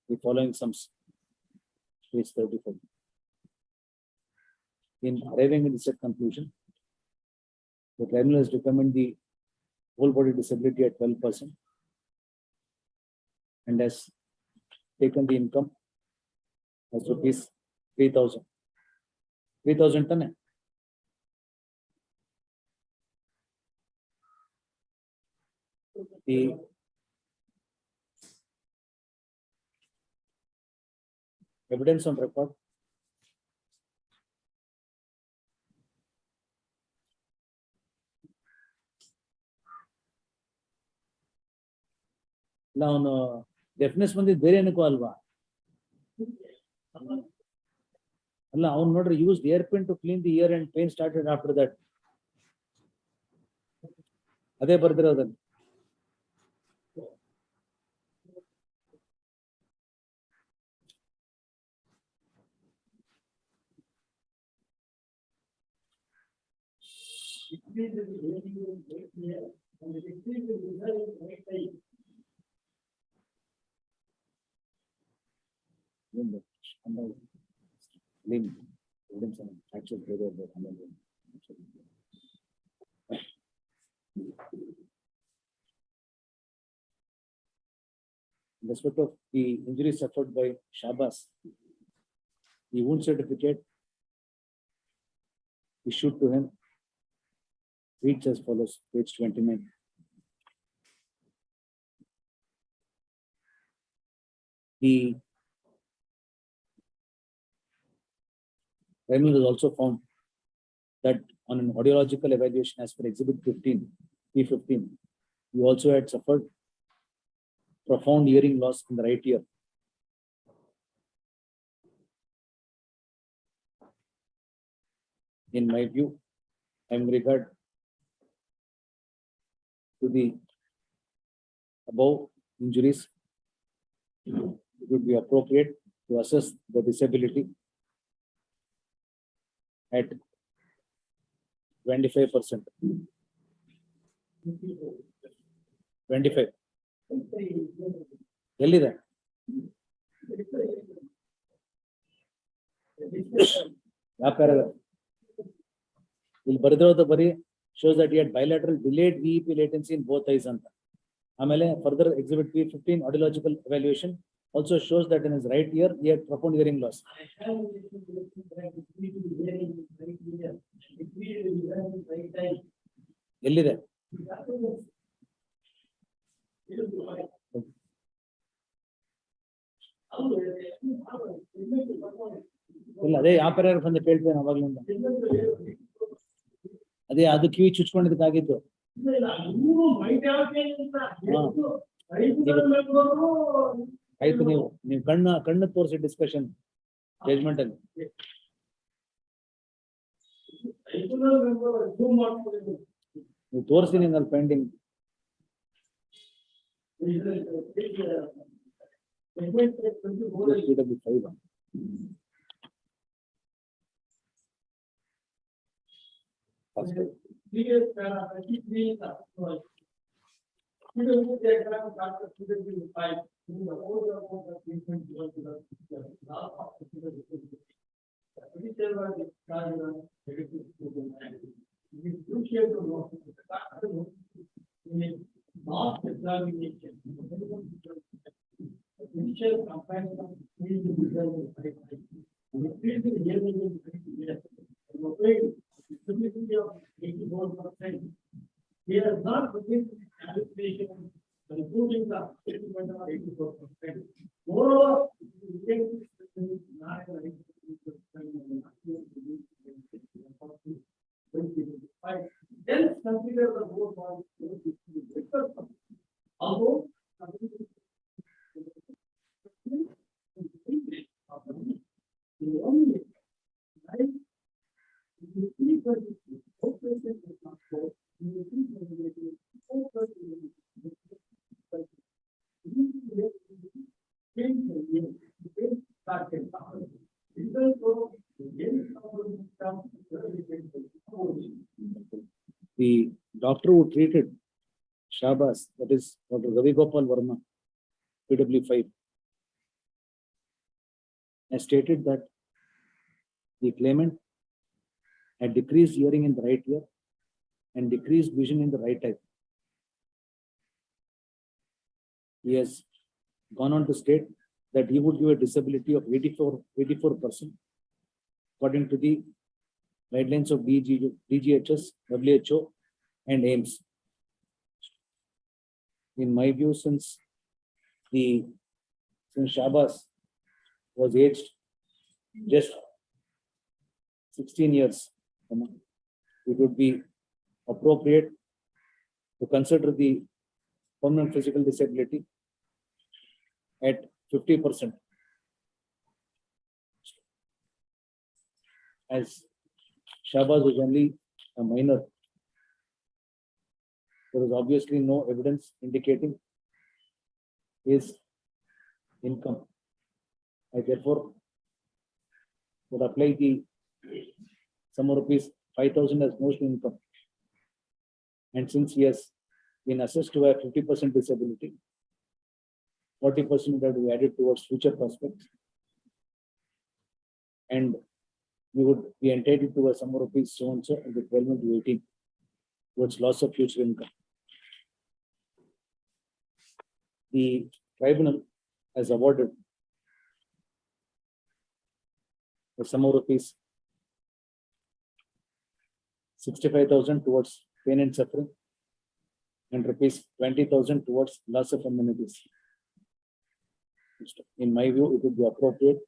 the following sums, page 34. In arriving at the said conclusion, the tribunal has determined the whole body disability at 12% and has taken the income as rupees 3,000. 3,000 ton. The Evidence on record. Now, deafness ಬಂದಿದ್ದು ಬೇರೆ ಏನಕ್ಕೂ ಅಲ್ವಾ? ಅಲ್ಲ, ಅವ್ನು ನೋಡ್ರಿ used hairpin to clean the ear and pain started after that. ಅದೇ ಬರ್ದಿರೋದನ್ನ. In respect of the injury suffered by Shabas, the wound certificate issued to him reads as follows, page 29. The criminal was also found that on an audiological evaluation as per Exhibit 15, P15, he also had suffered profound hearing loss in the right ear. In my view, in regard to the above injuries, it would be appropriate to assess the disability at 25%. 25. ಎಲ್ಲಿದೆ? ಯಾವ paragraph? ಇಲ್ಲಿ ಬರೆದಿರೋದು ಬರೀ shows that he had bilateral delayed VEP latency in both eyes ಅಂತ. ಆಮೇಲೆ further exhibit P15 audiological evaluation also shows that in his right ear he had profound hearing loss. ಎಲ್ಲಿದೆ? ಇಲ್ಲ, ಅದೇ ಯಾವ ಪ್ಯಾರಾಗ್ರಾಫ್ ಅಂತ ಕೇಳ್ತೇನೆ ಅವಾಗ್ಲಿಂದ. ಅದೇ ಅದು ಕಿವಿ ಚುಚ್ಕೊಂಡಿದ್ದಕ್ಕಾಗಿತ್ತು. ಆಯ್ತು, ನೀವು ಕಣ್ಣು ತೋರಿಸಿ ಡಿಸ್ಕಷನ್ ಜಜ್ಮೆಂಟ್ ಅಲ್ಲಿ. ನೀವು ತೋರಿಸಿ ನಿಂಗಲ್ಲಿ pending. He has not produced calculation, including the statement of 84%. Moreover, then consider the whole point. Although the doctor who treated Shabas, that is Dr. Ravi Gopal Verma, PW5, has stated that the claimant had decreased hearing in the right ear and decreased vision in the right eye. He has gone on to state that he would give a disability of 84% according to the guidelines of DGHS, WHO, and AIMS. In my view, since Shabas was aged just 16 years, it would be appropriate to consider the permanent physical disability at 50%. As Shahbaz is only a minor, there is obviously no evidence indicating his income. I therefore would apply the sum of rupees 5,000 as notional income. And since he has been assessed to have 50% disability, 40% would have to be added towards future prospects. And we would be entitled to a sum of rupees so and so at the 12 to 18 towards loss of future income. The tribunal has awarded the sum of rupees 65,000 towards pain and suffering and rupees 20,000 towards loss of amenities. In my view, it would be appropriate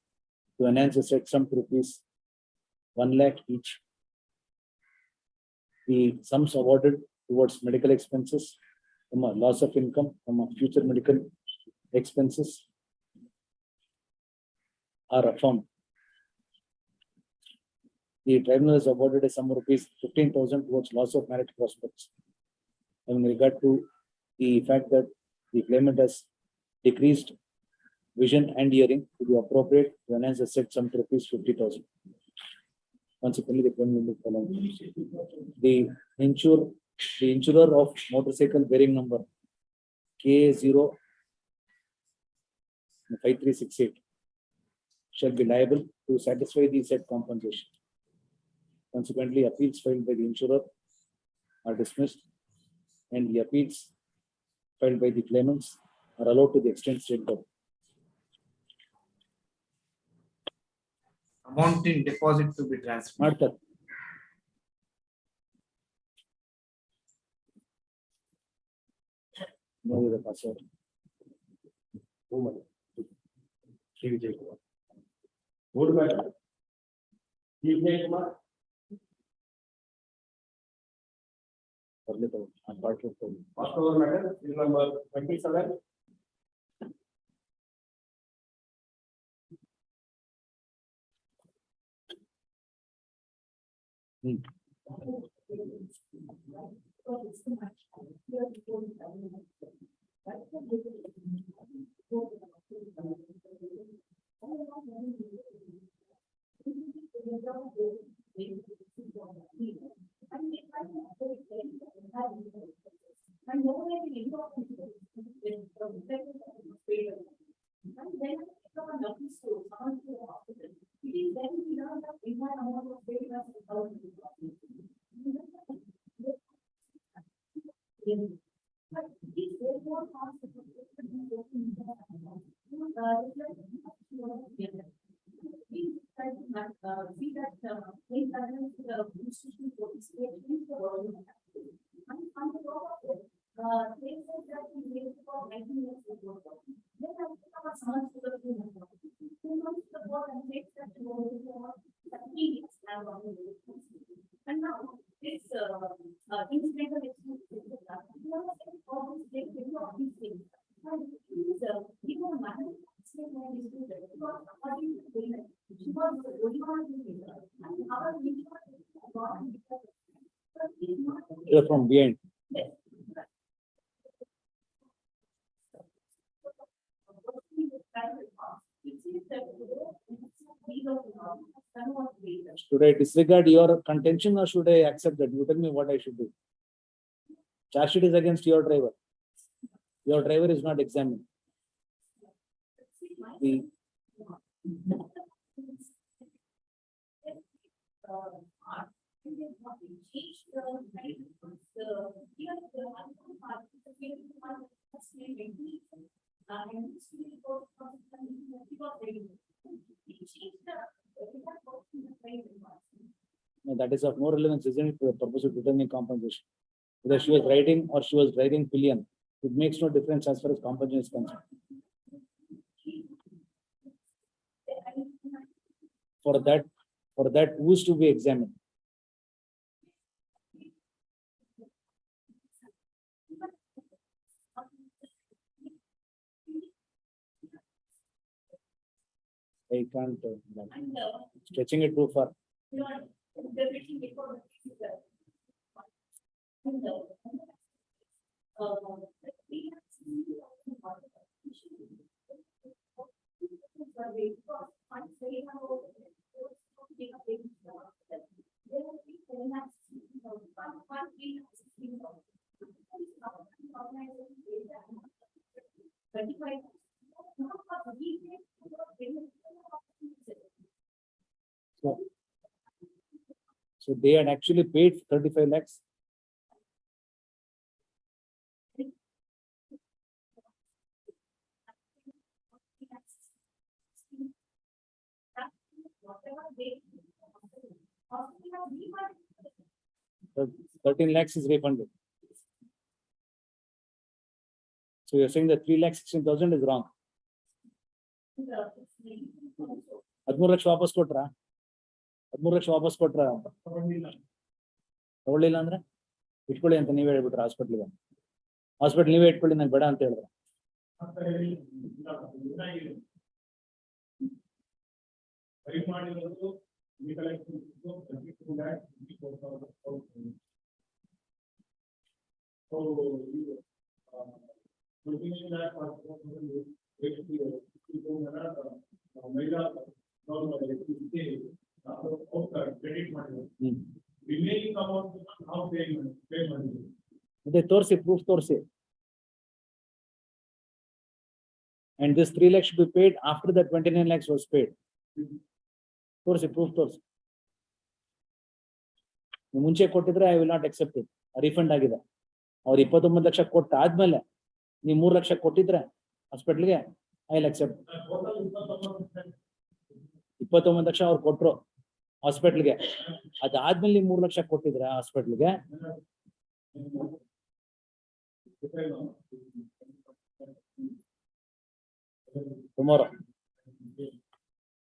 to enhance the set sum to rupees 1 lakh each. The sums awarded towards medical expenses, loss of income, future medical expenses are affirmed. The tribunal has awarded a sum of rupees 15,000 towards loss of merit prospects. In regard to the fact that the claimant has decreased vision and hearing, to be appropriate to enhance the set sum to rupees 50,000. Consequently, the claimant will be following. The insurer of motorcycle bearing number K05368 shall be liable to satisfy the said compensation. Consequently, appeals filed by the insurer are dismissed, and the appeals filed by the claimants are allowed to the extent stated. Amount in deposit to be transferred. No, the password. First over matter is number 27. You're from behind. Should I disregard your contention or should I accept that? You tell me what I should do. Charge sheet is against your driver. Your driver is not examined. The no, that is of no relevance, isn't it, to the purpose of determining compensation? Whether she was riding or she was driving pillion, it makes no difference as far as compensation is concerned. for that who's to be examined? I can't, stretching it too far. So they had actually paid 35 lakhs. So 13 lakhs is refunded. So you're saying that 3,16,000 is wrong. 13 lakh ವಾಪಸ್ ಕೊಟ್ರ? 13 ಲಕ್ಷ ವಾಪಸ್ ಕೊಟ್ರ? ತಗೊಳ್ಳಿಲ್ಲ ಅಂದ್ರೆ ಇಟ್ಕೊಳ್ಳಿ ಅಂತ ನೀವೇ ಹೇಳ್ಬಿಟ್ರ ಹಾಸ್ಪಿಟ್ಲಿಗೆ. ಹಾಸ್ಪಿಟಲ್ ನೀವೇ ಇಟ್ಕೊಳ್ಳಿ ನಂಗೆ ಬೇಡ ಅಂತ ಹೇಳಿದ್ರೆ. ಅದೇ ತೋರಿಸಿ, ಪ್ರೂಫ್ ತೋರಿಸಿ. And this 3 lakhs should be paid after the 29 lakhs was paid. ತೋರಿಸಿ, ಪ್ರೂಫ್ ತೋರಿಸಿ. ಮುಂಚೆ ಕೊಟ್ಟಿದ್ರೆ I will not accept it. Refund ಆಗಿದೆ. ಅವ್ರು 29 ಲಕ್ಷ ಕೊಟ್ಟ ಆದ್ಮೇಲೆ ನೀವು 3 ಲಕ್ಷ ಕೊಟ್ಟಿದ್ರೆ ಹಾಸ್ಪಿಟ್ಲ್ಗೆ ಐ ವಿಲ್ ಅಕ್ಸೆಪ್ಟ್. 29 ಲಕ್ಷ ಅವ್ರು ಕೊಟ್ರು ಹಾಸ್ಪಿಟ್ಲ್ಗೆ, ಅದಾದ್ಮೇಲೆ ನೀವು 3 ಲಕ್ಷ ಕೊಟ್ಟಿದ್ರೆ ಹಾಸ್ಪಿಟ್ಲ್ಗೆ,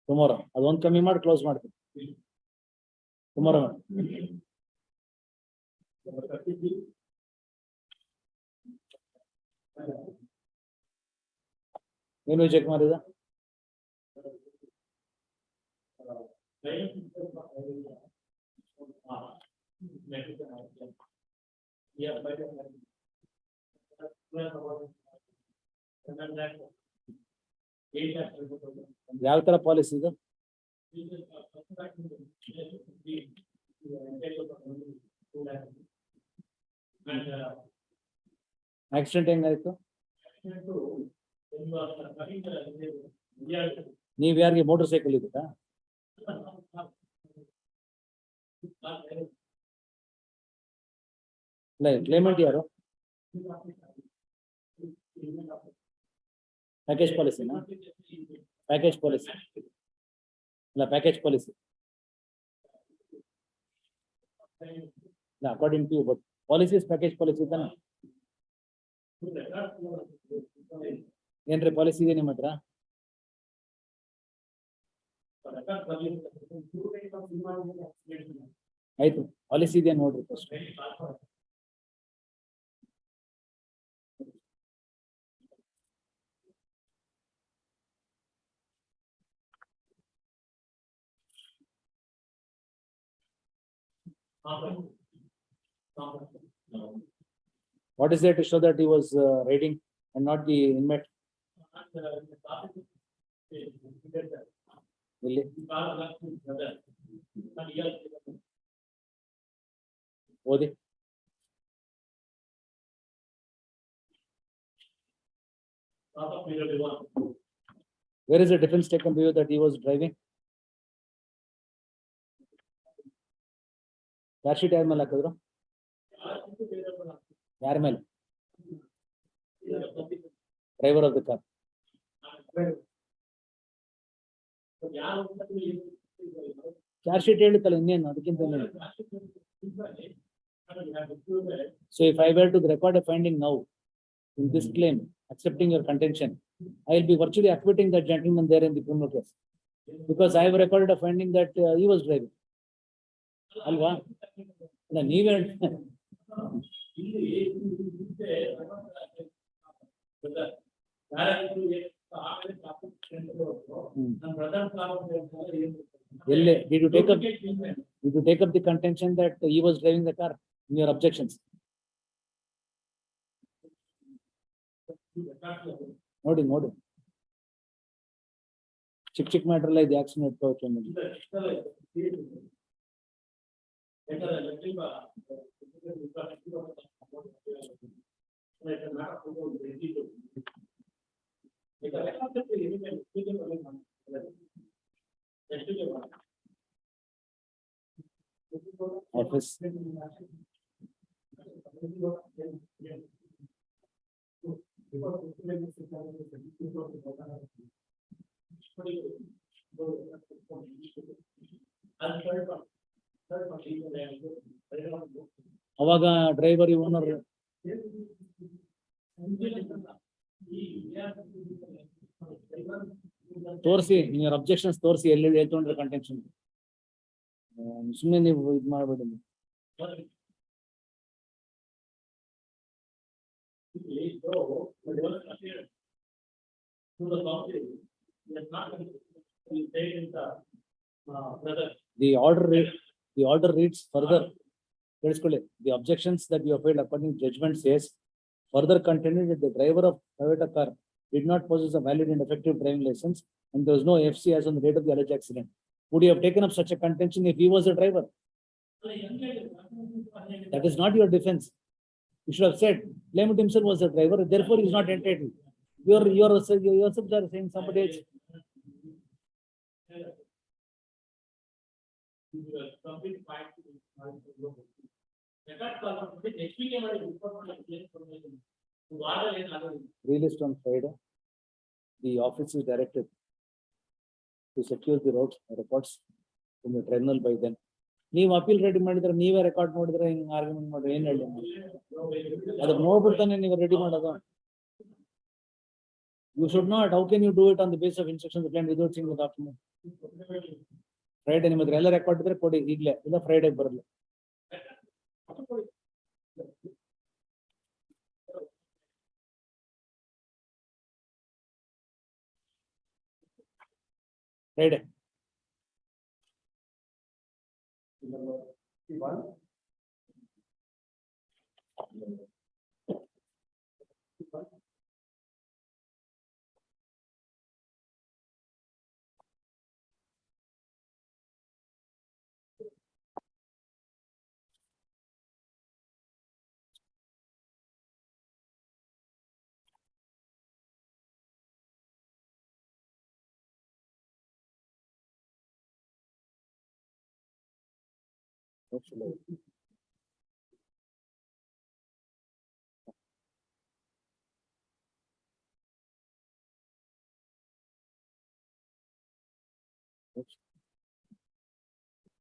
ಟುಮಾರೋ ಅದೊಂದು ಕಮ್ಮಿ ಮಾಡಿ ಕ್ಲೋಸ್ ಮಾಡ್ತೀನಿ. ಟುಮಾರೋ ಏನು ವಿಜಯ್ ಕುಮಾರ್ ಇದೆ? ಯಾವ ತರ ಪಾಲಿಸಿ ಇದು? ಆಕ್ಸಿಡೆಂಟ್ ಹೆಂಗಾಯ್ತು? ನೀವ್ ಯಾರಿಗೆ ಮೋಟರ್ ಸೈಕಲ್ ಇದ್ದೀರಾ? ಕ್ಲೇಮೆಂಟ್ ಯಾರು? ಪ್ಯಾಕೇಜ್ ಪಾಲಿಸಿನಾ? ಪ್ಯಾಕೇಜ್ ಪಾಲಿಸಿ ಇಲ್ಲ, ಪ್ಯಾಕೇಜ್ ಪಾಲಿಸಿ ಇಲ್ಲ according to, but policy is package policy ತಾನೆ. ಏನ್ರಿ ಪಾಲಿಸಿ ಇದೆ ನಿಮ್ಮ ಹತ್ರ? ಆಯ್ತು, ಪಾಲಿಸಿ ಇದೆ ನೋಡ್ರಿ first. What is there to show that he was raiding and not the inmate? Really? Odi? Where is the defense taken view that he was driving? Charge sheet ಯಾರ ಮೇಲೆ ಹಾಕಿದ್ರು? ಯಾರ ಮೇಲೆ? Driver of the car. Charge sheet ಹೇಳುತ್ತಲ್ಲ, ಇನ್ನೇನು ಅದಕ್ಕಿಂತ. So if I were to record a finding now in this claim, accepting your contention, I will be virtually acquitting that gentleman there in the criminal case. Because I have recorded a finding that he was driving. Alva? ನೀವೇ did you take up the contention that he was driving the car in your objections? ನೋಡಿ ಚಿಕ್ಕ matter ಎಲ್ಲ ಇದು action ಇಟ್ಕೋవచ్చు. Office. ಅವಾಗ driver owner ತೋರಿಸಿ ನಿಮ್ಮ objections ತೋರಿಸಿ ಎಲ್ಲಿ ಹೇಳ್ಕೊಂಡ್ರೆ ಕಂಟೆನ್ಷನ್ ಸುಮ್ಮನೆ ನೀವು ಇದು ಮಾಡಬೇಡಿ. The order reads further. The objections that you have filed according to judgment says further continued that the driver of private car did not possess a valid and effective driving license and there was no FC as on the date of the alleged accident. Would you have taken up such a contention if he was a driver? That is not your defense. You should have said Claimant himself was a driver, therefore he is not entitled. You yourself are saying somebody else. Released on Friday. The office is directed to secure the roads records from the tribunal by then. ನೀವು appeal ready ಮಾಡಿದ್ರೆ ನೀವೇ record ನೋಡಿದ್ರೆ ಹಿಂಗ್ argument ಮಾಡ್ರಿ ಏನ್ ಹೇಳಿ ಅದಕ್ಕೆ ನೋಡ್ಬಿಡ್ತಾನೆ ನೀವು ರೆಡಿ ಮಾಡೋದು. You should not. How can you do it on the basis of instructions planned without seeing the document? Friday ನಿಮ್ಮ ಹತ್ರ ಎಲ್ಲ ರೆಕಾರ್ಡ್ ಇದ್ರೆ ಕೊಡಿ ಈಗಲೇ, ಇಲ್ಲ ಫ್ರೈಡೆ ಬರಲ್ಲ. Friday.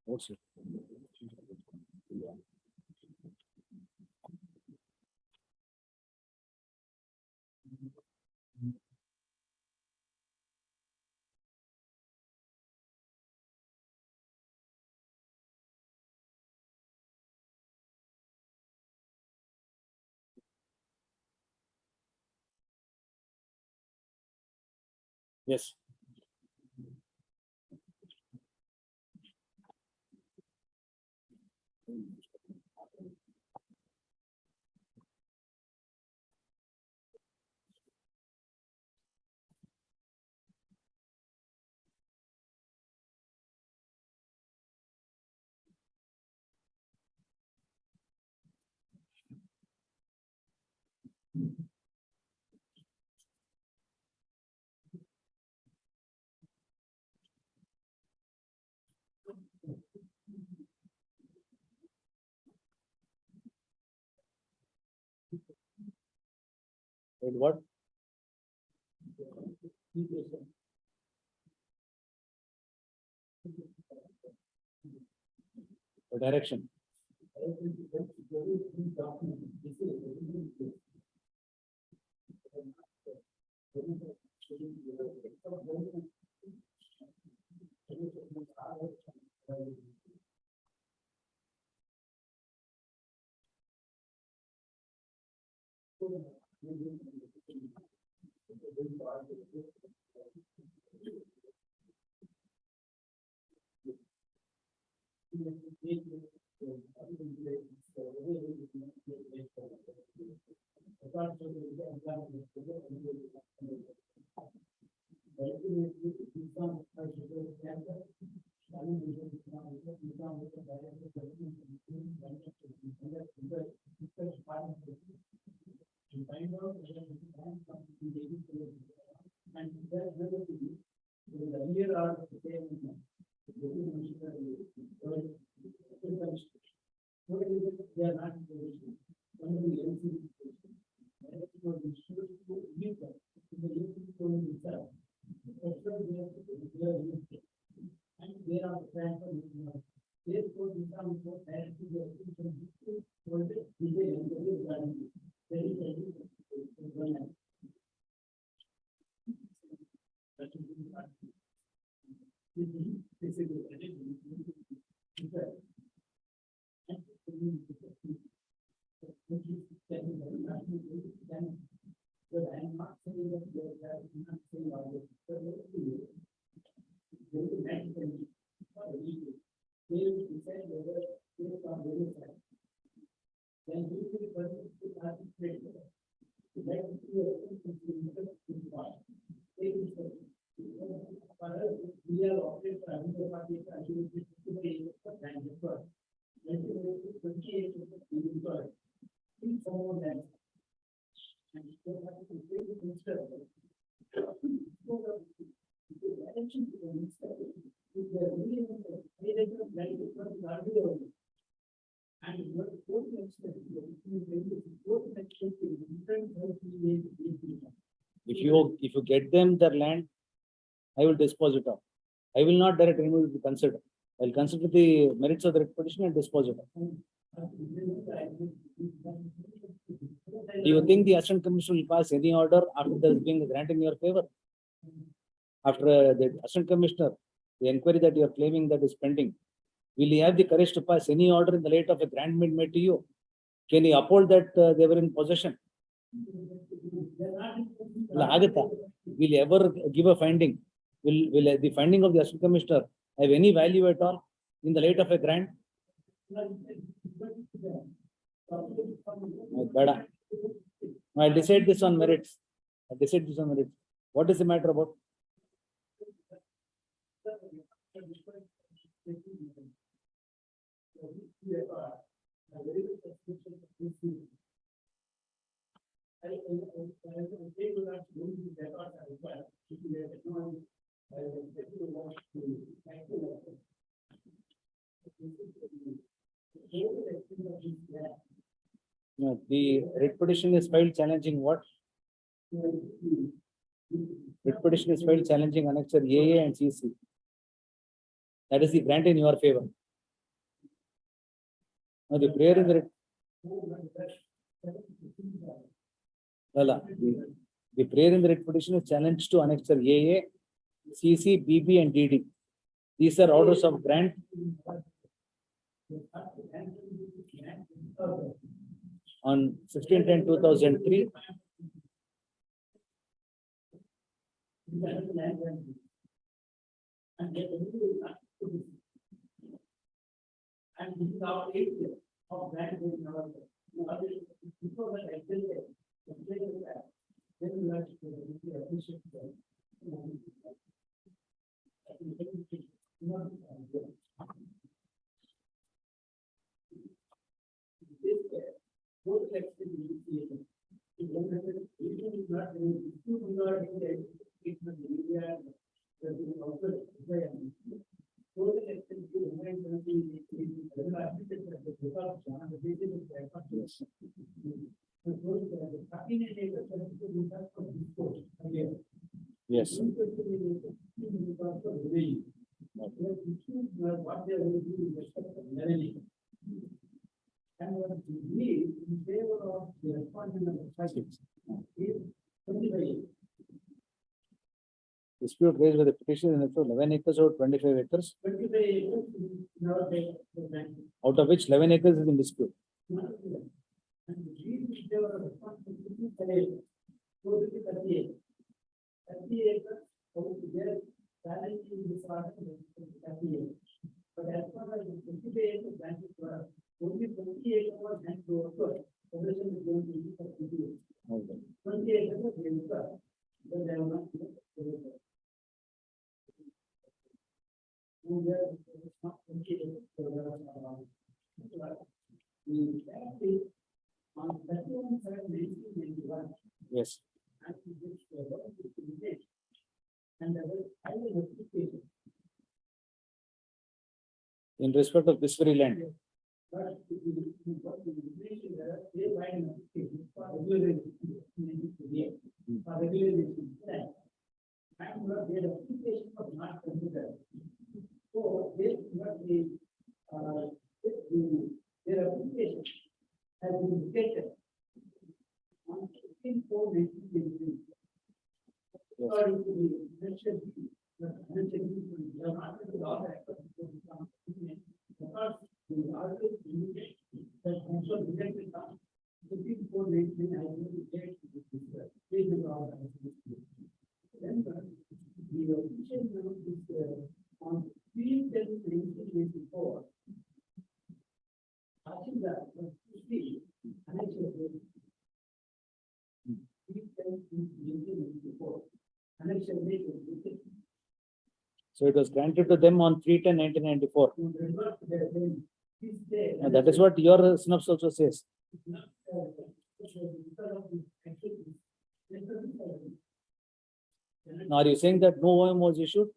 What's it? Yes. And what? The direction. If you get them their land, I will dispose it off. I will not direct anyone to consider. I will consider the merits of the writ petition and dispose it off. Do you think the Assistant Commissioner will pass any order after there is being a grant in your favor? After the Assistant Commissioner, the inquiry that you are claiming that is pending, will he have the courage to pass any order in the light of a grant made to you? Can he uphold that they were in possession? Will he ever give a finding? Will the finding of the Assistant Commissioner have any value at all in the light of a grant? I'll decide this on merits. What is the matter about? No, the writ petition is filed challenging what? Writ petition is filed challenging annexure AA and CC. That is the grant in your favor. Now the prayer in the writ. The prayer in the writ petition is challenged to annexure AA, CC, BB, and DD. These are orders of grant. On 16/10/2003. Yes. Dispute raised by the petition in 11 acres or 25 acres, out of which 11 acres is in dispute. So this is 38. 38 their balance in this order is 38. But as far as the 58 is granted to us, only 28 was granted to us. Possession is going to be for 28. 28 is going to us. But they are not given. Yes. In respect of this very land. So their application has been rejected on 16/4/1983. According to the mentioned, the market is all because the article indicates that also rejected on 16/4/1983 has been rejected. Then the official note is on 3/10/1984. Asking that to see annexure 3/10/1984. Annexure 8. So it was granted to them on 3/10/1994. Now, that is what your synopsis also says. Now, are you saying that no OM was issued?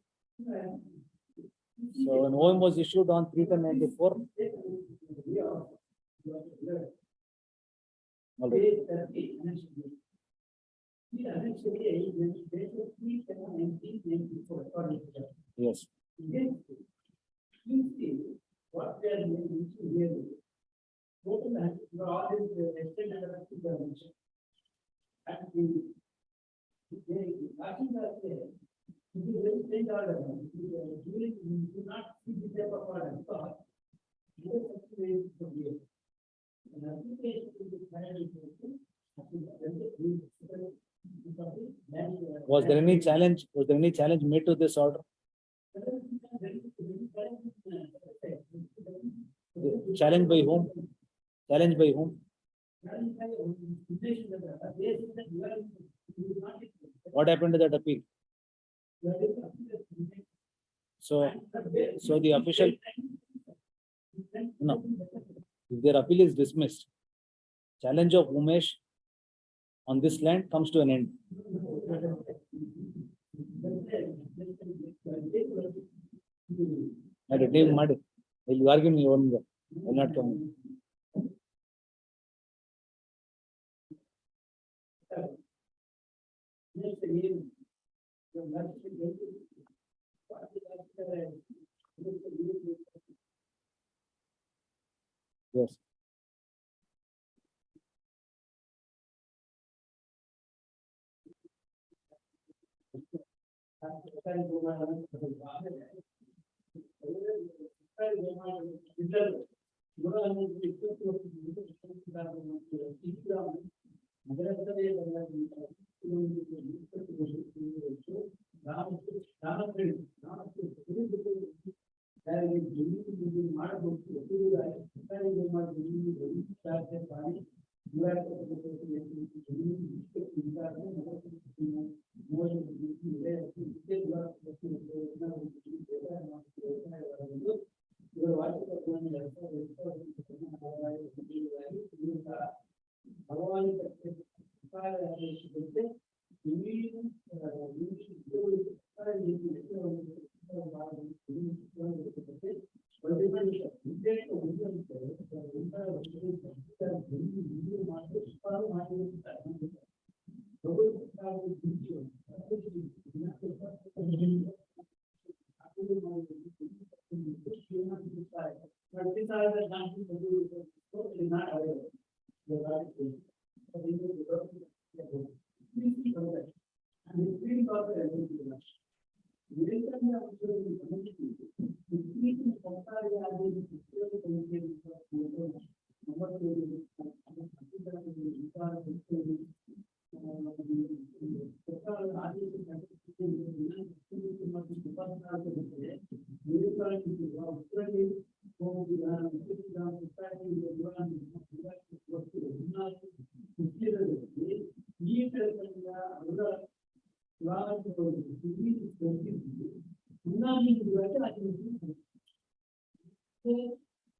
So an OM was issued on 3/10/94. All right. Yes. What they are mentioning here is total law is extended to the mention. And it is very strange order. You do not see the paper order because you are such from here. An application to the final Was there any challenge? Was there any challenge made to this order? Challenge by whom? Challenge by whom? What happened to that appeal? So the official, no, if their appeal is dismissed, challenge of Umesh on this land comes to an end. I don't even matter. Will argue me on the will not come. Yes.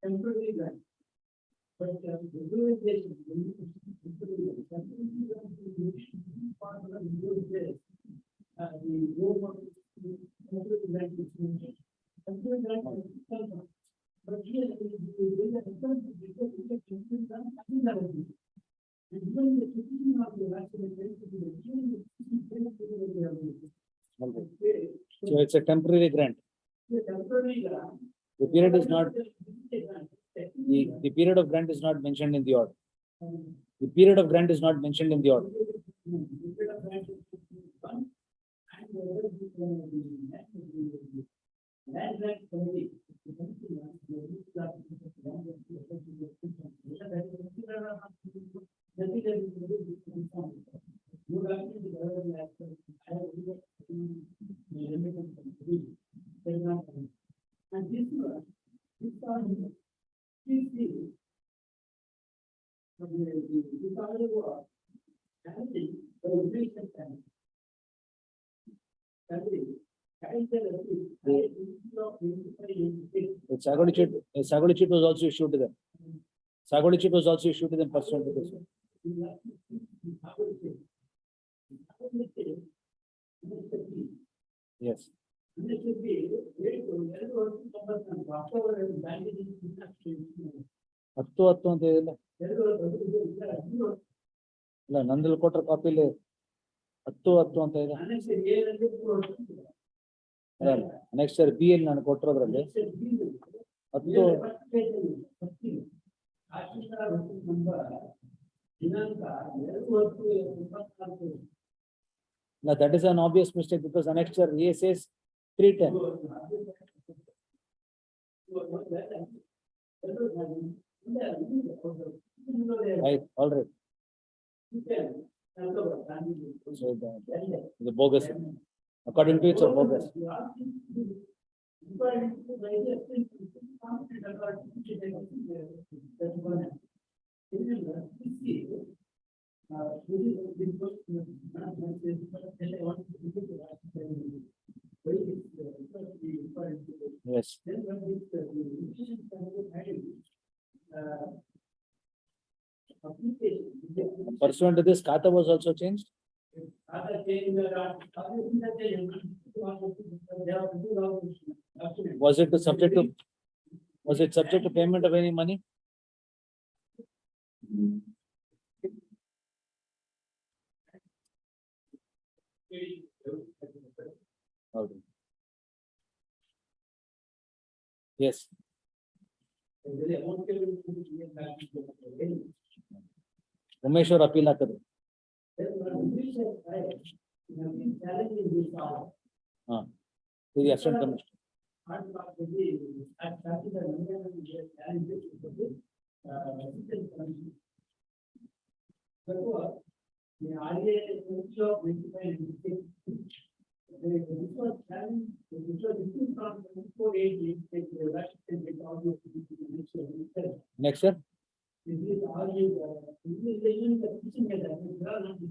temporary grant. But visualization, part of the visualization, the go temporary grant is mentioned. Temporary grant is mentioned. But here, there is a difference because it's a temporary grant, I think that is. And when the decision of the accident is to be So it's a temporary grant. the temporary grant. The period is not, the period of grant is not mentioned in the order. The period of grant is not mentioned in the order. And this one, The Sagodi chit was also issued to them. Sagodi chit was also issued to them pursuant to this one. Yes. ಹತ್ತು ಅಂತ ಹೇಳಿಲ್ಲ ಇಲ್ಲ ನಂದಲ್ಲಿ ಕೊಟ್ಟ ಕಾಪಿಲಿ 10 ಅಂತ ಇದೆ. Next year B ಅಲ್ಲಿ ನಾನು ಕೊಟ್ಟಿರೋದ್ರಲ್ಲಿ 10. No, that is an obvious mistake because annexed year A says 310. Right, all right. So the bogus. According to it, it's bogus. Yes. Pursuant to this, Kata was also changed. Was it subject to payment of any money? Okay. Yes. Umeshwar appeal hakadu. To the assistant commissioner. Next year.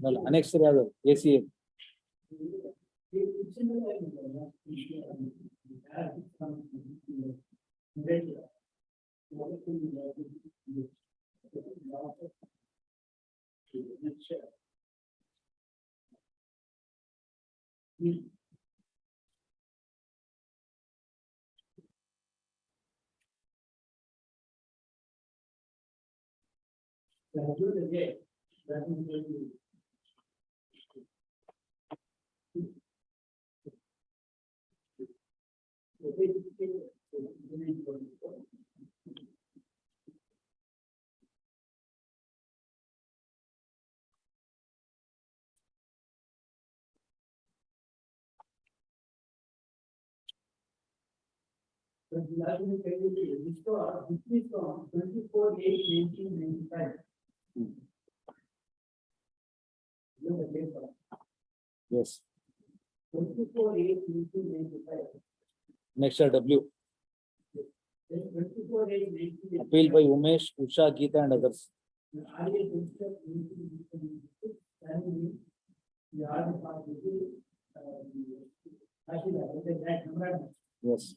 Well, next year ACA. Yes. Next year W. Appeal by Umesh, Usha, Geeta and others. Yes.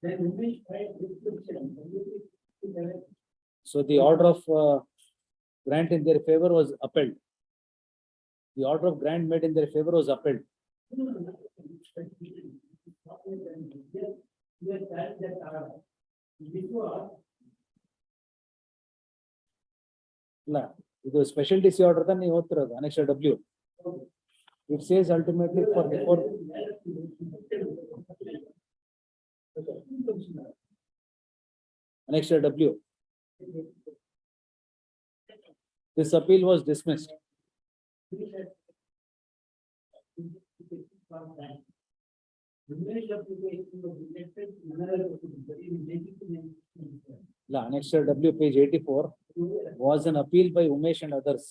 Then Umesh filed description. So the order of grant in their favor was upheld. The order of grant made in their favor was upheld. ಇಲ್ಲ ಇದು special DC order ತಾನೆ ನೀವು ಓದ್ತಿರೋದು Annexure W. It says ultimately for before Annexure W. This appeal was dismissed. La, Annexure W, page 84, was an appeal by Umesh and others,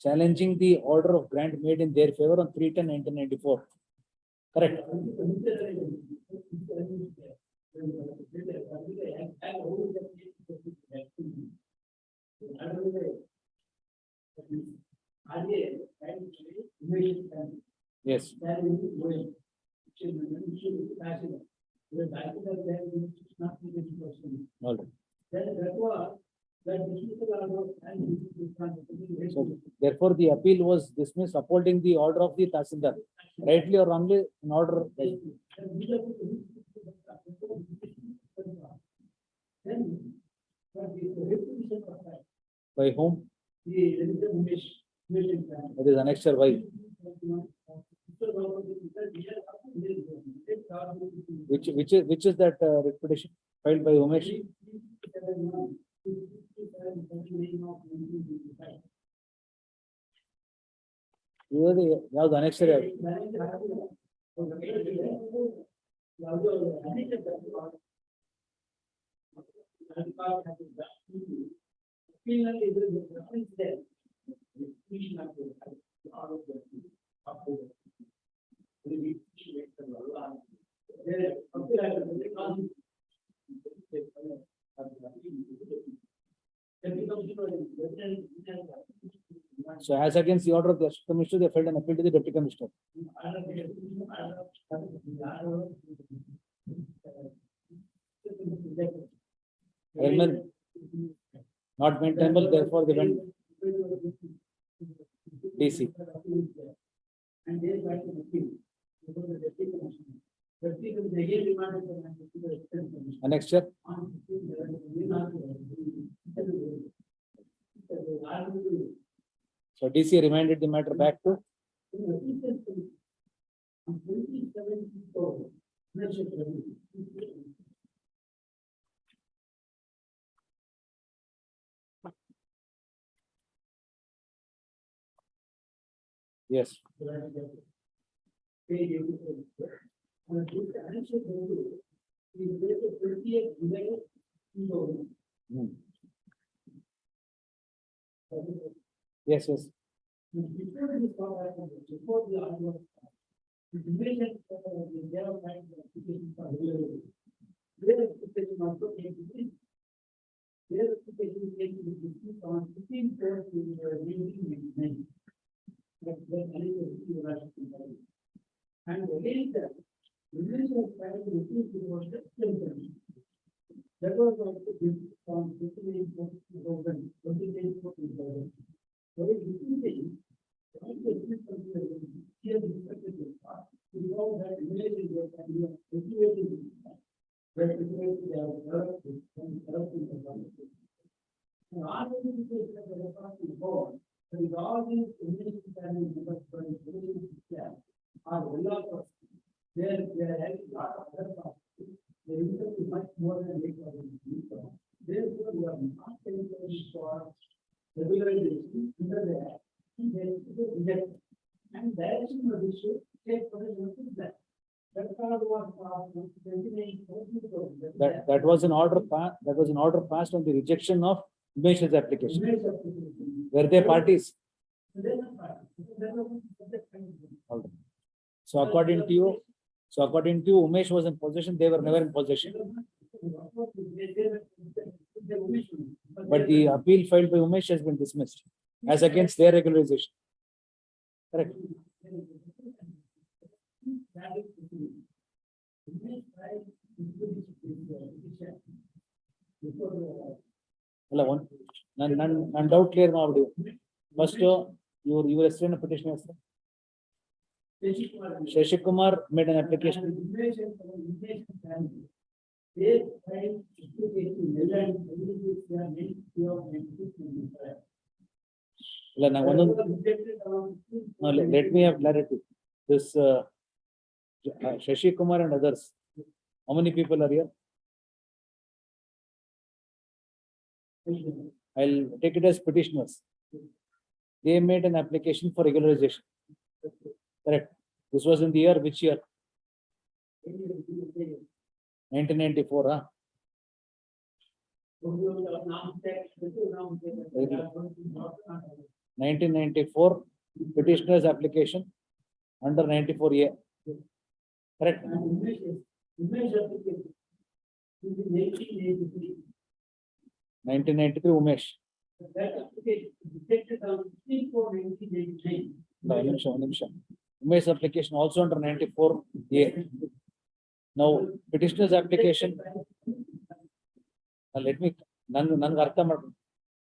challenging the order of grant made in their favor on 3/10/1994. Correct. Yes. All right. So therefore, the appeal was dismissed, upholding the order of the Tahsildar, rightly or wrongly, an order. By whom? That is Annexure Y. Which is that writ petition filed by Umesh? ಯಾವ್ದು Annexure ಯಾವ್ದು? So as against the order of the Assistant Commissioner, they filed an appeal to the Deputy Commissioner. Ailment not maintainable, therefore they went DC. Annexure. So DC remanded the matter back to yes. Yes, yes. And against that, that was also from 28,000. So it's here we know that there are a lot of other parties. The income is much more than 8,000 people. Therefore, we are not encouraged for regularization under the act. And direction of the issue, take for example, that. That was an order passed on the rejection of Umesh's application. Were they parties? All right. So according to you, Umesh was in possession, they were never in possession. But the appeal filed by Umesh has been dismissed as against their regularization. Correct. ಅಲ್ಲ ಒಂದು ನನ್ನ doubt clear ಮಾಡ್ಬಿಡಿ. First ಇವ್ರ ಹೆಸರೇನು petitioner ಹೆಸರು? Shashikumar made an application. ಇಲ್ಲ ನಾವು ಒಂದೊಂದು let me have clarity. This Shashikumar and others, how many people are here? I'll take it as petitioners. They made an application for regularization. Correct. This was in the year, which year? 1994, huh? 1994 petitioner's application under 94A. Correct. 1993 Umesh. One nimsham. Umesh application also under 94A. Now petitioner's application. Let me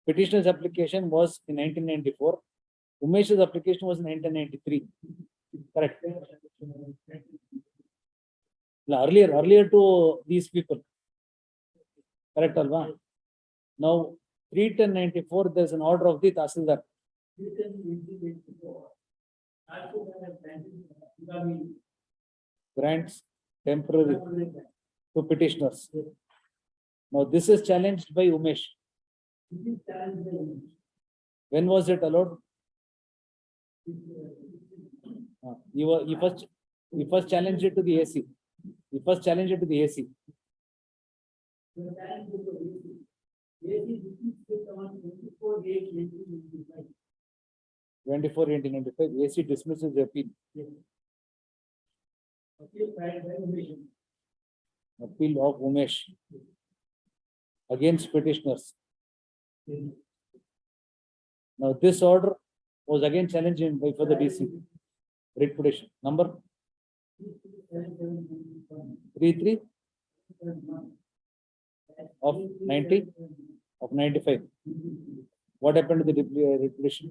petitioner's application was in 1994. Umesh's application was in 1993. Correct. Earlier to these people. Correct, Alva? Now 3/10/94, there's an order of the Tahsildar. Grants temporary to petitioners. Now this is challenged by Umesh. When was it allowed? He first challenged it to the AC. He first challenged it to the AC. 24/8/1995. AC dismisses the appeal. Appeal of Umesh against petitioners. Now this order was again challenged by for the DC. Writ petition number 33 of 90 of 95. What happened to the writ petition?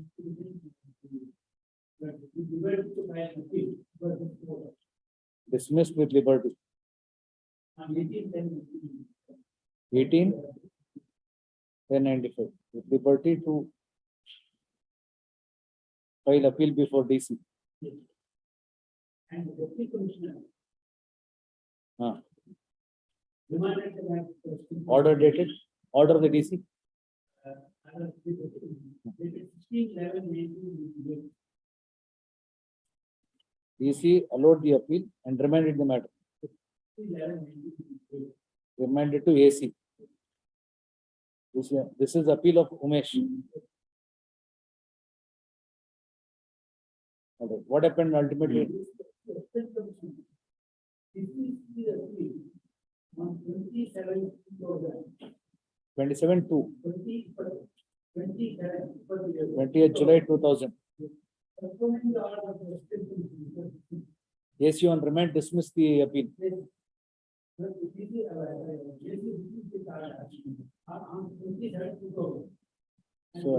Dismissed with liberty. 18/10/95 with liberty to file appeal before DC. Order dated, order of the DC. DC allowed the appeal and remanded the matter. Remanded to AC. This is appeal of Umesh. Okay. What happened ultimately? 27/2. 20th July 2000. AC on remand dismissed the appeal. So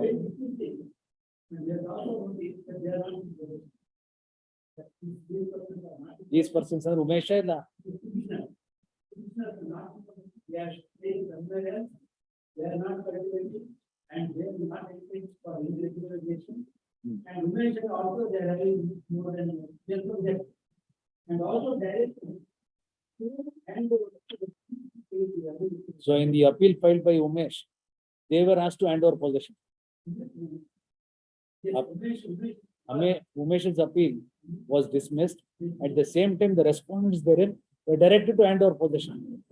these persons are Umesh illa? They are not calculating and they are not expecting for individualization. And Umesh also they are having more than that. And also there is so in the appeal filed by Umesh, they were asked to hand over possession. Umesh's appeal was dismissed. At the same time, the respondents therein were directed to hand over possession.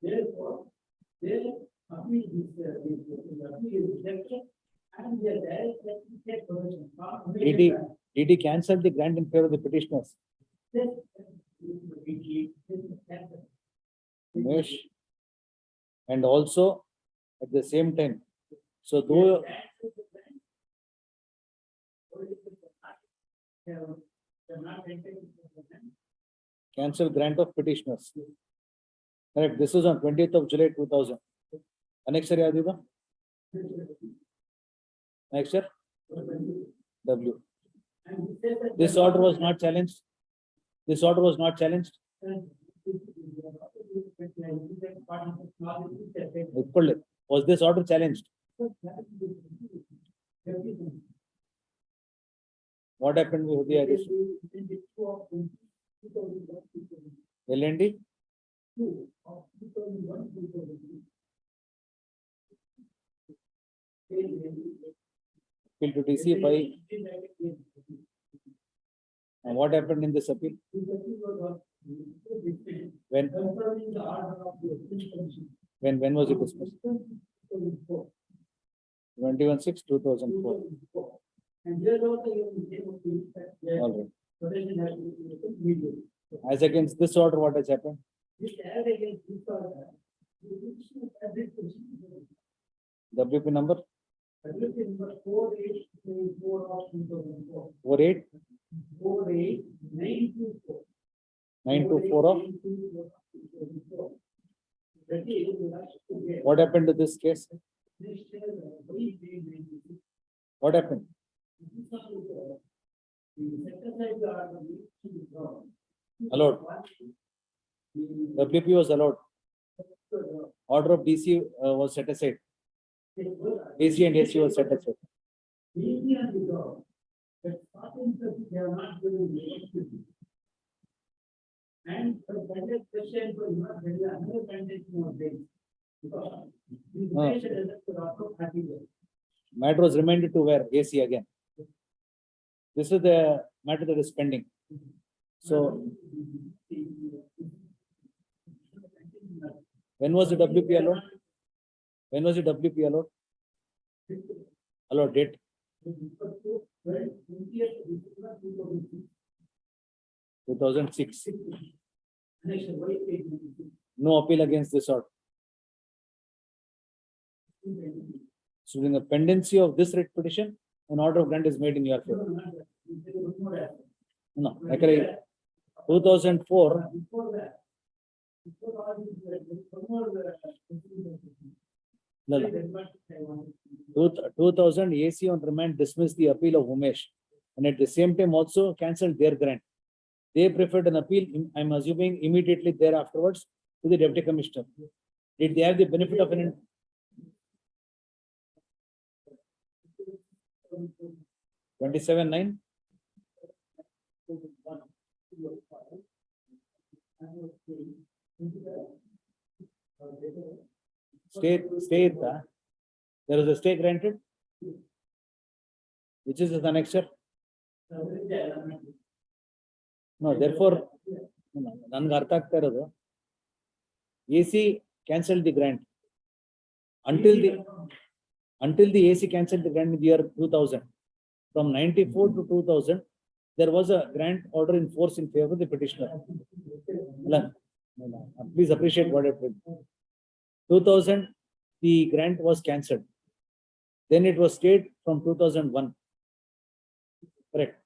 Therefore, they appeal this and they are directed to take possession. Did he cancel the grant in favor of the petitioners? Umesh. And also at the same time, so though cancel grant of petitioners. Correct. This is on 20th of July 2000. Annexure yadida? Annexure W. This order was not challenged. This order was not challenged. Was this order challenged? What happened with the addition? LND? Appeal to DC by. And what happened in this appeal? When was it dismissed? 21/6/2004. All right. As against this order, what has happened? WP number? 48? 924 of? What happened to this case? What happened? Allowed. WP was allowed. Order of DC was set aside. DC and AC was set aside. Matter was remanded to where? AC again. This is the matter that is pending. So, when was the WP allowed? When was the WP allowed? Allowed date? 2006. No appeal against this order. So, in the pendency of this writ petition, an order of grant is made in your favor. No, actually, 2004. 2000 AC on remand dismissed the appeal of Umesh, and at the same time also cancelled their grant. They preferred an appeal, I'm assuming immediately thereafterwards, to the Deputy Commissioner. Did they have the benefit of an 27/9? Stay. There is a stay granted. Which is the annexure? No, therefore, AC cancelled the grant. Until the AC cancelled the grant in the year 2000. From 94 to 2000, there was a grant order in force in favor of the petitioner. Please appreciate what I said. 2000, the grant was cancelled. Then it was stayed from 2001. Correct.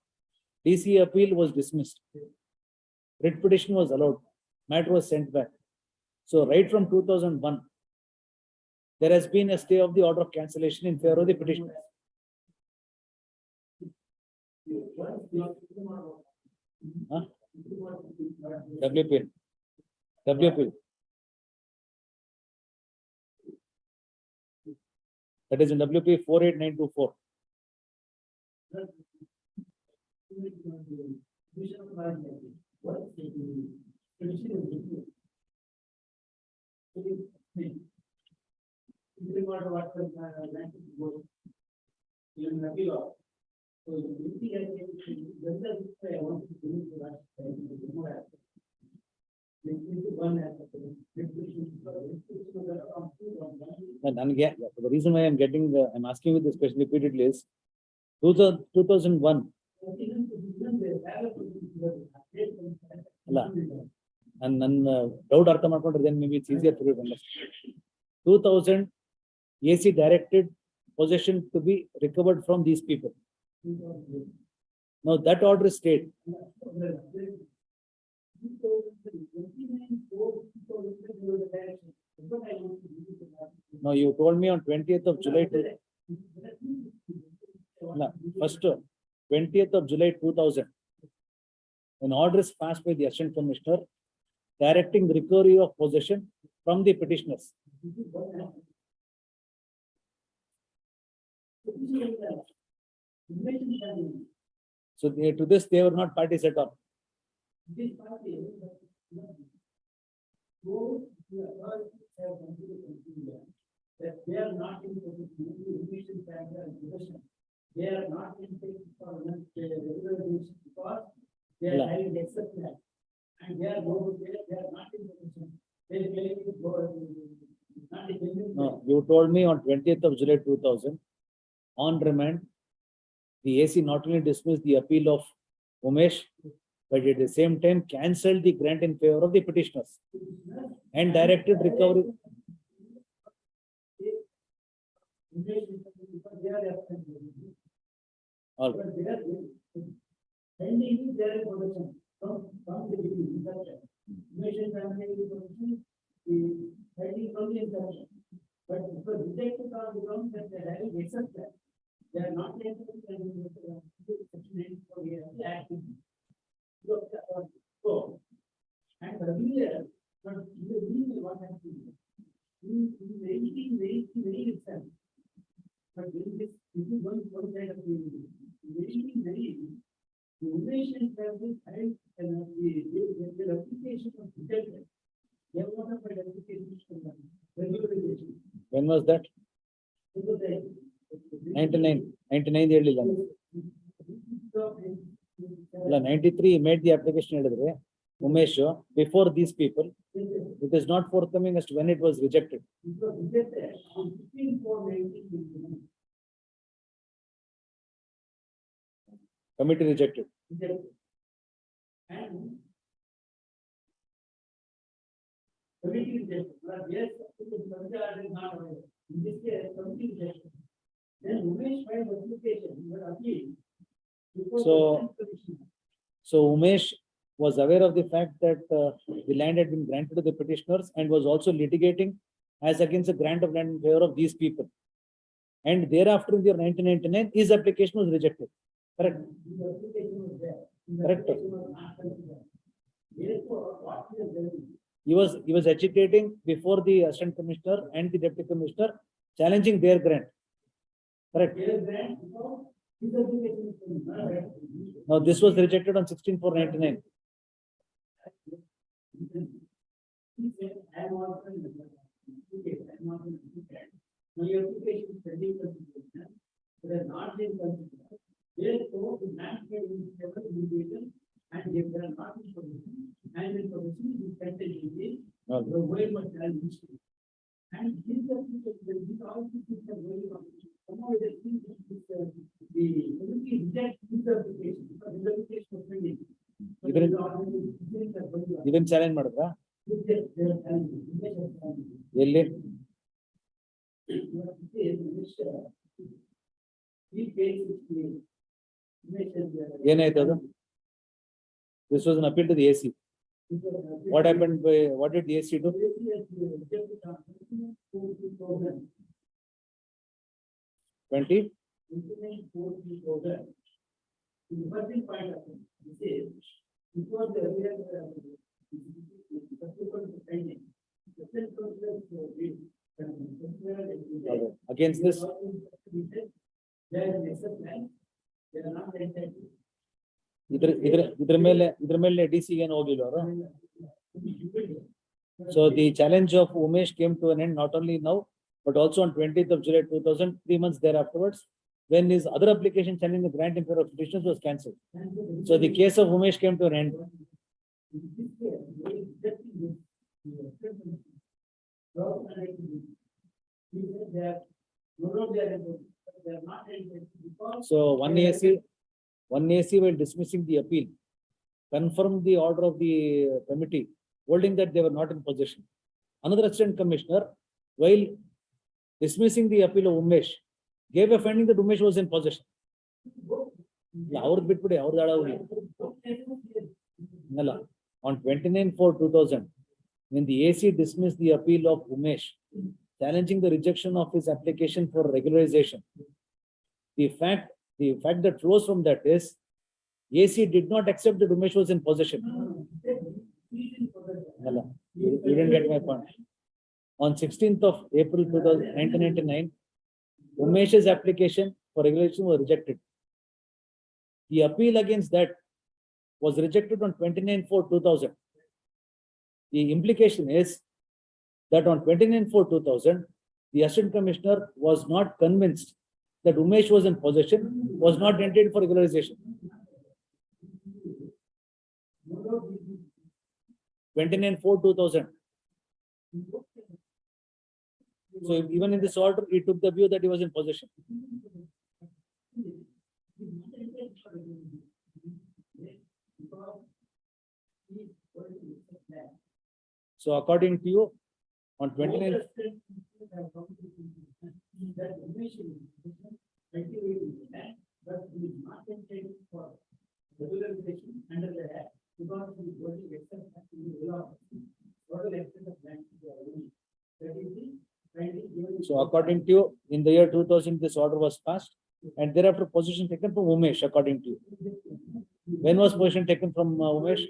DC appeal was dismissed. Writ petition was allowed. Matter was sent back. So right from 2001, there has been a stay of the order of cancellation in favor of the petitioner. Huh? WP. That is in WP 48924. The reason why I'm asking you this question repeatedly is 2001. ಅಲ್ಲ ನನ್ನ doubt ಅರ್ಥ ಮಾಡ್ಕೊಂಡ್ರೆ then maybe it's easier for you to understand. 2000 AC directed possession to be recovered from these people. Now that order is stayed. Now you told me on 20th of July. No, first 20th of July 2000. An order is passed by the Assistant Commissioner directing the recovery of possession from the petitioners. So to this they were not parties at all. That they are not in possession. They are not in possession because they are having except that. And they are not in possession. They are not in possession. No, you told me on 20th of July 2000, on remand, the AC not only dismissed the appeal of Umesh, but at the same time cancelled the grant in favor of the petitioners and directed recovery. All right. Pending their production from the beginning. Information family production is pending from the inception. But it was rejected on the ground that they are having except that. They are not able to section 8 for the act. So, and earlier, but what happened? Very itself. But this is one side of the very the information service and the application of rejected. They have not applied application regulation. When was that? 99 ಹೇಳಿಲ್ಲ. 93 made the application ಹೇಳಿದ್ರೆ Umesh before these people. It is not forthcoming as to when it was rejected. It was rejected on 15/4/19. Committee rejected. And committee rejected. Yes, the Procedural is not available. In this case, committee rejected. Then Umesh filed application, but appeal. So Umesh was aware of the fact that the land had been granted to the petitioners and was also litigating as against the grant of land in favor of these people. And thereafter in the year 1999, his application was rejected. Correct. Correct. He was agitating before the Assistant Commissioner and the Deputy Commissioner, challenging their grant. Correct. Now this was rejected on 16/4/99. Therefore, the national individual and if they are not in position, and in position, the percentage the way much and this is also very somehow the community reject this application because the application was pending. ಇದನ್ನ challenge ಮಾಡಿದ್ರ ಎಲ್ಲಿ ಏನಾಯ್ತು ಅದು? This was an appeal to the AC. What happened? What did the AC do? 20? Against this? ಇದ್ರ ಮೇಲೆ DC ಏನು ಹೋಗಿಲ್ಲ ಅವರು. So the challenge of Umesh came to an end not only now but also on 20th of July 2000, 3 months thereafterwards, when his other application challenging the grant in favor of petitions was cancelled. So the case of Umesh came to an end. they are not entitled because. So one AC while dismissing the appeal, confirmed the order of the committee, holding that they were not in possession. Another assistant commissioner, while dismissing the appeal of Umesh, gave a finding that Umesh was in possession. On 29/4/2000, when the AC dismissed the appeal of Umesh, challenging the rejection of his application for regularization, the fact that flows from that is AC did not accept that Umesh was in possession. You didn't get my point. On 16th of April 1999, Umesh's application for regulation was rejected. The appeal against that was rejected on 29/4/2000. The implication is that on 29/4/2000, the assistant commissioner was not convinced that Umesh was in possession, was not entitled for regularization. 29/4/2000. So even in this order, he took the view that he was in possession. So according to you, on 29th, but he is not entitled for regularization under the act because he is going to accept that in the law. Total extent of land to the owner. That is the finding given. so according to you, in the year 2000, this order was passed, and thereafter position taken from Umesh, according to you. When was position taken from Umesh?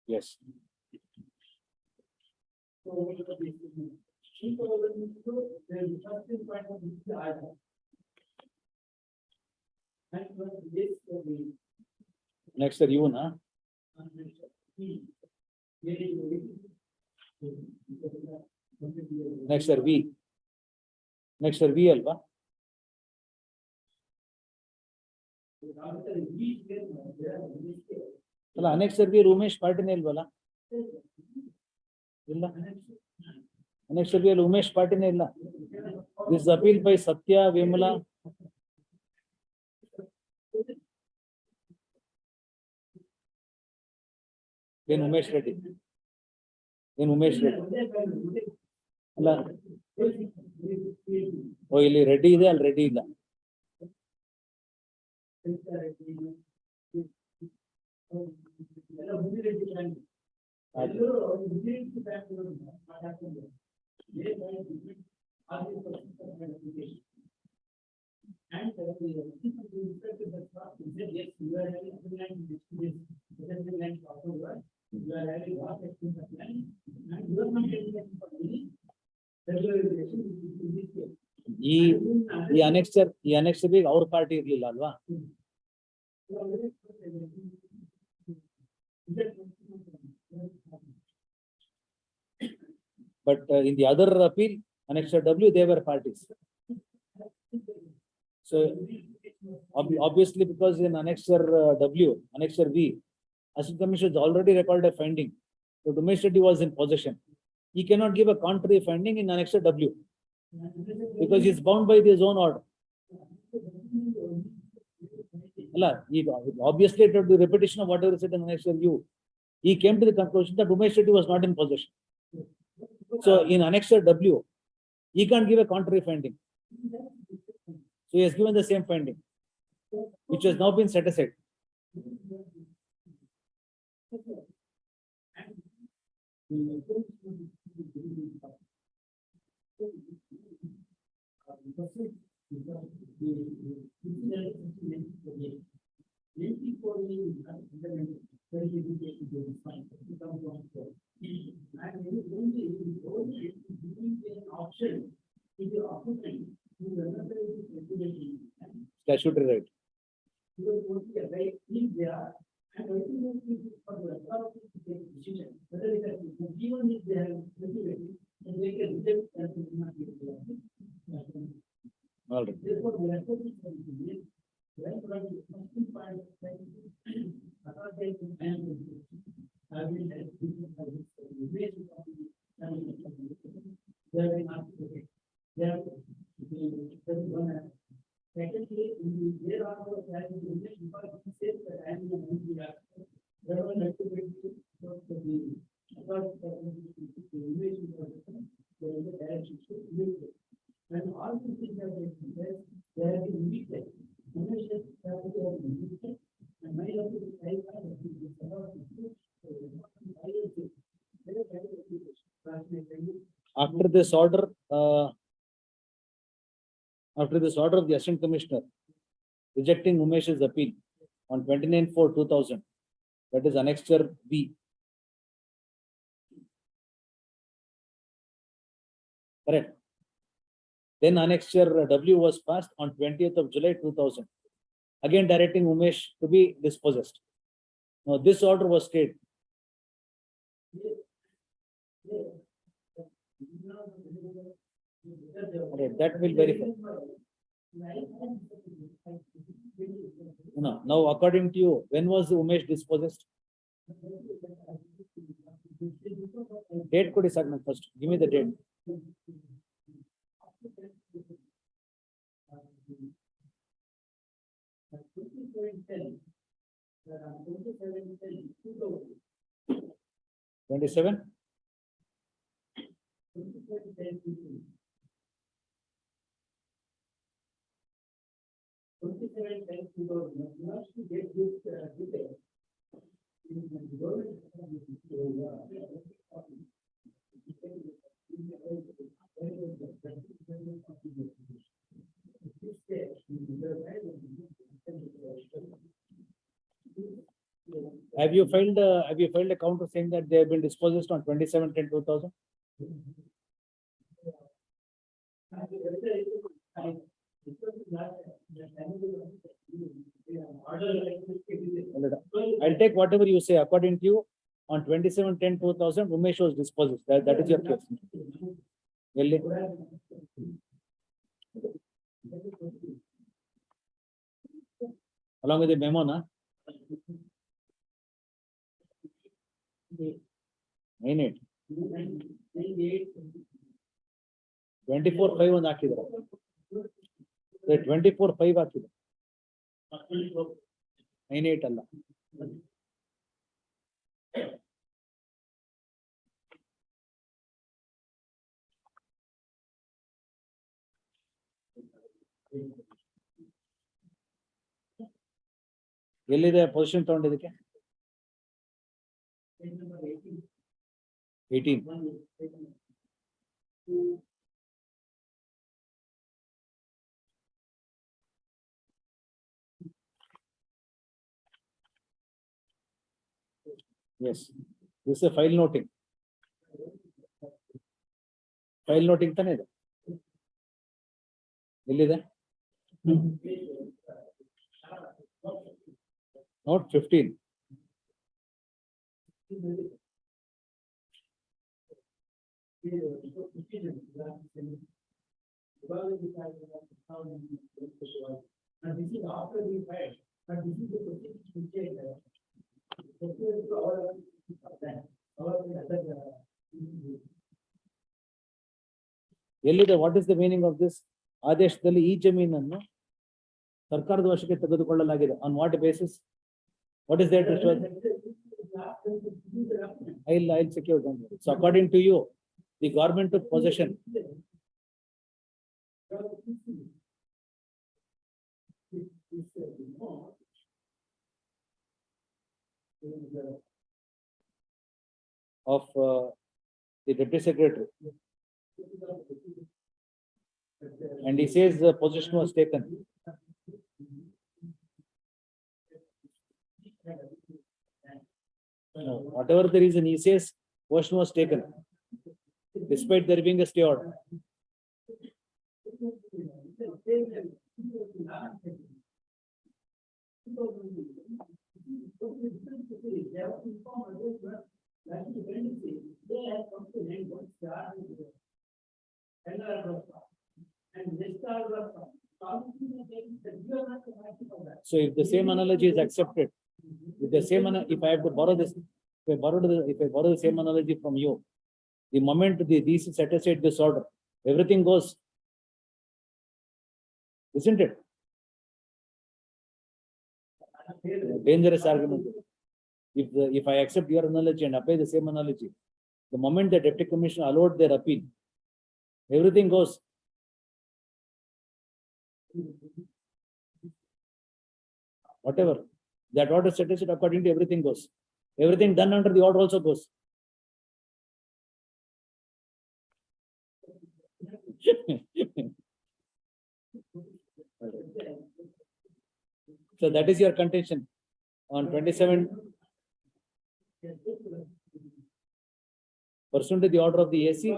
Yes. Next, sir, you na? Next, sir, V. Next, sir, V alva. ಅಲ್ಲ annexe ಸರ್ವಿ Umesh ಪಾರ್ಟಿನೇ ಇಲ್ವಲ್ಲ ಇಲ್ಲ annexe ಸರ್ವಿಯಲ್ಲಿ Umesh ಪಾರ್ಟಿನೇ ಇಲ್ಲ this appeal by ಸತ್ಯ ವಿಮಲಾ ಏನ್ ಉಮೇಶ್ ರೆಡ್ಡಿ ಅಲ್ಲ ಓ ಇಲ್ಲಿ ರೆಡ್ಡಿ ಇದೆ ಅಲ್ಲಿ ರೆಡ್ಡಿ ಇಲ್ಲ ಈ ಅನೆಕ್ಸ್ಚರ್ ಅವ್ರ ಪಾರ್ಟಿ ಇರ್ಲಿಲ್ಲ ಅಲ್ವಾ but in the other appeal annexure W they were parties, so obviously because in annexure W annexure V assistant commissioner has already recorded a finding that Umesh Reddy was in possession. He cannot give a contrary finding in annexure W because he is bound by his own order. He obviously to the repetition of whatever said in annexure U, he came to the conclusion that Umesh Reddy was not in possession. So in annexure W, he can't give a contrary finding. So he has given the same finding, which has now been set aside. Statutory right. And ultimately, for the authority to take decision, whether it has been given if they have motivated, and they can reject that it will not be allowed. All right. Therefore, we are putting some delays. When we must be part of the authority and I will have secondly, there are no because he says that I am the there are activities of the and all these things are they have been limited. And many of After this order of the Assistant Commissioner rejecting Umesh's appeal on 29/4/2000, that is Annexure B. Correct. Then Annexure W was passed on 20th of July 2000, again directing Umesh to be dispossessed. Now this order was stayed. Okay, that will verify. No, now according to you, when was Umesh dispossessed? Date could be first. Give me the date. $27? Have you filed a counter saying that they have been dispossessed on 27/10/2000? I'll take whatever you say. According to you, on 27/10/2000, Umesh was dispossessed. That is your case. Really? Along with the memo, na? 9/8. 24/5 ಒಂದು ಹಾಕಿದ್ರು. 24/5 ಹಾಕಿದ್ರು. 9/8 ಅಲ್ಲ. ಎಲ್ಲಿದೆ position ತಗೊಂಡಿದ್ದಕ್ಕೆ? 18. Yes, this is a file noting. File noting ತಾನೇ ಇದೆ. ಎಲ್ಲಿದೆ? Note 15. And this is after we fight, but this is the procedure to check that. ಎಲ್ಲಿದೆ? What is the meaning of this? ಆದೇಶದಲ್ಲಿ ಈ ಜಮೀನನ್ನು ಸರ್ಕಾರದ ವಶಕ್ಕೆ ತೆಗೆದುಕೊಳ್ಳಲಾಗಿದೆ. On what basis? What is ದೇಟ್? I'll secure them. So according to you, the government took possession. Of the deputy secretary, and he says the possession was taken. No, whatever the reason, he says possession was taken, despite there being a stay order. They have to inform others, but that is the tendency. They have come to name what they are. And this are So if the same analogy is accepted, if the same, if I have to borrow this, if I borrow the same analogy from you, the moment these set aside this order, everything goes, isn't it? Dangerous argument. If I accept your analogy and apply the same analogy, the moment the deputy commissioner allowed their appeal, everything goes. Whatever that order set aside according to everything goes. Everything done under the order also goes. So that is your contention on 27. Pursuant to the order of the AC.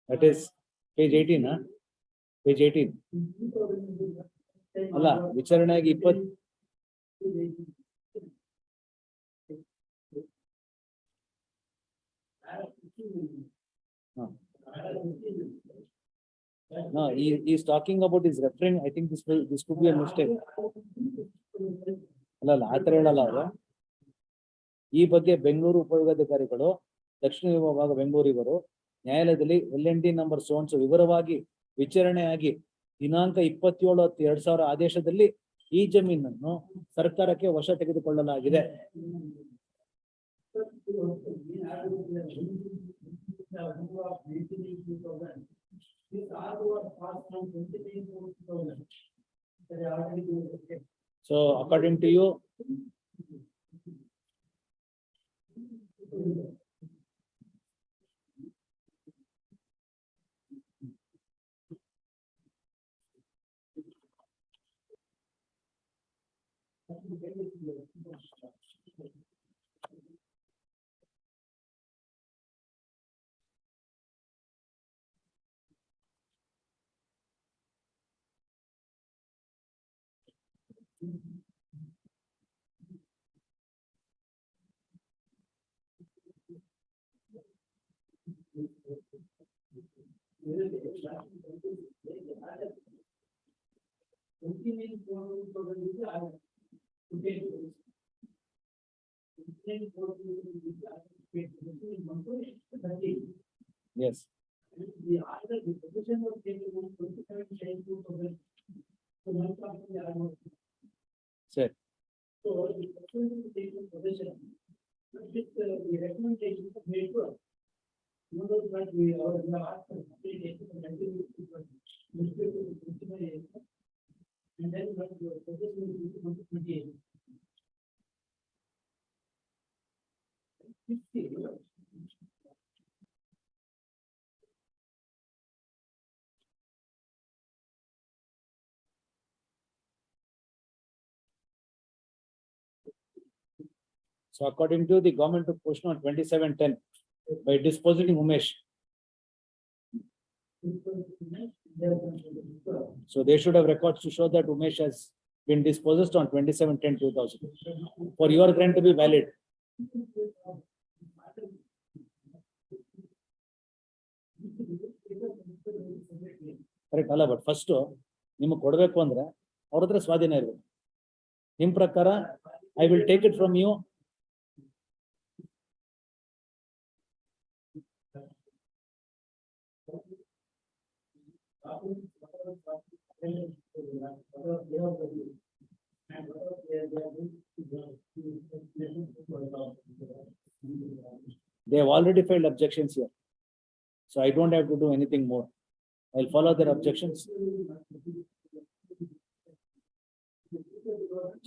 That is page 18, huh? Page 18. Allah, vicharanagi 20. No, he is talking about his referring. I think this could be a mistake. ಈ ಬಗ್ಗೆ ಬೆಂಗಳೂರು ಉಪವಿಭಾಗಾಧಿಕಾರಿಗಳು ದಕ್ಷಿಣ ವಿಭಾಗ ಬೆಂಗಳೂರಿಗರು ನ್ಯಾಯಾಲಯದಲ್ಲಿ LND number ಸೋನ್ಸು ವಿವರವಾಗಿ ವಿಚಾರಣೆಯಾಗಿ ದಿನಾಂಕ 27/10/2000 ಆದೇಶದಲ್ಲಿ ಈ ಜಮೀನನ್ನು ಸರ್ಕಾರಕ್ಕೆ ವಶ ತೆಗೆದುಕೊಳ್ಳಲಾಗಿದೆ. So according to you, yes. Sir. So the recommendation of paper. And then So according to the government took position on 27/10 by disposing Umesh. So they should have records to show that Umesh has been disposed on 27/10/2000 for your grant to be valid. Correct ಅಲ್ಲ, but first ನಿಮಗೆ ಕೊಡಬೇಕು ಅಂದ್ರೆ ಅವ್ರ ಹತ್ರ ಸ್ವಾಧೀನ ಇರಬೇಕು. ನಿಮ್ ಪ್ರಕಾರ I will take it from you. They have already filed objections here, so I don't have to do anything more. I'll follow their objections.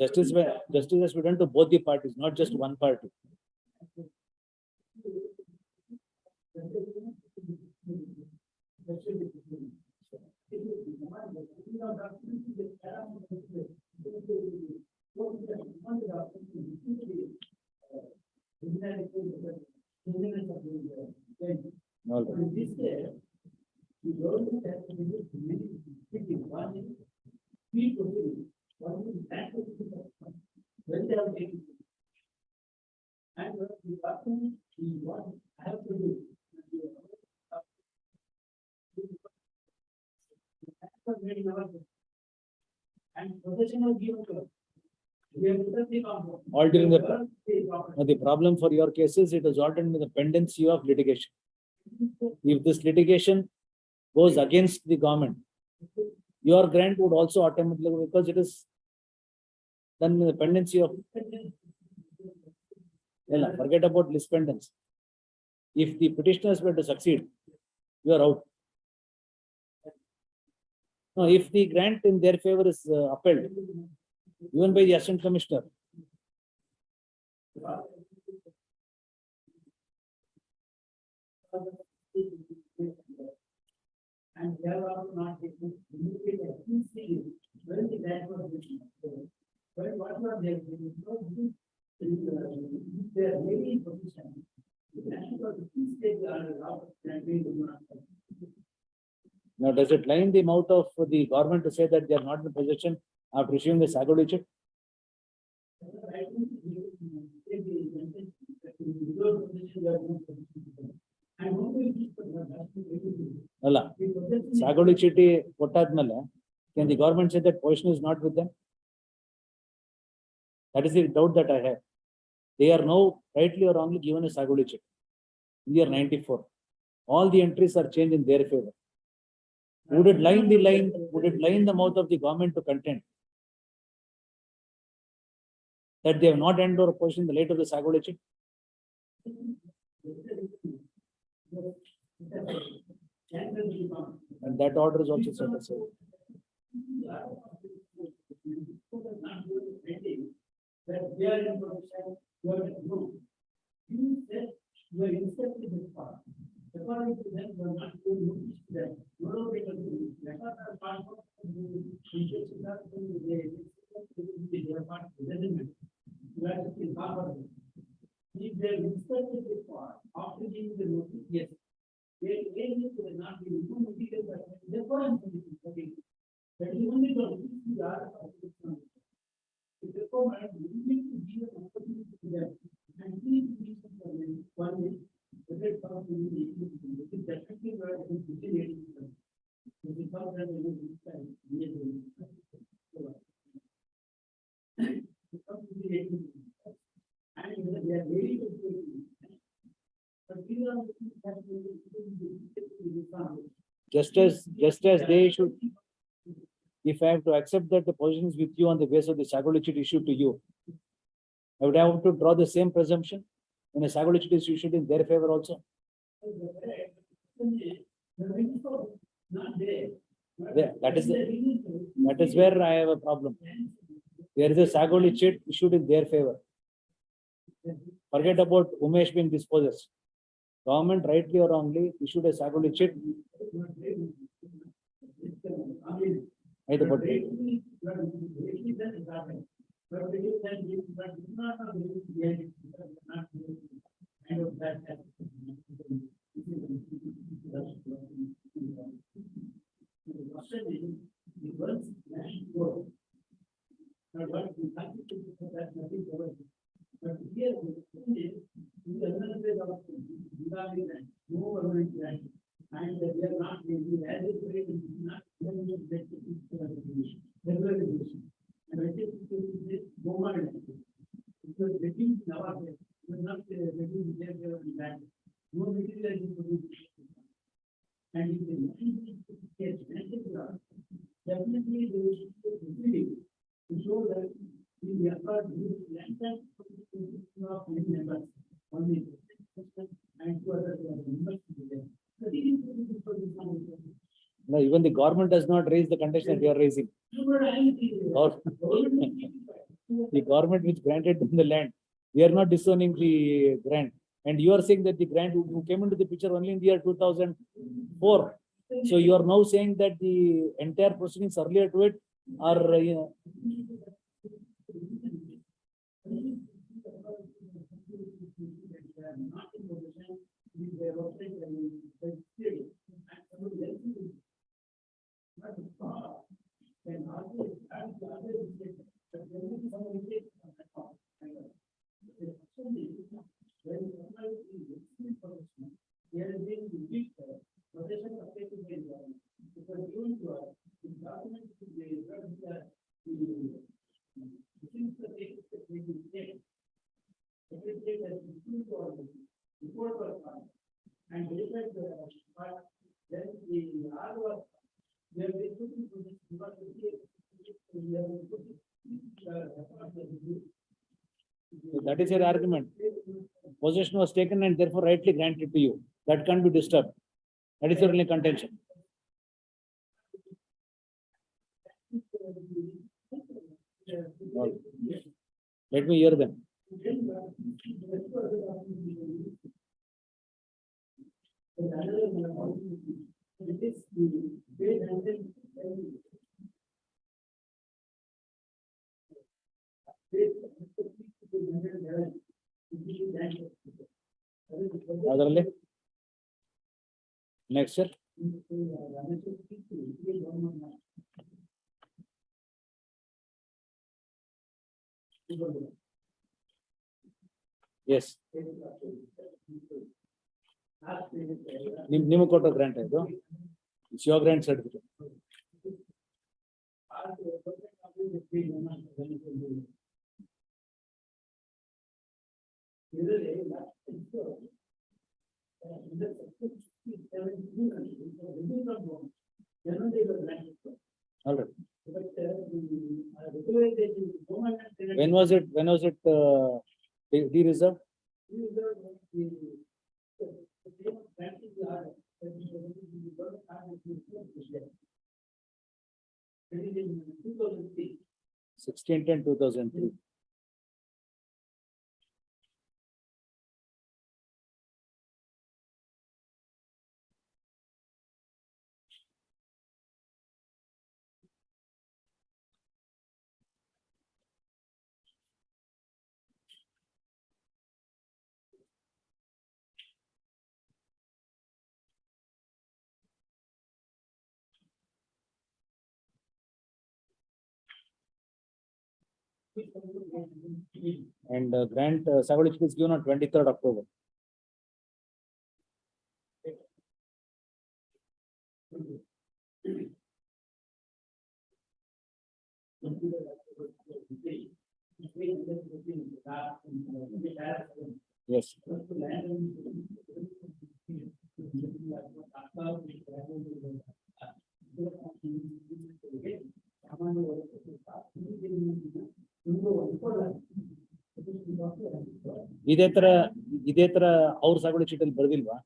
Justice has been done to both the parties, not just one party. All right. All during the problem for your cases, it is ordered in the pendency of litigation. If this litigation goes against the government, your grant would also automatically, because it is done in the pendency of. Forget about lispendence. If the petitioners were to succeed, you are out. No, if the grant in their favor is upheld, even by the Assistant Commissioner, and they are also not taking immediate action when the grant was issued. But what are they doing? They are really in position. Now, does it lie in the mouth of the government to say that they are not in possession after issuing the Sagodi check? Allah, Sagodi chiti kottadmele, can the government say that possession is not with them? That is the doubt that I have. They are now rightly or wrongly given a Sagodi check in year 94. All the entries are changed in their favor. Would it lie in the line? Would it lie in the mouth of the government to contend that they have not handed over a position in the light of the Sagodi check? And that order is also set aside. That they are in position, you have to know. You said you are instructed this part. According to them, you are not going to notice them. You are not going to do it. Let us have part of the instruction that they are part of the settlement. You have to think about it. If they are instructed this part, after giving the notice, yes. They will not be removed because they are foreign conditions. That is only the art of the system. If the government need to give an opportunity to them and need to be something, one is the red part of the meeting, which is definitely where it is deteriorating. If the government will be time, we are doing and they are very good. But these are the things that Just as they should. If I have to accept that the position is with you on the basis of the Sagodi check issued to you, I would have to draw the same presumption when a Sagodi check is issued in their favor also. That is where I have a problem. There is a Sagodi check issued in their favor. Forget about Umesh being dispossessed. Government, rightly or wrongly, issued a Sagodi check. Either but And we are not, we as a trade, we do not, regular regulation. And I think this moment, it was reduced nowadays, it was not reduced there and that. No material is produced. And if the definitely they will to show that in the effort, of many members, only and two other members. No, even the government does not raise the condition that you are raising. The government which granted them the land, we are not disowning the grant. And you are saying that the grant who came into the picture only in the year 2004. So you are now saying that the entire proceedings earlier to it are, that is your argument. Possession was taken and therefore rightly granted to you. That can't be disturbed. That is your only contention. Well, let me hear them. ಅದರಲ್ಲಿ next sir. Yes. ನಿಮ್ಮ ಕೊಟ್ಟ grant ಇದು it's your grant certificate. All right. When was it de-reserved? (16/10/2003). 16/10/2003. And grant Savali is given on 23rd October. Yes. ಇದೇ ತರ ಅವ್ರ ಸಾಗುವಳಿ ಚೀಟಲ್ಲಿ ಬರ್ದಿಲ್ವಾ?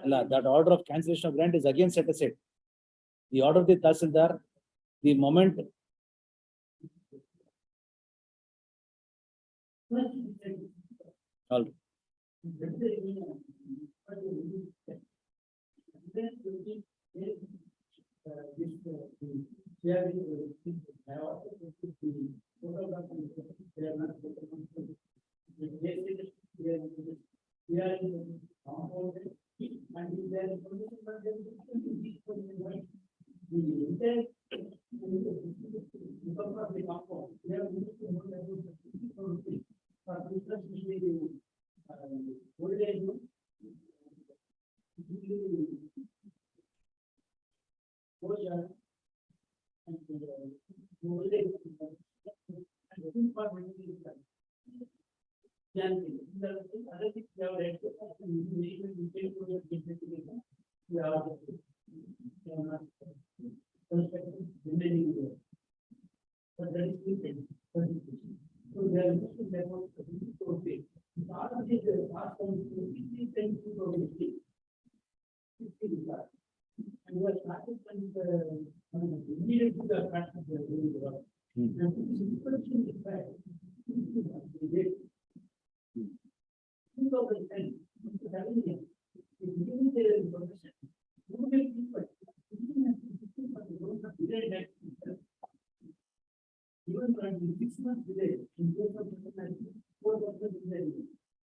ಅಲ್ಲ, that order of cancellation of grant is again set aside. The order of the Tahsildar, the moment all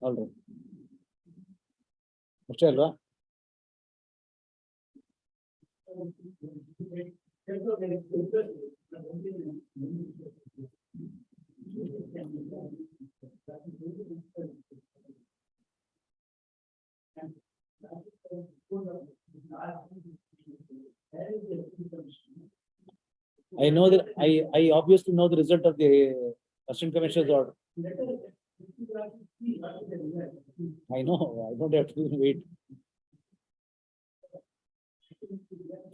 All right. ಅಷ್ಟೇ ಅಲ್ವಾ? I know that I obviously know the result of the Assistant Commissioner's order. I know, I don't have to wait.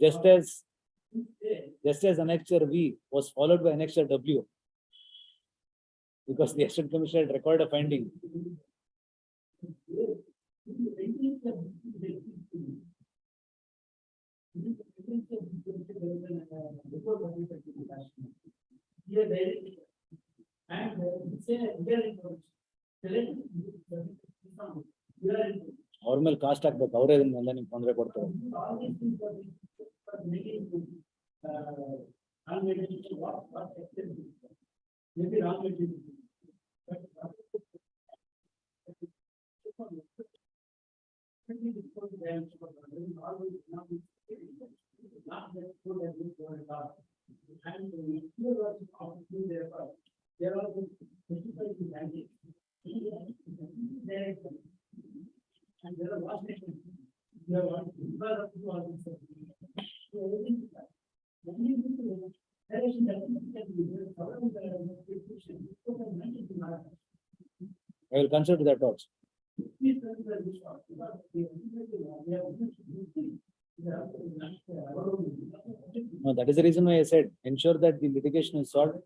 Just as Annexure V was followed by Annexure W, because the Assistant Commissioner had recorded a finding. ಅವ್ರ ಮೇಲೆ cost ಹಾಕ್ಬೇಕು, ಅವರೇ ಇದನ್ನೆಲ್ಲ ನಿಮ್ಗೆ ತೊಂದರೆ ಕೊಡ್ತಾರೆ. I will consider that also. No, that is the reason why I said ensure that the litigation is solved.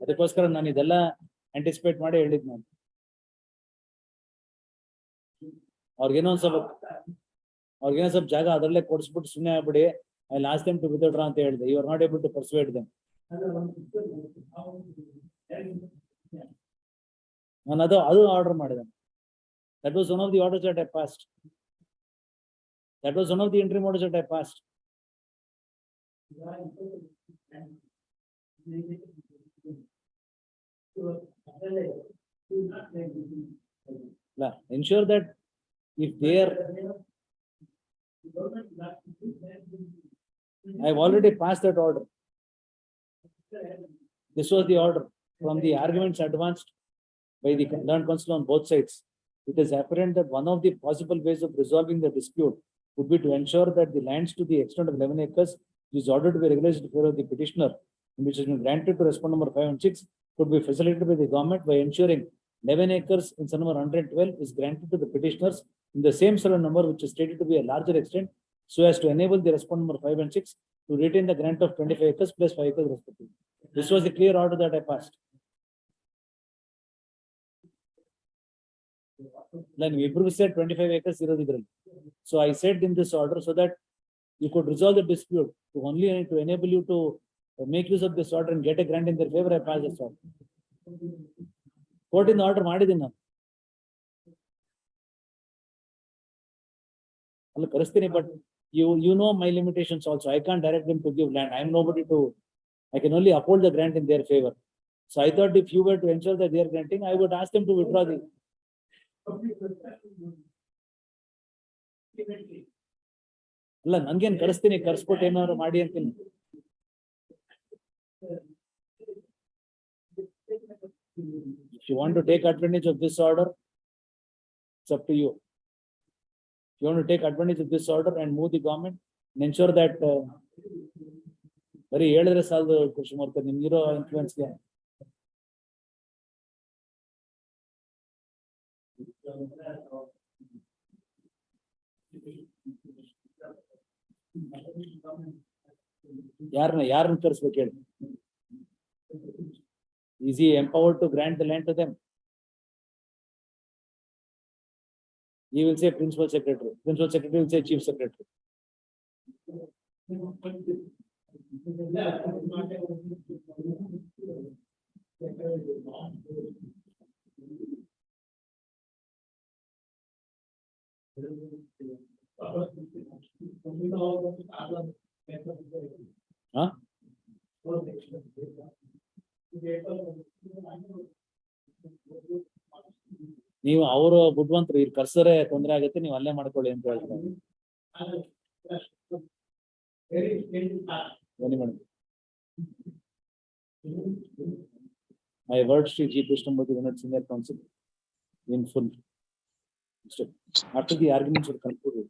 ಅದಕ್ಕೋಸ್ಕರ ನಾನು ಇದೆಲ್ಲ ಆಂಟಿಸಿಪೇಟ್ ಮಾಡಿ ಹೇಳಿದ್ ನಾನು. ಅವ್ರಿಗೇನೋ ಸ್ವಲ್ಪ ಜಾಗ ಅದರಲ್ಲೇ ಕೊಡಿಸ್ಬಿಟ್ಟು ಸುಮ್ಮನೆ ಆಗ್ಬಿಡಿ, I last time to withdraw ಅಂತ ಹೇಳಿದೆ. You are not able to persuade them. ನಾನು ಅದು ಆರ್ಡರ್ ಮಾಡಿದೆ. That was one of the orders that I passed. That was one of the interim orders that I passed. Ensure that if they are, I've already passed that order. This was the order from the arguments advanced by the learned counsel on both sides. It is apparent that one of the possible ways of resolving the dispute would be to ensure that the lands to the extent of 11 acres is ordered to be regularized in favor of the petitioner, which has been granted to respond number 5 and 6, could be facilitated by the government by ensuring 11 acres in son number 112 is granted to the petitioners in the same survey number, which is stated to be a larger extent, so as to enable the respond number 5 and 6 to retain the grant of 25 acres plus 5 acres respectively. This was the clear order that I passed. Then we said 25 acres. So I said in this order so that you could resolve the dispute to only to enable you to make use of this order and get a grant in their favor. I passed this order. Court in the order ಮಾಡಿದ್ದೀನಿ ನಾನು. ಅಲ್ಲ ಕರೆಸ್ತೀನಿ, but you know my limitations also. I can't direct them to give land. I am nobody to. I can only uphold the grant in their favor. So I thought if you were to ensure that they are granting, I would ask them to withdraw the. ಅಲ್ಲ ನನ್ಗೇನ್ ಕರೆಸ್ತೀನಿ, ಕರ್ಸ್ಬಿಟ್ಟು ಏನಾದ್ರು ಮಾಡಿ ಅಂತೀನಿ. If you want to take advantage of this order, It's up to you. You want to take advantage of this order and move the government and ensure that ಬರೀ ಹೇಳಿದ್ರೆ ಸಾಲದು ಕೃಷಿ ಮಾಡ್ತಾರೆ ನಿಮ್ಗಿರೋ ಇನ್ಫ್ಲೂಯೆನ್ಸ್ಗೆ. ಯಾರನ್ನ ತರಿಸ್ಬೇಕು ಹೇಳಿ? Is he empowered to grant the land to them? He will say principal secretary. Principal secretary will say chief secretary. Huh? ನೀವು ಅವರು ಬುದ್ಧಿವಂತರು ಇಲ್ಲಿ ಕರ್ಸರೆ ತೊಂದರೆ ಆಗುತ್ತೆ, ನೀವು ಅಲ್ಲೇ ಮಾಡ್ಕೊಳ್ಳಿ ಅಂತ ಹೇಳ್ತಾರೆ. My words to G. Krishnamurthy, Senior Counsel, in full. After the arguments were concluded,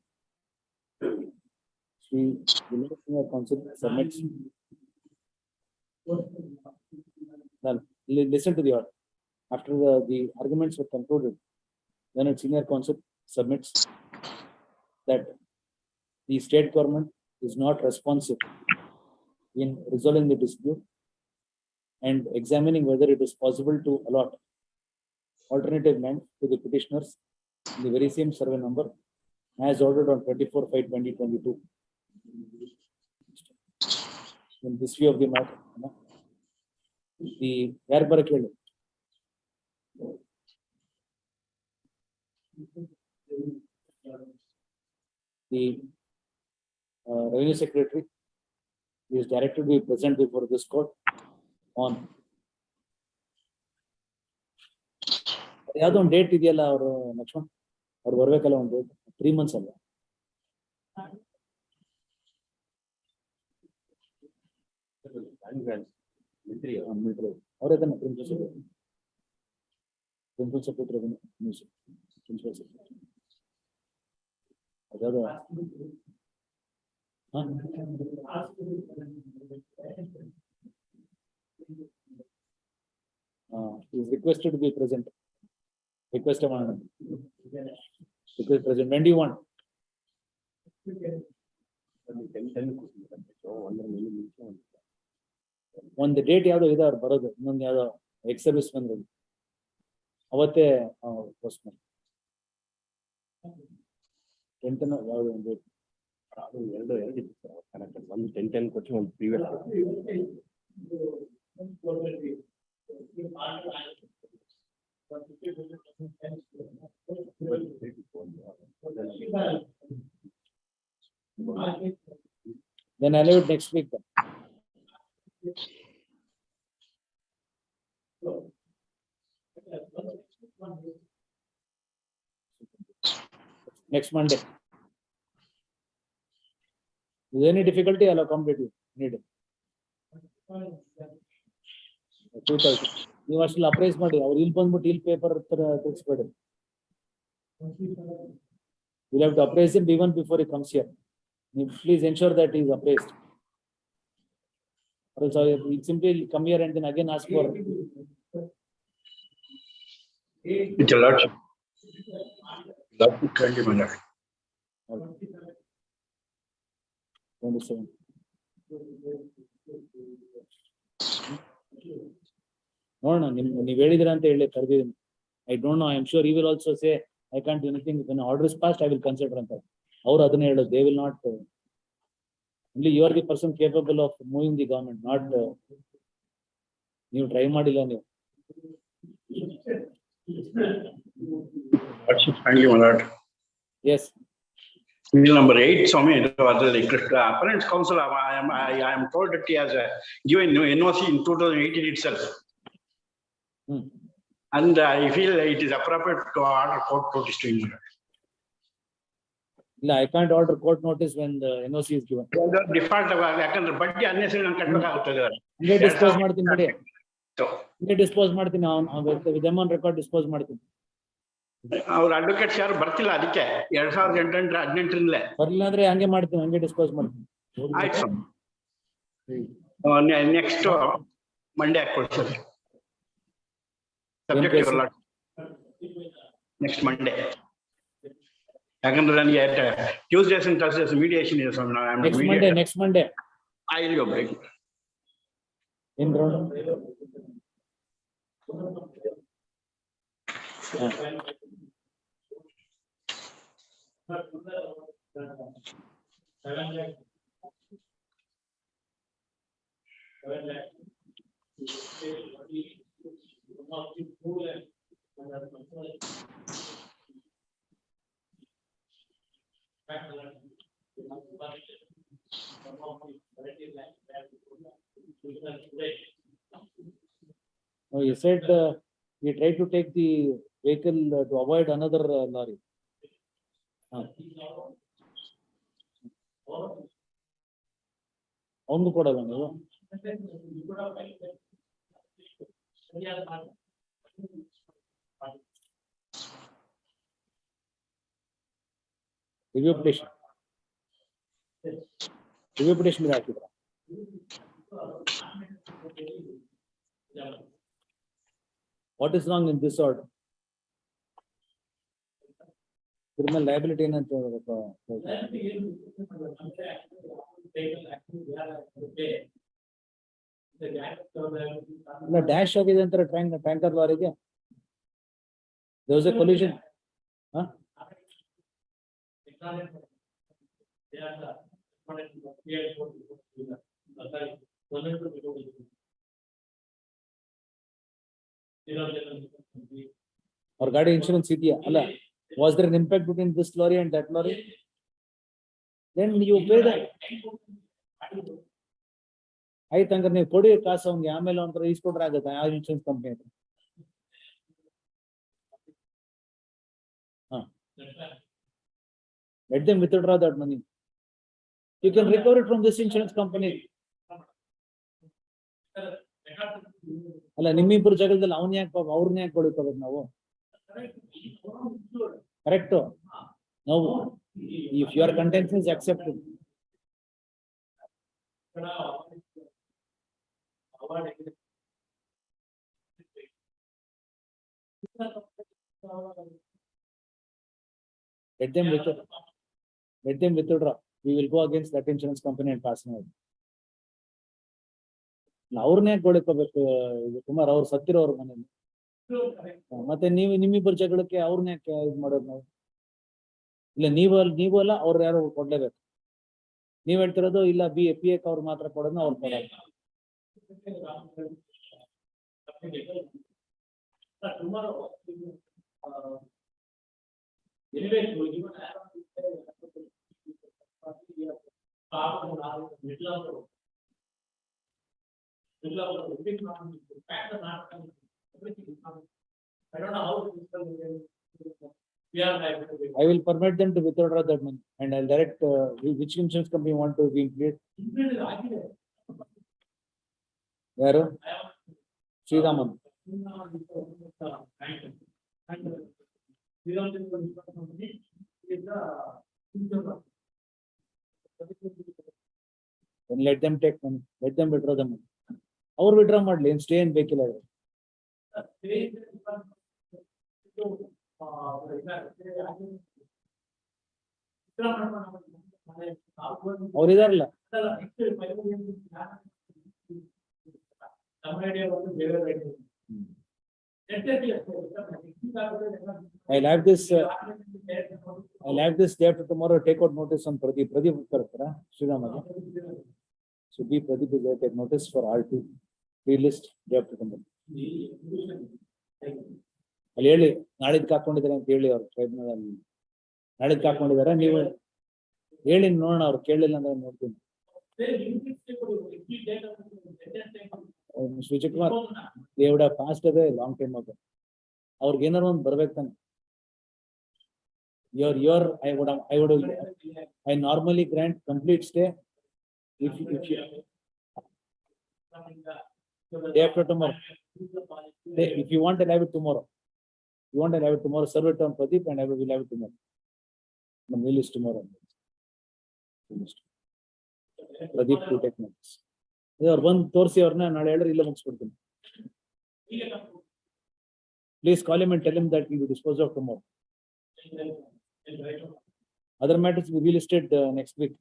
Senior Counsel submits. Listen to the order. After the arguments were concluded, then Senior Counsel submits that the state government is not responsive in resolving the dispute and examining whether it is possible to allot alternative land to the petitioners in the very same survey number as ordered on 24/5/2022. In this view of the matter, the Yarbarakele. The Revenue Secretary is directed to be present before this court on ಯಾವ್ದೋ ಒಂದು date ಇದೆಯಲ್ಲ ಅವರು ಲಕ್ಷ್ಮಣ್ ಅವ್ರು ಬರ್ಬೇಕಲ್ಲ ಒಂದು date 3 months ಅಲ್ಲ ಅವರೇ ತಾನೆ ಪ್ರಿನ್ಸಿಪಲ್ ಸೆಕ್ರೆಟರಿ ಅದಾದ is requested to be present. Request amendment. Request present. When do you want? ಒಂದು ಡೇಟ್ ಯಾವ್ದೋ ಇದೆ ಅವ್ರು ಬರೋದು, ಇನ್ನೊಂದು ಯಾವ್ದೋ ಎಕ್ಸ್ ಸರ್ವಿಸ್ ಬಂದ್ರೆ ಅವತ್ತೇ ಪೋಸ್ಟ್ ಮಾಡಿ 10th ಯಾವ್ದು ಒಂದು ಡೇಟ್ ಒಂದು 10 ಕೊಟ್ಟು ಒಂದು previous then I'll leave it next week then. Next Monday. Is there any difficulty? I'll accommodate you. Need it. 2:30. ನೀವು ಅಷ್ಟೆಲ್ಲ ಅಪ್ರೈಸ್ ಮಾಡಿ ಅವ್ರು ಇಲ್ಲಿ ಬಂದ್ಬಿಟ್ಟು ಇಲ್ಲಿ ಪೇಪರ್ ಹತ್ರ ತೆಗಿಸ್ಬೇಡಿ. You'll have to appraise him even before he comes here. Please ensure that he is appraised. Or else he'll simply come here and then again ask for. It's a lot. Thank you, Manoj. 27. ನೋಡೋಣ ನೀವು ಹೇಳಿದ್ರ ಅಂತ ಹೇಳಿ ಕರೆದಿದ್ದೀನಿ. I don't know, I am sure he will also say I can't do anything. When order is passed, I will consider ಅಂತ ಅವ್ರು ಅದನ್ನ ಹೇಳೋದು. They will not. Only you are the person capable of moving the government, not ನೀವು try ಮಾಡಿಲ್ಲ ನೀವು. Finally, Manoj. Yes. Bill number 8, Swami, Apparent Counsel, I am told that he has given NOC in 2018 itself. And I feel it is appropriate to order court notice to Insurer. No, I can't order court notice when the NOC is given. Default, ಯಾಕಂದ್ರೆ ಬಡ್ಡಿ unnecessary ನಾನು ಕಟ್ಟಬೇಕಾಗುತ್ತದೆ. ಹಿಂಗೆ dispose ಮಾಡ್ತೀನಿ ಬಿಡಿ. ಹಿಂಗೆ dispose ಮಾಡ್ತೀನಿ, with them on record dispose ಮಾಡ್ತೀನಿ. ಅವ್ರ ಅಡ್ವೊಕೇಟ್ಸ್ ಯಾರು ಬರ್ತಿಲ್ಲ ಅದಕ್ಕೆ 2018 ಬರ್ಲಿಲ್ಲ ಅಂದ್ರೆ ಹಂಗೆ ಮಾಡ್ತೀನಿ, ಹಂಗೆ ಡಿಸ್ಪೋಸ್ ಮಾಡ್ತೀನಿ. ಆಯ್ತು ನೆಕ್ಸ್ಟ್ ಮಂಡೇ ಹಾಕೊಡ್ತಾರೆ ಸಬ್ಜೆಕ್ಟ್ ನೆಕ್ಸ್ಟ್ ಮಂಡೇ. ಯಾಕಂದ್ರೆ ನನಗೆ ಟ್ಯೂಸ್ಡೇಸ್ ಅಂಡ್ ಥರ್ಸ್ಡೇಸ್ ಮೀಡಿಯೇಷನ್ ಇದೆ ಸ್ವಾಮಿ. ನೆಕ್ಸ್ಟ್ ಮಂಡೇ ಇಲ್ಲಿ ಒಬ್ಬರಿಗೆ ಏನ್ No, you said he tried to take the vehicle to avoid another lorry. ಅವನು ಕೊಡಲ್ಲ ನೀವು. ರಿವ್ಯೂ ಪಿಟಿಷನ್ ಮೇಲೆ ಹಾಕಿದ್ರ. What is wrong in this order? Criminal liability ಏನಂತ ಡ್ಯಾಶ್ ಆಗಿದೆ ಅಂತಾರೆ ಟ್ಯಾಂಕರ್ ಲಾರಿಗೆ. There was a collision. ಅವ್ರ ಗಾಡಿ ಇನ್ಶೂರೆನ್ಸ್ ಇದೆಯಾ? ಅಲ್ಲ, was there an impact between this lorry and that lorry? Then you pay the. ಆಯ್ತು, ಹಂಗಾರೆ ನೀವು ಕೊಡಿ ಕಾಸು ಅವ್ನಿಗೆ, ಆಮೇಲೆ ಒಂಥರ ಈಸ್ಕೊಟ್ರೆ ಆಗುತ್ತೆ ಆ ಇನ್ಶೂರೆನ್ಸ್ ಕಂಪ್ನಿ ಹತ್ರ. Let them withdraw that money. You can recover it from this insurance company. ಅಲ್ಲ, ನಿಮ್ಮಿಬ್ಬರು ಜಾಗದಲ್ಲಿ ಅವ್ನ ಯಾಕೆ ಅವ್ರನ್ನ ಯಾಕೆ ಕೊಡ್ಕೋಬೇಕು ನಾವು? ಕರೆಕ್ಟ್. ನಾವು if your contention is accepted. Let them withdraw. We will go against that insurance company and pass now. ಅವ್ರನ್ನೇ ಕೊಡ್ಕೋಬೇಕು ಕುಮಾರ್, ಅವ್ರು ಸತ್ತಿರೋರು ಮನೇಲಿ. ಮತ್ತೆ ನಿಮ್ಮಿಬ್ಬರು ಜಗಳಕ್ಕೆ ಅವ್ರನ್ನ ಯಾಕೆ ಇದು ಮಾಡೋದು ನಾವು? ಇಲ್ಲ, ನೀವು ಅಲ್ಲ, ಅವ್ರು ಯಾರು ಕೊಡ್ಲೇಬೇಕು. ನೀವ್ ಹೇಳ್ತಿರೋದು ಇಲ್ಲ, ಪಿ ಎಕ್ ಅವ್ರು ಮಾತ್ರ ಕೊಡೋದು, ಅವ್ರು ಕೊಡೋದು. I will permit them to withdraw that money and I'll direct which insurance company you want to be included. Yaru? Sridaman. Then let them take money. Let them withdraw the money. Our withdraw model and stay in vehicle. ಅವ್ರು ಇದಾರಲ್ಲ, I'll have this day after tomorrow. Take out notice on Pradeep. Pradeep kartara Sridhamage. So be Pradeep is there. Take notice for R2. Pre-list day after tomorrow. ಅಲ್ಲಿ ಹೇಳಿ ನಾಳಿದ್ದು ಹಾಕೊಂಡಿದ್ದಾರೆ ಅಂತ ಹೇಳಿ, ಅವ್ರು ಟ್ರೈಬ್ನಲ್ಲಿ ನಾಳಿದ್ದು ಹಾಕೊಂಡಿದ್ದಾರೆ, ನೀವು ಹೇಳಿ ನೋಡೋಣ. ಅವ್ರು ಕೇಳಿಲ್ಲ ಅಂದ್ರೆ ನೋಡ್ತೀನಿ. Vijayakumar, they would have passed away long time ago. ಅವ್ರಿಗೆ ಏನಾರು ಒಂದು ಬರ್ಬೇಕು ತಾನೆ. I normally grant complete stay if you day after tomorrow. If you want to have it tomorrow. You want, I'll have it tomorrow. Serve it on Pradeep and I will have it tomorrow. The mail is tomorrow. Pradeep to take notes. One Torsi or not elder please call him and tell him that he will dispose of tomorrow. Other matters will be listed next week.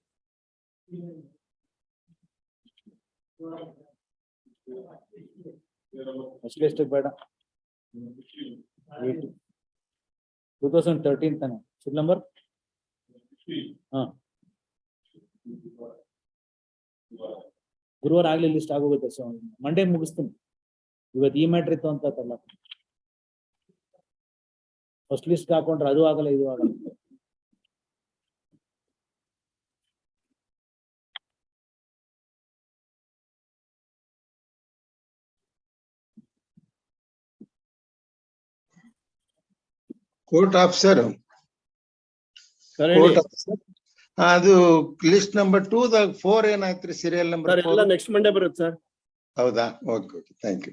Listed by 2013 tana. Number? ಗುರುವಾರ ಆಗ್ಲಿ list ಆಗೋಗುತ್ತೆ. So Monday ಮುಗಿಸ್ತೀನಿ. ಇವತ್ತು ಈ matter ಇತ್ತು ಅಂತ ಅಲ್ಲ, first list ಹಾಕೊಂಡ್ರೆ ಅದು ಆಗಲ್ಲ ಇದು ಆಗಲ್ಲ. ಕೋರ್ಟ್ ಆಫೀಸರ್ ಅದು ಲಿಸ್ಟ್ ನಂಬರ್ 2 4 ಏನಾಯ್ತು ಸೀರಿಯಲ್ ನಂಬರ್ 4 ನೆಕ್ಸ್ಟ್ ಮಂಡೇ ಬರುತ್ತೆ ಸರ್. ಹೌದಾ? Okay, thank you.